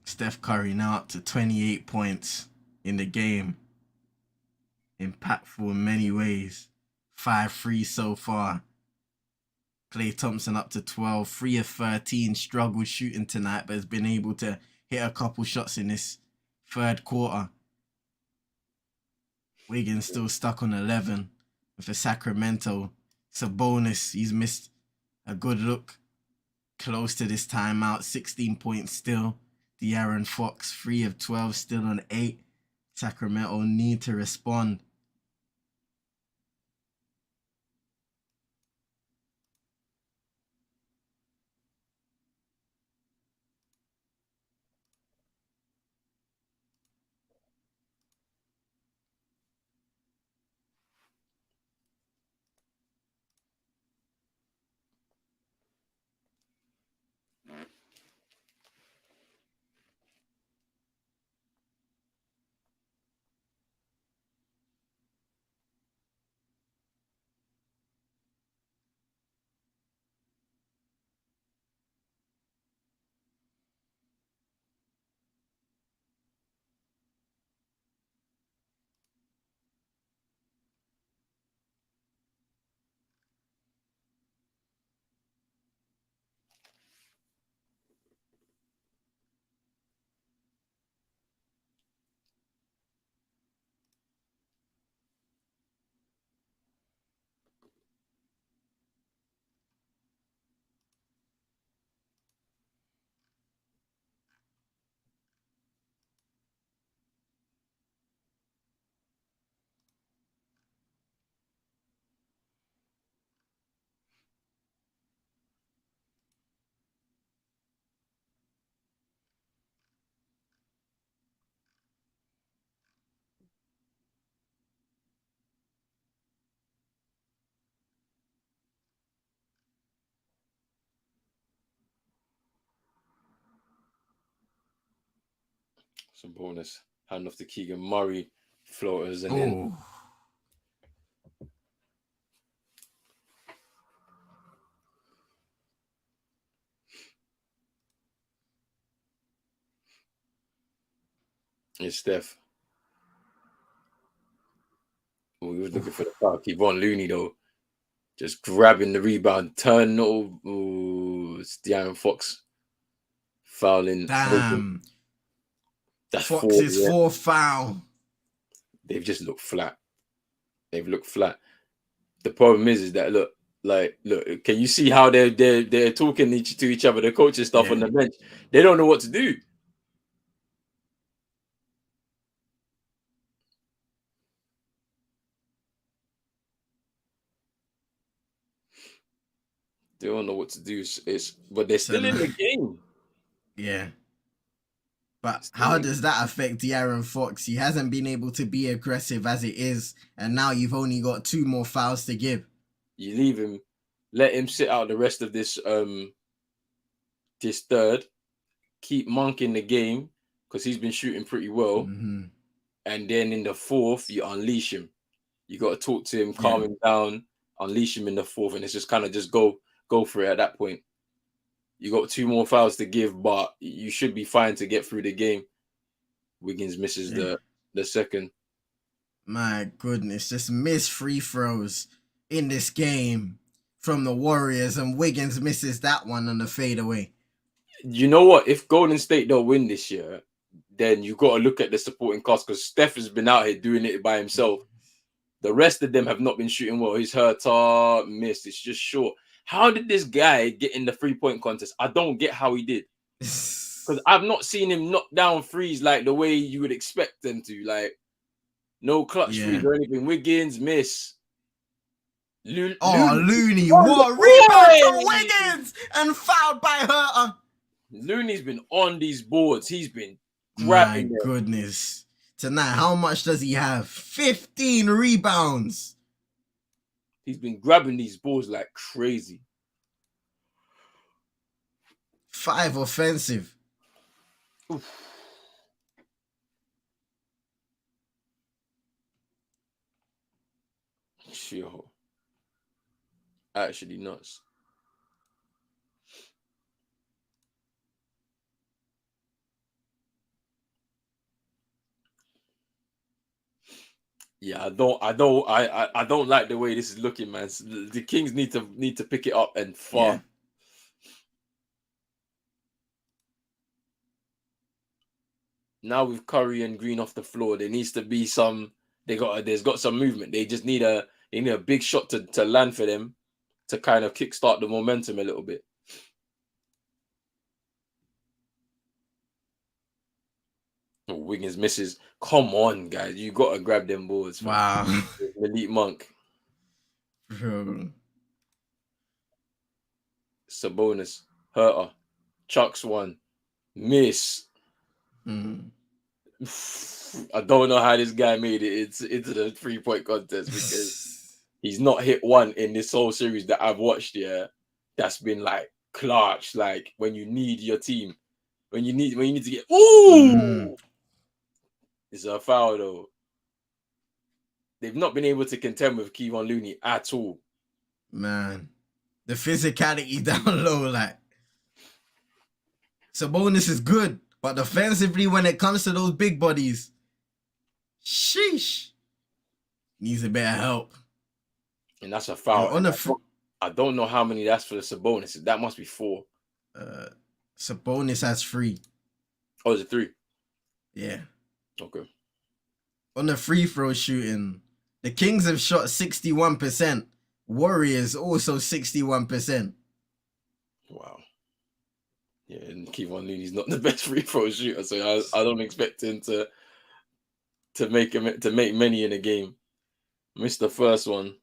Speaker 2: Steph Curry now up to 28 points in the game. Impactful in many ways. 5 threes so far. Klay Thompson up to 12. 3 of 13. Struggled shooting tonight, but has been able to hit a couple shots in this third quarter. Wiggins still stuck on 11. And for Sacramento, Sabonis, he's missed a good look. close to this timeout. 16 points still. De'Aaron Fox, 3 of 12, still on 8. Sacramento need to respond.
Speaker 1: Some bonus. Hand off to Keegan Murray. Floaters and then
Speaker 2: Oh,
Speaker 1: it's Steph. Oh, he was looking for the foul. Kevon Looney though. Just grabbing the rebound. Turn. It's De'Aaron Fox. Fouling.
Speaker 2: damn.
Speaker 1: That's
Speaker 2: Fox's
Speaker 1: 4. Yeah.
Speaker 2: 4th foul.
Speaker 1: They've just looked flat. They've looked flat. The problem is that look, can you see how they're talking to each other, the coaching stuff on the bench? They don't know what to do. They don't know what to do. But they're still in the game.
Speaker 2: Yeah. But how does that affect De'Aaron Fox? He hasn't been able to be aggressive as it is, and now you've only got 2 more fouls to give.
Speaker 1: You leave him, let him sit out the rest of this third. Keep Monk in the game because he's been shooting pretty well.
Speaker 2: Mm-hmm.
Speaker 1: And then in the 4th, you unleash him. You got to talk to him, calm him down, unleash him in the 4th, and it's just kind of just go for it at that point. You got 2 more fouls to give, but you should be fine to get through the game. Wiggins misses the second.
Speaker 2: My goodness, just missed free throws in this game from the Warriors, and Wiggins misses that one on the fadeaway.
Speaker 1: You know what? If Golden State don't win this year, then you got to look at the supporting cast because Steph has been out here doing it by himself. The rest of them have not been shooting well. He's hurt, missed. It's just short. How did this guy get in the 3-point contest? I don't get how he did. Because I've not seen him knock down threes like the way you would expect them to. Like, no clutch threes or anything. Wiggins, miss.
Speaker 2: Looney. What? Rebound from Wiggins and fouled by Herter.
Speaker 1: Looney's been on these boards. He's been grabbing.
Speaker 2: My goodness. Tonight, how much does he have? 15 rebounds.
Speaker 1: He's been grabbing these balls like crazy.
Speaker 2: 5 offensive.
Speaker 1: Oof. Yo. Actually nuts. Yeah, I don't like the way this is looking, man. The Kings need to pick it up and far.
Speaker 2: Yeah.
Speaker 1: Now with Curry and Green off the floor, there needs to be some. There's got some movement. They just need a big shot to land for them to kind of kickstart the momentum a little bit. Oh, Wiggins misses. Come on, guys. You got to grab them boards. Fam.
Speaker 2: Wow.
Speaker 1: Elite Monk.
Speaker 2: Bro.
Speaker 1: Sabonis. Hurter. Chucks one. Miss.
Speaker 2: Mm.
Speaker 1: I don't know how this guy made it into the 3-point contest because he's not hit one in this whole series that I've watched. Yeah, that's been like clutch. Like when you need your team, when you need to get. Ooh, it's a foul though. They've not been able to contend with Kevon Looney at all.
Speaker 2: Man, the physicality down low, like Sabonis is good, but defensively, when it comes to those big bodies, sheesh, needs a bit of help.
Speaker 1: And that's a foul.
Speaker 2: On the
Speaker 1: I don't know how many that's for the Sabonis. That must be 4.
Speaker 2: Sabonis has 3.
Speaker 1: Oh, is it 3?
Speaker 2: Yeah.
Speaker 1: Okay.
Speaker 2: On the free throw shooting, the Kings have shot 61%. Warriors also 61%.
Speaker 1: Wow. Yeah, and Kevon Looney's not the best free throw shooter, so I don't expect him to make many in a game. Missed the first one.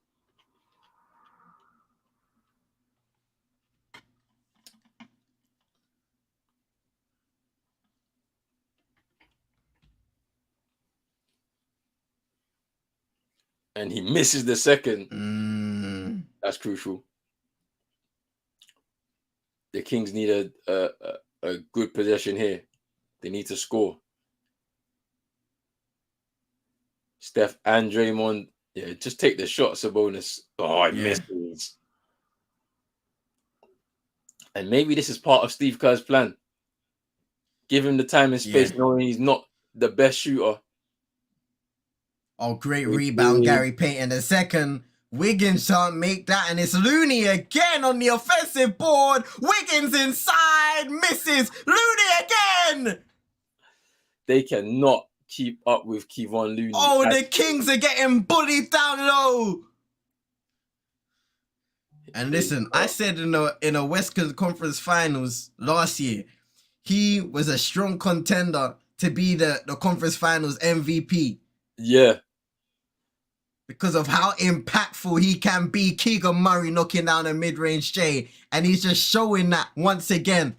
Speaker 1: And he misses the second. That's crucial. The Kings need a good possession here. They need to score. Steph and Draymond, yeah, just take the shot, Sabonis. Oh, it misses. And maybe this is part of Steve Kerr's plan. Give him the time and space, knowing he's not the best shooter.
Speaker 2: Oh, great rebound, Gary Payton the second. Wiggins can't make that, and it's Looney again on the offensive board. Wiggins inside, misses. Looney again.
Speaker 1: They cannot keep up with Kevon Looney.
Speaker 2: Oh, the Kings are getting bullied down low. And listen, I said in a Western Conference Finals last year, he was a strong contender to be the Conference Finals MVP.
Speaker 1: Yeah.
Speaker 2: Because of how impactful he can be. Keegan Murray knocking down a mid-range J. And he's just showing that once again.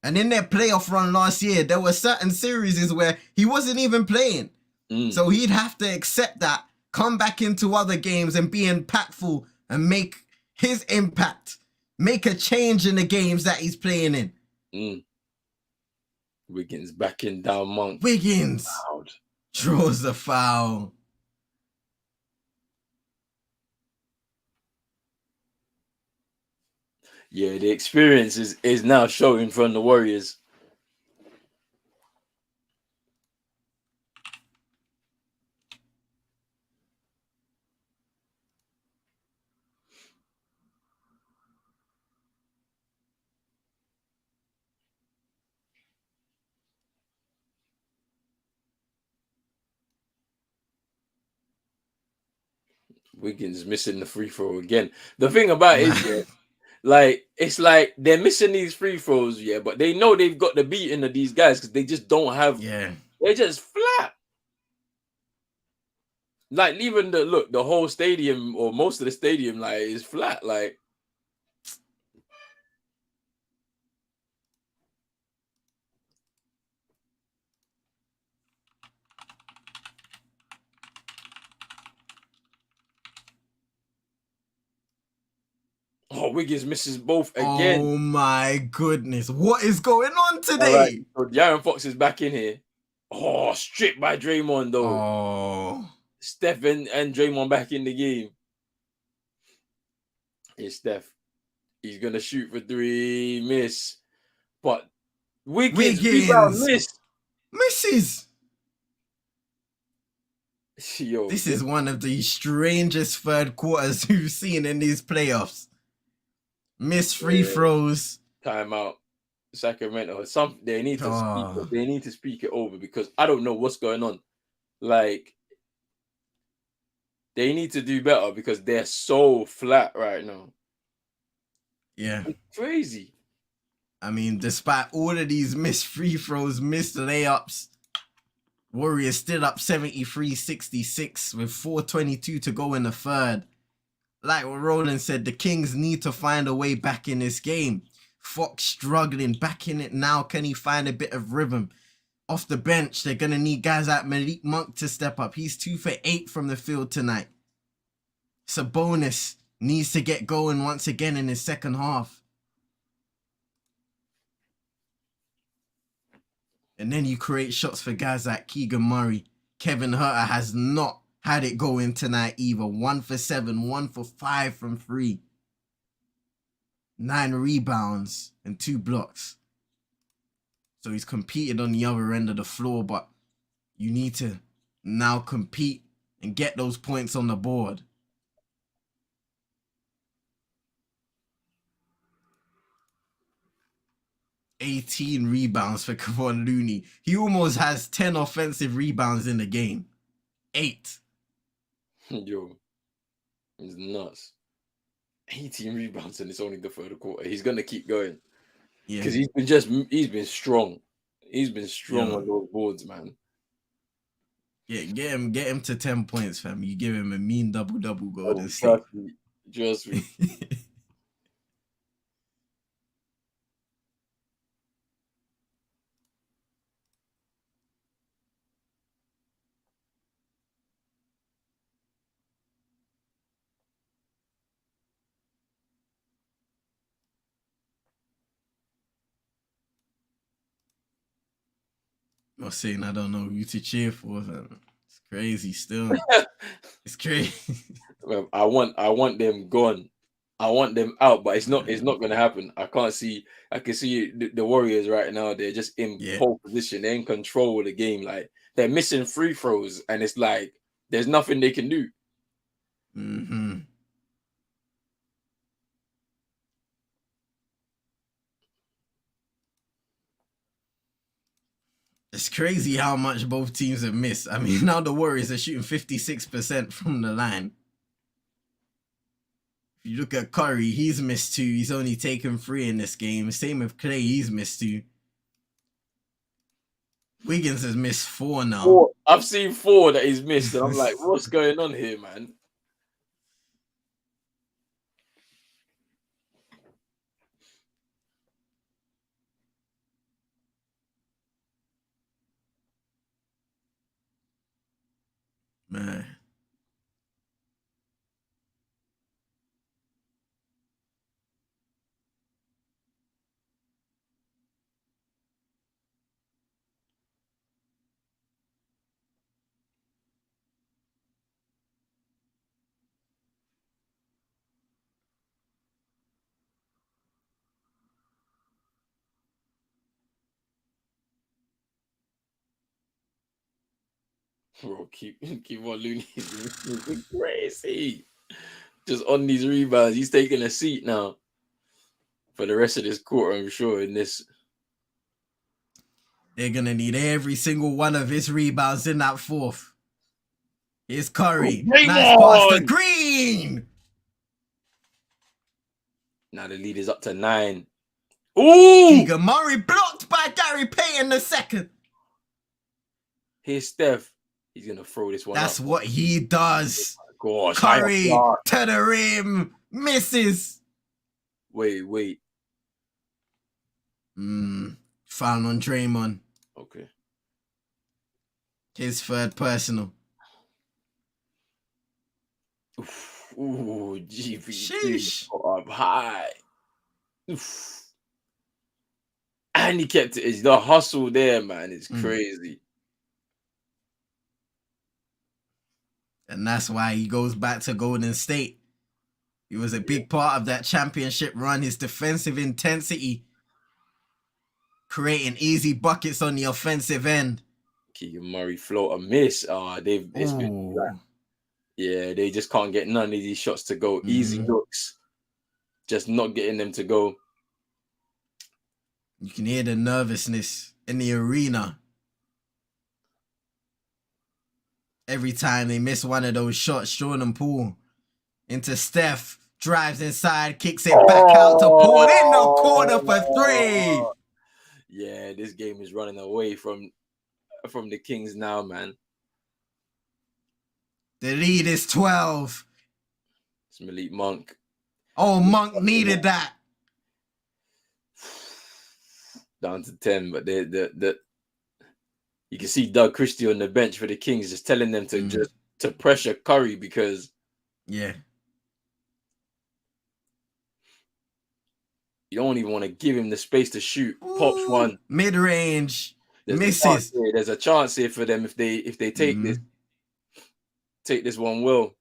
Speaker 2: And in their playoff run last year, there were certain series where he wasn't even playing. So he'd have to accept that, come back into other games and be impactful and make his impact, make a change in the games that he's playing in.
Speaker 1: Wiggins backing down Monk.
Speaker 2: Wiggins draws the foul.
Speaker 1: Yeah, the experience is now showing from the Warriors. Wiggins missing the free throw again. The thing about it is, like, it's like they're missing these free throws, but they know they've got the beating of these guys because they just don't have. They're just flat. Like even the whole stadium or most of the stadium like is flat. Like. Oh, Wiggins misses both again.
Speaker 2: Oh my goodness. What is going on today?
Speaker 1: Right. So De'Aaron Fox is back in here. Oh, stripped by Draymond though.
Speaker 2: Oh.
Speaker 1: Steph and Draymond back in the game. Here's Steph. He's going to shoot for 3. Miss. But Wiggins. Rebound, miss.
Speaker 2: Misses.
Speaker 1: Yo,
Speaker 2: this is one of the strangest third quarters we've seen in these playoffs. Missed free throws.
Speaker 1: Timeout. Sacramento. They need to speak it over because I don't know what's going on. Like, they need to do better because they're so flat right now.
Speaker 2: Yeah.
Speaker 1: It's crazy.
Speaker 2: I mean, despite all of these missed free throws, missed layups, Warriors still up 73-66 with 4:22 to go in the third. Like what Roland said, the Kings need to find a way back in this game. Fox struggling, back in it now. Can he find a bit of rhythm? Off the bench, they're going to need guys like Malik Monk to step up. He's 2 for 8 from the field tonight. Sabonis needs to get going once again in his second half. And then you create shots for guys like Keegan Murray. Kevin Huerter has not had it going tonight either. 1 for 7, 1 for 5 from 3. 9 rebounds and 2 blocks. So he's competed on the other end of the floor, but you need to now compete and get those points on the board. $18 rebounds for Kevon Looney. He almost has 10 offensive rebounds in the game. 8.
Speaker 1: Yo, he's nuts. 18 rebounds and it's only the third quarter. He's gonna keep going.
Speaker 2: Yeah.
Speaker 1: Because he's been strong. He's been strong on those boards, man.
Speaker 2: Yeah, get him to 10 points, fam. You give him a mean double-double Golden State.
Speaker 1: Trust me.
Speaker 2: I'm saying I don't know who to cheer for, fam. It's crazy still. It's crazy.
Speaker 1: Well, I want them gone. I want them out, but it's not gonna happen. I can see the Warriors right now, they're just in pole position, they're in control of the game. Like they're missing free throws, and it's like there's nothing they can do.
Speaker 2: Mm-hmm. It's crazy how much both teams have missed. I mean, now the Warriors are shooting 56% from the line. If you look at Curry, he's missed 2. He's only taken 3 in this game. Same with Clay, he's missed 2. Wiggins has missed 4 now.
Speaker 1: 4. I've seen 4 that he's missed, and I'm like, what's going on here, man?
Speaker 2: Man.
Speaker 1: Bro, keep on Looney. He's crazy. Just on these rebounds, he's taking a seat now for the rest of this quarter, I'm sure. In this,
Speaker 2: they're gonna need every single one of his rebounds in that fourth. Here's Curry. Nice pass to Green.
Speaker 1: Now the lead is up to 9. Ooh!
Speaker 2: Keegan Murray blocked by Gary Payton II.
Speaker 1: Here's Steph. He's gonna throw this one.
Speaker 2: That's
Speaker 1: up.
Speaker 2: what he does.
Speaker 1: Oh, gosh,
Speaker 2: Curry to the rim, misses.
Speaker 1: Wait.
Speaker 2: Foul on Draymond.
Speaker 1: Okay.
Speaker 2: His third personal.
Speaker 1: Ooh, GP.
Speaker 2: Sheesh.
Speaker 1: Up high. Oof. And he kept it. It's the hustle there, man. It's crazy.
Speaker 2: And that's why he goes back to Golden State. He was a big part of that championship run. His defensive intensity, creating easy buckets on the offensive end.
Speaker 1: Keegan Murray float a miss. They just can't get none of these shots to go. Easy looks, just not getting them to go.
Speaker 2: You can hear the nervousness in the arena. Every time they miss one of those shots, Jordan Poole into Steph, drives inside, kicks it back out to Poole in the corner for 3.
Speaker 1: Yeah, this game is running away from from the Kings now, man.
Speaker 2: The lead is 12.
Speaker 1: It's Malik Monk.
Speaker 2: Oh, Monk needed that.
Speaker 1: Down to 10, but the you can see Doug Christie on the bench for the Kings just telling them to just to pressure Curry because
Speaker 2: yeah,
Speaker 1: you don't even want to give him the space to shoot. Pops one.
Speaker 2: Mid-range.
Speaker 1: Misses.
Speaker 2: Misses.
Speaker 1: There's a chance here for them if they take this one well.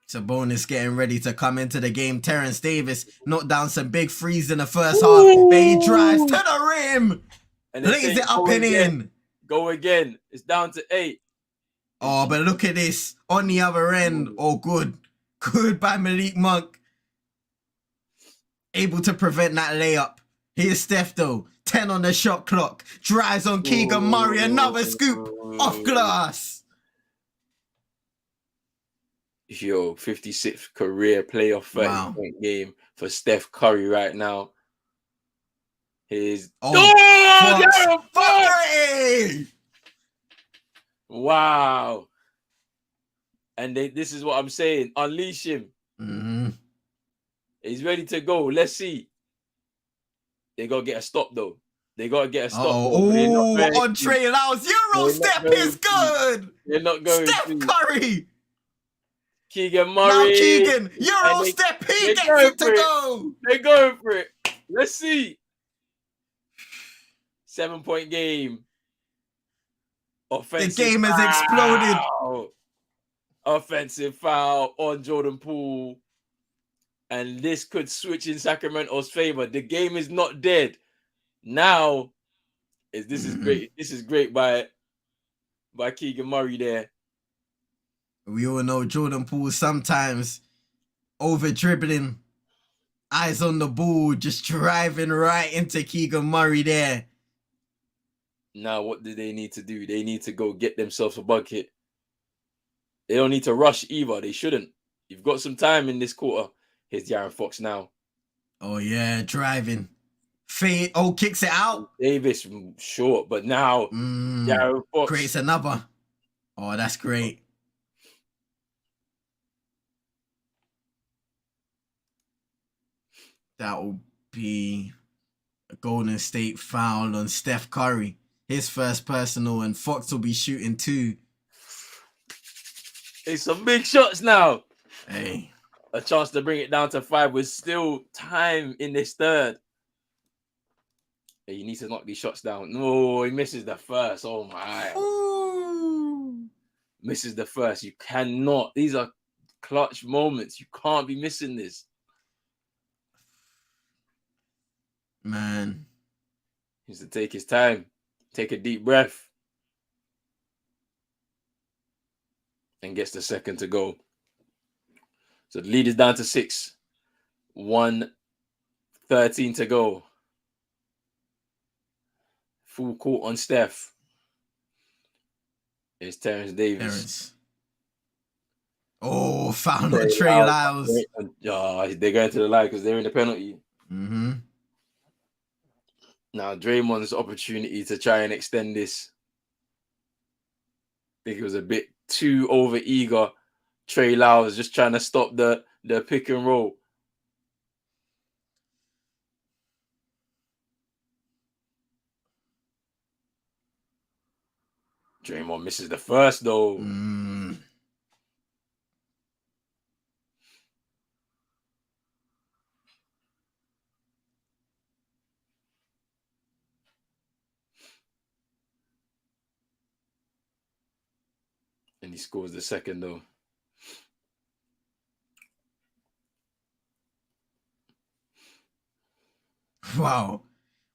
Speaker 2: Sabonis getting ready to come into the game. Terrence Davis knocked down some big threes in the first half. But he drives to the rim.
Speaker 1: And
Speaker 2: Lays it up and in.
Speaker 1: Go again. It's down to 8.
Speaker 2: Oh, but look at this. On the other end. Oh, good. Good by Malik Monk. Able to prevent that layup. Here's Steph though. 10 on the shot clock. Drives on Keegan Murray. Another scoop off glass.
Speaker 1: Yo, 56th career playoff 30-point game for Steph Curry right now. Wow. And this is what I'm saying. Unleash him. He's ready to go. Let's see. They got to get a stop, though. They got to get a stop.
Speaker 2: On Trey Lyles. Euro step is good.
Speaker 1: They're not going
Speaker 2: Steph Curry.
Speaker 1: Keegan Murray.
Speaker 2: Now Keegan. Euro step. He gets it to go.
Speaker 1: They're going for it. Let's see. 7-point game. Offensive
Speaker 2: the game has exploded.
Speaker 1: Offensive foul on Jordan Poole. And this could switch in Sacramento's favor. The game is not dead. Now, this is great. This is great by Keegan Murray there.
Speaker 2: We all know Jordan Poole sometimes over dribbling, eyes on the ball, just driving right into Keegan Murray there.
Speaker 1: Now, what do they need to do? They need to go get themselves a bucket. They don't need to rush either. They shouldn't. You've got some time in this quarter. Here's De'Aaron Fox now.
Speaker 2: Oh, yeah, driving. Fade. Oh, kicks it out.
Speaker 1: Davis short, but now De'Aaron Fox
Speaker 2: creates another. Oh, that's great. That will be a Golden State foul on Steph Curry. His first personal, and Fox will be shooting 2.
Speaker 1: It's some big shots now.
Speaker 2: Hey.
Speaker 1: A chance to bring it down to 5 with still time in this third. Hey, he needs to knock these shots down. No, he misses the first. Oh, my.
Speaker 2: Ooh.
Speaker 1: Misses the first. You cannot. These are clutch moments. You can't be missing this.
Speaker 2: Man.
Speaker 1: He needs to take his time. Take a deep breath. And gets the second to go. So the lead is down to 6. 1:13 to go. Full court on Steph. It's Terrence Davis.
Speaker 2: Oh, foul on Trey Lyles.
Speaker 1: They're going to the line because they're in the penalty. Now Draymond's opportunity to try and extend this. I think it was a bit too over eager. Trey Lyles just trying to stop the pick and roll. Draymond misses the first though. And he scores the second though.
Speaker 2: Wow.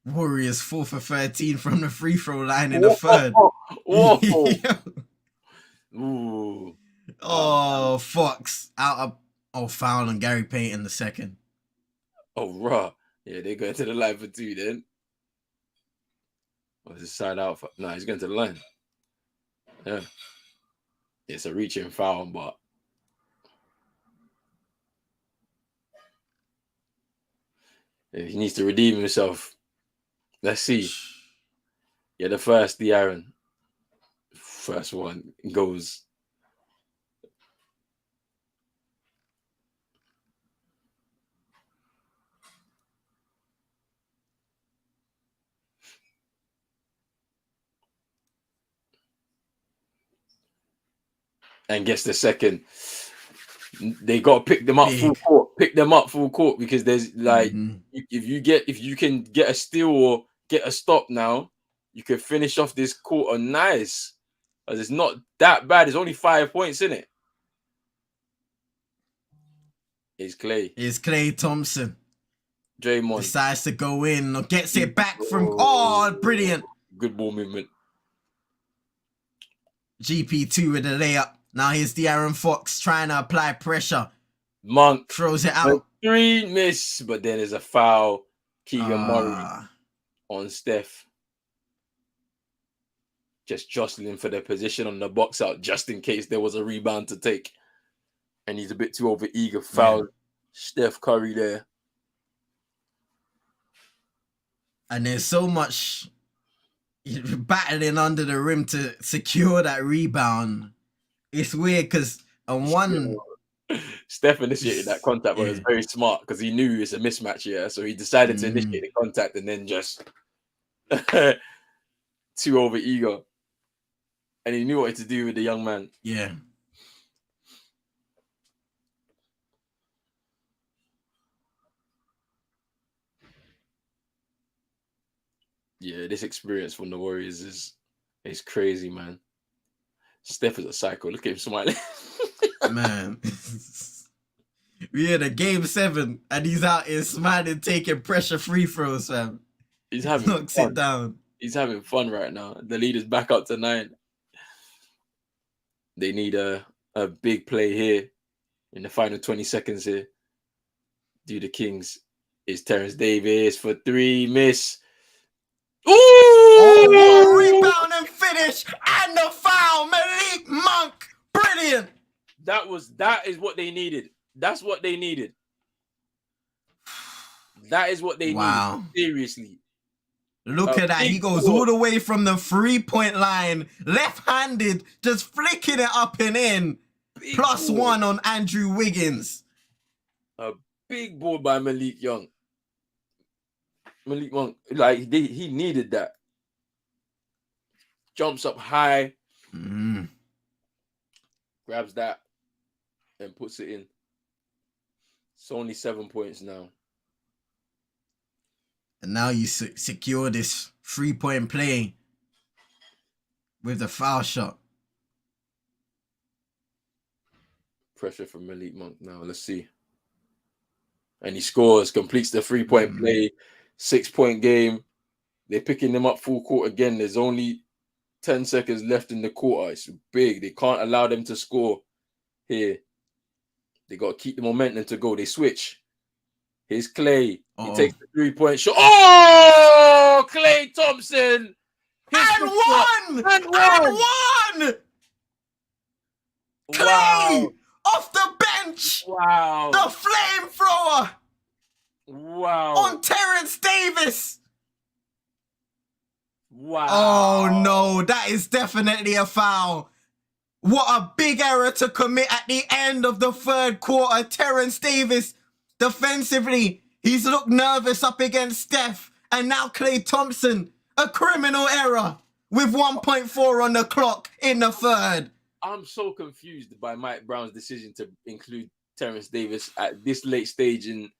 Speaker 2: Warriors 4 for 13 from the free throw line in the third.
Speaker 1: Whoa. Ooh.
Speaker 2: Oh, Fox out of foul on Gary Payton the second.
Speaker 1: Oh, raw. Yeah, they're going to the line for 2 then. Or is it side out? No, he's going to the line. Yeah. It's a reaching foul, but he needs to redeem himself. Let's see. Yeah, the first De'Aaron. First one goes. And gets the second. They got to pick them up full
Speaker 2: Big.
Speaker 1: court. Pick them up full court because there's like
Speaker 2: Mhm.
Speaker 1: if you can get a steal or get a stop now, you can finish off this quarter nice. Because it's not that bad. It's only 5 points in it. It's Clay.
Speaker 2: It's Klay Thompson.
Speaker 1: Draymond.
Speaker 2: Decides to go in or gets it back from.
Speaker 1: Oh.
Speaker 2: Oh, brilliant.
Speaker 1: Good ball movement.
Speaker 2: GP2 with the layup. Now here's De'Aaron Fox trying to apply pressure.
Speaker 1: Monk
Speaker 2: Throws it out.
Speaker 1: 3 miss, but then there's a foul. Keegan Murray on Steph. Just jostling for the position on the box out just in case there was a rebound to take. And he's a bit too over eager. Foul. Yeah. Steph Curry there.
Speaker 2: And there's so much battling under the rim to secure that rebound. It's weird because on one...
Speaker 1: Steph initiated that contact, but it was very smart because he knew it's a mismatch here. So he decided to initiate the contact and then just too over eager. And he knew what to do with the young man.
Speaker 2: Yeah.
Speaker 1: Yeah, this experience from the Warriors is crazy, man. Steph is a psycho. Look at him smiling.
Speaker 2: Man. We had a game 7 and he's out here smiling, taking pressure free throws, fam.
Speaker 1: He's having
Speaker 2: knocks
Speaker 1: fun.
Speaker 2: It down.
Speaker 1: He's having fun right now. The lead is back up to 9. They need a big play here in the final 20 seconds here. Do the Kings. Is Terrence Davis for 3, miss. Ooh!
Speaker 2: Oh, rebound and finish and the foul. Malik Monk, brilliant.
Speaker 1: That is what they needed. That's what they needed. That is what they needed. Seriously.
Speaker 2: Look at that. He goes all the way from the 3-point line, left-handed, just flicking it up and in. +1 on Andrew Wiggins.
Speaker 1: A big ball by Malik Young. Malik Monk, like he needed that. Jumps up high, grabs that, and puts it in. It's only 7 points now.
Speaker 2: And now you secure this 3-point play with the foul shot.
Speaker 1: Pressure from Malik Monk now. Let's see. And he scores, completes the 3-point play. 6-point game. They're picking them up full court again. There's only 10 seconds left in the quarter. It's big. They can't allow them to score here. They got to keep the momentum to go. They switch. Here's Clay. He takes the 3-point shot. Oh, Klay Thompson.
Speaker 2: And one. Clay off the bench.
Speaker 1: Wow.
Speaker 2: The flamethrower.
Speaker 1: Wow.
Speaker 2: On Terrence Davis.
Speaker 1: Wow.
Speaker 2: Oh, no. That is definitely a foul. What a big error to commit at the end of the 3rd quarter. Terrence Davis, defensively, he's looked nervous up against Steph. And now Klay Thompson, a criminal error with 1.4 on the clock in the 3rd.
Speaker 1: I'm so confused by Mike Brown's decision to include Terrence Davis at this late stage in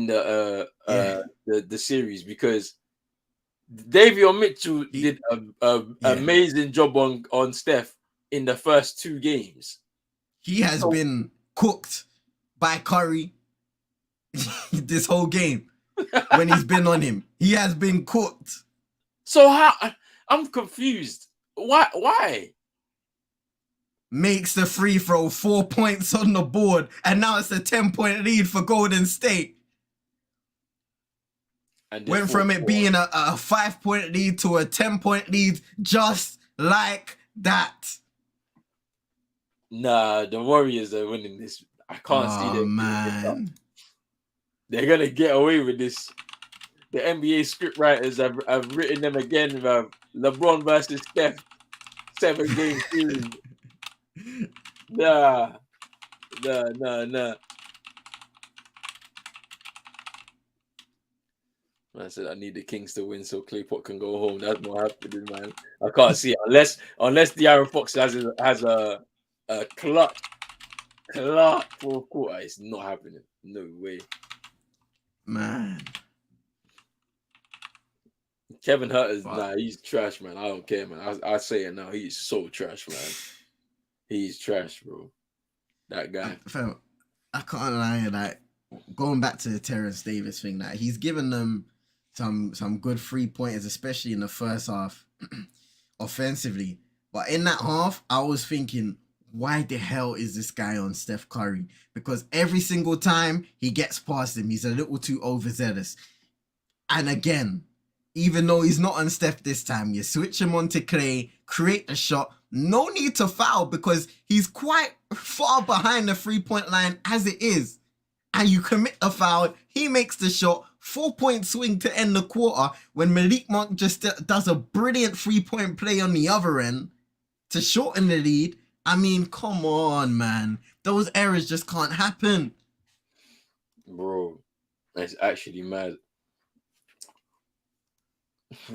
Speaker 1: the series, because Davion Mitchell did an amazing job on Steph in the first 2 games.
Speaker 2: He has been cooked by Curry this whole game. When he's been on him, he has been cooked.
Speaker 1: So I'm confused. Why?
Speaker 2: Makes the free throw, 4 points on the board, and now it's a 10-point lead for Golden State. And went from it being a 5-point lead to a 10-point lead just like that.
Speaker 1: Nah, the Warriors are winning this. I can't see them.
Speaker 2: Man.
Speaker 1: They're gonna get away with this. the NBA script writers have written them again, bruv. LeBron versus Steph, 7-game series. Nah. Man said I need the Kings to win so Claypot can go home. That's not happening, man. I can't see it unless De'Aaron Fox has a clutch fourth quarter. It's not happening. No way.
Speaker 2: Man.
Speaker 1: Kevin Huerter's
Speaker 2: Fuck.
Speaker 1: he's trash, man. I don't care, man. I say it now. He's so trash, man. He's trash, bro. That guy.
Speaker 2: Fam, I can't lie. Like going back to the Terrence Davis thing, like he's given them some good 3-pointers, especially in the first half, offensively. But in that half, I was thinking, why the hell is this guy on Steph Curry? Because every single time he gets past him, he's a little too overzealous. And again, even though he's not on Steph this time, you switch him onto Clay, create a shot. No need to foul because he's quite far behind the 3-point line as it is. And you commit a foul, he makes the shot, 4-point swing to end the quarter when Malik Monk just does a brilliant 3-point play on the other end to shorten the lead. I mean, come on, man. Those errors just can't happen.
Speaker 1: Bro, that's actually mad.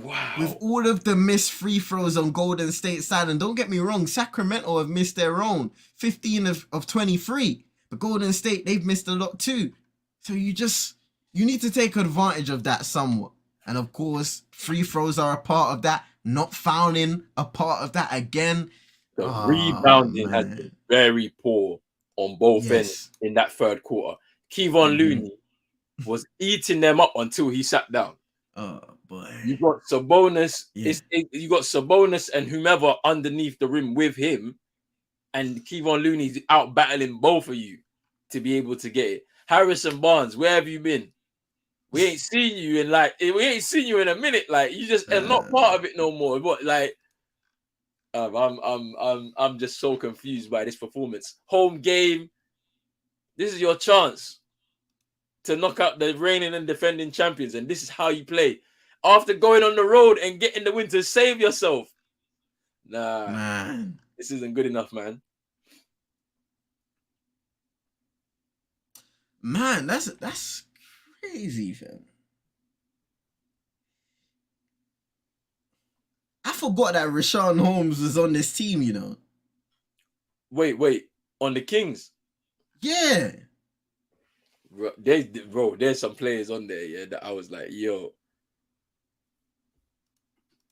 Speaker 1: Wow.
Speaker 2: With all of the missed free throws on Golden State side, and don't get me wrong, Sacramento have missed their own, 15 of 23. But Golden State, they've missed a lot too. So you need to take advantage of that somewhat. And of course, free throws are a part of that. Not fouling a part of that again.
Speaker 1: The rebounding has been very poor on both ends in that third quarter. Kevon Looney was eating them up until he sat down.
Speaker 2: Oh boy.
Speaker 1: You got Sabonis. You got Sabonis and whomever underneath the rim with him, and Kevon Looney's out battling both of you to be able to get it. Harrison Barnes, where have you been? We ain't seen you in a minute. Like you just are not part of it no more. But like, I'm just so confused by this performance. Home game. This is your chance to knock out the reigning and defending champions, and this is how you play. After going on the road and getting the win to save yourself. Nah,
Speaker 2: man.
Speaker 1: This isn't good enough, man.
Speaker 2: Man, that's crazy, fam. I forgot that Rashawn Holmes was on this team, you know.
Speaker 1: Wait. On the Kings?
Speaker 2: Yeah.
Speaker 1: There's some players on there, that I was like, yo.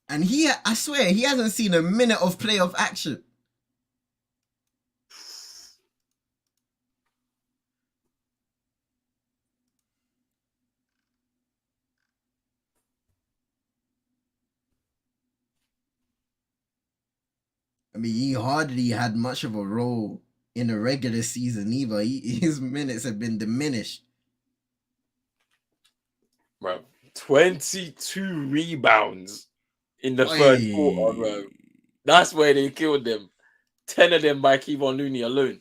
Speaker 2: And I swear, he hasn't seen a minute of playoff action. I mean, he hardly had much of a role in the regular season either. His minutes have been diminished.
Speaker 1: Bro, 22 rebounds in the third quarter, bro. That's where they killed them. 10 of them by Kevon Looney alone.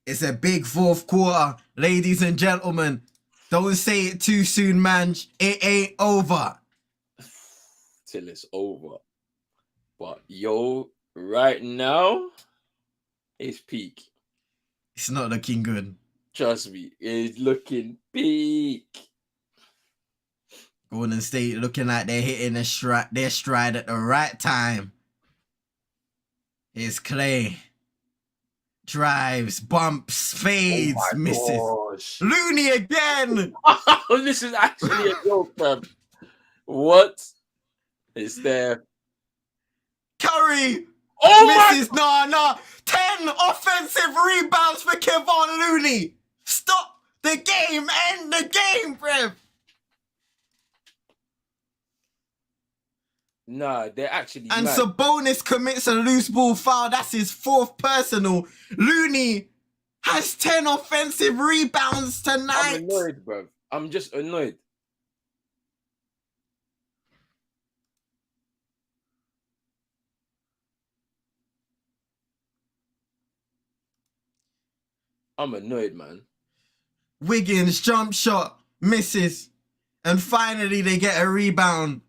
Speaker 2: It's a big fourth quarter, ladies and gentlemen. Don't say it too soon, man. It ain't over.
Speaker 1: Till it's over. But yo, right now, it's peak.
Speaker 2: It's not looking good.
Speaker 1: Trust me, it's looking peak.
Speaker 2: Golden State looking like they're hitting their stride at the right time. Here's Clay. Drives, bumps, fades, misses.
Speaker 1: Gosh.
Speaker 2: Looney again.
Speaker 1: This is actually a joke, fam. What is there?
Speaker 2: Curry.
Speaker 1: Misses.
Speaker 2: No. 10 offensive rebounds for Kevon Looney. Stop the game. End the game, bruv.
Speaker 1: Nah, they're actually
Speaker 2: And
Speaker 1: mad.
Speaker 2: Sabonis commits a loose ball foul. That's his 4th personal. Looney has 10 offensive rebounds tonight.
Speaker 1: I'm annoyed, bro. I'm just annoyed. I'm annoyed, man.
Speaker 2: Wiggins jump shot misses, and finally they get a rebound.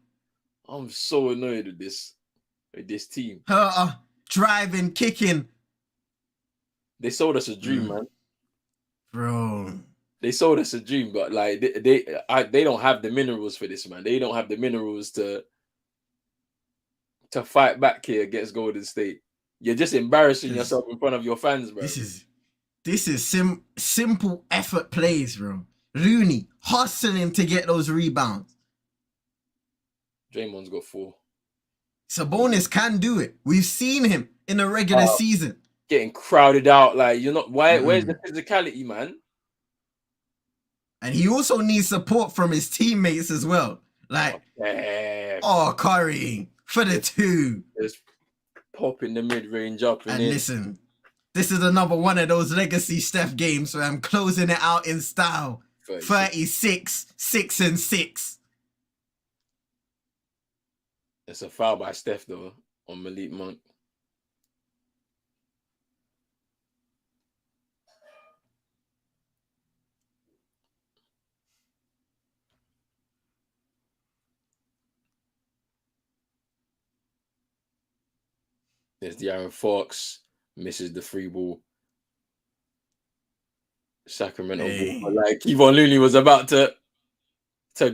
Speaker 1: I'm so annoyed with this team.
Speaker 2: Herter driving, kicking.
Speaker 1: They sold us a dream, man.
Speaker 2: Bro.
Speaker 1: They sold us a dream, but like they don't have the minerals for this, man. They don't have the minerals to fight back here against Golden State. You're just embarrassing yourself in front of your fans, bro.
Speaker 2: This is simple effort plays, bro. Looney hustling to get those rebounds.
Speaker 1: Draymond's got 4.
Speaker 2: Sabonis can do it. We've seen him in the regular season.
Speaker 1: Getting crowded out, like you're not. Where's the physicality, man?
Speaker 2: And he also needs support from his teammates as well. Like, Curry for the 2.
Speaker 1: Just popping the mid-range up
Speaker 2: and listen, this is another one of those legacy Steph games where I'm closing it out in style. 36, 6 and 6.
Speaker 1: It's a foul by Steph though on Malik Monk. There's De'Aaron Fox, misses the free ball. Sacramento ball. Like Kevon Looney was about to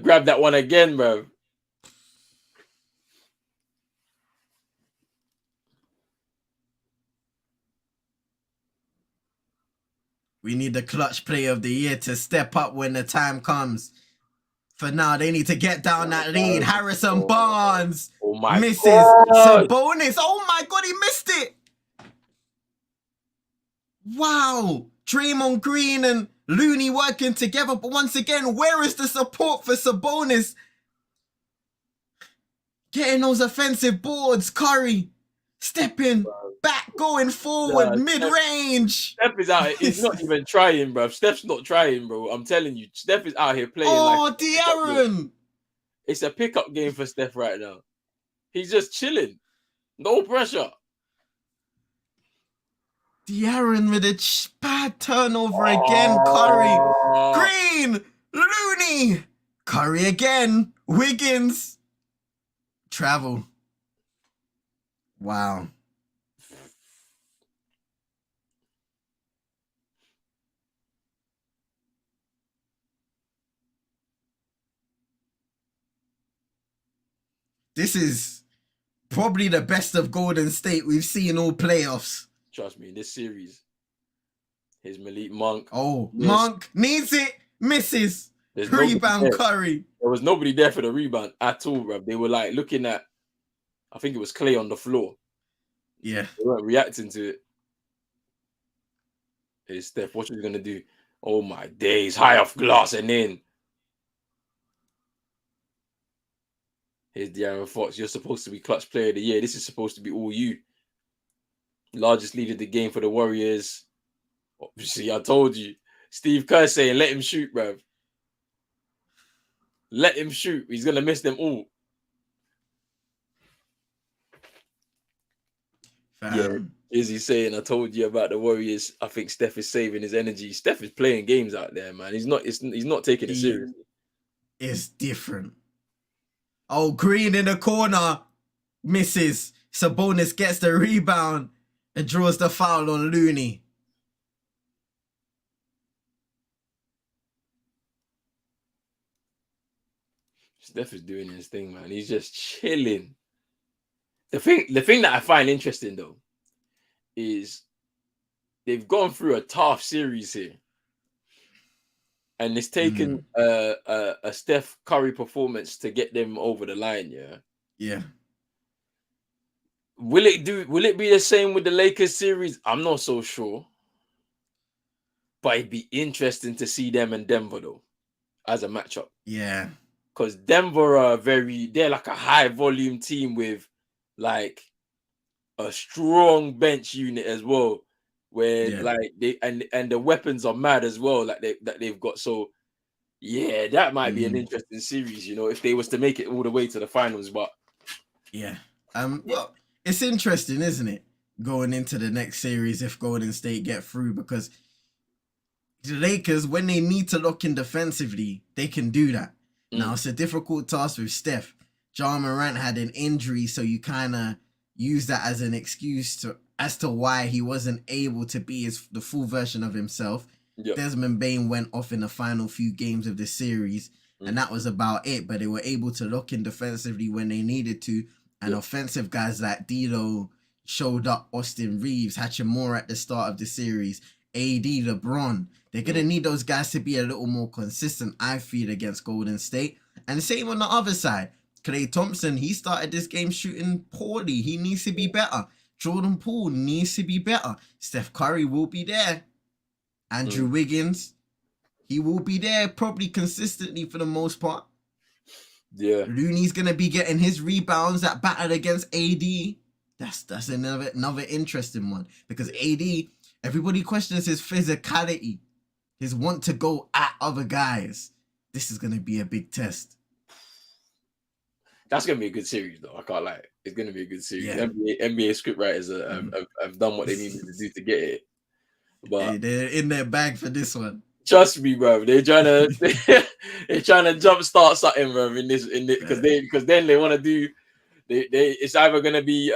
Speaker 1: grab that one again, bro.
Speaker 2: We need the clutch player of the year to step up when the time comes. For now, they need to get down that lead. Harrison Barnes misses. Sabonis. Oh my God, he missed it. Wow. Draymond Green and Looney working together. But once again, where is the support for Sabonis? Getting those offensive boards. Curry stepping back, going forward, mid-range.
Speaker 1: Steph is out here. He's not even trying, bro. Steph's not trying, bro. I'm telling you. Steph is out here playing
Speaker 2: De'Aaron.
Speaker 1: It's a pickup game for Steph right now. He's just chilling. No pressure.
Speaker 2: De'Aaron with a bad turnover again. Curry. Green. Looney. Curry again. Wiggins. Travel. Wow. This is probably the best of Golden State we've seen all playoffs.
Speaker 1: Trust me, in this series, his Malik Monk.
Speaker 2: Monk needs it, misses. Rebound Curry.
Speaker 1: There was nobody there for the rebound at all, bro. They were like looking at, I think it was Clay on the floor.
Speaker 2: Yeah.
Speaker 1: They weren't reacting to it. Hey, Steph, what you gonna do? Oh my days, high off glass and in. Here's De'Aaron Fox. You're supposed to be clutch player of the year. This is supposed to be all you. Largest lead of the game for the Warriors. Obviously, I told you. Steve Kerr saying, let him shoot, bruv. Let him shoot. He's going to miss them all. Yeah, Izzy saying, I told you about the Warriors. I think Steph is saving his energy. Steph is playing games out there, man. He's not taking it seriously.
Speaker 2: It's different. Oh, Green in the corner. Misses. Sabonis gets the rebound and draws the foul on Looney.
Speaker 1: Steph is doing his thing, man. He's just chilling. The thing that I find interesting, though, is they've gone through a tough series here. And it's taken a Steph Curry performance to get them over the line, yeah?
Speaker 2: Yeah.
Speaker 1: Will it be the same with the Lakers series? I'm not so sure. But it'd be interesting to see them and Denver, though, as a matchup.
Speaker 2: Yeah.
Speaker 1: Because Denver they're like a high volume team with like a strong bench unit as well. Where like they and the weapons are mad as well, like they've got. So yeah, that might be an interesting series, you know, if they was to make it all the way to the finals. But
Speaker 2: yeah, well, it's interesting, isn't it, going into the next series if Golden State get through, because the Lakers, when they need to lock in defensively, they can do that. Now, it's a difficult task with Steph. Ja Morant had an injury, so you kind of use that as an excuse as to why he wasn't able to be the full version of himself.
Speaker 1: Yep.
Speaker 2: Desmond Bain went off in the final few games of the series, and that was about it. But they were able to lock in defensively when they needed to, and offensive guys like D'Lo showed up. Austin Reeves, Hachimura at the start of the series, AD, LeBron. They're going to need those guys to be a little more consistent, I feel, against Golden State. And same on the other side. Klay Thompson, he started this game shooting poorly. He needs to be better. Jordan Poole needs to be better. Steph Curry will be there. Andrew Wiggins, he will be there probably consistently for the most part.
Speaker 1: Yeah.
Speaker 2: Looney's going to be getting his rebounds that battled against AD. That's another interesting one. Because AD, everybody questions his physicality. His want to go at other guys. This is going to be a big test.
Speaker 1: That's going to be a good series, though. I can't lie. It's going to be a good series.
Speaker 2: Yeah.
Speaker 1: NBA scriptwriters have done what they needed to do to get it. But
Speaker 2: hey, they're in their bag for this one.
Speaker 1: Trust me, bro. They're trying to jumpstart something, bro. Because then they want to do. It's either going to be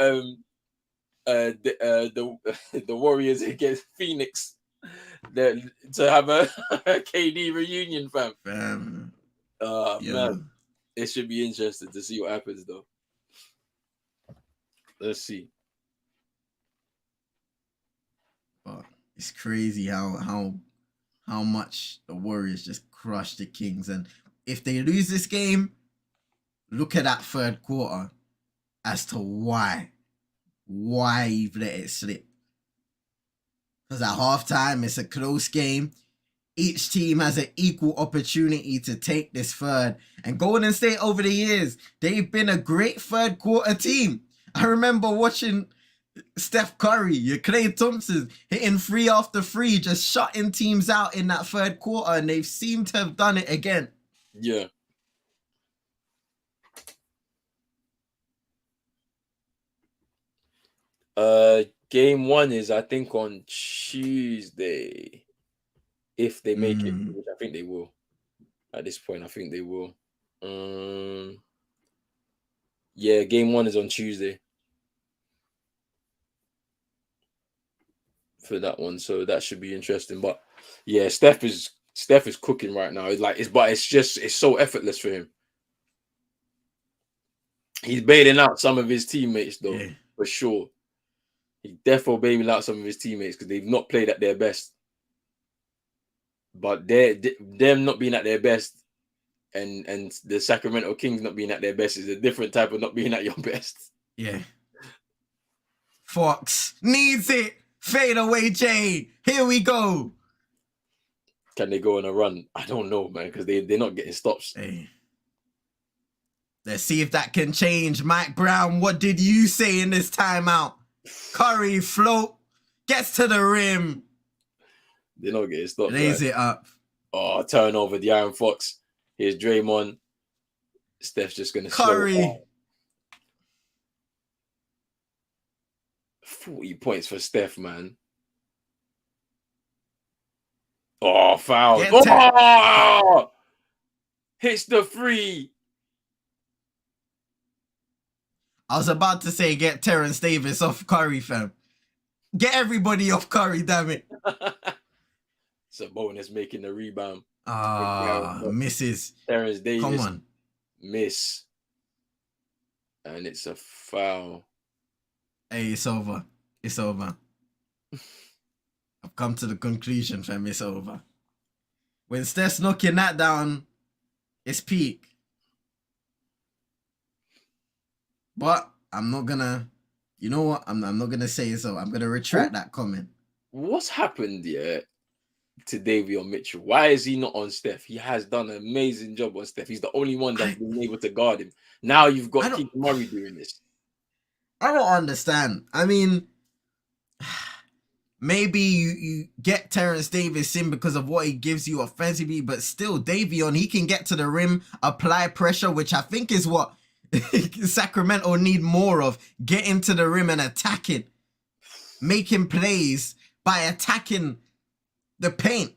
Speaker 1: the Warriors against Phoenix. To have a KD reunion, fam. Man, it should be interesting to see what happens, though. Let's see.
Speaker 2: It's crazy how much the Warriors just crushed the Kings, and if they lose this game, look at that third quarter as to why you've let it slip. Because at halftime, it's a close game. Each team has an equal opportunity to take this third. And Golden State over the years, they've been a great third quarter team. I remember watching Steph Curry, your Klay Thompson, hitting 3 after 3, just shutting teams out in that third quarter, and they've seemed to have done it again.
Speaker 1: Yeah. Game 1 is, I think, on Tuesday. If they make it, which I think they will. At this point, I think they will. Yeah, game 1 is on Tuesday for that one, so that should be interesting. But yeah, Steph is cooking right now. It's so effortless for him. He's bailing out some of his teammates, though, for sure. He definitely bailing out some of his teammates because they've not played at their best. But them not being at their best and the Sacramento Kings not being at their best is a different type of not being at your best.
Speaker 2: Yeah. Fox needs it. Fade away, Jay. Here we go.
Speaker 1: Can they go on a run? I don't know, man, because they're not getting stops.
Speaker 2: Hey. Let's see if that can change. Mike Brown, what did you say in this timeout? Curry float, gets to the rim.
Speaker 1: They're not getting stopped.
Speaker 2: Lays it up.
Speaker 1: Oh, turnover, the Iron Fox. Here's Draymond. Steph's just going to
Speaker 2: Curry.
Speaker 1: 40 points for Steph, man. Oh, foul. Oh! Hits the 3.
Speaker 2: I was about to say get Terrence Davis off Curry, fam. Get everybody off Curry, damn it.
Speaker 1: Sabonis making the rebound.
Speaker 2: Misses.
Speaker 1: Terrence Davis.
Speaker 2: Come on.
Speaker 1: Miss. And it's a foul.
Speaker 2: Hey, it's over. It's over. I've come to the conclusion, fam. It's over. When Steph's knocking that down, it's peak. But I'm not gonna, you know what? I'm not gonna say so. I'm gonna retract that comment.
Speaker 1: What's happened, to Davion Mitchell? Why is he not on Steph? He has done an amazing job on Steph. He's the only one that's been able to guard him. Now you've got Keith Murray doing this.
Speaker 2: I don't understand. I mean, maybe you get Terrence Davis in because of what he gives you offensively, but still, Davion, he can get to the rim, apply pressure, which I think is what Sacramento need more of. Getting to the rim and attacking. Making plays by attacking the paint.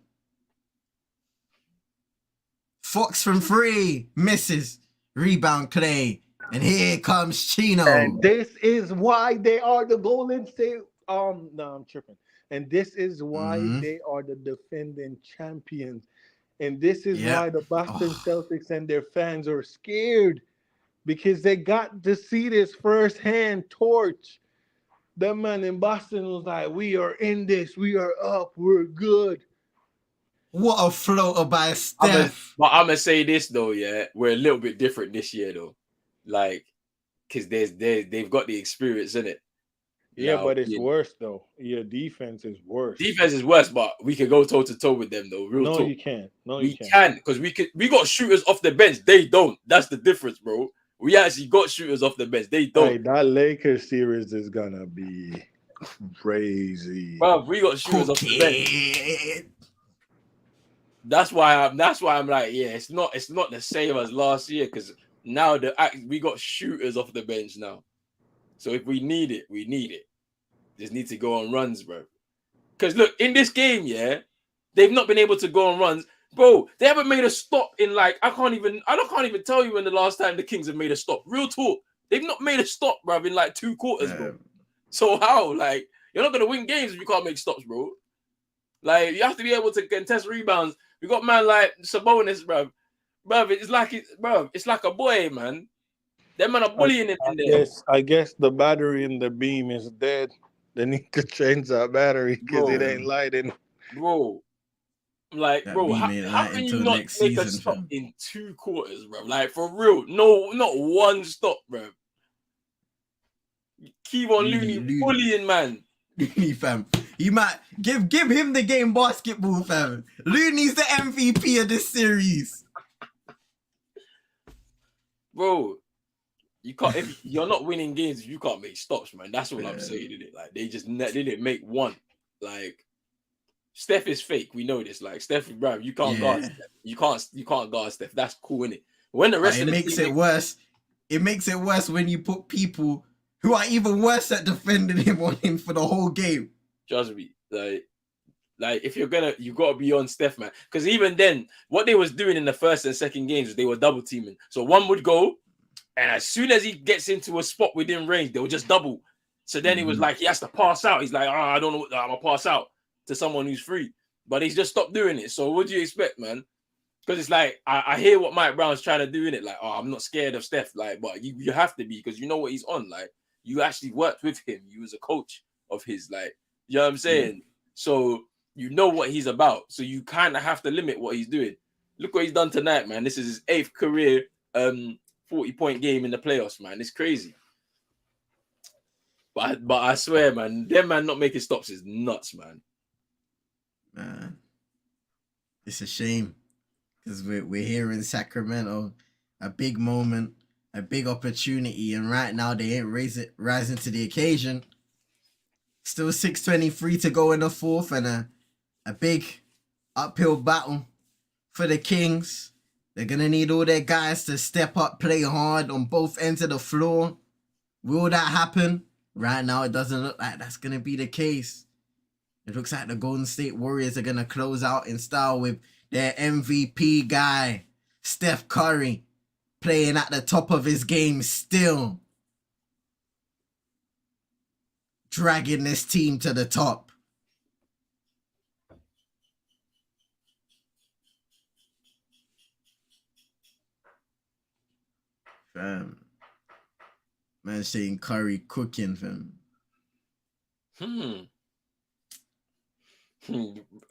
Speaker 2: Fox from 3 misses. Rebound Clay. And here comes Chino.
Speaker 3: And this is why they are the Golden State. No, I'm tripping. And this is why they are the defending champions. And this is why the Boston Celtics and their fans are scared, because they got to see this firsthand torch. That man in Boston was like, "We are in this. We are up. We're good."
Speaker 2: What a floater by Steph.
Speaker 1: But I'm gonna say this though, yeah, we're a little bit different this year though, like, because they've got the experience in it.
Speaker 3: Yeah, but it's worse though. Your defense is worse.
Speaker 1: Defense is worse, but we can go toe to toe with them though.
Speaker 3: No,
Speaker 1: talk.
Speaker 3: you can't. No,
Speaker 1: we
Speaker 3: you can't.
Speaker 1: can, because we got shooters off the bench. They don't. That's the difference, bro. We actually got shooters off the bench. They don't.
Speaker 3: Hey, that Lakers series is gonna be crazy.
Speaker 1: Bro, we got shooters off the bench. That's why I'm like, yeah, it's not the same as last year, because now we got shooters off the bench now. So if we need it, we need it. Just need to go on runs, bro. Because look, in this game, yeah, they've not been able to go on runs. Bro, they haven't made a stop in like I can't even tell you when the last time the Kings have made a stop. Real talk. They've not made a stop, bro, in like 2 quarters, bro. So how? Like, you're not gonna win games if you can't make stops, bro. Like, you have to be able to contest rebounds. We got man like Sabonis, bro. Bro, it's like a boy, man. Them man are bullying him in there.
Speaker 3: I guess the battery in the beam is dead. They need to change that battery because it ain't lighting.
Speaker 1: Bro. Like, bro, how can you not make a stop in 2 quarters, bro? Like, for real. No, not one stop, bro. Keep on Looney bullying, man.
Speaker 2: Looney, fam. You might give him the game basketball, fam. Looney's the MVP of this series.
Speaker 1: Bro, you can't. If you're not winning games, you can't make stops, man. That's what I'm saying, isn't it? Like, they didn't make one. Like, Steph is fake. We know this. Like, Steph, bro, you can't guard Steph. You can't guard Steph. That's cool, innit? When the rest of the
Speaker 2: makes it worse. It makes it worse when you put people who are even worse at defending him on him for the whole game.
Speaker 1: Trust me, like if you gotta be on Steph, man. Because even then, what they was doing in the first and second games, they were double teaming. So one would go, and as soon as he gets into a spot within range, they would just double. So then he was like, he has to pass out. He's like, I don't know, I'm gonna pass out to someone who's free. But he's just stopped doing it. So what do you expect, man? Because it's like, I hear what Mike Brown's trying to do in it. Like, I'm not scared of Steph. Like, but you have to be, because you know what he's on. Like, you actually worked with him. You was a coach of his. Like, you know what I'm saying? So you know what he's about. So you kind of have to limit what he's doing. Look what he's done tonight, man. This is his 8th career 40-point game in the playoffs, man. It's crazy. But I swear, man, them man not making stops is nuts, man.
Speaker 2: Man, it's a shame, because we're here in Sacramento, a big moment, a big opportunity, and right now they ain't rising to the occasion. Still 6:23 to go in the 4th, and a big uphill battle for the Kings. They're gonna need all their guys to step up, play hard on both ends of the floor. Will that happen? Right now, it doesn't look like that's gonna be the case. It looks like the Golden State Warriors are going to close out in style with their MVP guy, Steph Curry, playing at the top of his game still. Dragging this team to the top. Fam. Man saying Curry cooking, fam.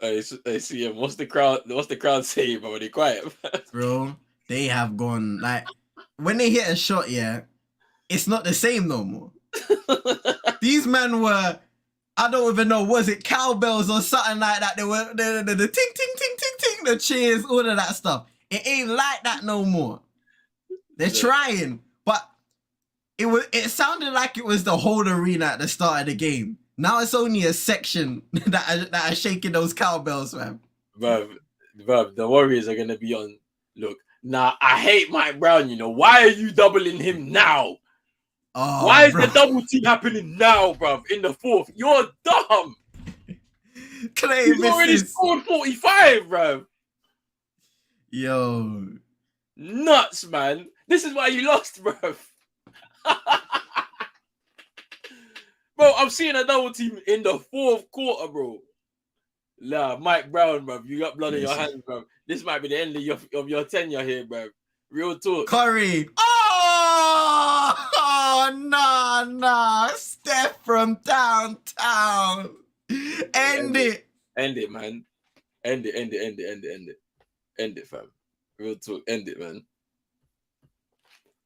Speaker 1: I see him. What's the crowd saying, bro? They quiet,
Speaker 2: bro. They have gone, like, when they hit a shot, it's not the same no more. These men were, I don't even know, was it cowbells or something like that? They were the ting ting ting ting ting, the cheers, all of that stuff. It ain't like that no more. They're trying, but it sounded like it was the whole arena at the start of the game. Now it's only a section that are shaking those cowbells, man.
Speaker 1: Bro, the Warriors are gonna be on. Look, now I hate Mike Brown. You know why are you doubling him now? Why is the double team happening now, bro? In the 4th, you're dumb.
Speaker 2: Clay
Speaker 1: He's already scored 45, bro.
Speaker 2: Yo.
Speaker 1: Nuts, man. This is why you lost, bro. Bro, I'm seeing a double team in the fourth quarter, bro. Nah, Mike Brown, bro. You got blood in your hands, bro. This might be the end of your tenure here, bro. Real talk.
Speaker 2: Curry. Oh, nah. Steph from downtown. End it.
Speaker 1: End it, man. End it. End it, fam. Real talk. End it, man.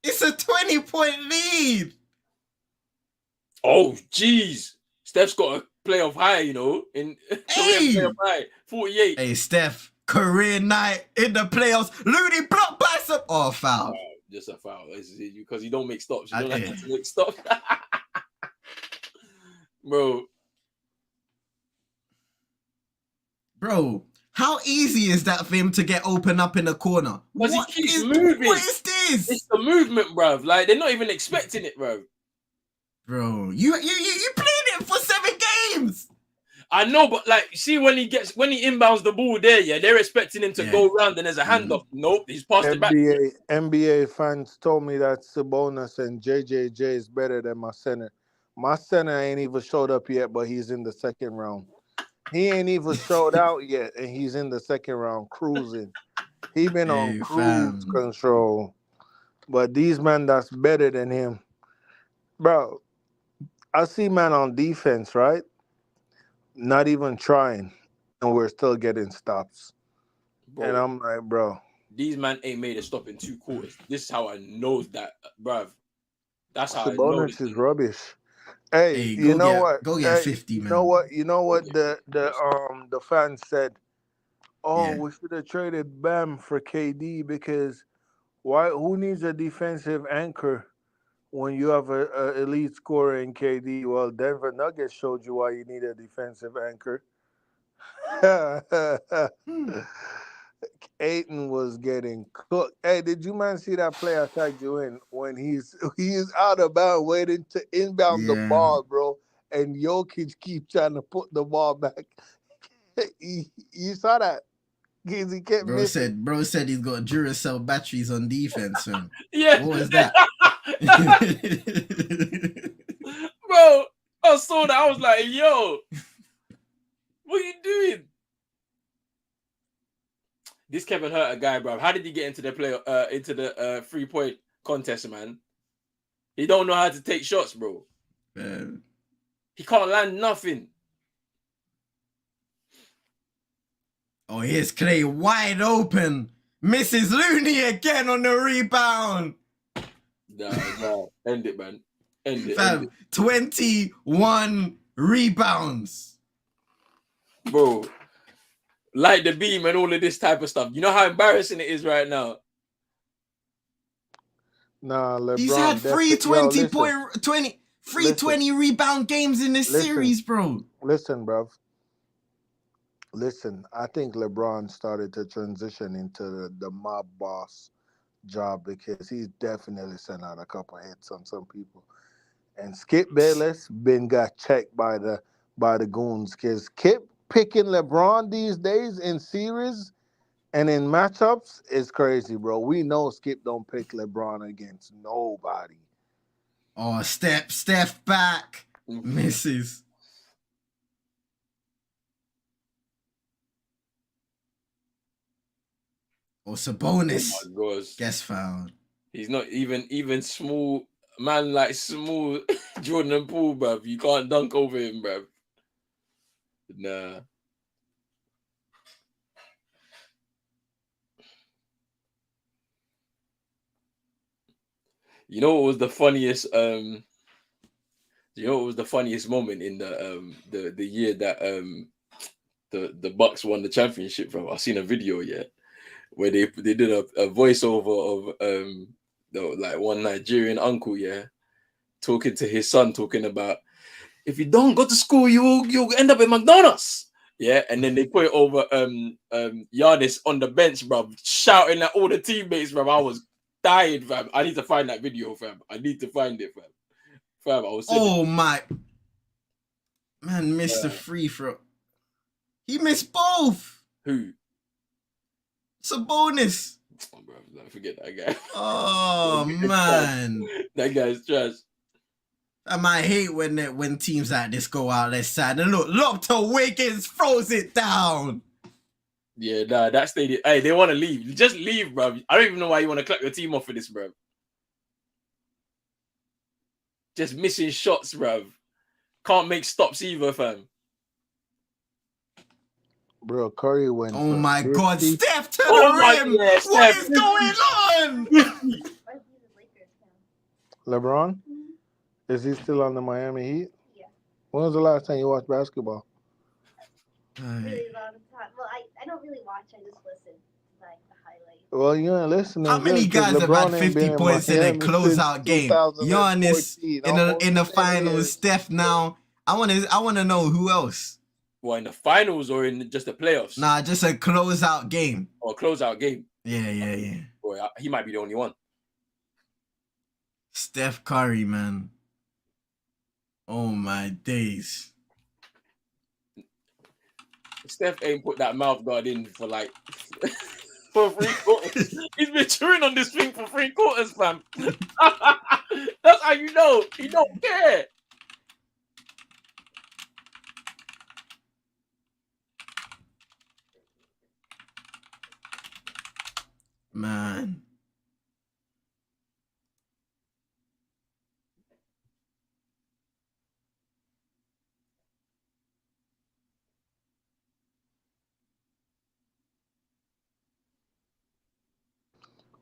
Speaker 2: It's a 20-point lead.
Speaker 1: Oh, jeez. Steph's got a playoff high, you know. In career playoff high. 48.
Speaker 2: Hey, Steph. Career night in the playoffs. Looney blocked bicep. Oh, foul.
Speaker 1: Wow, just a foul. Because you don't make stops. You don't have to make stops.
Speaker 2: Bro, how easy is that for him to get open up in the corner?
Speaker 1: Because he keeps moving.
Speaker 2: What is this?
Speaker 1: It's the movement, bruv. Like, they're not even expecting it, bruv.
Speaker 2: Bro, you played it for 7 games.
Speaker 1: I know, but like, see when he inbounds the ball there, yeah, they're expecting him to go round and there's a handoff. Nope, he's passed it back.
Speaker 4: NBA fans told me that Sabonis and JJJ is better than my center. My center ain't even showed up yet, but he's in the second round. He ain't even showed out yet, and he's in the second round cruising. He been on cruise control. But these men that's better than him. Bro, I see man on defense, right? Not even trying, and we're still getting stops. Bro, and I'm like, bro.
Speaker 1: These man ain't made a stop in 2 quarters. This is how I know that, bruv. That's how
Speaker 4: Sabonis is rubbish. Hey, you know what?
Speaker 2: Go get 50, man.
Speaker 4: You know what the fans said? Oh, we should have traded Bam for KD because who needs a defensive anchor when you have an elite scorer in KD? Well, Denver Nuggets showed you why you need a defensive anchor. Ayton was getting cooked. Hey, did you man see that play I tagged you in when he's out of bounds waiting to inbound the ball, bro, and Jokic keep trying to put the ball back. You saw that? He kept missing.
Speaker 2: Bro said he's got Duracell batteries on defense. So
Speaker 1: yeah.
Speaker 2: What was that?
Speaker 1: Bro, I saw that. I was like, yo, what are you doing? This Kevin Huerter guy, bro. How did he get into the 3-point contest, man? He don't know how to take shots, bro. He can't land nothing.
Speaker 2: Oh, here's Clay wide open. Misses Looney again on the rebound.
Speaker 1: Nah. End it, man. End it.
Speaker 2: Fam, 21 rebounds.
Speaker 1: Bro. Light the beam and all of this type of stuff. You know how embarrassing it is right now.
Speaker 4: Nah, LeBron.
Speaker 2: He's had 20 rebound games in this series, bro.
Speaker 4: Listen, bro. Listen, I think LeBron started to transition into the mob boss job because he's definitely sent out a couple hits on some people. And Skip Bayless got checked by the goons because Skip picking LeBron these days in series and in matchups is crazy, bro. We know Skip don't pick LeBron against nobody.
Speaker 2: Oh, Steph back. Misses. Oh, Sabonis.
Speaker 1: Oh my gosh.
Speaker 2: Gets fouled.
Speaker 1: He's not even small man like small Jordan and Poole, bruv. You can't dunk over him, bruv. Nah. You know what was the funniest? You know what was the funniest moment in the year that the Bucks won the championship? From I've seen a video where they did a voiceover of like one Nigerian uncle talking to his son, talking about if you don't go to school, you'll end up at McDonald's. Yeah, and then they put it over Giannis on the bench, bro, shouting at all the teammates, bro. I was dying, fam. I need to find that video, fam. I need to find it, fam. Fam, I was
Speaker 2: my man missed the free throw. He missed both.
Speaker 1: Who?
Speaker 2: It's a bonus.
Speaker 1: Oh, bro, don't forget that guy.
Speaker 2: Oh man.
Speaker 1: That guy's trash.
Speaker 2: I might hate when teams like this go out less sad. And look to Wiggins throws it down.
Speaker 1: Yeah, nah, that stadium. Hey, they want to leave. Just leave, bro. I don't even know why you want to clap your team off for this, bro. Just missing shots, bro. Can't make stops either, fam.
Speaker 4: Bro, Curry went.
Speaker 2: Oh
Speaker 4: for
Speaker 2: my God,
Speaker 4: 50.
Speaker 2: Steph to
Speaker 1: Oh
Speaker 2: the
Speaker 1: my
Speaker 2: rim!
Speaker 1: God,
Speaker 2: What
Speaker 1: Steph,
Speaker 2: is going on?
Speaker 4: LeBron? Is he still on the Miami Heat?
Speaker 5: Yeah.
Speaker 4: When was the last time you watched basketball?
Speaker 5: Really long time. Well, I don't really watch. I just listen to like the highlights.
Speaker 4: Well, you ain't listening.
Speaker 2: How many
Speaker 4: good, 'cause
Speaker 2: guys have had
Speaker 4: LeBron ain't
Speaker 2: 50
Speaker 4: been
Speaker 2: points in a
Speaker 4: Miami
Speaker 2: closeout
Speaker 4: since
Speaker 2: game? Giannis
Speaker 4: 2014,
Speaker 2: in the
Speaker 4: almost 10
Speaker 2: finals,
Speaker 4: years.
Speaker 2: Steph now. I wanna know who else.
Speaker 1: What, in the finals or in just the playoffs?
Speaker 2: Nah, just a closeout game.
Speaker 1: Or closeout game.
Speaker 2: Yeah.
Speaker 1: Boy, he might be the only one.
Speaker 2: Steph Curry, man. Oh my days.
Speaker 1: Steph ain't put that mouth guard in for like for 3 quarters. He's been chewing on this thing for 3 quarters, fam. That's how you know he don't care.
Speaker 2: Man.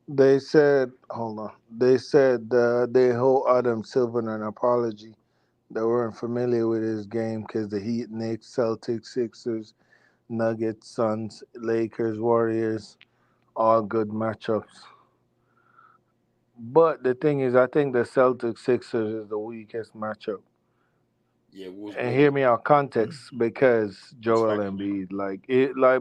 Speaker 4: They said, hold on. They said they owe Adam Silver an apology. They weren't familiar with his game because the Heat, Knicks, Celtics, Sixers, Nuggets, Suns, Lakers, Warriors, all good matchups. But the thing is, I think the Celtics Sixers is the weakest matchup.
Speaker 1: Yeah,
Speaker 4: And hear me out, context, because Joel Embiid,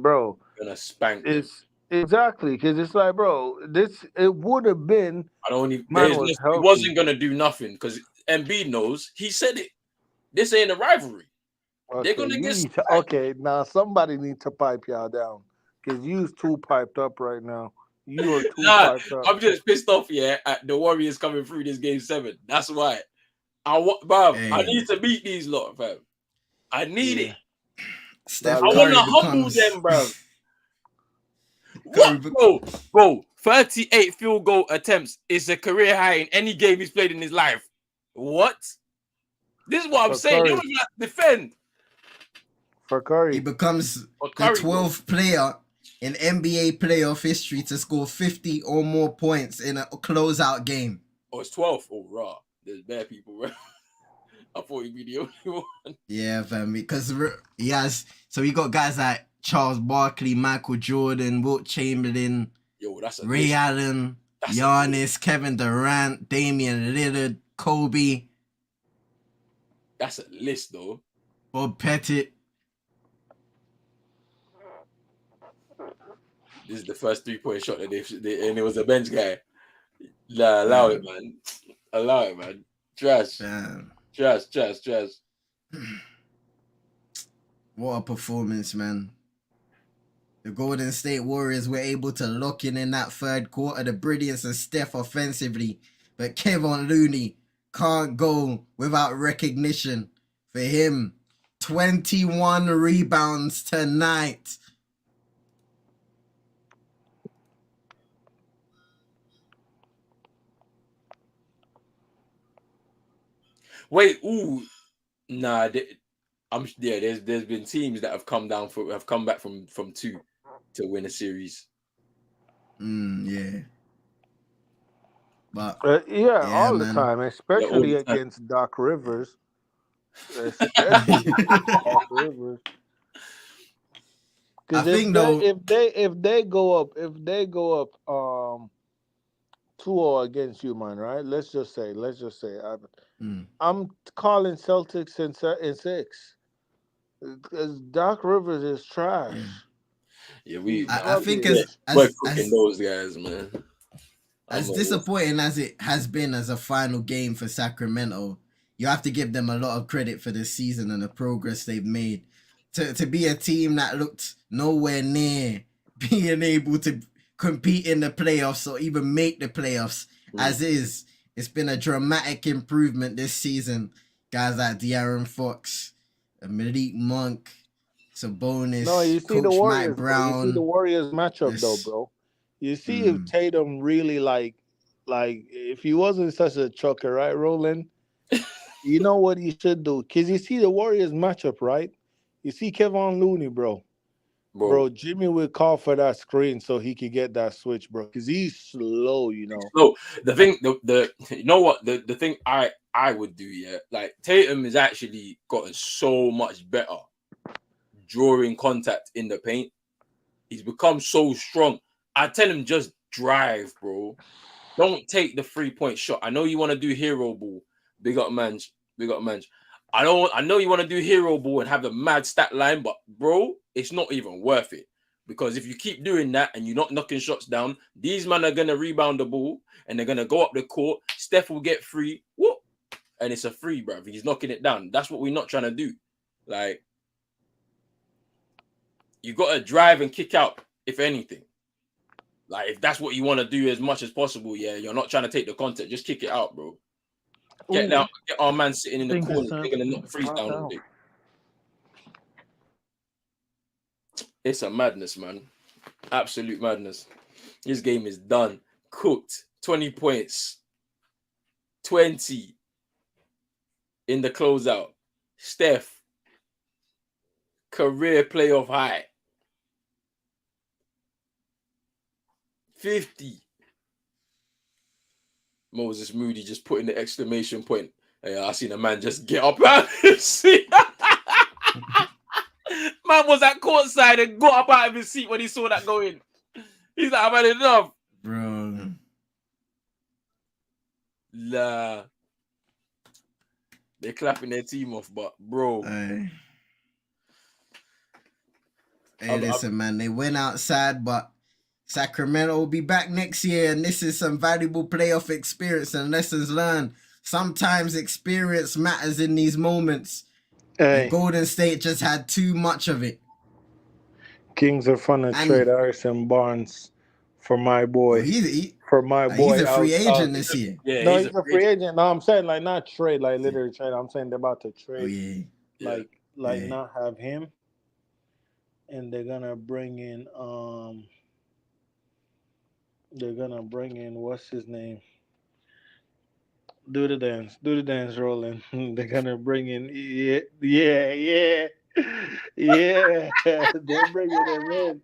Speaker 4: bro,
Speaker 1: gonna spank them.
Speaker 4: it's exactly because it's like, bro, it would have been.
Speaker 1: I don't even.
Speaker 4: Man was
Speaker 1: He
Speaker 4: healthy.
Speaker 1: wasn't gonna do nothing because Embiid knows. He said it. This ain't a rivalry.
Speaker 4: Okay,
Speaker 1: They're gonna get spanked.
Speaker 4: okay, now somebody needs to pipe y'all down because you's too piped up right now. You are too piped up.
Speaker 1: I'm just pissed off, at the Warriors coming through this game 7. That's why. I need to beat these lot, fam. I need it.
Speaker 2: Steph
Speaker 1: I want to humble them, bro. What, bro? 38 field goal attempts is a career high in any game he's played in his life. What? This is what I'm saying. They don't even have to defend.
Speaker 4: For Curry,
Speaker 2: he becomes the 12th player in NBA playoff history to score 50 or more points in a closeout game.
Speaker 1: Oh, it's 12. Oh, raw. There's bad people, bro. I thought he'd be the only one.
Speaker 2: Yeah, fam. Because he has. So he got guys like Charles Barkley, Michael Jordan, Wilt Chamberlain, Ray Allen, Giannis, Kevin Durant, Damian Lillard, Kobe.
Speaker 1: That's a list, though.
Speaker 2: Bob Pettit.
Speaker 1: This is the first 3-point shot that they and it was a bench guy. Nah, allow it, man. Allow it, man. Trash.
Speaker 2: Damn.
Speaker 1: Trash.
Speaker 2: What a performance, man. The Golden State Warriors were able to lock in that third quarter, the brilliance of Steph offensively, but Kevin Looney can't go without recognition. For him, 21 rebounds tonight.
Speaker 1: Wait, nah. There's been teams that have come back from 2 to win a series.
Speaker 2: Yeah. But
Speaker 4: all the time, especially against Doc Rivers. Especially Doc Rivers.
Speaker 2: I think though,
Speaker 4: if they go up 2-0 against you, man, right? Let's just say, I'm calling Celtics in 6 because Doc Rivers is trash.
Speaker 1: Yeah,
Speaker 2: I think
Speaker 1: we're cooking those guys, man.
Speaker 2: As disappointing as it has been as a final game for Sacramento, you have to give them a lot of credit for this season and the progress they've made. To be a team that looked nowhere near being able to compete in the playoffs or even make the playoffs. As is, it's been a dramatic improvement this season. Guys like De'Aaron Fox, Malik Monk, Sabonis,
Speaker 4: No, you see the
Speaker 2: Coach Mike
Speaker 4: Warriors, bro. You see the
Speaker 2: Brown.
Speaker 4: Warriors matchup though,
Speaker 2: This,
Speaker 4: bro. You see if Tatum really like if he wasn't such a chucker, right, Roland? You know what he should do? Cause you see the Warriors matchup, right? You see Kevon Looney, bro. Bro, Jimmy would call for that screen so he could get that switch, bro. Cause he's slow, you know.
Speaker 1: No, the thing, the you know what, the thing I would do, yeah, like Tatum has actually gotten so much better drawing contact in the paint. He's become so strong. I tell him just drive, bro. Don't take the 3-point shot. I know you want to do hero ball. Big up, man. Big up, man. I know you want to do hero ball and have the mad stat line, but bro, it's not even worth it. Because if you keep doing that and you're not knocking shots down, these men are gonna rebound the ball and they're gonna go up the court. Steph will get free, whoop, and it's a free, bro. He's knocking it down. That's what we're not trying to do. Like, you gotta drive and kick out, if anything. Like, if that's what you want to do as much as possible, yeah, you're not trying to take the content, just kick it out, bro. Get down, get our man sitting in the corner, they're gonna knock freeze down all day. It's a madness, man. Absolute madness. This game is done. Cooked. 20 points. 20 in the closeout. Steph. Career playoff high. 50. Moses Moody just putting the exclamation point. Hey, I seen a man just get up out of his seat. Man was at courtside and got up out of his seat when he saw that go in. He's like, I've had enough.
Speaker 2: bro.
Speaker 1: Nah. They're clapping their team off, but bro.
Speaker 2: Hey, listen, man. They went outside, but Sacramento will be back next year, and this is some valuable playoff experience and lessons learned. Sometimes experience matters in these moments.
Speaker 4: Hey,
Speaker 2: Golden State just had too much of it.
Speaker 4: Kings are fun to trade Harrison Barnes for my boy.
Speaker 2: He's
Speaker 4: boy.
Speaker 2: a free agent this year.
Speaker 1: Yeah,
Speaker 4: no, he's a free agent. No, I'm saying like not trade, like literally trade. I'm saying they're about to trade. Not have him. And they're gonna bring in what's his name? Do the dance, Rolling. They're gonna bring in yeah. They're bringing him in.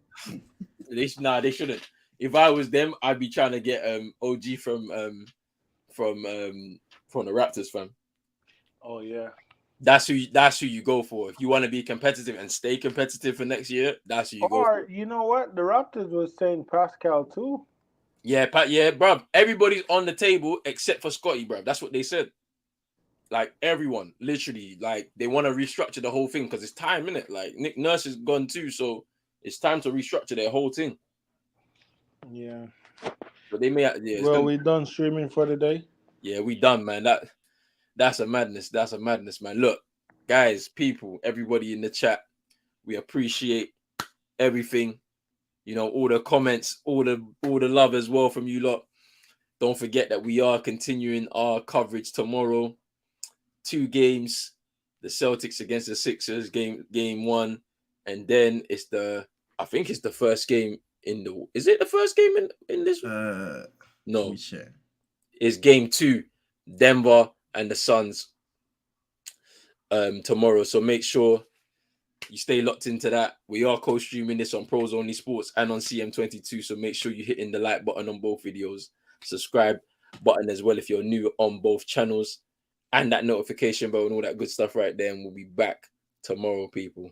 Speaker 1: They shouldn't. If I was them, I'd be trying to get OG from the Raptors, fam.
Speaker 4: Oh yeah.
Speaker 1: That's who you go for. If you want to be competitive and stay competitive for next year, that's who you go for.
Speaker 4: Or you know what? The Raptors was saying Pascal too.
Speaker 1: Yeah, bro. Everybody's on the table except for Scotty, bro. That's what they said. Like everyone, literally, like they want to restructure the whole thing because it's time, innit? Like Nick Nurse is gone too, so it's time to restructure their whole thing.
Speaker 4: Yeah.
Speaker 1: But they may.
Speaker 4: Well, we done streaming for the day.
Speaker 1: Yeah, we done, man. That's a madness. That's a madness, man. Look, guys, people, everybody in the chat, we appreciate everything. You know, all the comments, all the love as well from you lot. Don't forget that we are continuing our coverage tomorrow. 2 games, the Celtics against the Sixers, game 1, and then I think it's the first game is it the first game in this? No, it's game 2, Denver and the Suns tomorrow. So make sure you stay locked into that. We are co-streaming this on Pros Only Sports and on CM22. So make sure you're hitting the like button on both videos. Subscribe button as well if you're new on both channels. And that notification bell and all that good stuff right there. And we'll be back tomorrow, people.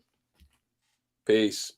Speaker 1: Peace.